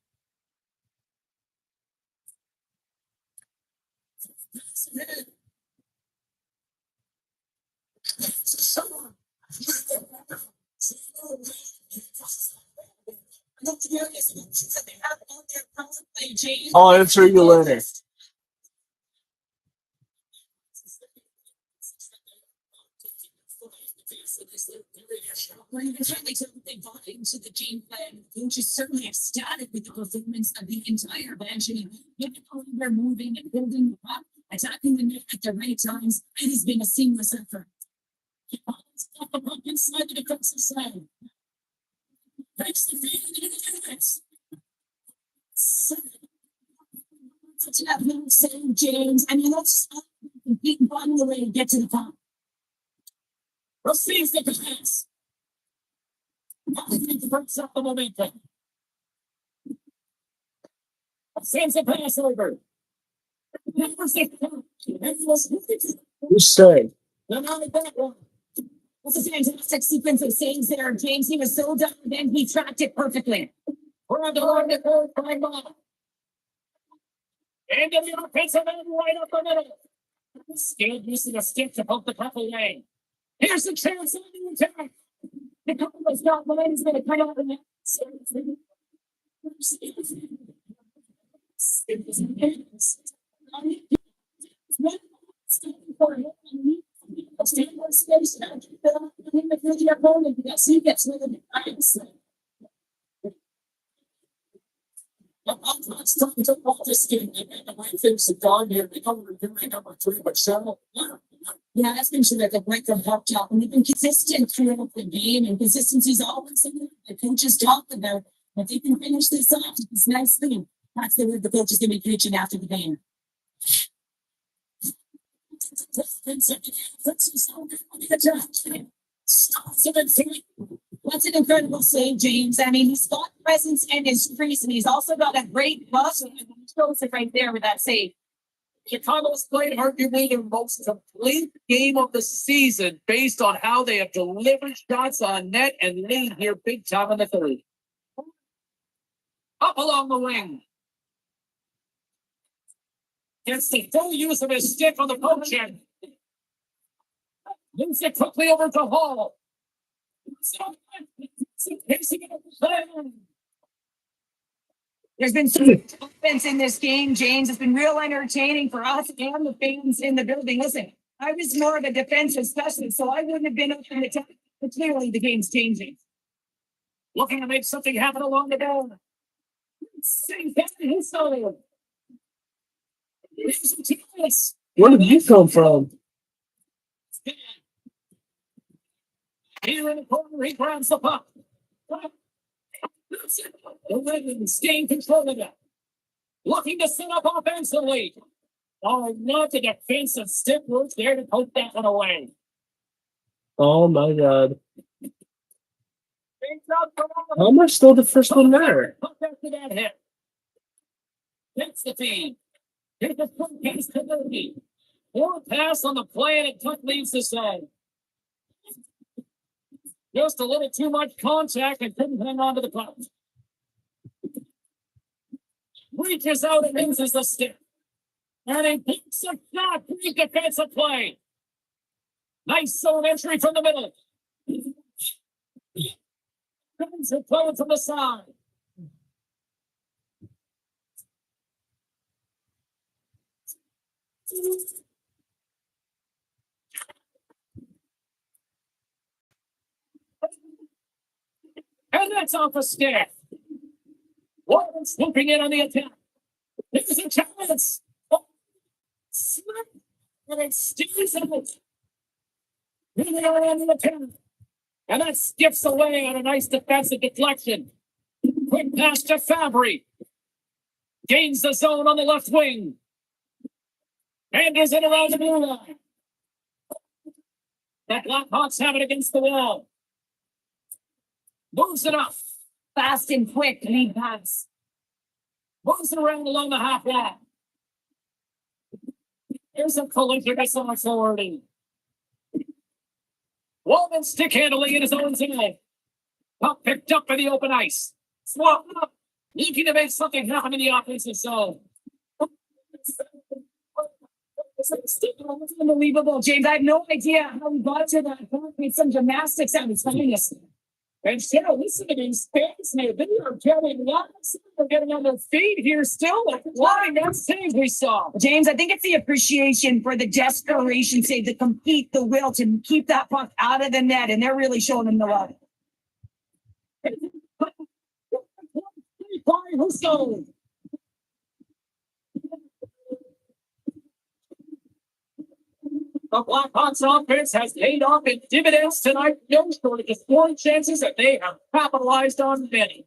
I'll answer you later. Certainly took a big bite into the game plan. Coach is certainly ecstatic with the performance of the entire bench. And they're moving and building the puck, attacking the net at the right times. It has been a seamless effort. Off the puck inside the defensive side. Breaks the field. Such an athletic save, James. I mean, that's beating bottom of the way to get to the puck. Receives the pass. Breaks up the momentum. Sends the pass over. Who's saying? That's a fantastic sequence of saves there, James. He was so done, and he tracked it perfectly. We're on the line to third time off. And the offensive end right up the middle. Still using a stick to poke the puck away. Here's the chance on the attack. The couple has got the lane. He's going to cut out the net. Yeah, that's been like a great from help job. And they've been consistent throughout the game, and consistency is always something the coaches talk about. If they can finish this off, it's nicely. That's the word the coach is going to be preaching after the game. That's an incredible save, James. I mean, he's got presence in his crease, and he's also got a great bust. And he shows it right there with that save. Chicago's played arguably their most complete game of the season based on how they have delivered shots on net and lead here big time in the third. Up along the wing. Gets the full use of his stick on the poke check. Moves it quickly over to Hall. There's been so much offense in this game, James. It's been real entertaining for us and the fans in the building. Listen, I was more of a defensive specialist, so I wouldn't have been up in the top. But clearly, the game's changing. Looking to make something happen along the goal. Where did you come from? Here in the corner, he grabs the puck. The Ravens gain control of it. Looking to set up offensively. Oh, not the defensive stick work there to poke that one away. Oh my god. How am I still the first one there? After that hit. That's the team. Here's the quick pass to Murphy. Or pass on the play, and it Tuck leaves the side. Just a little too much contact and couldn't hang on to the puck. Reaches out and uses the stick. And he picks a shot. Great defensive play. Nice zone entry from the middle. Comes it playing from the side. And that's off a stick. Warren swooping in on the attack. This is a chance. Oh, slip. And it steals out. Really on the attack. And that skips away on a nice defensive deflection. Quick pass to Fabry. Gains the zone on the left wing. Anders it around the blue line. The Blackhawks have it against the wall. Moves it up. Fast and quick lead pass. Moves it around along the half wall. Here's a collision with some authority. Wallman stick handling in his own zone. Puck picked up by the open ice. Swap up. Looking to make something happen in the offensive zone. It's unbelievable, James. I have no idea how we got to that. It's some gymnastics out of us. And Cheryl, listen to these fans, man. They are getting lots. They're getting on their feet here still. Like, why that save we saw? James, I think it's the appreciation for the desperation, say, to compete, the will to keep that puck out of the net, and they're really showing them the love. Who's going? The Blackhawks offense has paid off in dividends tonight. No shortage of scoring chances, that they have capitalized on many.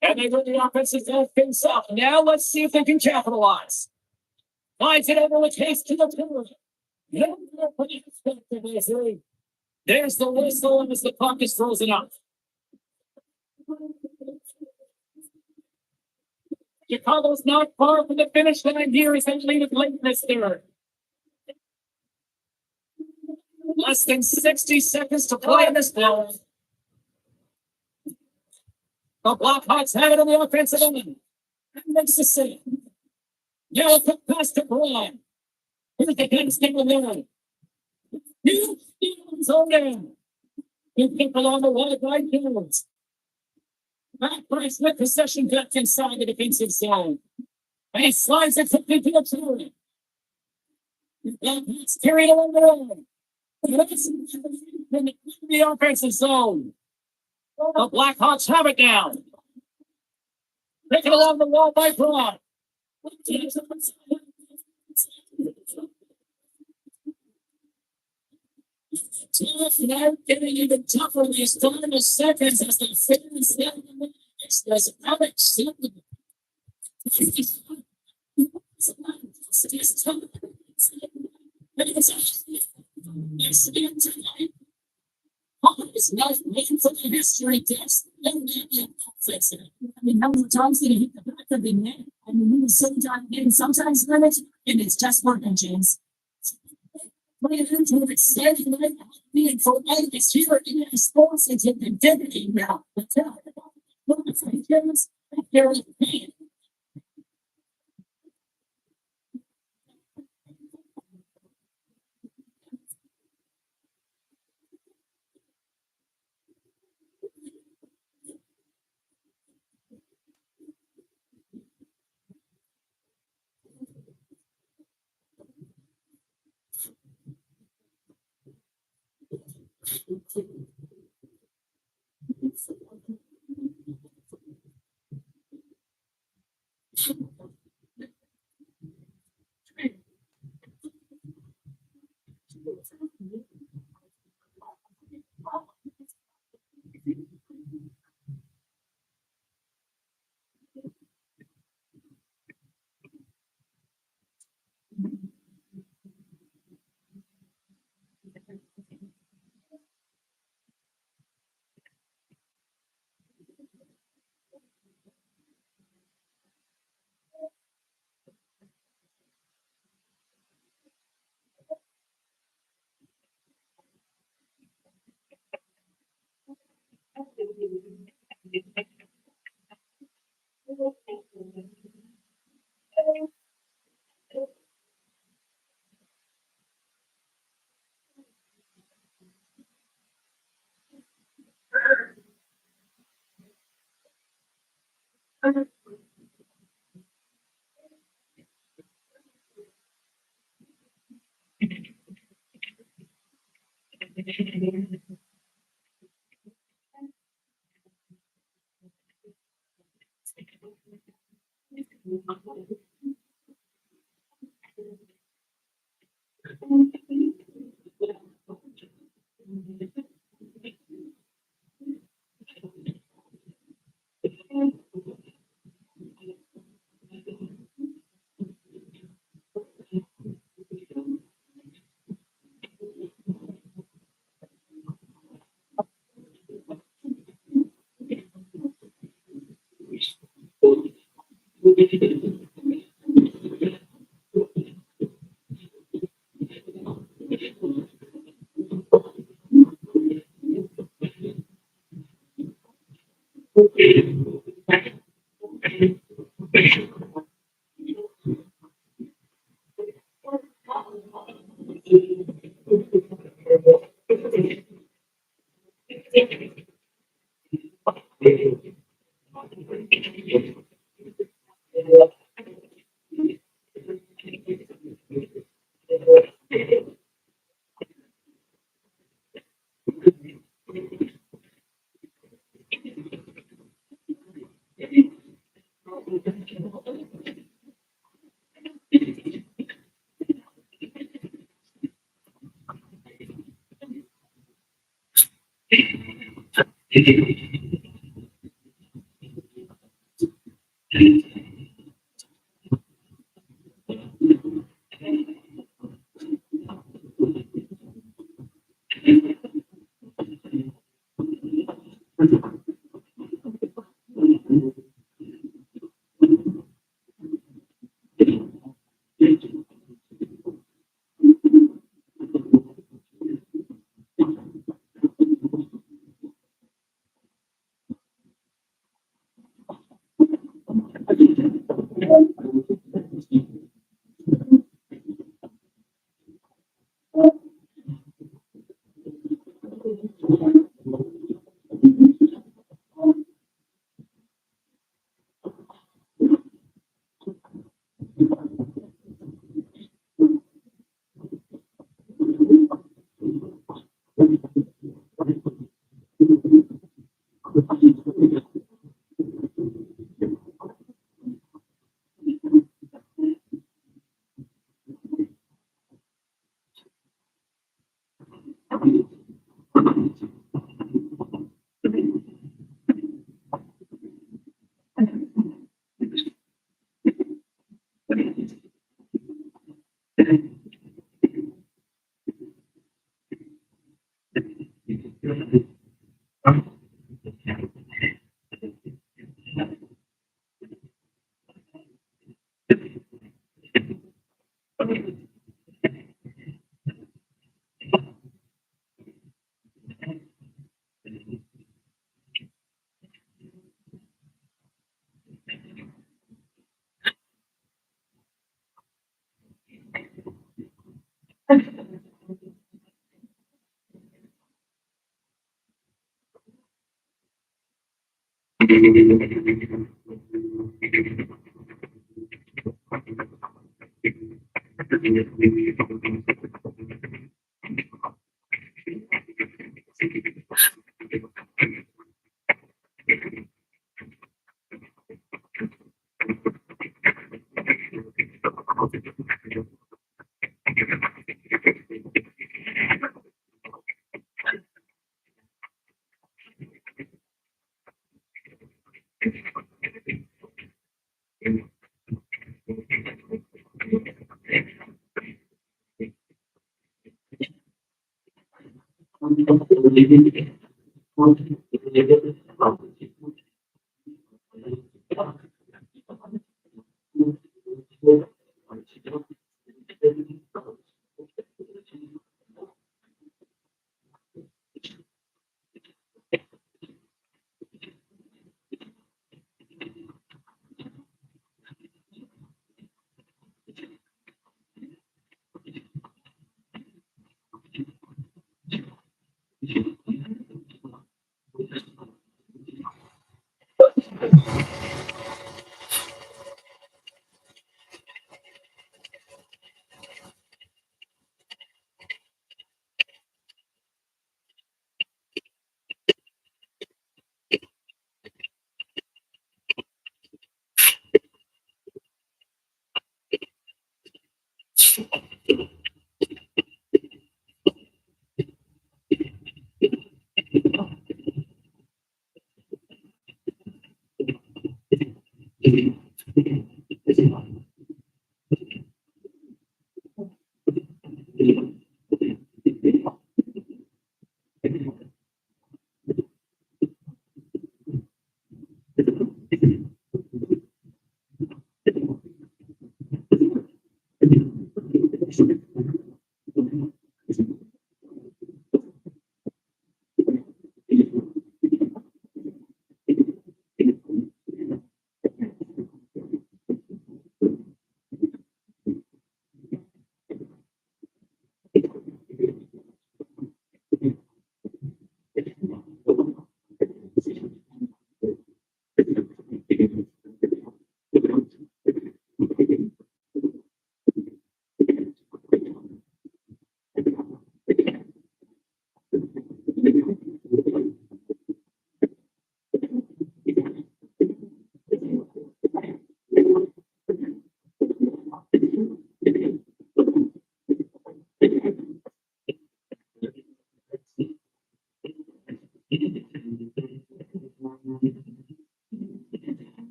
And they win the offensive zone face off. Now let's see if they can capitalize. Finds it over with haste to the field. There's the whistle as the puck is frozen up. Chicago's not far from the finish line here as they lead it late in this third. Less than 60 seconds to play in this game. The Blackhawks have it on the offensive end. That makes the save. Now a quick pass to Braun. Here's the gun stick with him. He steals on in. Two people on the wide right fields. Back press with possession back inside the defensive zone. And he slides it quickly to the turret. The Blackhawks carry it along the line. The offensive zone. The Blackhawks have it down. Taken along the wall by Braun. Now getting even tougher these final seconds as the fans down the ice. There's a comic scene. It's not waiting for the history test. I mean, how many times did he hit the back of the net? I mean, sometimes limit, and it's just working, James. Play it into it, standing right being for this here in the sports and taking dignity now. But there is pain.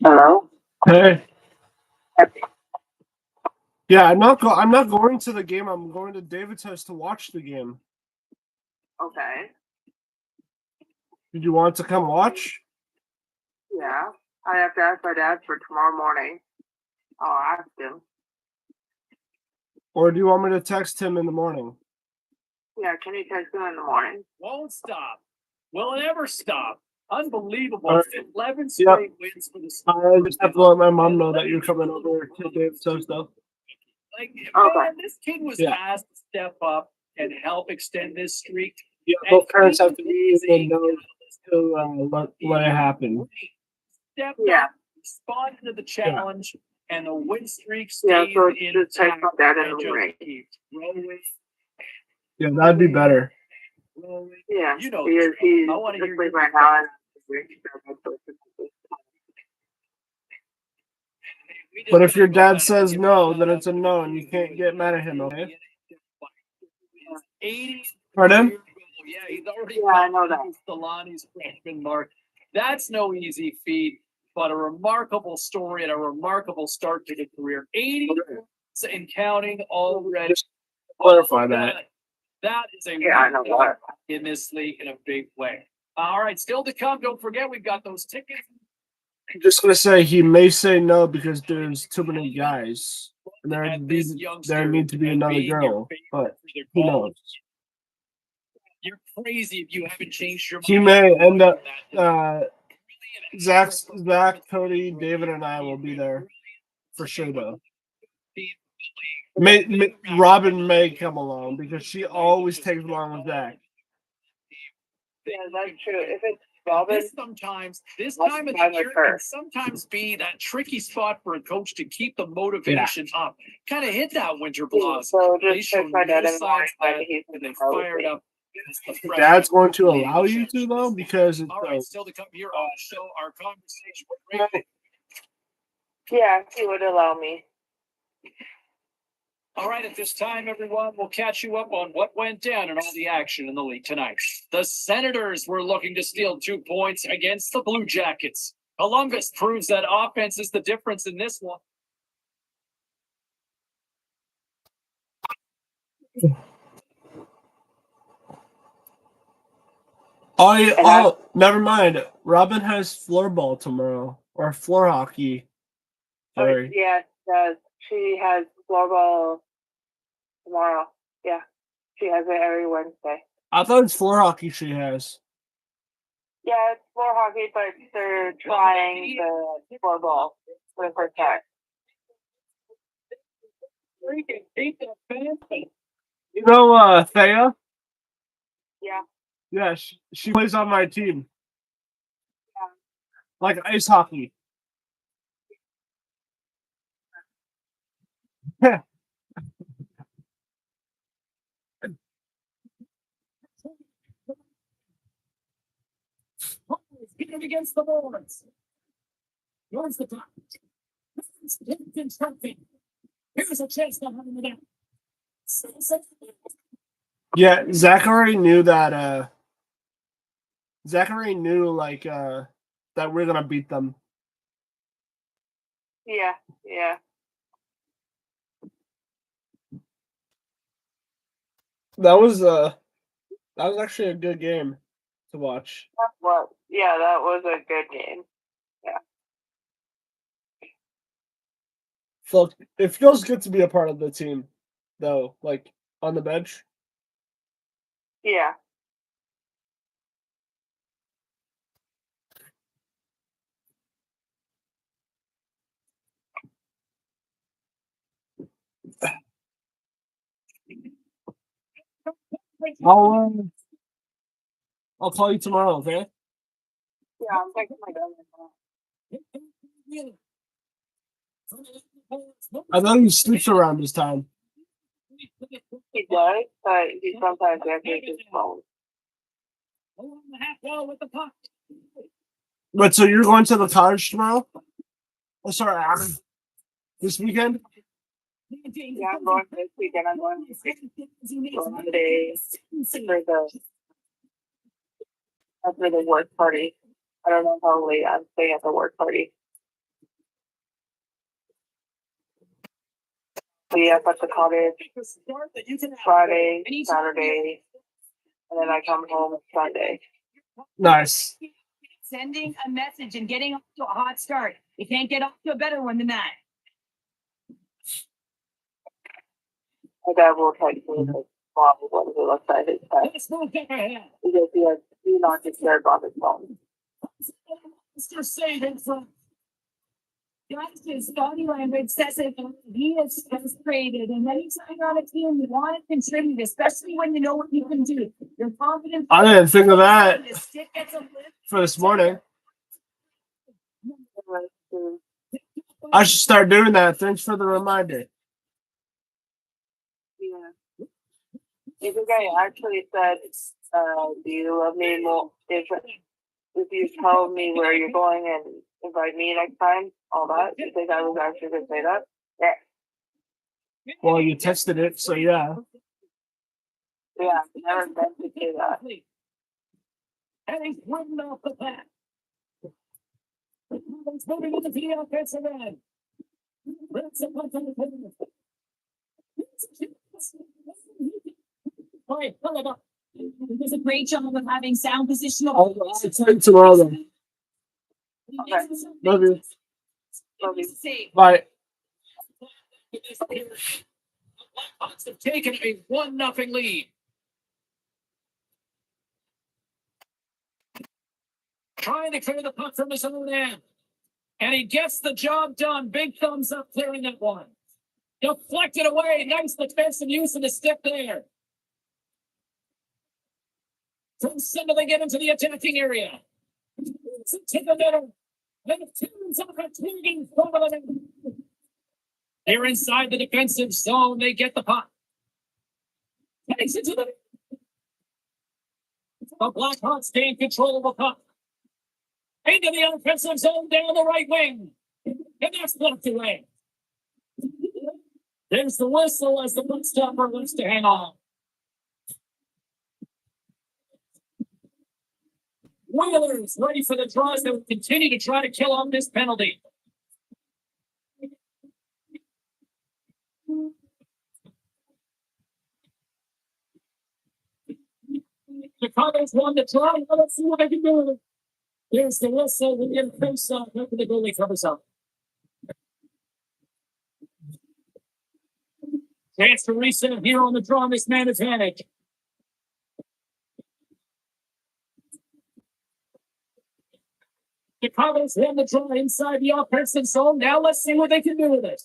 Hello? Hey. Yeah, I'm not going to the game. I'm going to David's house to watch the game. Okay. Did you want to come watch? Yeah. I have to ask my dad for tomorrow morning. I'll ask him. Or do you want me to text him in the morning? Yeah, can you text him in the morning? Won't stop. Will it ever stop? Unbelievable. All right. 11 straight wins for the I just have to let my mom know that you're coming over to David's house, though. Like, Okay. man, this kid was asked to step up and help extend this streak. Yeah, both parents have to be in the know to let it happen. Stepped Yeah. up, responded to the challenge, and the win streak Yeah, stays so in just text my dad in and the just morning. keeps rolling, Yeah, that'd be better. rolling. Yeah, You know, because he's I want to hear asleep your right now. And We just But if your gotta go dad out says and no, give then a it's a no, and you can't get mad at him, okay? 80 Pardon? Yeah, he's already Yeah, I know that. Stellani's freshman mark. That's no easy feat, but a remarkable story and a remarkable start to the career. 80 and counting already. Just clarify that. That is a Yeah, I know that. in this league in a big way. All right, still to come. Don't forget, we've got those tickets. I'm just gonna say he may say no because there's too many guys, and there need to be another girl. But who knows? You're crazy if you haven't changed your mind. He may end up. Zach, Cody, David, and I will be there for sure, though. Robin may come along because she always takes along with Zach. Yeah, that's true. If it's Robin, This time of the year can sometimes be that tricky spot for a coach to keep the motivation up. Kind of hit that winter blast. so They just show text my dad no in the morning. signs that He's when they probably fired up. Dad's going to allow you to, though, because it's All right, still to come here on the show, our conversation with Ray. Yeah, he would allow me. All right, at this time, everyone, we'll catch you up on what went down and all the action in the league tonight. The Senators were looking to steal 2 points against the Blue Jackets. Columbus proves that offense is the difference in this one. Oh, never mind. Robin has floorball tomorrow, or floor hockey. Sorry. Yes, she has floorball tomorrow. Yeah, she has it every Wednesday. I thought it's floor hockey she has. Yeah, it's floor hockey, but they're trying the floorball for the first time. You know, Thea? Yeah. Yeah, she plays on my team. Like ice hockey. Hitting against the boards. Here's the top. Here's a chase behind the net. Yeah, Zachary knew that Zachary knew like that we're gonna beat them. Yeah, yeah. That was actually a good game to watch. Yeah, that was a good game. It feels good to be a part of the team, though. Like on the bench. Yeah. I'll call you tomorrow, okay? Yeah, I'm taking my gun. I know he sleeps around this time. He does, but he sometimes answers his phone. But so you're going to the cottage tomorrow? Oh, sorry, this weekend? Yeah, I'm going this weekend. I'm going Monday for the work party. I don't know how late I'm staying at the work party. So yeah, at the cottage Friday, Saturday, and then I come home Sunday. Nice. Sending a message and getting off to a hot start. You can't get off to a better one than that. My dad will text me like what he looks at his text. Because he not just cared about his phone. His body language says it. He is frustrated, and anytime you're on a team, you want to contribute, especially when you know what you can do. You're confident. I didn't think of that for this morning. I should start doing that. Thanks for the reminder. Yeah. I think I actually said, do you love me more if you tell me where you're going and invite me next time, all that? You think I was actually going to say that? Yeah. Well, you tested it, so yeah. Yeah, never meant to say that. And he's running off the path. He's moving into the offensive end. Brings it back to the pavement. All right, He does a great job of having sound positional. I'll tell you tomorrow then. Okay. Love you. Love you. Bye. Blackhawks have taken a 1-0 lead. Trying to clear the puck from his own end. And he gets the job done. Big thumbs up clearing that one. Deflected away. Nice defensive use of the stick there. From center, they get into the attacking area. To the middle. And the tunes up a tweaking over the net. They're inside the defensive zone. They get the puck. Takes it to the Blackhawks gain control of the puck. Into the offensive zone down the right wing. And that's blocked away. There's the whistle as the puck stopper wants to hang on. Whalers ready for the draws that will continue to try to kill off this penalty. Chicago's won the draw. Let's see what they can do with it. There's the whistle. We get a face off after the goalie covers up. Chance to reset here on the draw. This man advantage. Chicago's won the draw inside the offensive zone. Now let's see what they can do with it.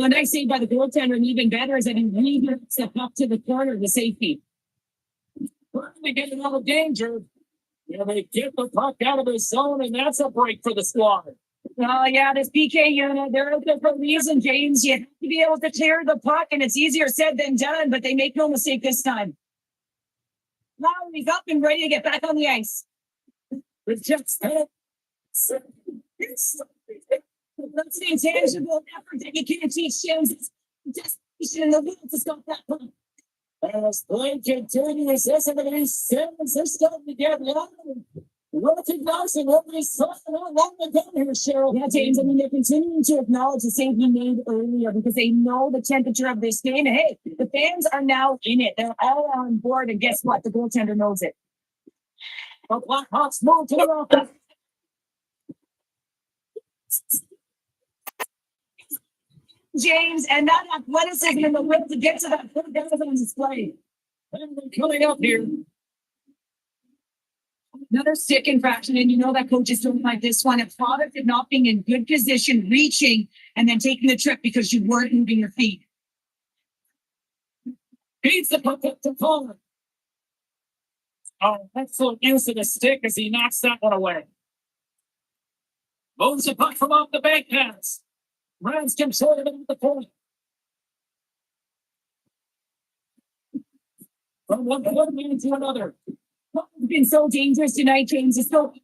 Well, a nice save by the goaltender, and even better is that he re-hits the puck to the corner, the safety. They get out of danger. They get the puck out of the zone, and that's a break for the squad. Well, yeah, this PK unit, they're out there for a reason, James. You have to be able to clear the puck, and it's easier said than done, but they make no mistake this time. Now he's up and ready to get back on the ice. It's just That's the intangible effort that you can't teach James. It's desperation in the will to stop that puck. as play continues, everybody seems they're starting to get loud. Recognizing what we saw not long ago here, Cheryl. Yeah, James, I mean, they're continuing to acknowledge the save he made earlier because they know the temperature of this game. And hey, the fans are now in it. They're all on board. And guess what? The goaltender knows it. The Blackhawks move to the offense. James, and that athleticism and the will to get to that point, that was on display. And they're coming up here. Another stick infraction, and you know that coaches don't like this one. It's product of not being in good position, reaching, and then taking the trip because you weren't moving your feet. Beats the puck up to Colin. Oh, excellent use of the stick as he knocks that one away. Moves the puck from off the bank pass. Rams control it at the point. From one man to another. It's been so dangerous tonight, James. It's so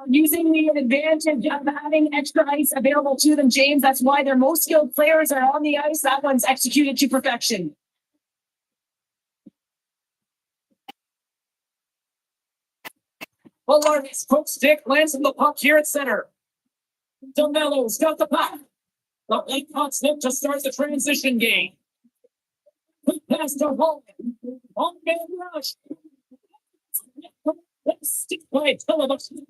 using the advantage of having extra ice available to them, James. That's why their most skilled players are on the ice. That one's executed to perfection. Larry's quick stick lands on the puck here at center. DeMello's got the puck. The Blackhawks look to start the transition game. Quick pass to Hall. On man rush. Stick by Television.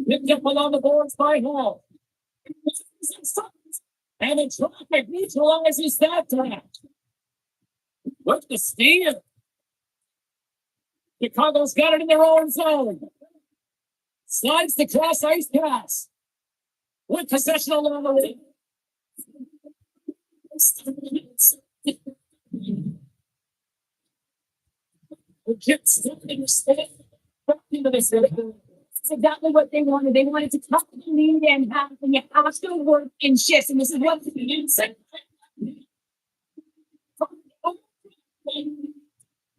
Picked up along the boards by Hall. And the traffic neutralizes that draft. With the steal. Chicago's got it in their own zone. Slides the cross ice pass. With possession along the wing. That's exactly what they wanted. They wanted to cut the lead and have you have to work in shifts. And this is what you said.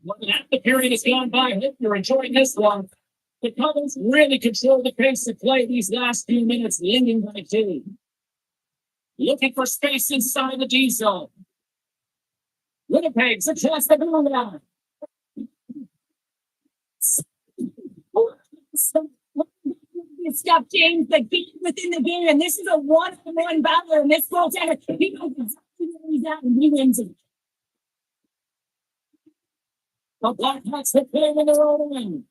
More than half the period has gone by. I hope you're enjoying this one. The Cubs really control the pace of play these last few minutes, leading by 2. Looking for space inside the D zone. Winnipeg's across the blue line. Stuff, James, the game within the game, and this is a one-on-one battle. And this goaltender, he knows exactly where he's at, and he wins it. The Blackhawks have played in their own end.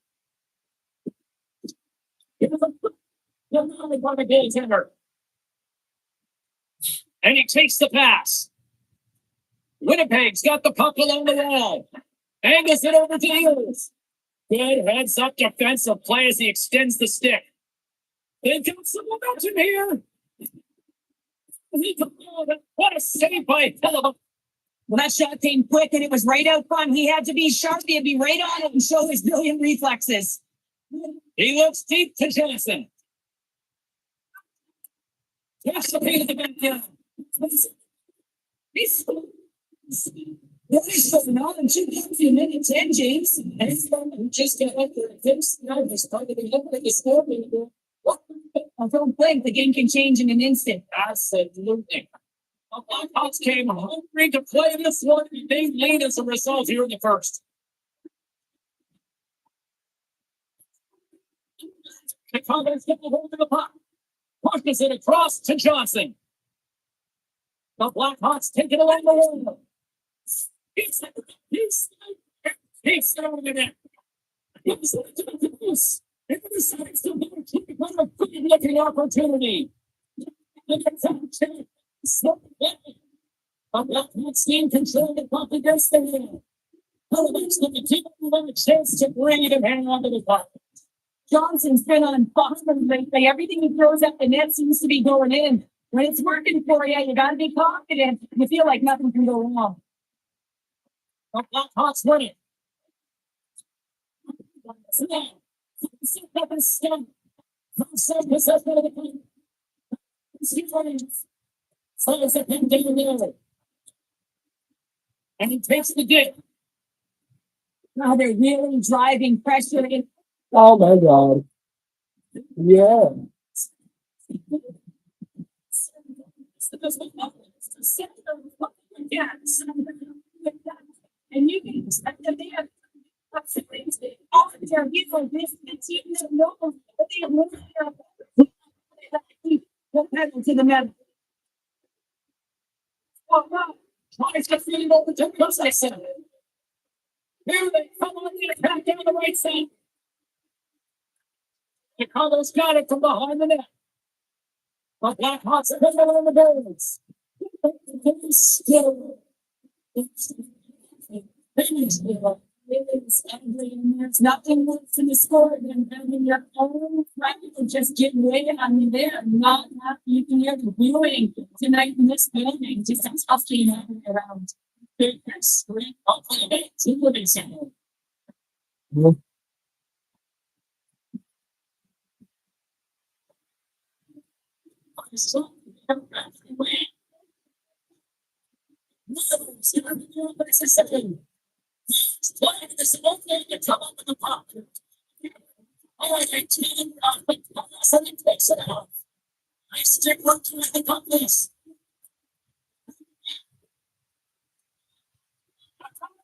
And he takes the pass. Winnipeg's got the puck along the wall. Angles it over to Eels. Good heads up defensive play as he extends the stick. They've got some momentum here. What a save by Phillip. Well, that shot came quick and it was right out front. He had to be sharp. He had to be right on it and show his brilliant reflexes. He looks deep to Johnson. Takes the feet of the back down. He's not in 2 minutes, and James. And he's just got up there. He's started to look like a score. I don't think the game can change in an instant. Absolutely. The Blackhawks came hungry to play this one. They lead as a result here in the first. Chicago's getting a hold of the puck. Pushes it across to Johnson. The Blackhawks take it along the wall. He's throwing it in. He's it decides to keep on a good-looking opportunity. The Blackhawks team control the puck against the wall. Halibuck's going to keep a chance to breathe and hang on to the puck. Johnson's been on fire lately. Everything he throws at the net seems to be going in. When it's working for you, you gotta be confident. You feel like nothing can go wrong. The Blackhawks win it. And he takes the dig. Now they're really driving pressure in. Oh my god. Yeah. And you can expect that they have all their people, this the team that knows that they have moved the pedal to the metal. Oh, no. Tries to feed it over to Gustafson. Here they come on the attack down the right side. Chicago's got it from behind the net. The Blackhawks are coming on the birds. Still. There's nothing worse in the sport than having your own practical just get way. I mean, they are not happy. You can hear the booing tonight in this building. Just a tough game around. Big screen up the net to Livingston.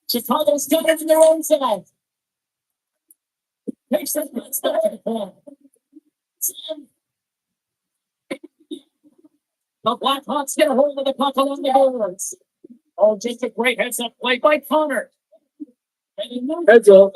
Chicago's got it in their own side. Takes the first back at the ball. The Blackhawks get a hold of the puck along the boards. Oh, just a great heads up play by Connor. Heads up.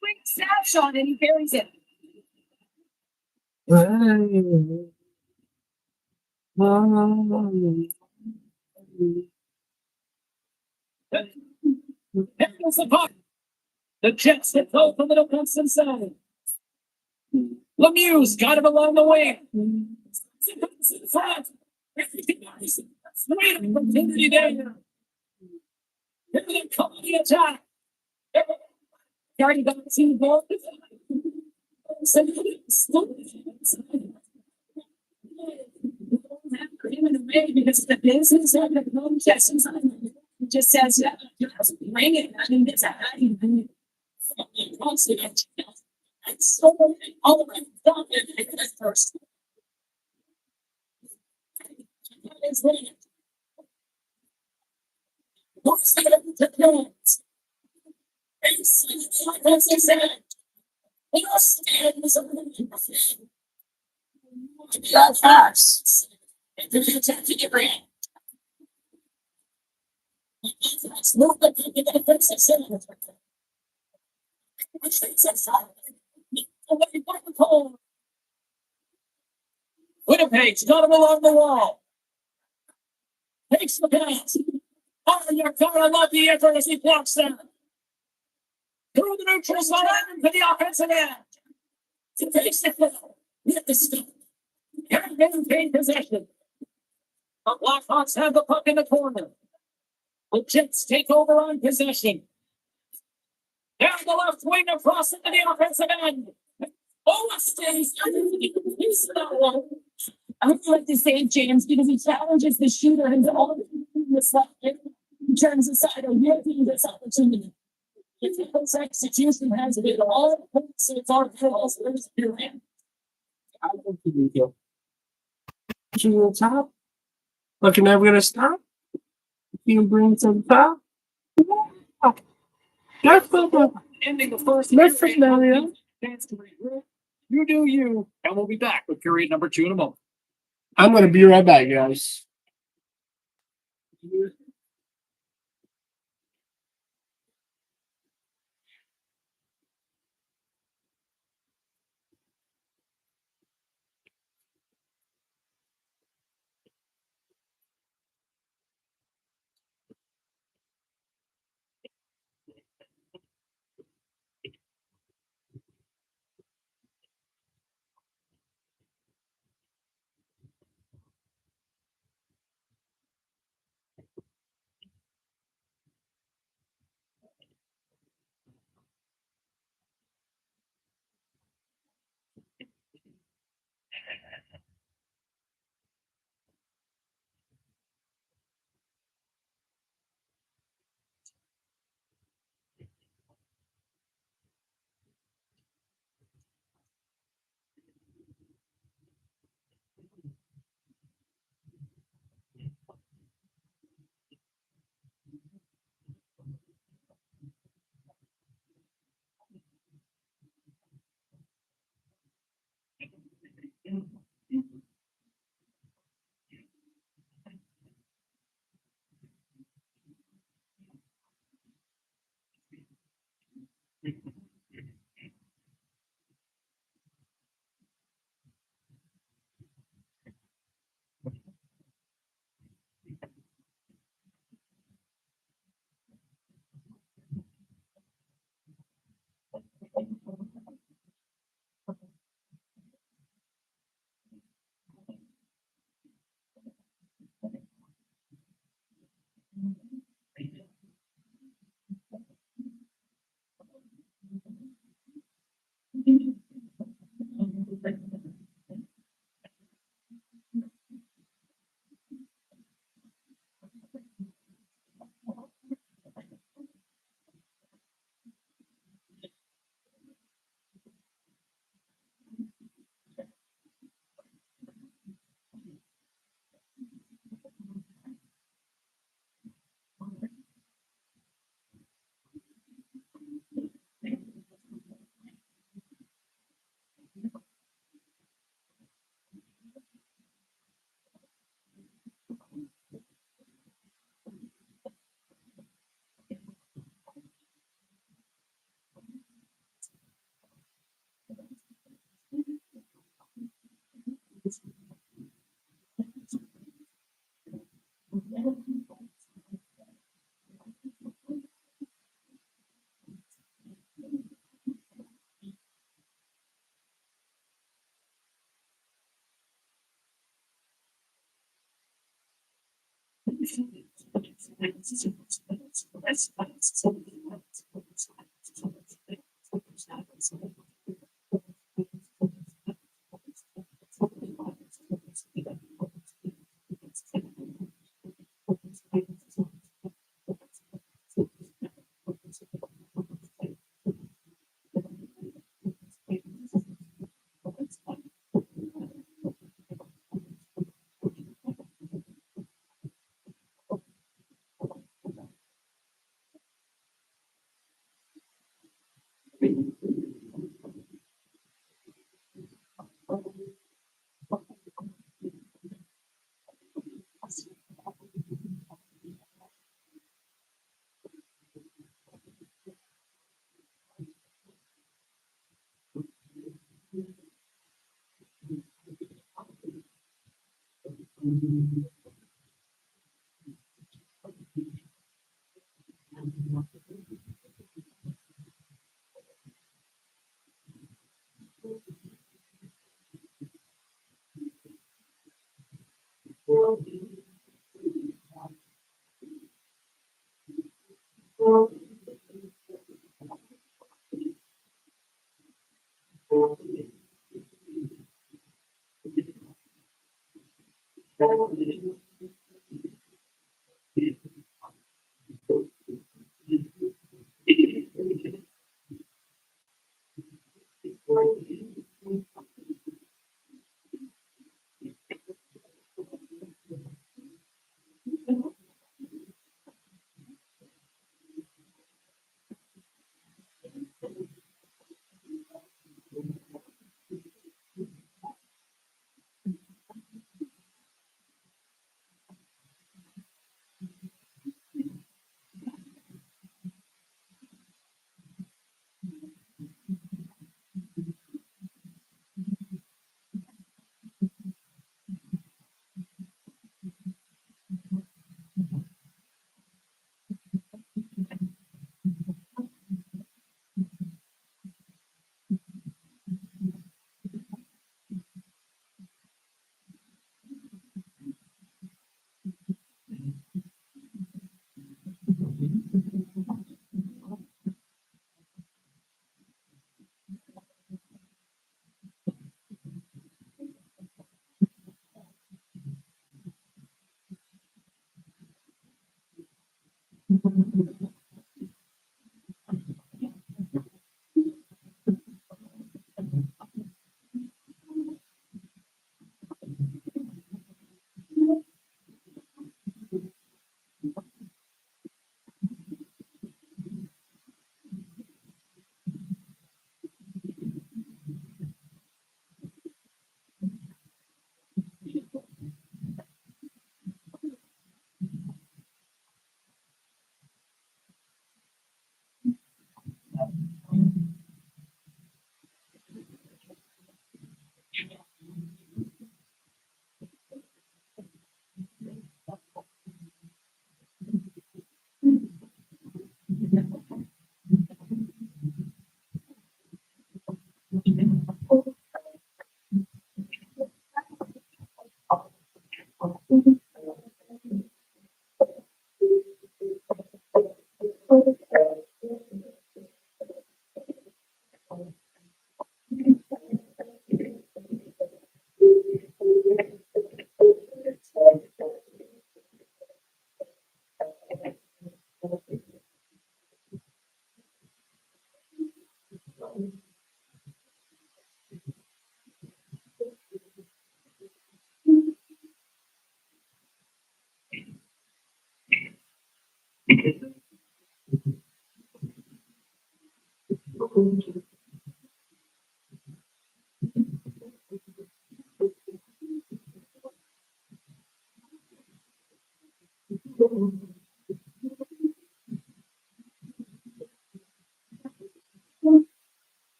Quick snapshot and he buries it. Here's the puck. The Jets hit both the middle punts inside. Lemieux got him along the wing. Front. Freedom opportunity there. Here they come on the attack. Already got the team ball. Because the business of the home just says, bring it. I mean, it's a constant. So all the done it first. It's ready. What's the plans? Winnipeg's got him along the wall. Takes the pass. Oh, you're gonna love the effort as he blocks them. Through the neutral zone to the offensive end. To face the field. Hit the stop. Can't maintain possession. The Blackhawks have the puck in the corner. The Jets take over on possession. Down the left wing across into the offensive end. Oh, stays underneath that one. I would like to say James because he challenges the shooter and all the stuff. terms of side of using this opportunity. His execution has been all so far for all first period. I don't think you to the top. Looking never gonna stop. You can bring it to the top. That's the Ending the first Let's period. Mario. Chance to regroup. You do you, and we'll be back with period number 2 in a moment. I'm gonna be right back, guys.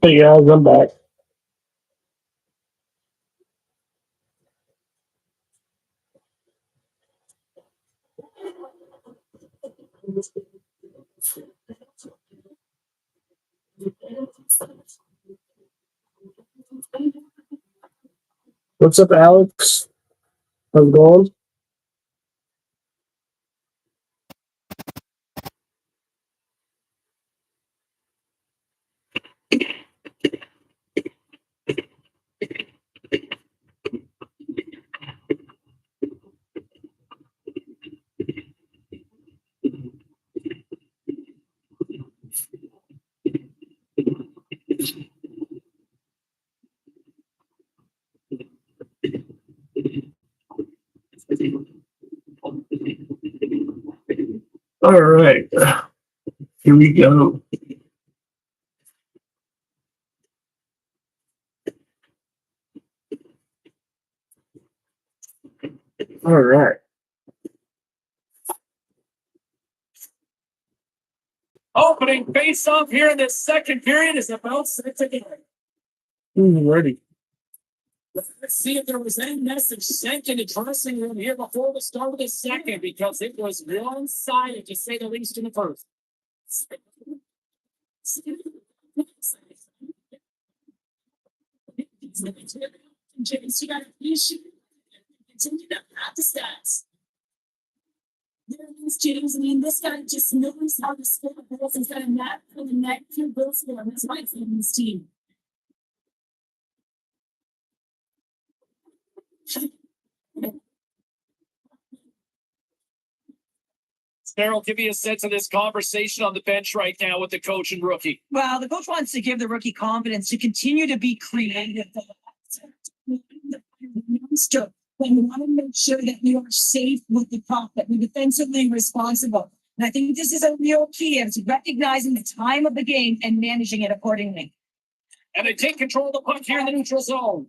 Hey guys, I'm back. What's up, Alex? How's it going? All right, here we go. All right. Opening face off here in this second period is about set to go. Who's ready? Let's see if there was any message sent in the dressing room here before the start of the second, because it was one-sided to say the least in the first. James, you got an issue. Continue to practice that. There is James. I mean, this guy just knows how to score goals. He's got a knack for the net for goals for him. That's why he's in this team. Cheryl, give me a sense of this conversation on the bench right now with the coach and rookie. Well, the coach wants to give the rookie confidence to continue to be creative. Youngster, but you want to make sure that you are safe with the puck, that you're defensively responsible. And I think this is a real key of recognizing the time of the game and managing it accordingly. And they take control of the puck here in the neutral zone.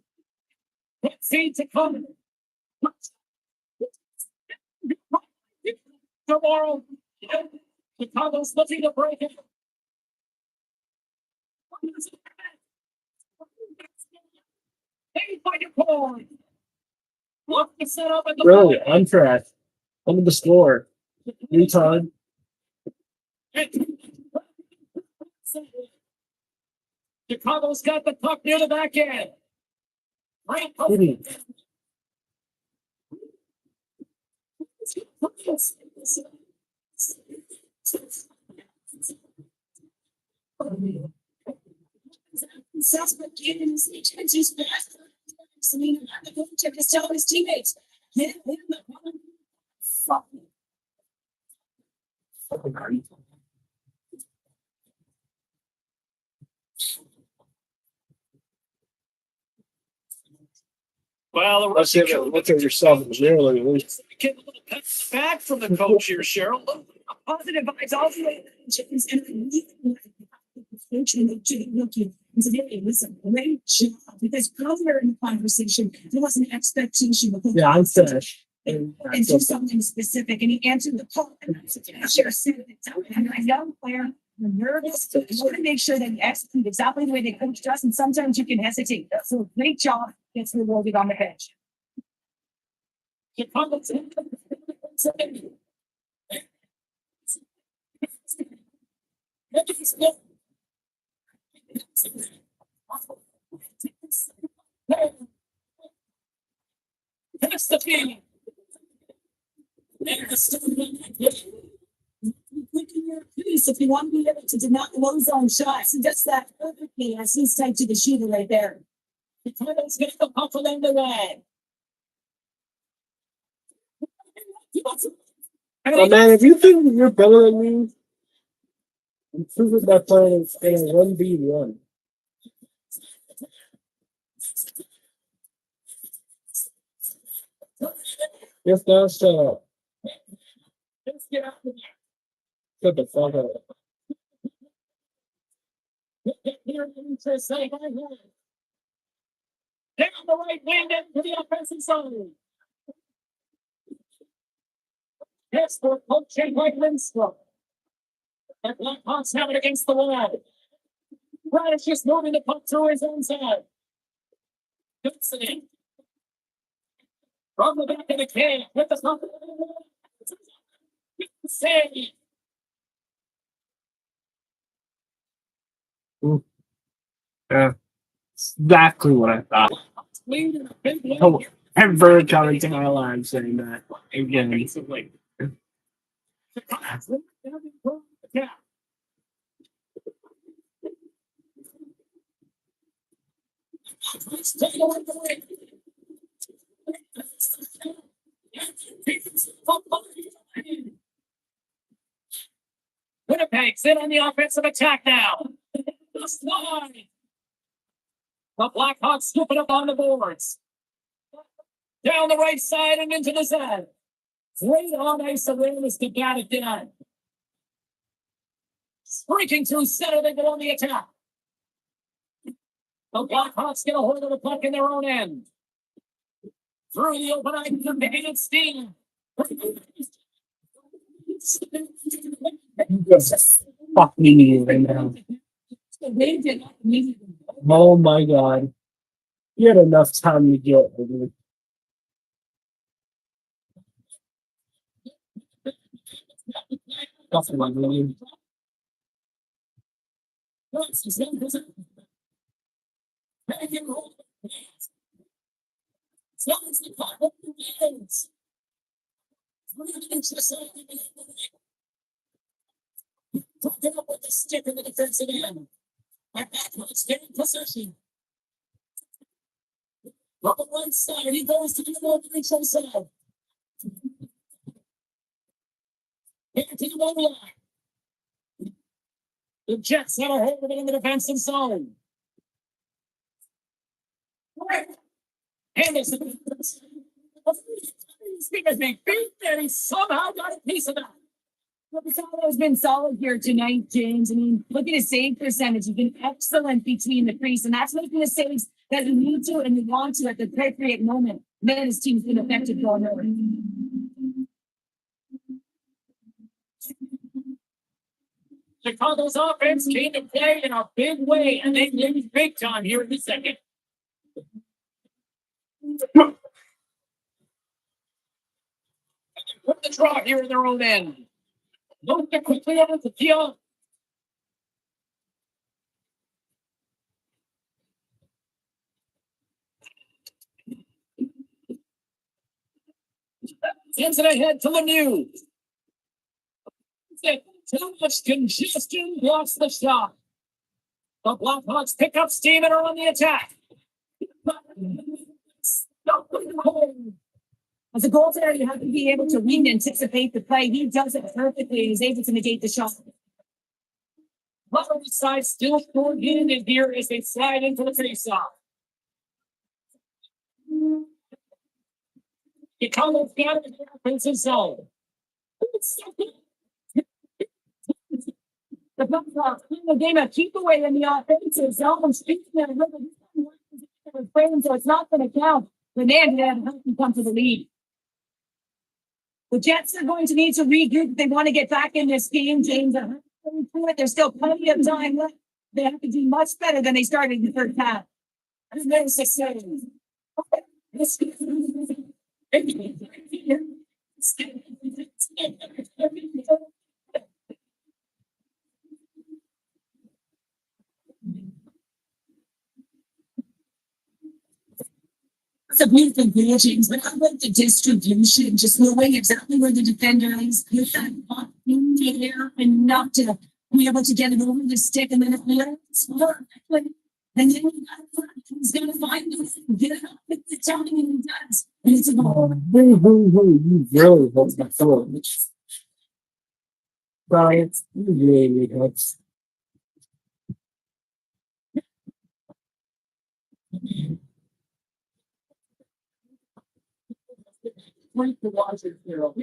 Let's see to come. Tomorrow, Chicago's looking to break it. Really, I'm trash. I'm in the score. Anytime. Chicago's got the puck near the back end. Right. Just tell his teammates. Well, Let's see look at yourself in the mirror. Look at this. Get a little pat back from the coach here, Cheryl. Positive vibes all the way. James and coach and the rookie and said, hey, listen, great job. Because earlier in the conversation, there was an expectation of Yeah, I'm finished. and do something specific. And he answered the call. And I said, yeah, sure, and I know player, you're nervous. So you want to make sure that you execute exactly the way they coached us. And sometimes you can hesitate. So great job gets rewarded on the bench. That's the feeling. If you want to be able to deny low zone shots, and just that perfectly as he's tied to the shooter right there. The Cardinals get the puck along the way. Oh, man, if you think you're better than me, improve it by playing in 1v1. Yes, now shut up. Let's get out of Shut the fuck up. here. Down the right wing into the offensive zone. Yes, for coaching by Lindstrom. And Blackhawks have it against the wall. Radish just moving the puck through his own side. Gibson in. From the back of the can with the puck. Save. Yeah, exactly what I thought. Lead in a big way. Oh, ever coming to my life saying that again. Defensively. Yeah. Let's take it away the way. Winnipeg's in on the offensive attack now. Just line. The Blackhawks scoop it up on the boards. Down the right side and into the zone. Great on ice awareness to get it done. Breaking through center, they go on the attack. The Blackhawks get a hold of the puck in their own end. Through the open ice, the big steam. Fuck me right now. Oh my god. You had enough time to get it. Nothing like really. Put up with the stick in the defensive end. And Blackhawks getting possession. On the right side, he goes to the neutral side. Here to the goal line. The Jets have a hold of it in the defensive zone. Henderson. Because they beat that he somehow got a piece of that. Picciotto has been solid here tonight, James. I mean, look at his save percentage. He's been excellent between the crease, and that's making the saves that you need to and you want to at the appropriate moment. Then his team's been effective going over. Chicago's offense came to play in a big way, and they lose big time here in the second. Put the draw here in their own end. Look quickly out of the field. Sends it ahead to Lemieux. Too much congestion blocks the shot. The Blackhawks pick up steam and are on the attack. As a goaltender, you have to be able to read and anticipate the play. He does it perfectly. He's able to negate the shot. Left side still poured in, and here as they slide into the faceoff. Chicago's got it in the offensive zone. The Blackhawks in the game of keep away in the offensive zone. Speaking of so it's not going to count. The man had help him come to the lead. The Jets are going to need to regroup if they want to get back in this game, James. There's still plenty of time left. They have to do much better than they started in the third half. And then 6 seconds. It's a beautiful goal, James, but I like the distribution, just knowing exactly where the defender is, with that puck in the air enough to be able to get it over the stick, and then it lands perfectly. And then he's going to find it, get it up at the time, and he does. And it's a goal. You really hold my phone. Right, you really helps. Point to watch it, Carol.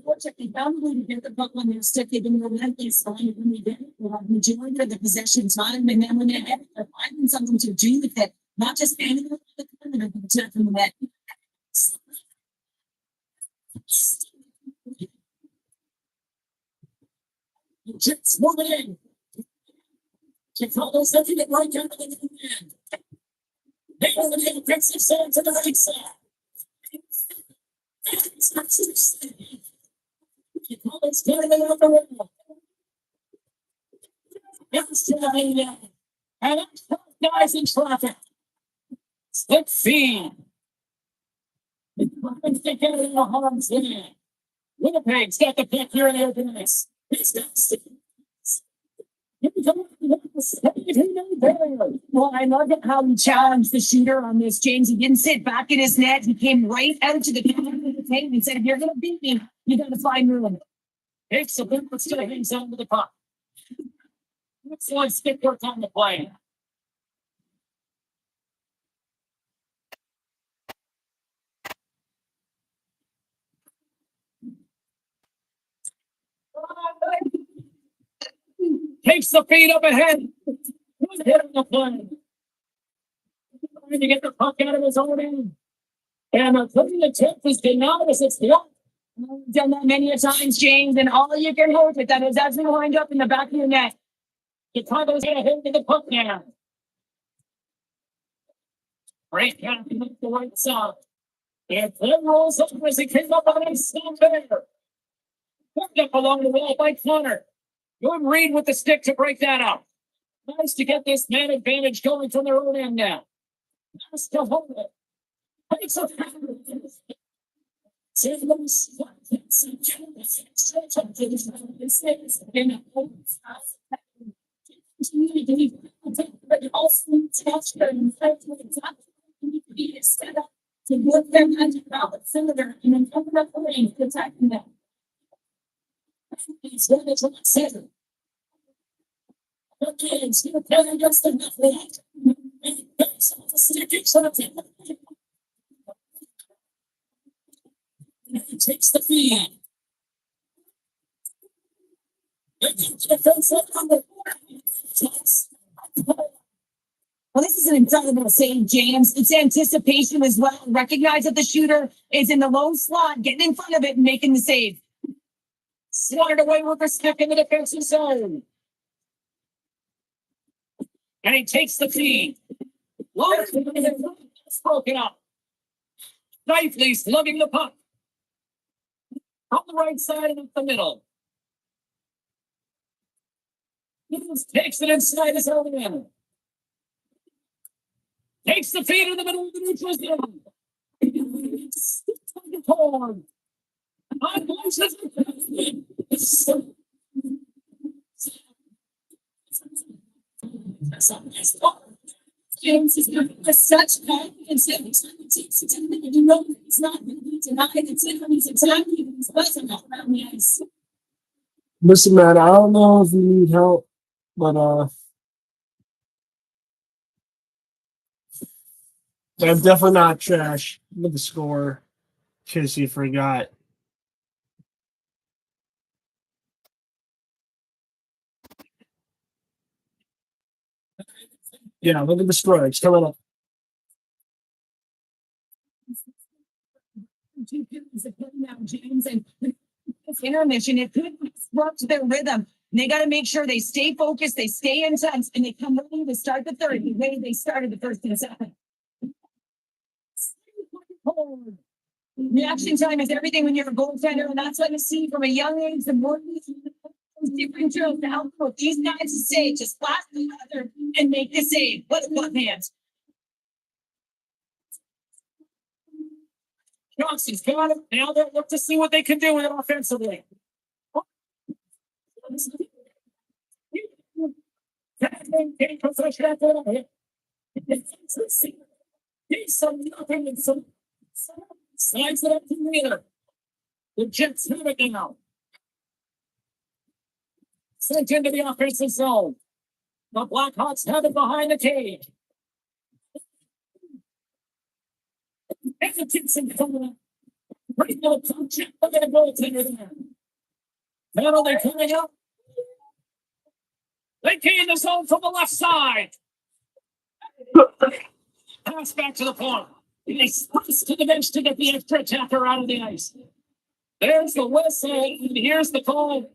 Watch it. They found a way to get the puck on their stick. They've been relentless on it when they did it. They have the majority of the possession time, and then when they get it, they're finding something to do with it. Not just standing over the corner and protect from the net. Jets moving in. Chicago's looking at right down to the end. They over the offensive side to the right side. Chicago's carrying it up the rail. It's to the end. And it's guys in traffic. Split feed. The Cardinals take it in the harm's way. Winnipeg's got the pick here in the open ice. It's well, I love it how he challenged the shooter on this, James. He didn't sit back in his net. He came right out to the corner of the tape and said, if you're going to beat me, you got to find room. Takes a bit, but still hangs on to the puck. Excellent stick work on the play. Takes the feed up ahead. Good hit on the play. Trying to get the puck out of his own end. And putting the tip is denied as it's blocked. I've done that many a times, James, and all you can hope is that it doesn't wind up in the back of your net. Chicago's going to hit to the puck now. Right down to the right side. And then rolls over as he came up on his stop there. Picked up along the wall by Connor. Good read with the stick to break that up. Nice to get this man advantage going from their own end now. Nice to hold it. Takes a to work them under the cylinder and then open up the lane to attack them. It's one that's on the center. Okay, it's going to play against the left. He takes the feed. Well, this is an incredible save, James. It's anticipation as well. Recognize that the shooter is in the low slot, getting in front of it and making the save. Swatted away with a stick in the defensive zone. And he takes the feed. It's broken up. Knifely's lugging the puck. On the right side and up the middle. Nichols takes it inside his own end. Takes the feed in the middle of the neutral zone. James is with such confidence that you know he's not going to be denied. It's in him. He's attacking. He's buzzing all around the ice. Listen, man, I don't know if you need help, but I'm definitely not trash. Look at the score. In case you forgot. Yeah, look at the score. It's coming up. James, and this intermission, it could disrupt their rhythm. They got to make sure they stay focused, they stay intense, and they come ready to start the third the way they started the first and second. Reaction time is everything when you're a goaltender, and that's what you see from a young age. The more different drills to help put these guys to save, just blast the other and make the save. What hands? Johnson's got it. Now they'll look to see what they can do with it offensively. Slides it up to the leader. The Jets have it now. Sent into the offensive zone. The Blackhawks have it behind the cage. Execution coming up. Right now, come check. Look at the goaltender there. Penalty coming up. They gain the zone from the left side. Pass back to the point. They slice to the bench to get the extra attacker out of the ice. There's the whistle, and here's the call.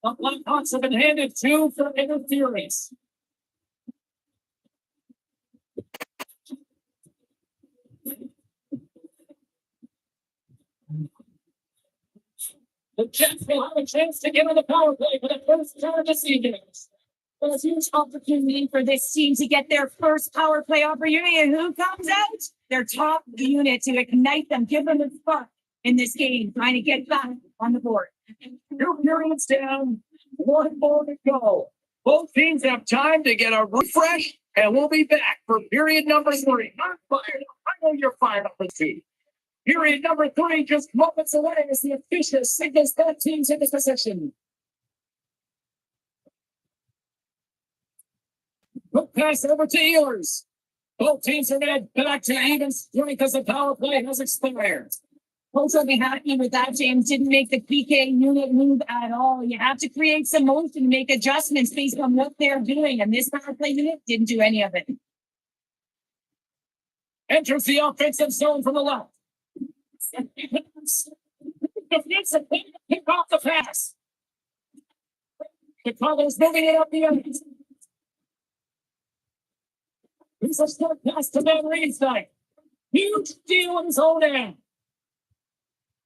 The Blackhawks have been handed 2 for interference. The Jets will have a chance to get on the power play for the first time of the season. There's a huge opportunity for this team to get their first power play opportunity. And who comes out? Their top unit to ignite them, give them a spark in this game, trying to get back on the board. 2 periods down, 1 more to go. Both teams have time to get a refresh, and we'll be back for period number 3. I'm fired up. I know you're fired up for the team. Period number 3, just moments away as the official signals both teams in this possession. Quick pass over to Ehlers. Both teams are going back to even strength because the power play has expired. Folks will be happy with that. James didn't make the PK unit move at all. You have to create some motion, make adjustments based on what they're doing. And this power play unit didn't do any of it. Enters the offensive zone from the left. Defensive pick off the pass. Chicago's moving it up the ice. He's a short pass to Van Riemsdyk. Huge deal in his own end.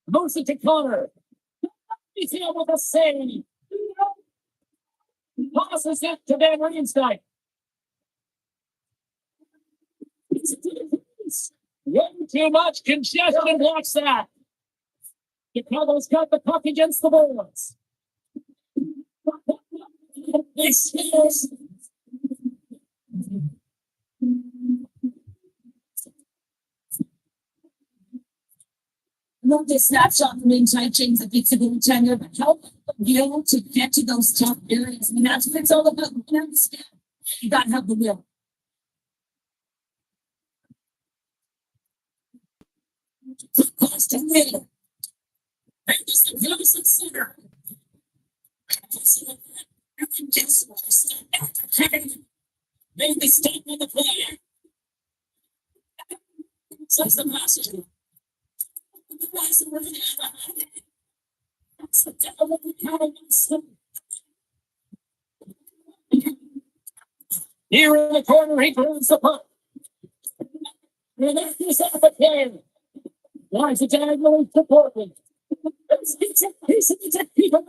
Moves it to Connor. He's here with a save. Passes it to Van Riemsdyk. Way too much congestion blocks that. Chicago's got the puck against the boards. Not just snapshot from inside James that beats the goaltender, but help be able to get to those tough areas. I mean, that's what it's all about. You can understand. You got to have the will. Boston Wheeler. And just the opposite center. Made the stop on the play. Says the passenger. Here in the corner, he throws the puck. And that is off again. Lines it diagonally to Portland. He's a keeper.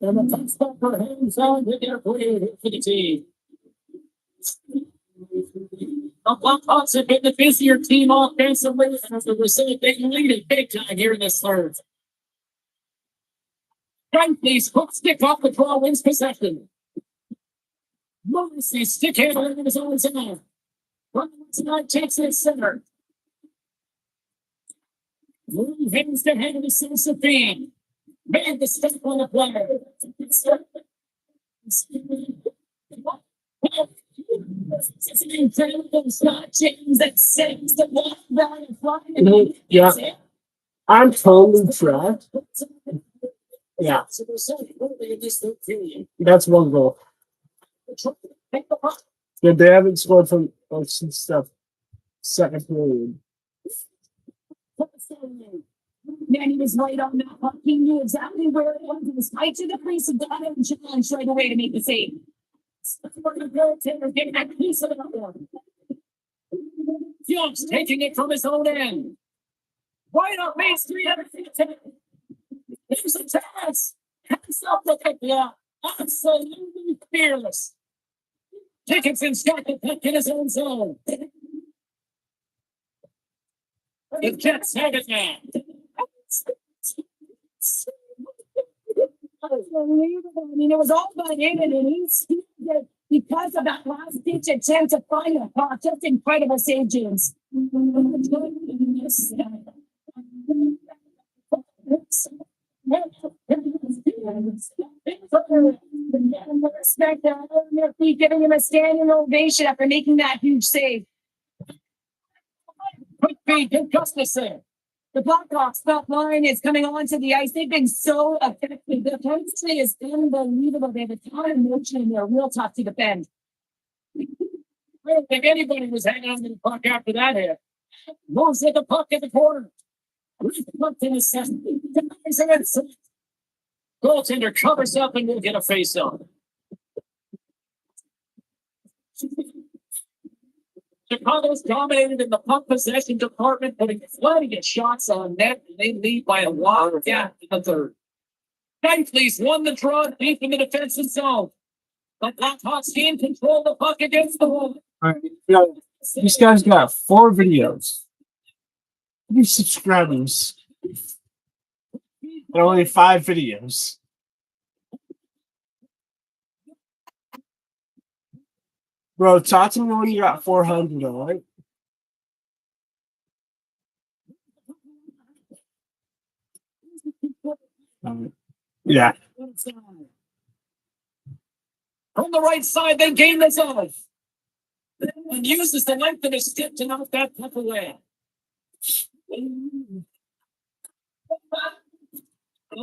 And the puck stopper hangs on to their play for the team. The Blackhawks have been the busier team offensively, and as a result, they can lead it big time here in this third. Frankly's hook stick off the draw wins possession. Morrissey stick handling in his own zone. Tonight takes it center. Headings to head of the Josephine. Man, the step on the player. It's an incredible shot, James, that sends the ball down and flying. Yeah. I'm totally trapped. Yeah. That's one goal. Yeah, they haven't scored from since the second period. Man, he was right on that puck. He knew exactly where it was. He was right to the crease and got him challenged right away to make the save. Getting that piece of that one. Young's taking it from his own end. Right up Main Street. There's a chance. Hands up with it. Yeah. Absolutely fearless. Dickinson's got the puck in his own zone. The Jets have it now. Unbelievable. I mean, it was all about him, and he's because of that last pitch attempt to find a puck. Just incredible save, James. Respect that on their feet, giving him a standing ovation after making that huge save. Quick feed to Gustafson. The Blackhawks top line is coming onto the ice. They've been so effective. The chemistry is unbelievable. They have a ton of motion and they're real tough to defend. I don't think anybody was hanging on to the puck after that hit. Moves with the puck in the corner. In his second. Goaltender covers up and will get a face-off. Chicago's dominated in the puck possession department, putting plenty of shots on net, and they lead by a wide gap in the third. Knightley's won the draw deep in the defensive zone. The Blackhawks gain control of the puck against the wall. All right, these guys got 4 videos. 3 subscribers. And only 5 videos. Bro, talk to me when you got 400, all right? Yeah. From the right side, they gain the zone. And uses the length of his stick to knock that puck away. The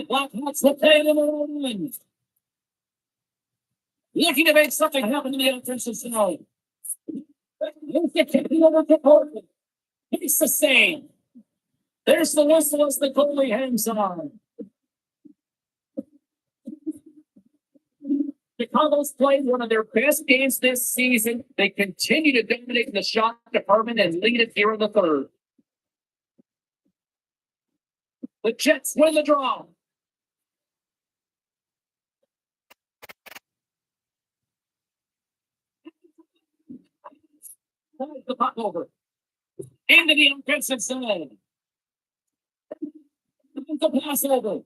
Blackhawks will play it in the run. Looking to make something happen in the offensive zone. It's the same. There's the whistle as the goalie hangs on. Chicago's played one of their best games this season. They continue to dominate the shot department and lead it here in the third. The Jets win the draw. The puck over. Into the offensive zone. The pass over.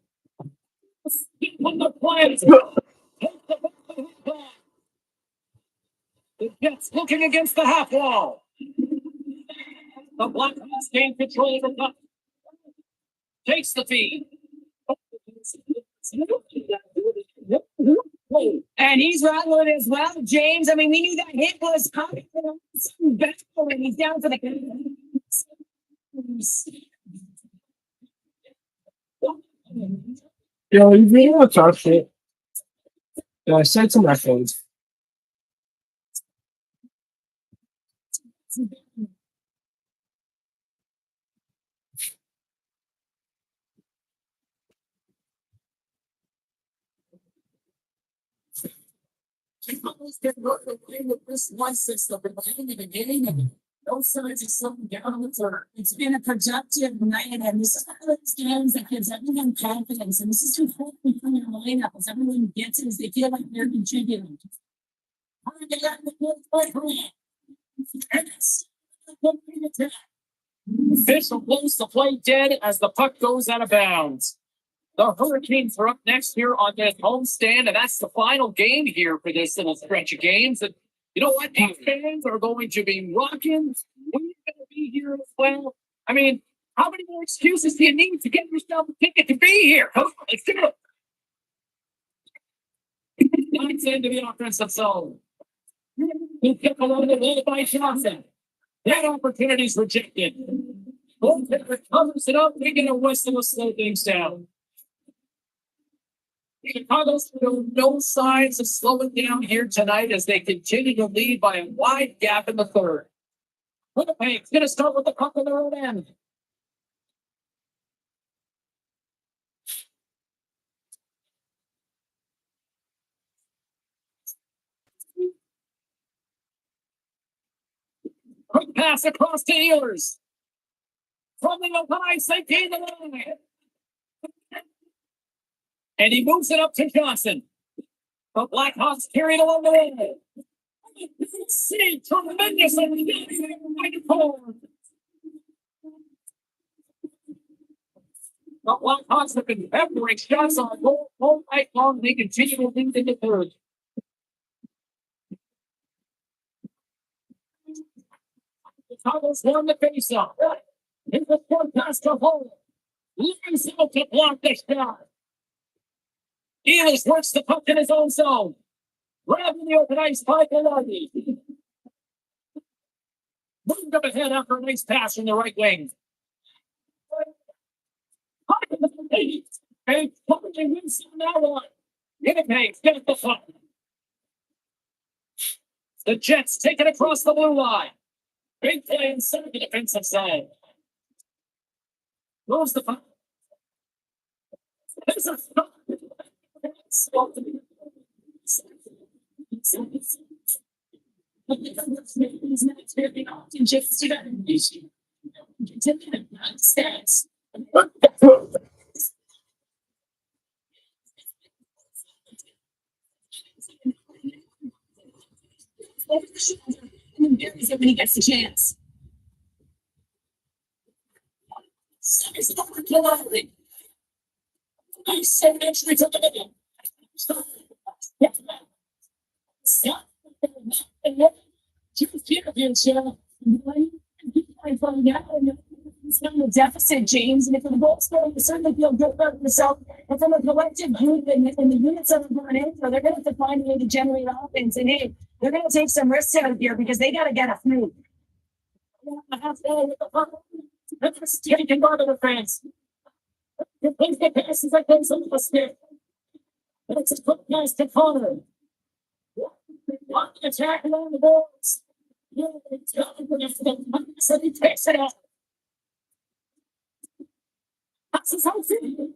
When the play. The Jets looking against the half wall. The Blackhawks gain control of the puck. Takes the feed. And he's rattling as well, James. I mean, we knew that hit was coming. And he's down for the. Yo, you really want to talk shit? Yeah, I said to my friends. Chicago's been working with this one system at the end of the game, and no signs of slowing down on the third. It's been a productive night, and this is one of those games that gives everyone confidence. And this is important for your lineup as everyone gets it as they feel like they're contributing. Official blows the play dead as the puck goes out of bounds. The Hurricanes are up next here on their homestand, and that's the final game here for this little stretch of games. And you know what? These fans are going to be rocking. We're going to be here as well. I mean, how many more excuses do you need to get yourself a ticket to be here? Come on, let's do it. Knocks into the offensive zone. He took along the wall by Johnson. That opportunity's rejected. Goaltender covers it up, making a whistle to slow things down. Chicago's showed no signs of slowing down here tonight as they continue to lead by a wide gap in the third. Winnipeg's going to start with the puck on their own end. Quick pass across to Ehlers. From the open ice, they gain the line. And he moves it up to Johnson. The Blackhawks carry it along the way. See, tremendous microphone. The Blackhawks have been peppering shots on goal all night long. They continue to lead in the third. Chicago's won the faceoff. Here's the short pass to Hall. Lines out to block the shot. Ehlers works the puck in his own zone. Grabbing the open ice by Gallardi. Moved up ahead after a nice pass from the right wing. And probably wins on that one. Winnipeg get the puck. The Jets take it across the blue line. Big play inside the defensive zone. Moves the puck. There's a stop. He's not very often just to that nation. Continue to stats. And buries it when he gets the chance. It's not politely. I said actually to the middle. Stop. Stop. I find out it's not a deficit, James, and if the goals go, you certainly feel good about yourself. And from a collective group and the units that are going in, they're going to have to find a way to generate offense. And hey, they're going to take some risks out here because they got to get a through. Taking part of the fans. The things that passes like things on the stick. It's a quick pass to Connor. Attack along the balls. So he takes it out. That's his whole thing.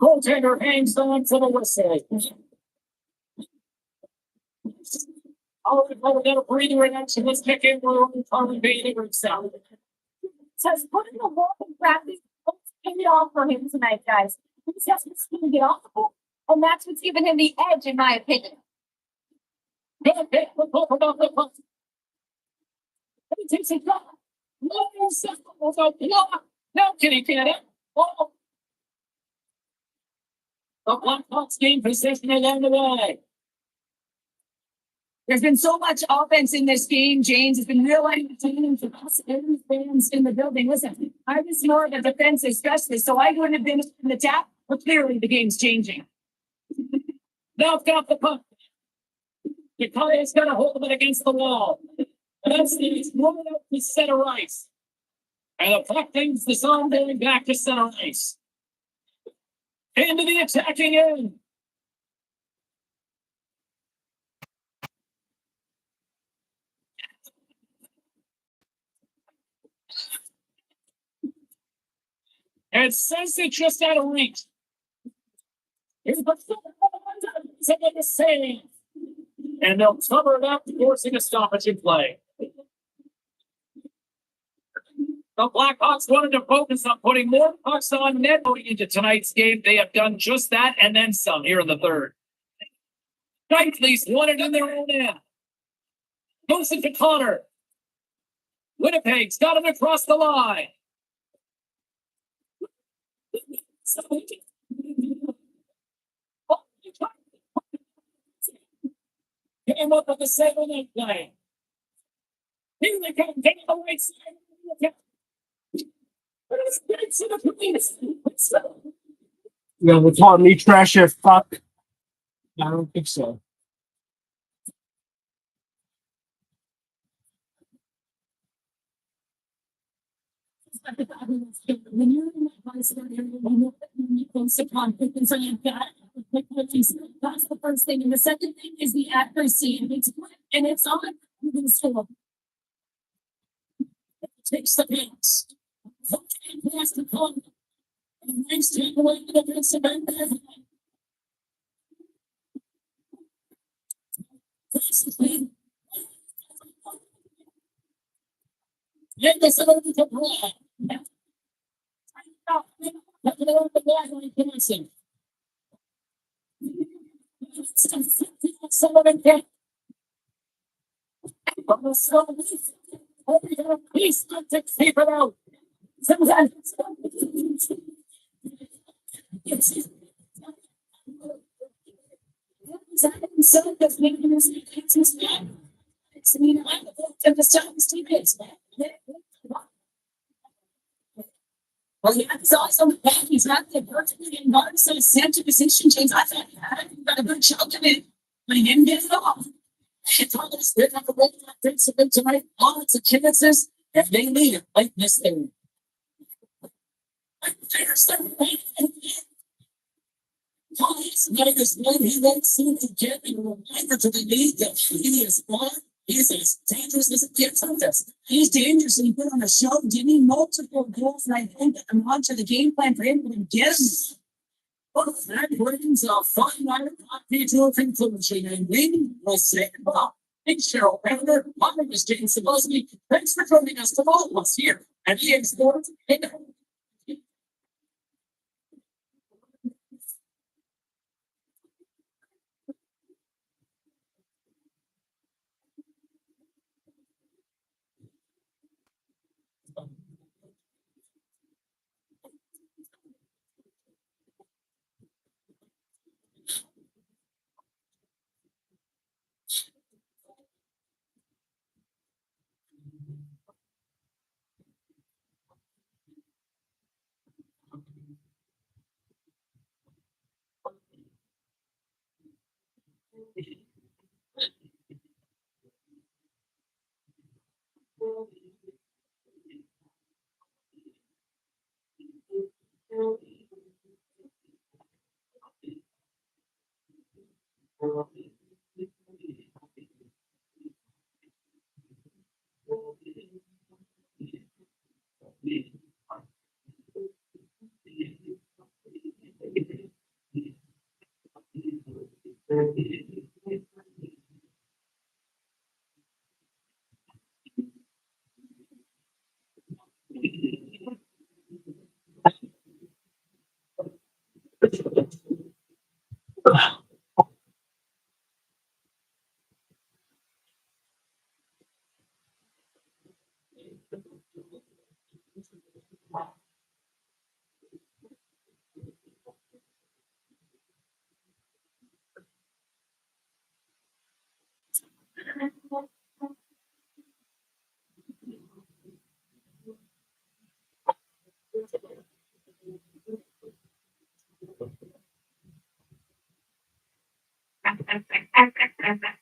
Goaltender hangs on to the whistle. All the people get a breather in action. Let's kick in. We're only calling Bailey himself. Says putting the ball in practice paid off for him tonight, guys. He's just going to get off the ball, and that's what's giving him the edge, in my opinion. He takes a shot. Now can he get it? Oh. The Blackhawks gain possession along the way. There's been so much offense in this game, James. It's been real entertaining for us and fans in the building. Listen, I was more of a defensive specialist, so I wouldn't have been in the tap, but clearly the game's changing. Now it's got the puck. Nikola's got to hold it against the wall. And that's it's rolling out to center ice. And the puck brings the song going back to center ice. Into the attacking end. And says it just out of reach. Here's the save. And they'll cover it up, forcing a stoppage in play. The Blackhawks wanted to focus on putting more pucks on net going into tonight's game. They have done just that and then some here in the third. Knightley's won it in their own end. Goes into Connor. Winnipeg's got him across the line. Came up with the 7-8 play. Here they come, taking the right side. Yeah, they're calling me trash as fuck. I don't think so. When you're in that vice area, you know that you close to confidence and you've got that's the first thing. And the second thing is the accuracy. And it's quick and it's on. You're going to score. It takes the pass. Pass the call. And nice take away the defensive end. Get this over to Brad. Sullivan can. He's got to keep it out. Sometimes so that's making us it's the mean of the Chinese teammates. Well, he had his eyes on the back. He's not the perfectly in guard, so his center position change. I thought he got a good chunk of it, but he didn't get it off. It's all this good like a red principle tonight. All its chances, if they lead it like this thing. There's the Tigers one he won't seem to get a reminder to the league that he is one. He's as dangerous as it gets on this. He's dangerous and he put on a show, giving multiple goals, and I think that I'm onto the game plan for him to get him. Well, that brings a fun night hockey to a conclusion, and we will say goodbye. Hey, Cheryl Pounder, my name is James Sabosky. Thanks for joining us to all of us here at EA Sports.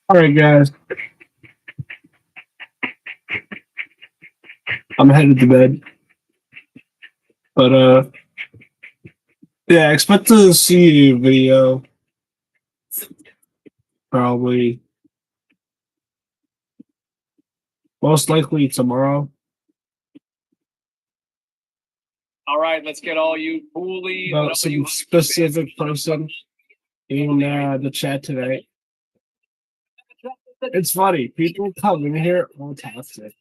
All right, guys. I'm headed to bed. But yeah, expect to see a video probably most likely tomorrow All right, let's get all you coolies. about some specific person in the chat today. It's funny. People come in here all toxic.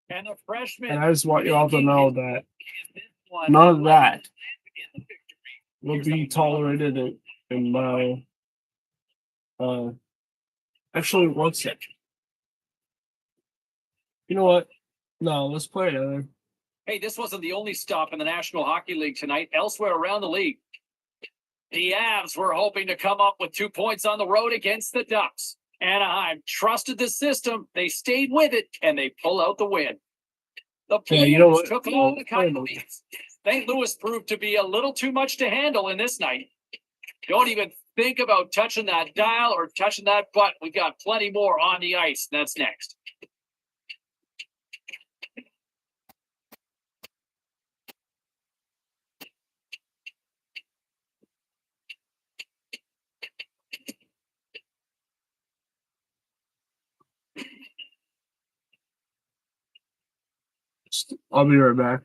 And a freshman. And I just want you all to know that none of that will be tolerated in my actually one second. You know what? No, let's play another. Hey, this wasn't the only stop in the National Hockey League tonight. Elsewhere around the league, the Avs were hoping to come up with 2 points on the road against the Ducks. Anaheim trusted the system. They stayed with it, and they pull out the win. The Blues took all the Coyotes. St. Louis proved to be a little too much to handle in this night. Don't even think about touching that dial or touching that button. We got plenty more on the ice. That's next. I'll be right back.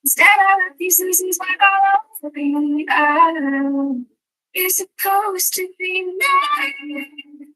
Instead of these seasons like all over me, you're supposed to be mine.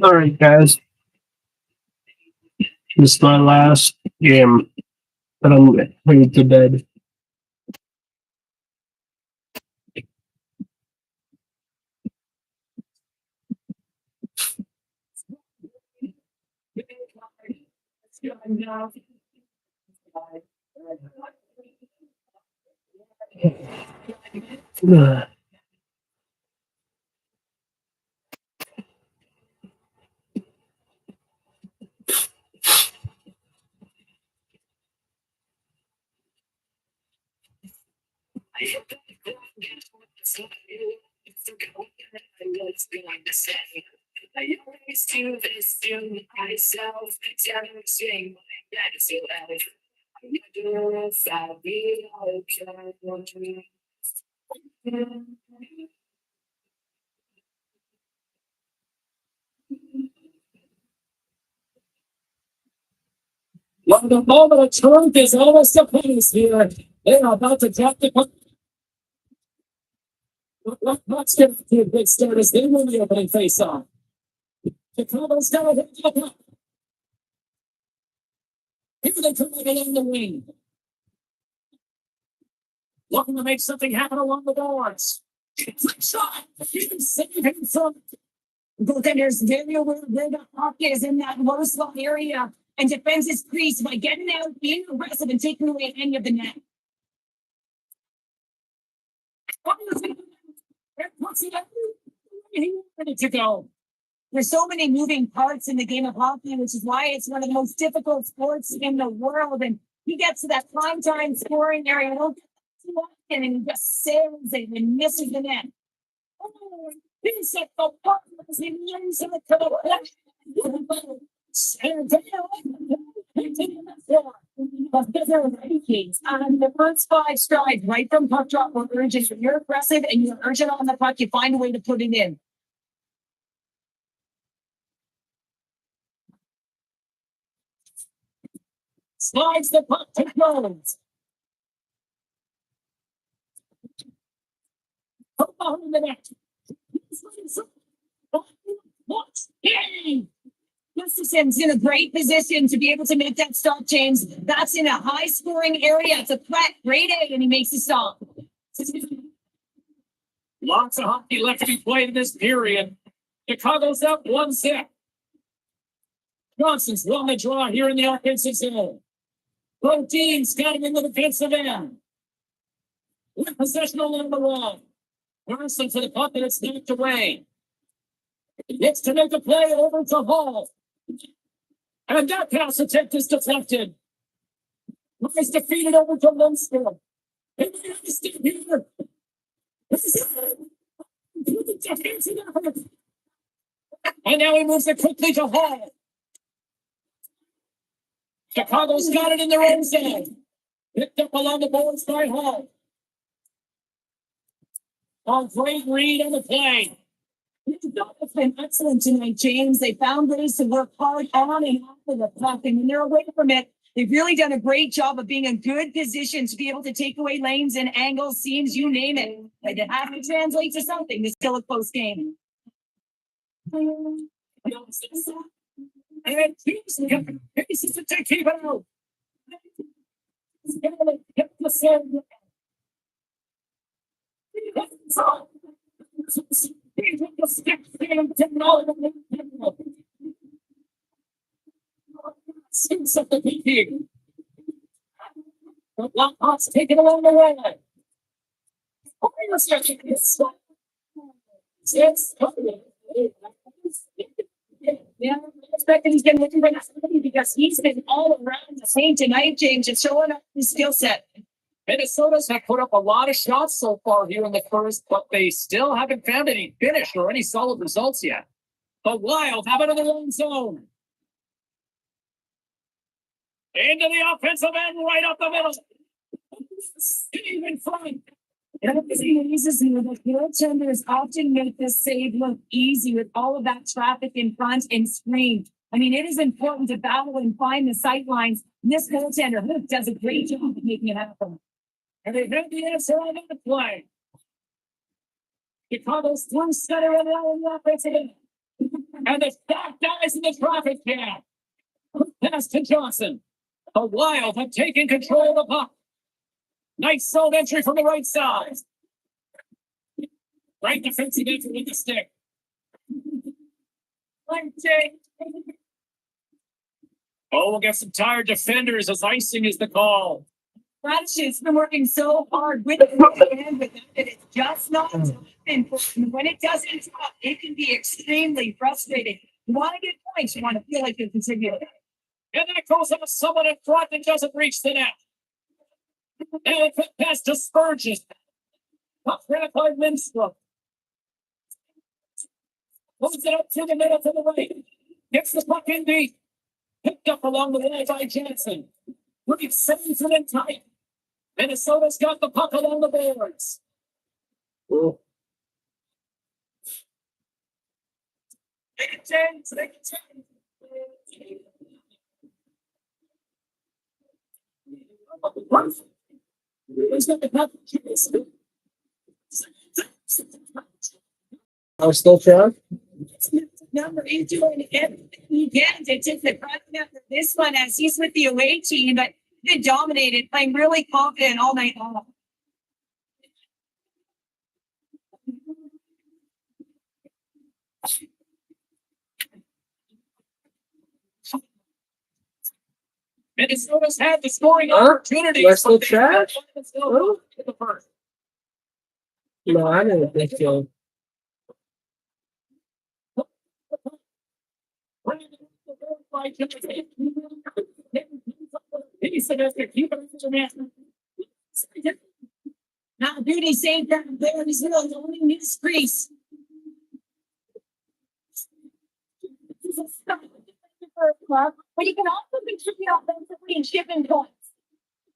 All right, guys. This is my last game, and I'm heading to bed. Ugh. was going to say. I always do this to myself, damaging my mental health. I wonder if I'll be okay. Well, the moment of truth is almost upon us here. They're about to drop the puck. Let's get to a big start as they win the opening face-off. Chicago's got to hit the puck. Here they come along the wing. Looking to make something happen along the boards. Shot. Saving from goaltenders very aware where the puck is in that low slot area and defends his crease by getting out, being aggressive, and taking away any of the net. Ready to go. There's so many moving parts in the game of hockey, which is why it's one of the most difficult sports in the world. And he gets to that prime time scoring area. He'll get too often and he just sails it and misses the net. Oh, he's at the puck. He leans in the cover. On the first 5 strides, right from puck drop, we're urgent. You're aggressive and you're urgent on the puck. You find a way to put it in. Slides the puck to close. Put on the net. Gustafson's in a great position to be able to make that stop change. That's in a high scoring area. It's a threat. Great A, and he makes a stop. Lots of hockey left to be played in this period. Chicago's up 1-0. Johnson's on the draw here in the offensive zone. Both teams got him in the defensive end. With possession along the wall. Johnson for the puck and it's knocked away. It's to make a play over to Hall. And that pass attempt is deflected. Nice defeated over to Lundstrom. And now he moves it quickly to Hall. Chicago's got it in their own zone. Picked up along the boards by Hall. A great read on the play. It's been excellent tonight, James. They found ways to work hard on and off of the puck, and when they're away from it, they've really done a great job of being in good position to be able to take away lanes and angles, seams, you name it. But it has to translate to something. It's still a close game. And keeps to keep it out. Seems of the PK. The Blackhawks take it along the way. Yeah, I expect that he's been looking for that because he's been all around the same tonight, James, and showing up his skill set. Minnesota's have put up a lot of shots so far here in the first, but they still haven't found any finish or any solid results yet. The Wild have it in their own zone. Into the offensive end, right up the middle. Steven Frank. The goaltenders often make this save look easy with all of that traffic in front and screen. I mean, it is important to battle and find the sight lines. This goaltender does a great job of making it happen. And they have the answer on the play. Chicago's through center and now in the offensive end. And the stack dies in the traffic jam. Pass to Johnson. The Wild have taken control of the puck. Nice zone entry from the right side. Right defensive entry with the stick. Oh, we'll get some tired defenders as icing is the call. Radish's been working so hard with the hand with that it's just not and when it doesn't drop, it can be extremely frustrating. You want to get points, you want to feel like you're contributing. And that goes up someone in front that doesn't reach the net. And it pass to Spurgeon. Puck ran by Lindstrom. Moves it up to the middle to the right. Gets the puck in deep. Picked up along the wall by Jansen. Really saves it in tight. Minnesota's got the puck along the boards. Well, Take it 10, take it 10. Who's got the puck? I was still trying. Number he's doing everything he can to take the pressure of this one as he's with the away team, but he dominated, playing really confident all night long. Minnesota's had the scoring Huh? opportunities. We're still but they trash? haven't still in the first. No, I didn't think so. Now, Beauty saved that there. He's really only in his crease. But he can also contribute offensively and shipping points.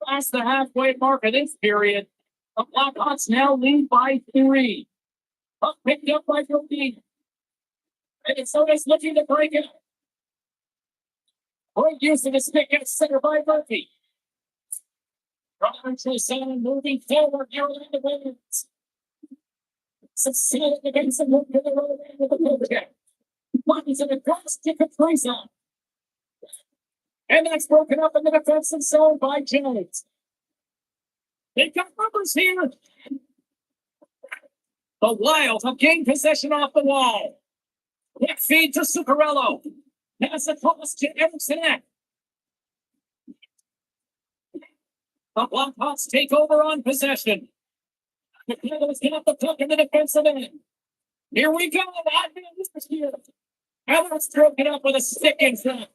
Past the halfway mark of this period, the Blackhawks now lead by 3. Puck picked up by Goldie. Minnesota's looking to break it. Great use of the stick at center by Murphy. Robinson Salmon moving forward here in the wings. Succeeding against the move to the road end of the project. Buttons in the cross kick of Fraser. And that's broken up in the defensive zone by Jones. They've got numbers here. The Wild have gained possession off the wall. Quick feed to Zuccarello. Pass across to Erickson. The Blackhawks take over on possession. The Canada's get up the puck in the defensive end. Here we go. Here. And that's broken up with a stick in front.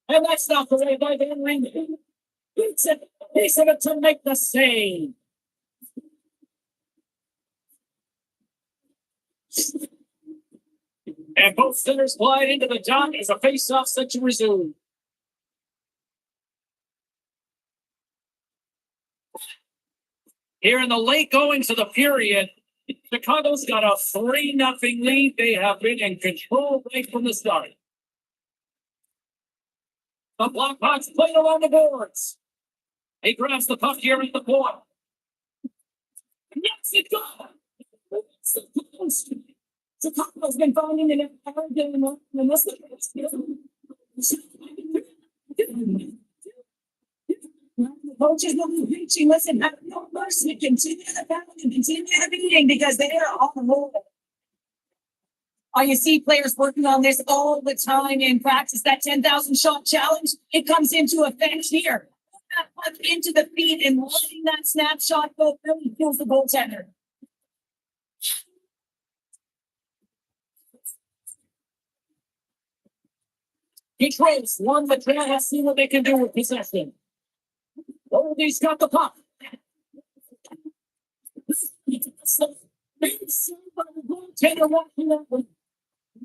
And that's knocked away by Van Ringen. He's in it to make the save. And both centers glide into the dot as a face-off set to resume. Here in the late goings of the period, Chicago's got a 3-0 lead. They have been in control right from the start. The Blackhawks playing along the boards. He grabs the puck here at the point. Yes, it goes. Chicago's been finding an entire game and this the coaches will be preaching, listen, have no mercy, continue the battle and continue the beating because they are on the roll. Oh, you see players working on this all the time in practice. That 10,000 shot challenge, it comes into effect here. Put that puck into the feet and letting that snapshot go really kills the goaltender. Detroit's won the trail. Let's see what they can do with possession. Goldie's got the puck.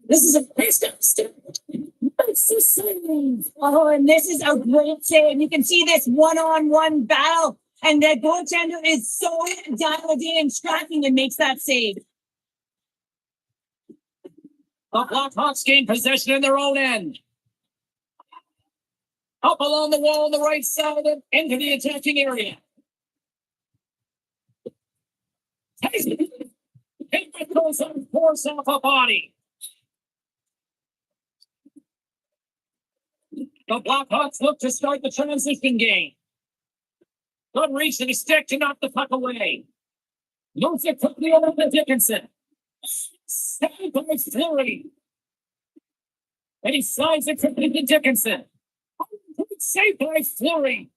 This is a base downstairs. It's the save. Oh, and this is a great save. You can see this one-on-one battle, and the goaltender is so dialed in and tracking and makes that save. The Blackhawks gain possession in their own end. Up along the wall on the right side and into the attacking area. It goes and force off a body. The Blackhawks look to start the transition game. Good reach to the stick to knock the puck away. Moves it quickly over to Dickinson. Saved by Fleury. And he slides it quickly to Dickinson. Saved by Fleury.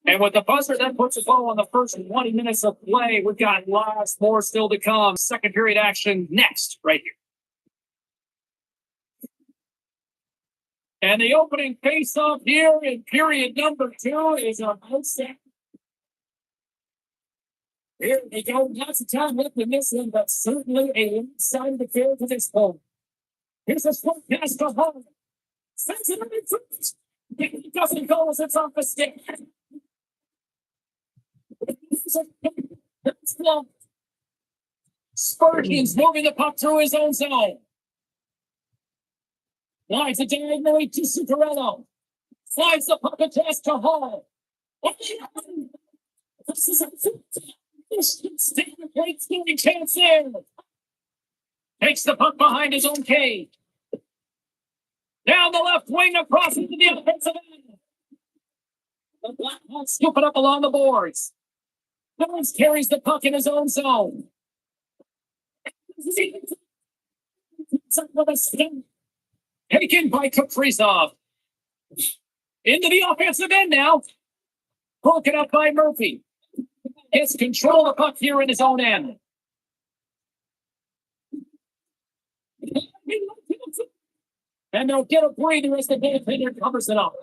And with the buzzer, that puts a ball on the first 20 minutes of play. We've got lots more still to come. Second period action next, right here. And the opening face-off here in period number 2 is a set. Here they go. Lots of time left in this one, but certainly a side of the field to this point. Here's a short pass to Hall. Sends it up in front. It doesn't go as it's off the stick. Spurgeon's moving the puck through his own zone. Slides it diagonally to Zuccarello. Slides the puck across to Hall. This is a great scoring chance there. Takes the puck behind his own cage. Down the left wing across into the offensive end. The Blackhawks scoop it up along the boards. Burns carries the puck in his own zone. Taken by Kaprizov. Into the offensive end now. Broken up by Murphy. Gets control of the puck here in his own end. And they'll get a breather as the goaltender covers it up.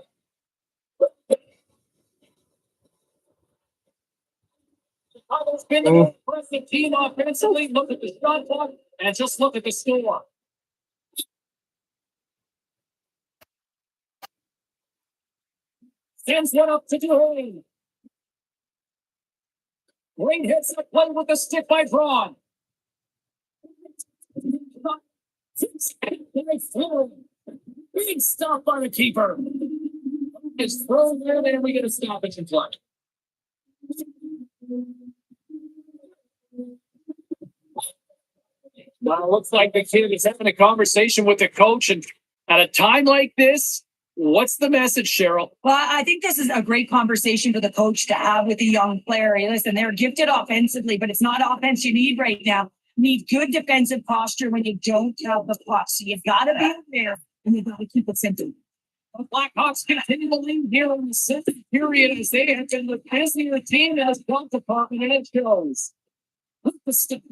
Chicago's been the most impressive team offensively. Look at the shot clock and just look at the score. Sends one up to Duane. Great hits that play with the stick by Braun. Big stop by the keeper. It's thrown there, and we get a stoppage in play. Well, it looks like the kid is having a conversation with the coach, and at a time like this, what's the message, Cheryl? Well, I think this is a great conversation for the coach to have with a young player. Hey, listen, they're gifted offensively, but it's not offense you need right now. You need good defensive posture when you don't have the puck. So you've got to be there, and you've got to keep it simple. The Blackhawks continue to lead here in the second period as they have been the busier team in this puck department, and it shows. Look the stick.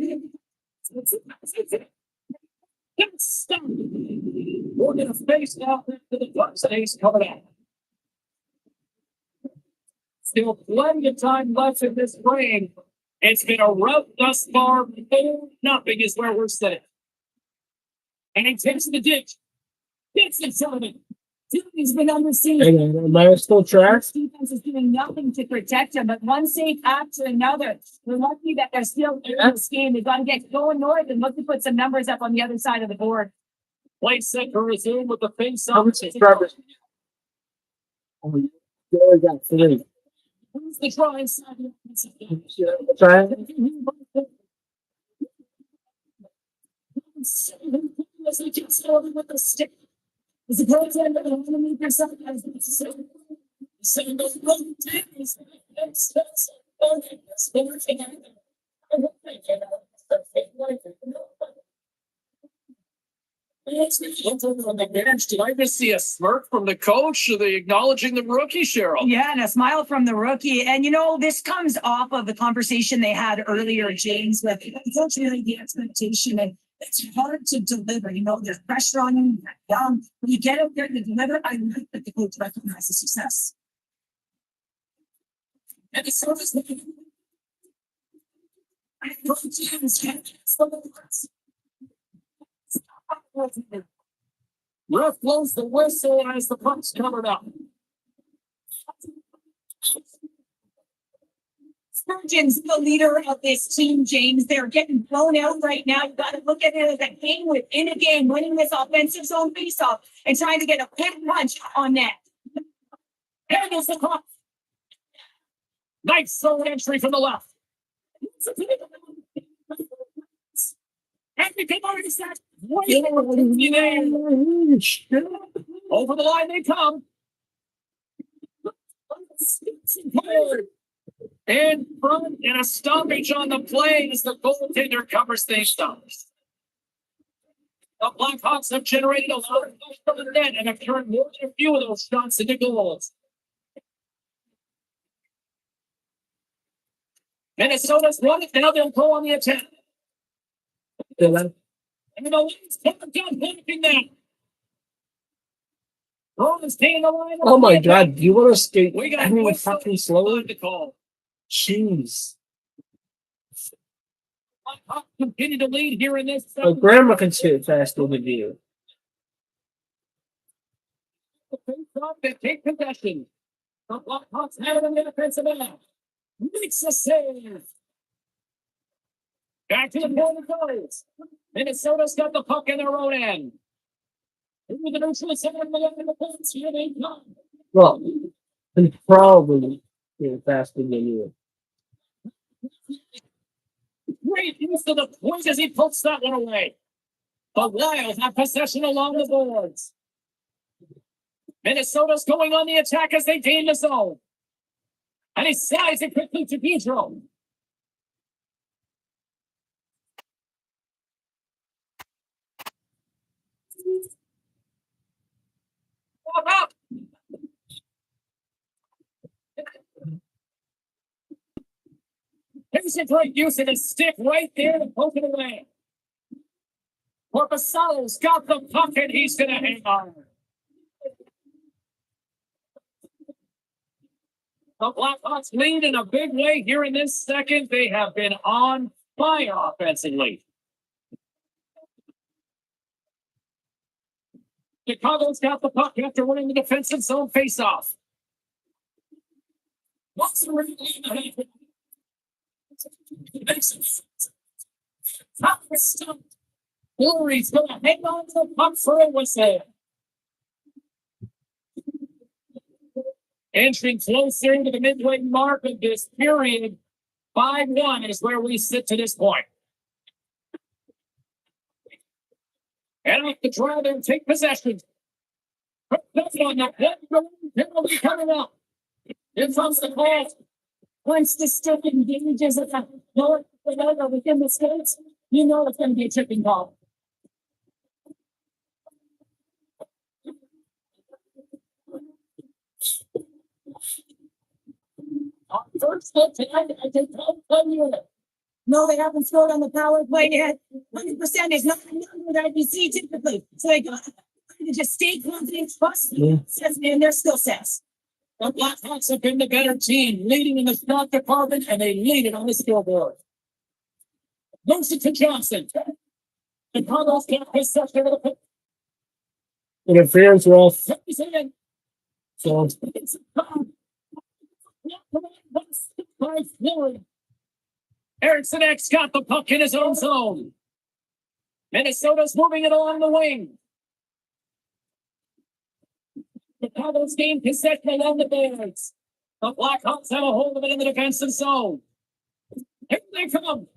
Stop. We're going to face now to the puck stays coming out. Still plenty of time left in this frame. It's been a rout thus far. 4-0 is where we're sitting. And he takes the ditch. Gets in front of it. He's been under siege. Am I still tracked? Defense is doing nothing to protect him, but one save after another. We're lucky that they're still in this game. They've got to get going north and look to put some numbers up on the other side of the board. Play set to resume with the face-off. I got 3. Who's the try inside the as he gets over with the stick. As the goaltender underneath yourself as the same goes on the bench. Did I just see a smirk from the coach? Are they acknowledging the rookie, Cheryl? Yeah, and a smile from the rookie. And, this comes off of the conversation they had earlier, James, with unfortunately the expectation. And it's hard to deliver. There's pressure on you. You're young. When you get out there to deliver, I like that the coach recognizes success. And the service. Ref blows the whistle as the puck's covered up. Spurgeon's the leader of this team, James. They're getting blown out right now. You got to look at it as a game within a game, winning this offensive zone faceoff and trying to get a quick punch on net. Handles the puck. Nice slow entry from the left. And we can already start. Over the line they come. In front and a stoppage on the play as the goaltender covers things up. The Blackhawks have generated a lot of goals from the net and have turned more than a few of those shots into goals. Minnesota's won it. Now they'll go on the attack. And the Lions coming down, blocking them. Roman's taking the line. Oh my God! Do you want to skate? We got anyone whistle fucking slower? to call. Jeez. Continue to lead here in this. Oh, grandma can sit faster than you. They take possession. The Blackhawks have it on the defensive end. Makes a save. Back to the point it goes. Minnesota's got the puck in their own end. Through the neutral center of the defense, here they come. Well, and probably faster than you. Great use of the point as he puts that one away. The Wild have possession along the boards. Minnesota's going on the attack as they gain the zone. And he slides it quickly to Pedro. Up. Here's a great use of his stick right there to poke it away. Corpusalo's got the puck and he's going to hang on. The Blackhawks lead in a big way here in this second. They have been on fire offensively. Chicago's got the puck after winning the defensive zone faceoff. What's the ring? Fleury's going to hang on to the puck for a whistle. Entering closer to the midway mark of this period, 5-1 is where we sit to this point. And off the draw, they'll take possession. That's on the penalty coming up. Here comes the call. Once the stick engages at the north or within the skates, you know it's going to be a tripping ball. First hit tonight, I think I'll you it. No, they haven't scored on the power play yet. 100% is not a number that we see typically. So they got to just stay confident, trust in their skill sets. The Blackhawks have been the better team, leading in the shot department, and they lead it on the scoreboard. Moves it to Johnson. Chicago's got possession of the Interference off. So Erickson X got the puck in his own zone. Minnesota's moving it along the wing. Chicago's gained possession along the boards. The Blackhawks have a hold of it in the defensive zone. Here they come.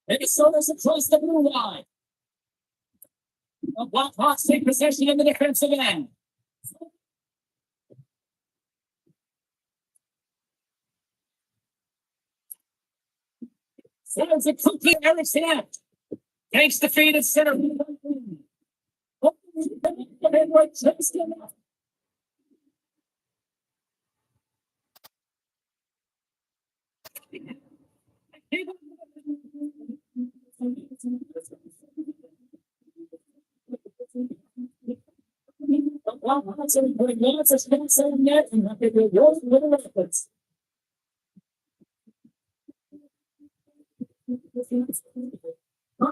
Minnesota's across the blue line. The Blackhawks take possession in the defensive end. Sends it quickly to Erickson. Takes the feed at center.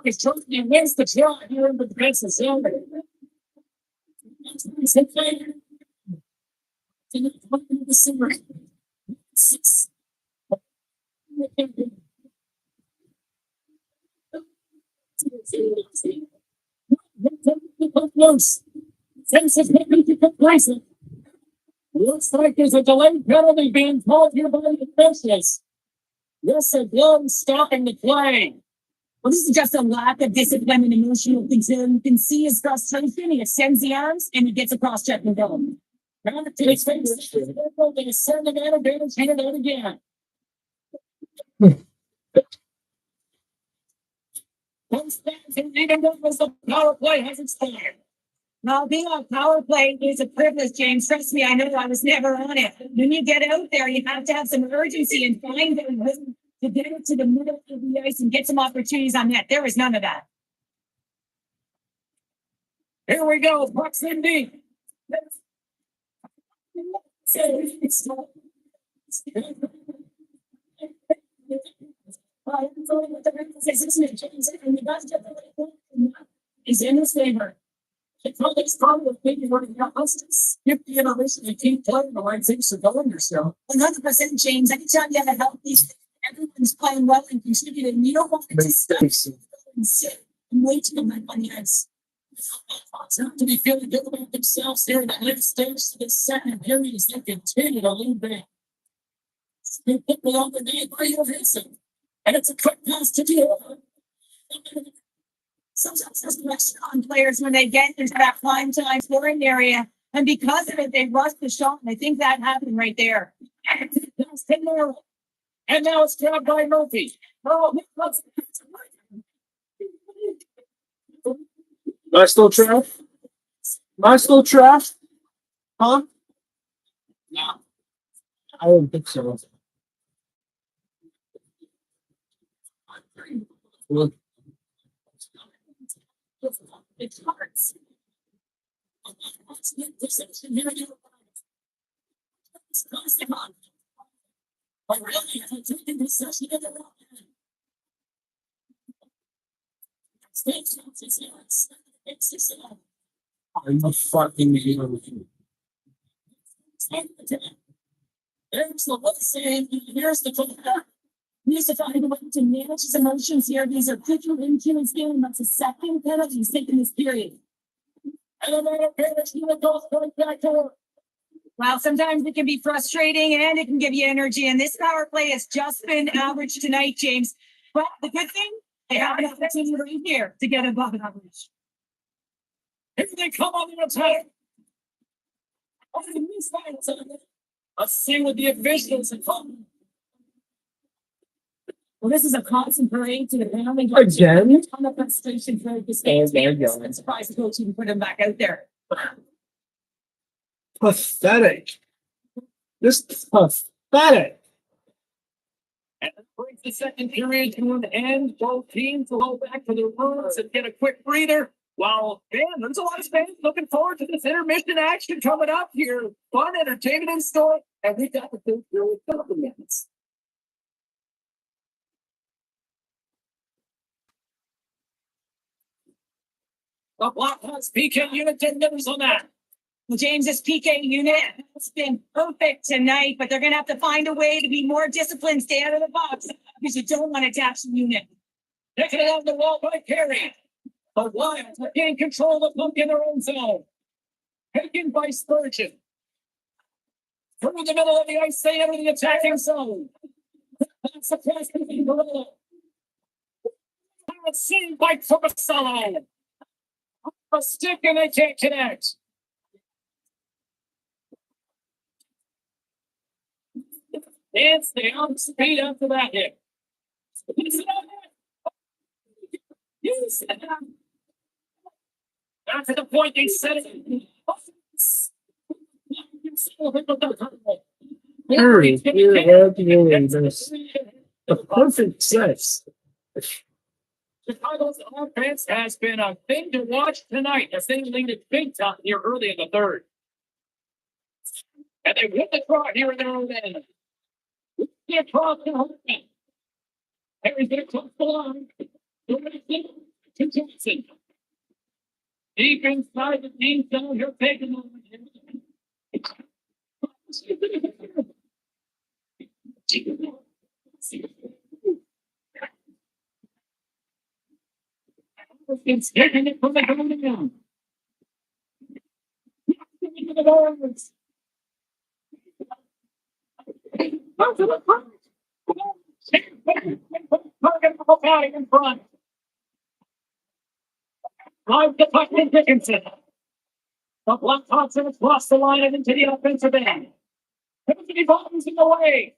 He's trying to wins the draw here in the defensive zone. Looks like there's a delayed penalty being called here by the officials. This is blown stopping the play. Well, this is just a lack of discipline and emotional concern. You can see his frustration. He extends the arms and he gets across check and go. Now to his face, they send the man advantage, hand it out again. Comes back and even though the power play has expired. Now, being on power play is a privilege, James. Trust me, I know I was never on it. When you get out there, you have to have some urgency and find a way to get it to the middle of the ice and get some opportunities on net. There is none of that. Here we go, pucks in deep. Is in his favor. The colleagues come with maybe one of the houses. If the innovation and keep playing the way things are going yourself. 100%, James. Anytime you have a healthy, everyone's playing well and contributing. You don't want to just stop and sit and wait till that on the ice. To be feeling good about themselves here in the late stage to the second period as they continue to lead back. They put me on the knee by your Vincent. And it's a quick pass to the Sometimes there's pressure on players when they get into that prime time scoring area. And because of it, they rush the shot. And I think that happened right there. And now it's grabbed by Murphy. Oh, Am I still trash? Am I still trash? Huh? no. I don't think so. Well, It hurts. But really, if I'm taking this session in the wrong hand, I'm a fucking hero. there's the one saying, here's the call. He's to find a way to manage his emotions here. These are critical into his game. That's a second penalty he's taken this period. And then it goes right back to her. Well, sometimes it can be frustrating and it can give you energy. And this power play has just been average tonight, James. But the good thing, they have an opportunity right here to get above average. Here they come on the attack. Let's see what the officials have come. Well, this is a constant parade to the pounding. Again? A ton of frustration for this game. I'm surprised the coach even put him back out there. Pathetic. Just pathetic. And it brings the second period to an end. Both teams will go back to their rooms and get a quick breather. While, man, there's a lot of fans looking forward to this intermission action coming up here. Fun entertainment in store. And we got the third period minutes. The Blackhawks PK unit 10 minutes on that. Well, James, this PK unit has been perfect tonight, but they're going to have to find a way to be more disciplined, stay out of the box, because you don't want to tax the unit. Taken along the wall by Perry. The Wilds are getting control of the puck in their own zone. Taken by Spurgeon. Through the middle of the ice, they enter the attacking zone. That's a pass to the Gorilla. Seen by Tomasello. A stick and they can't connect. It's the outspeed after that hit. After the point, they set it. Hurry, you're doing this. A perfect sets. Chicago's offense has been a thing to watch tonight as they lead it big time here early in the third. And they hit the draw here in their own end. They're crossing home. Harry's going to close the line. To Johnson. Deep inside the team zone, you're taking over. It's taking it from the ground down. In front. Drive the puck to Dickinson. The Blackhawks have crossed the line and into the offensive end. Timothy Bottoms in the way.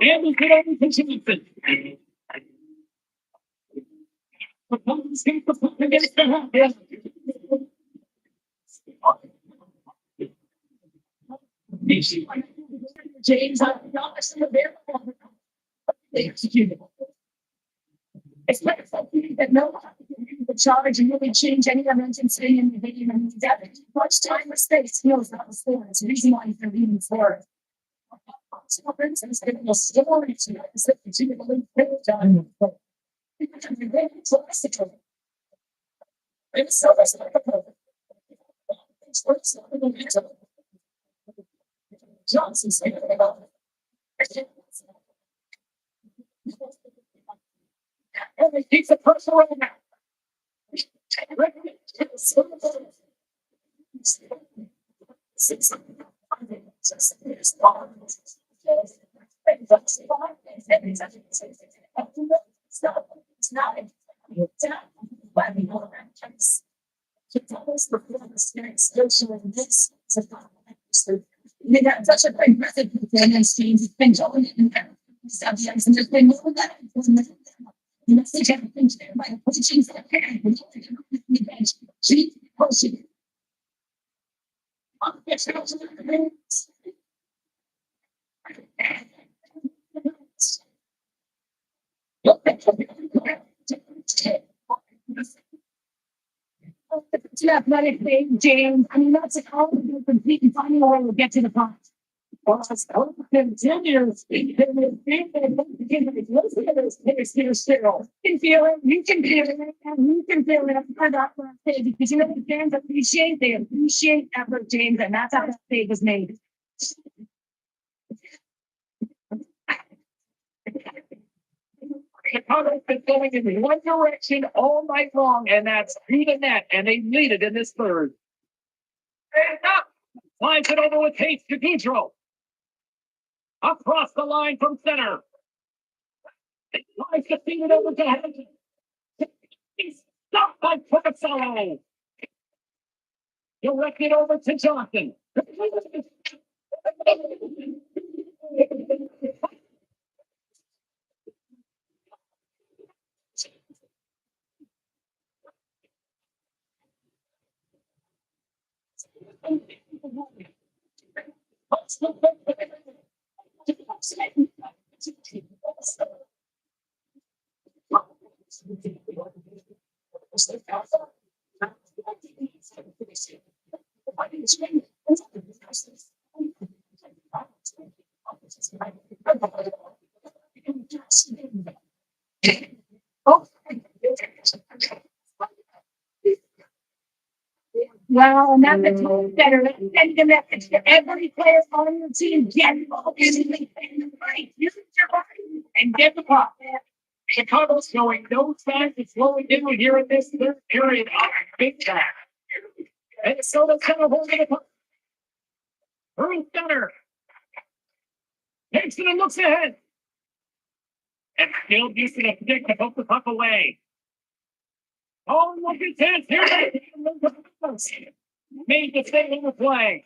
And we get over to Johnson. The Bottoms get the puck against the half. James, I'm not available. they executed. It's that no one the charge and really change any momentum staying in the game and that much time or space feels that was there. It's the reason why they're leaving forward. So for instance, it was still it's that continue to leave time. It's so that's like it's works. Johnson said about it. And they keep the pressure on now. That's such a great method for the teams. It's been going in there. Subjects and there's been more of that. The message everything to everybody. What did she say? She posted. Athletic thing, James. I mean, that's a call to compete and finding a way to get to the point. Well, it's continues. You can feel it. You can feel it. And you can feel it. Because you know the fans appreciate. They appreciate effort, James, and that's how that save was made. Chicago's been going in one direction all night long, and that's through the net, and they lead it in this third. And up, finds it over with Hayes to Goudreau. Across the line from center. Tries to feed it over to Henry. He's stopped by Pocatello. Directed over to Johnson. Well, and that's the better. Send the message to every player on your team. Get involved in the fight. Use your body and get the puck. Chicago's showing no signs of slowing down here in this third period. Big time. Minnesota's kind of holding it up. Earl Center. Takes it and looks ahead. And still using a stick to poke the puck away. Oh, look at this. Here made the save on the flag.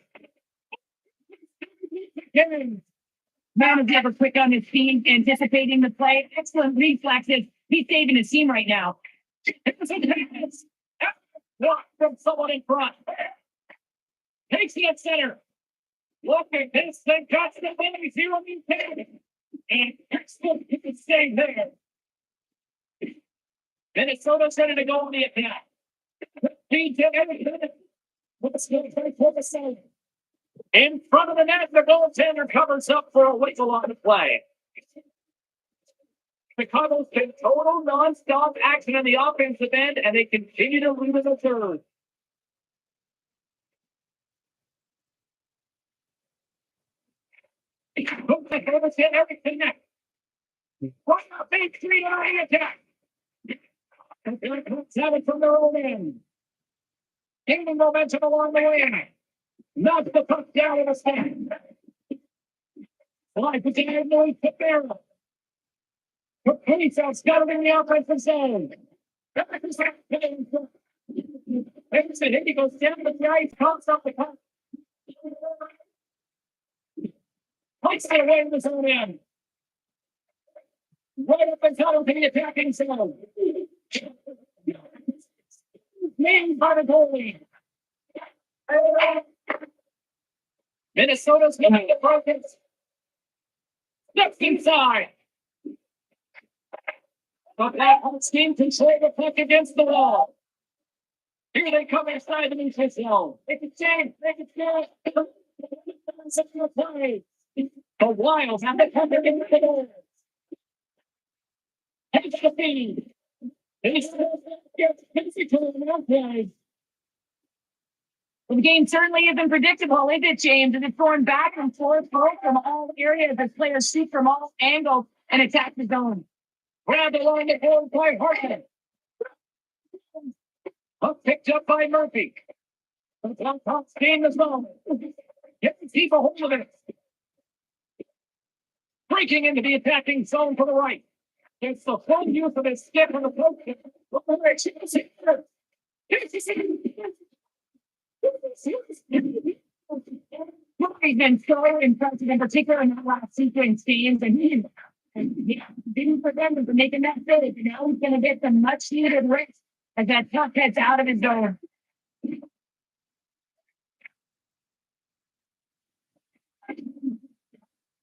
Man is ever quick on his feet, anticipating the play. Excellent reflexes. He's saving his team right now. From someone in front. Takes it at center. Look at this thing. Cuts the ball. 0 means 10. And excellent save there. Minnesota's ready to go on the attack. In front of the net, the goaltender covers up for a whistle on the play. Chicago's been total non-stop action on the offensive end, and they continue to lead in the third. Everything next. What a big 3-line attack. And here comes Savage from their own end. Gaining momentum along the way. Knocks the puck down in the stand. Slides it diagonally to Barrel. Kaprizov's got it in the offensive zone. There's a hit. He goes down the ice, comes up the puck. Pucks it away in the zone end. Right up and down to the attacking zone. Named by the goalie. Minnesota's getting the focus. Steps inside. But Blackhawks team control the puck against the wall. Here they come inside the neutral zone. Make it change. Make it change. The Wild have the puck against the wall. Here's the feed. The game certainly isn't predictable, is it, James? And it's going back and forth from all areas as players shoot from all angles and attack the zone. Grab along the board by Hartman. Puck picked up by Murphy. The Blackhawks gain the zone. Get the keep a hold of it. Breaking into the attacking zone to the right. It's the full use of his stick on the poke. He's been so impressive, in particular in that last sequence games, and he didn't prevent him from making that save. And now he's going to get some much needed rest as that puck gets out of his zone.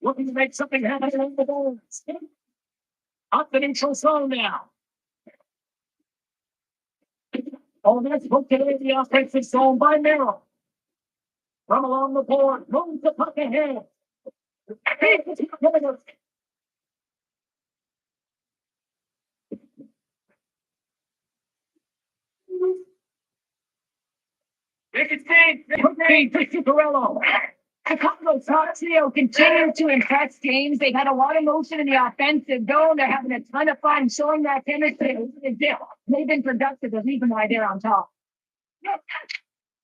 Looking to make something happen on the board. Up the neutral zone now. Oh, that's hooked in the offensive zone by Merrill. From along the board, moves the puck ahead. Make it safe. To Zuccarello. Chicago's top trio continue to impress teams. They've had a lot of motion in the offensive zone. They're having a ton of fun showing that chemistry. They've been productive. The reason why they're on top.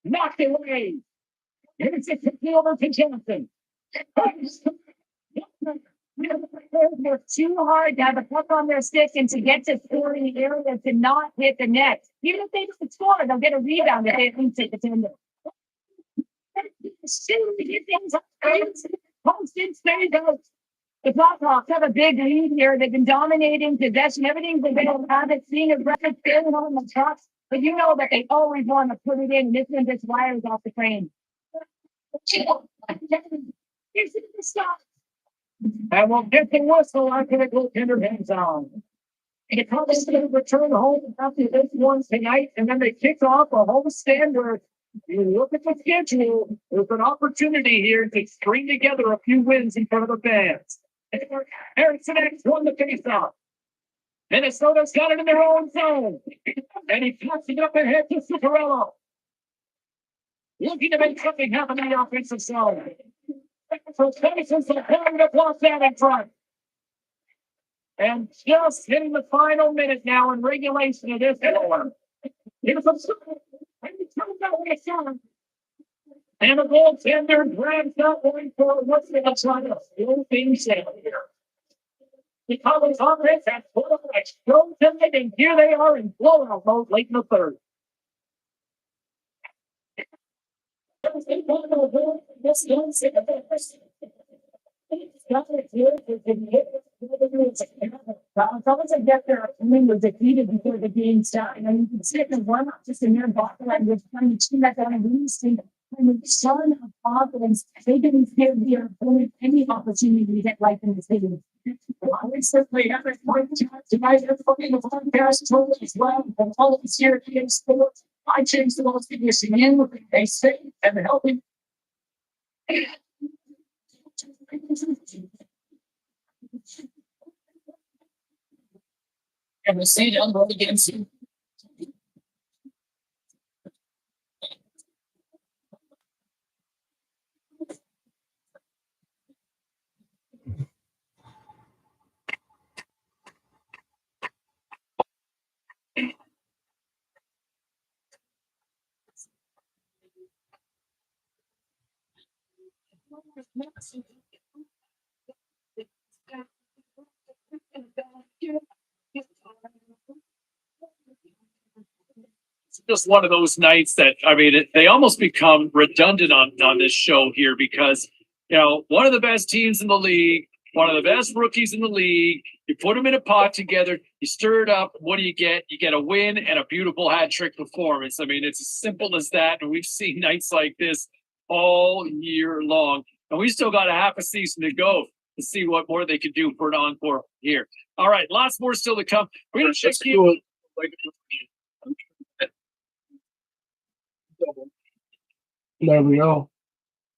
Knocked away. Here's it over to Johnson. They're too hard to have a puck on their stick and to get to scoring area to not hit the net. Even if they don't score, they'll get a rebound if they at least take the tender. The Blackhawks have a big lead here. They've been dominating possession. Everything's been on it, seeing a record failing on the trucks. But you know that they always want to put it in. This one just wires off the frame. And we'll get the whistle after the goaltender hands on. It's probably going to return home after this one tonight, and then they kick off a home standard. You look at the schedule, there's an opportunity here to string together a few wins in front of the fans. Erickson X won the face-off. Minnesota's got it in their own zone. And he puts it up ahead to Zuccarello. Looking to make something happen in the offensive zone. So Tyson's the pound of lost out in front. And just hitting the final minute now in regulation of this one. Here's a and the goaltender grabs that one for what's going to try to slow things down here. Chicago's offense has put up a strong tonight, and here they are in blowout mode late in the third. Get their opinion was defeated before the game started. And you can see it in the warm-up, just in their bottom line, with playing the team that got a lose team. And with son of confidence, they didn't give their opponent any opportunity to get life in the stadium. I certainly have a point tonight. They're fucking the podcast told as well. And all of this here in sports, I changed the most condition in. They stay and helping. And we see down the road against you. It's just one of those nights that, I mean, they almost become redundant on this show here because, you know, one of the best teams in the league, one of the best rookies in the league, you put them in a pot together, you stir it up. What do you get? You get a win and a beautiful hat trick performance. I mean, it's as simple as that. And we've seen nights like this all year long. And we still got a half a season to go. to see what more they can do for an encore here. All right, lots more still to come. We're going to check Let's in. do it. There we go.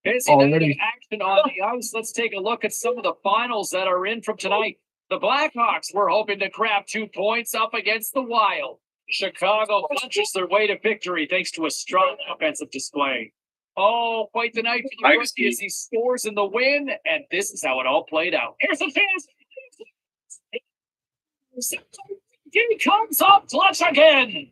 Busy night of Already. action on the ice. Let's take a look at some of the finals that are in from tonight. The Blackhawks were hoping to grab 2 points up against the Wild. Chicago punches their way to victory thanks to a strong offensive display. Oh, quite the night for the rookie as he scores in the win, and this is how it all played out. Here's a chance. He comes up clutch again.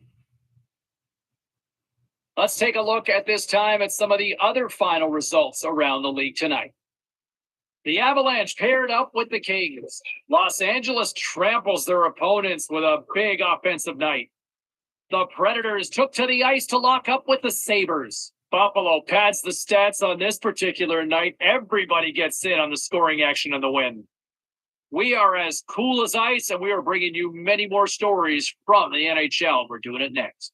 Let's take a look at this time at some of the other final results around the league tonight. The Avalanche paired up with the Kings. Los Angeles tramples their opponents with a big offensive night. The Predators took to the ice to lock up with the Sabres. Buffalo pads the stats on this particular night. Everybody gets in on the scoring action and the win. We are as cool as ice, and we are bringing you many more stories from the NHL. We're doing it next.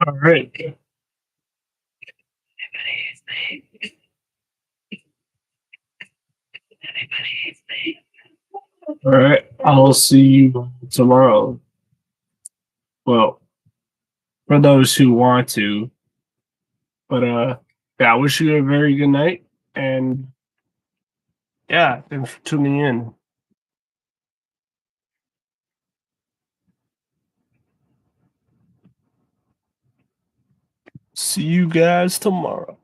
All right. All right. I'll see you tomorrow. Well, for those who want to. But yeah, I wish you a very good night. And yeah, thanks for tuning in. See you guys tomorrow.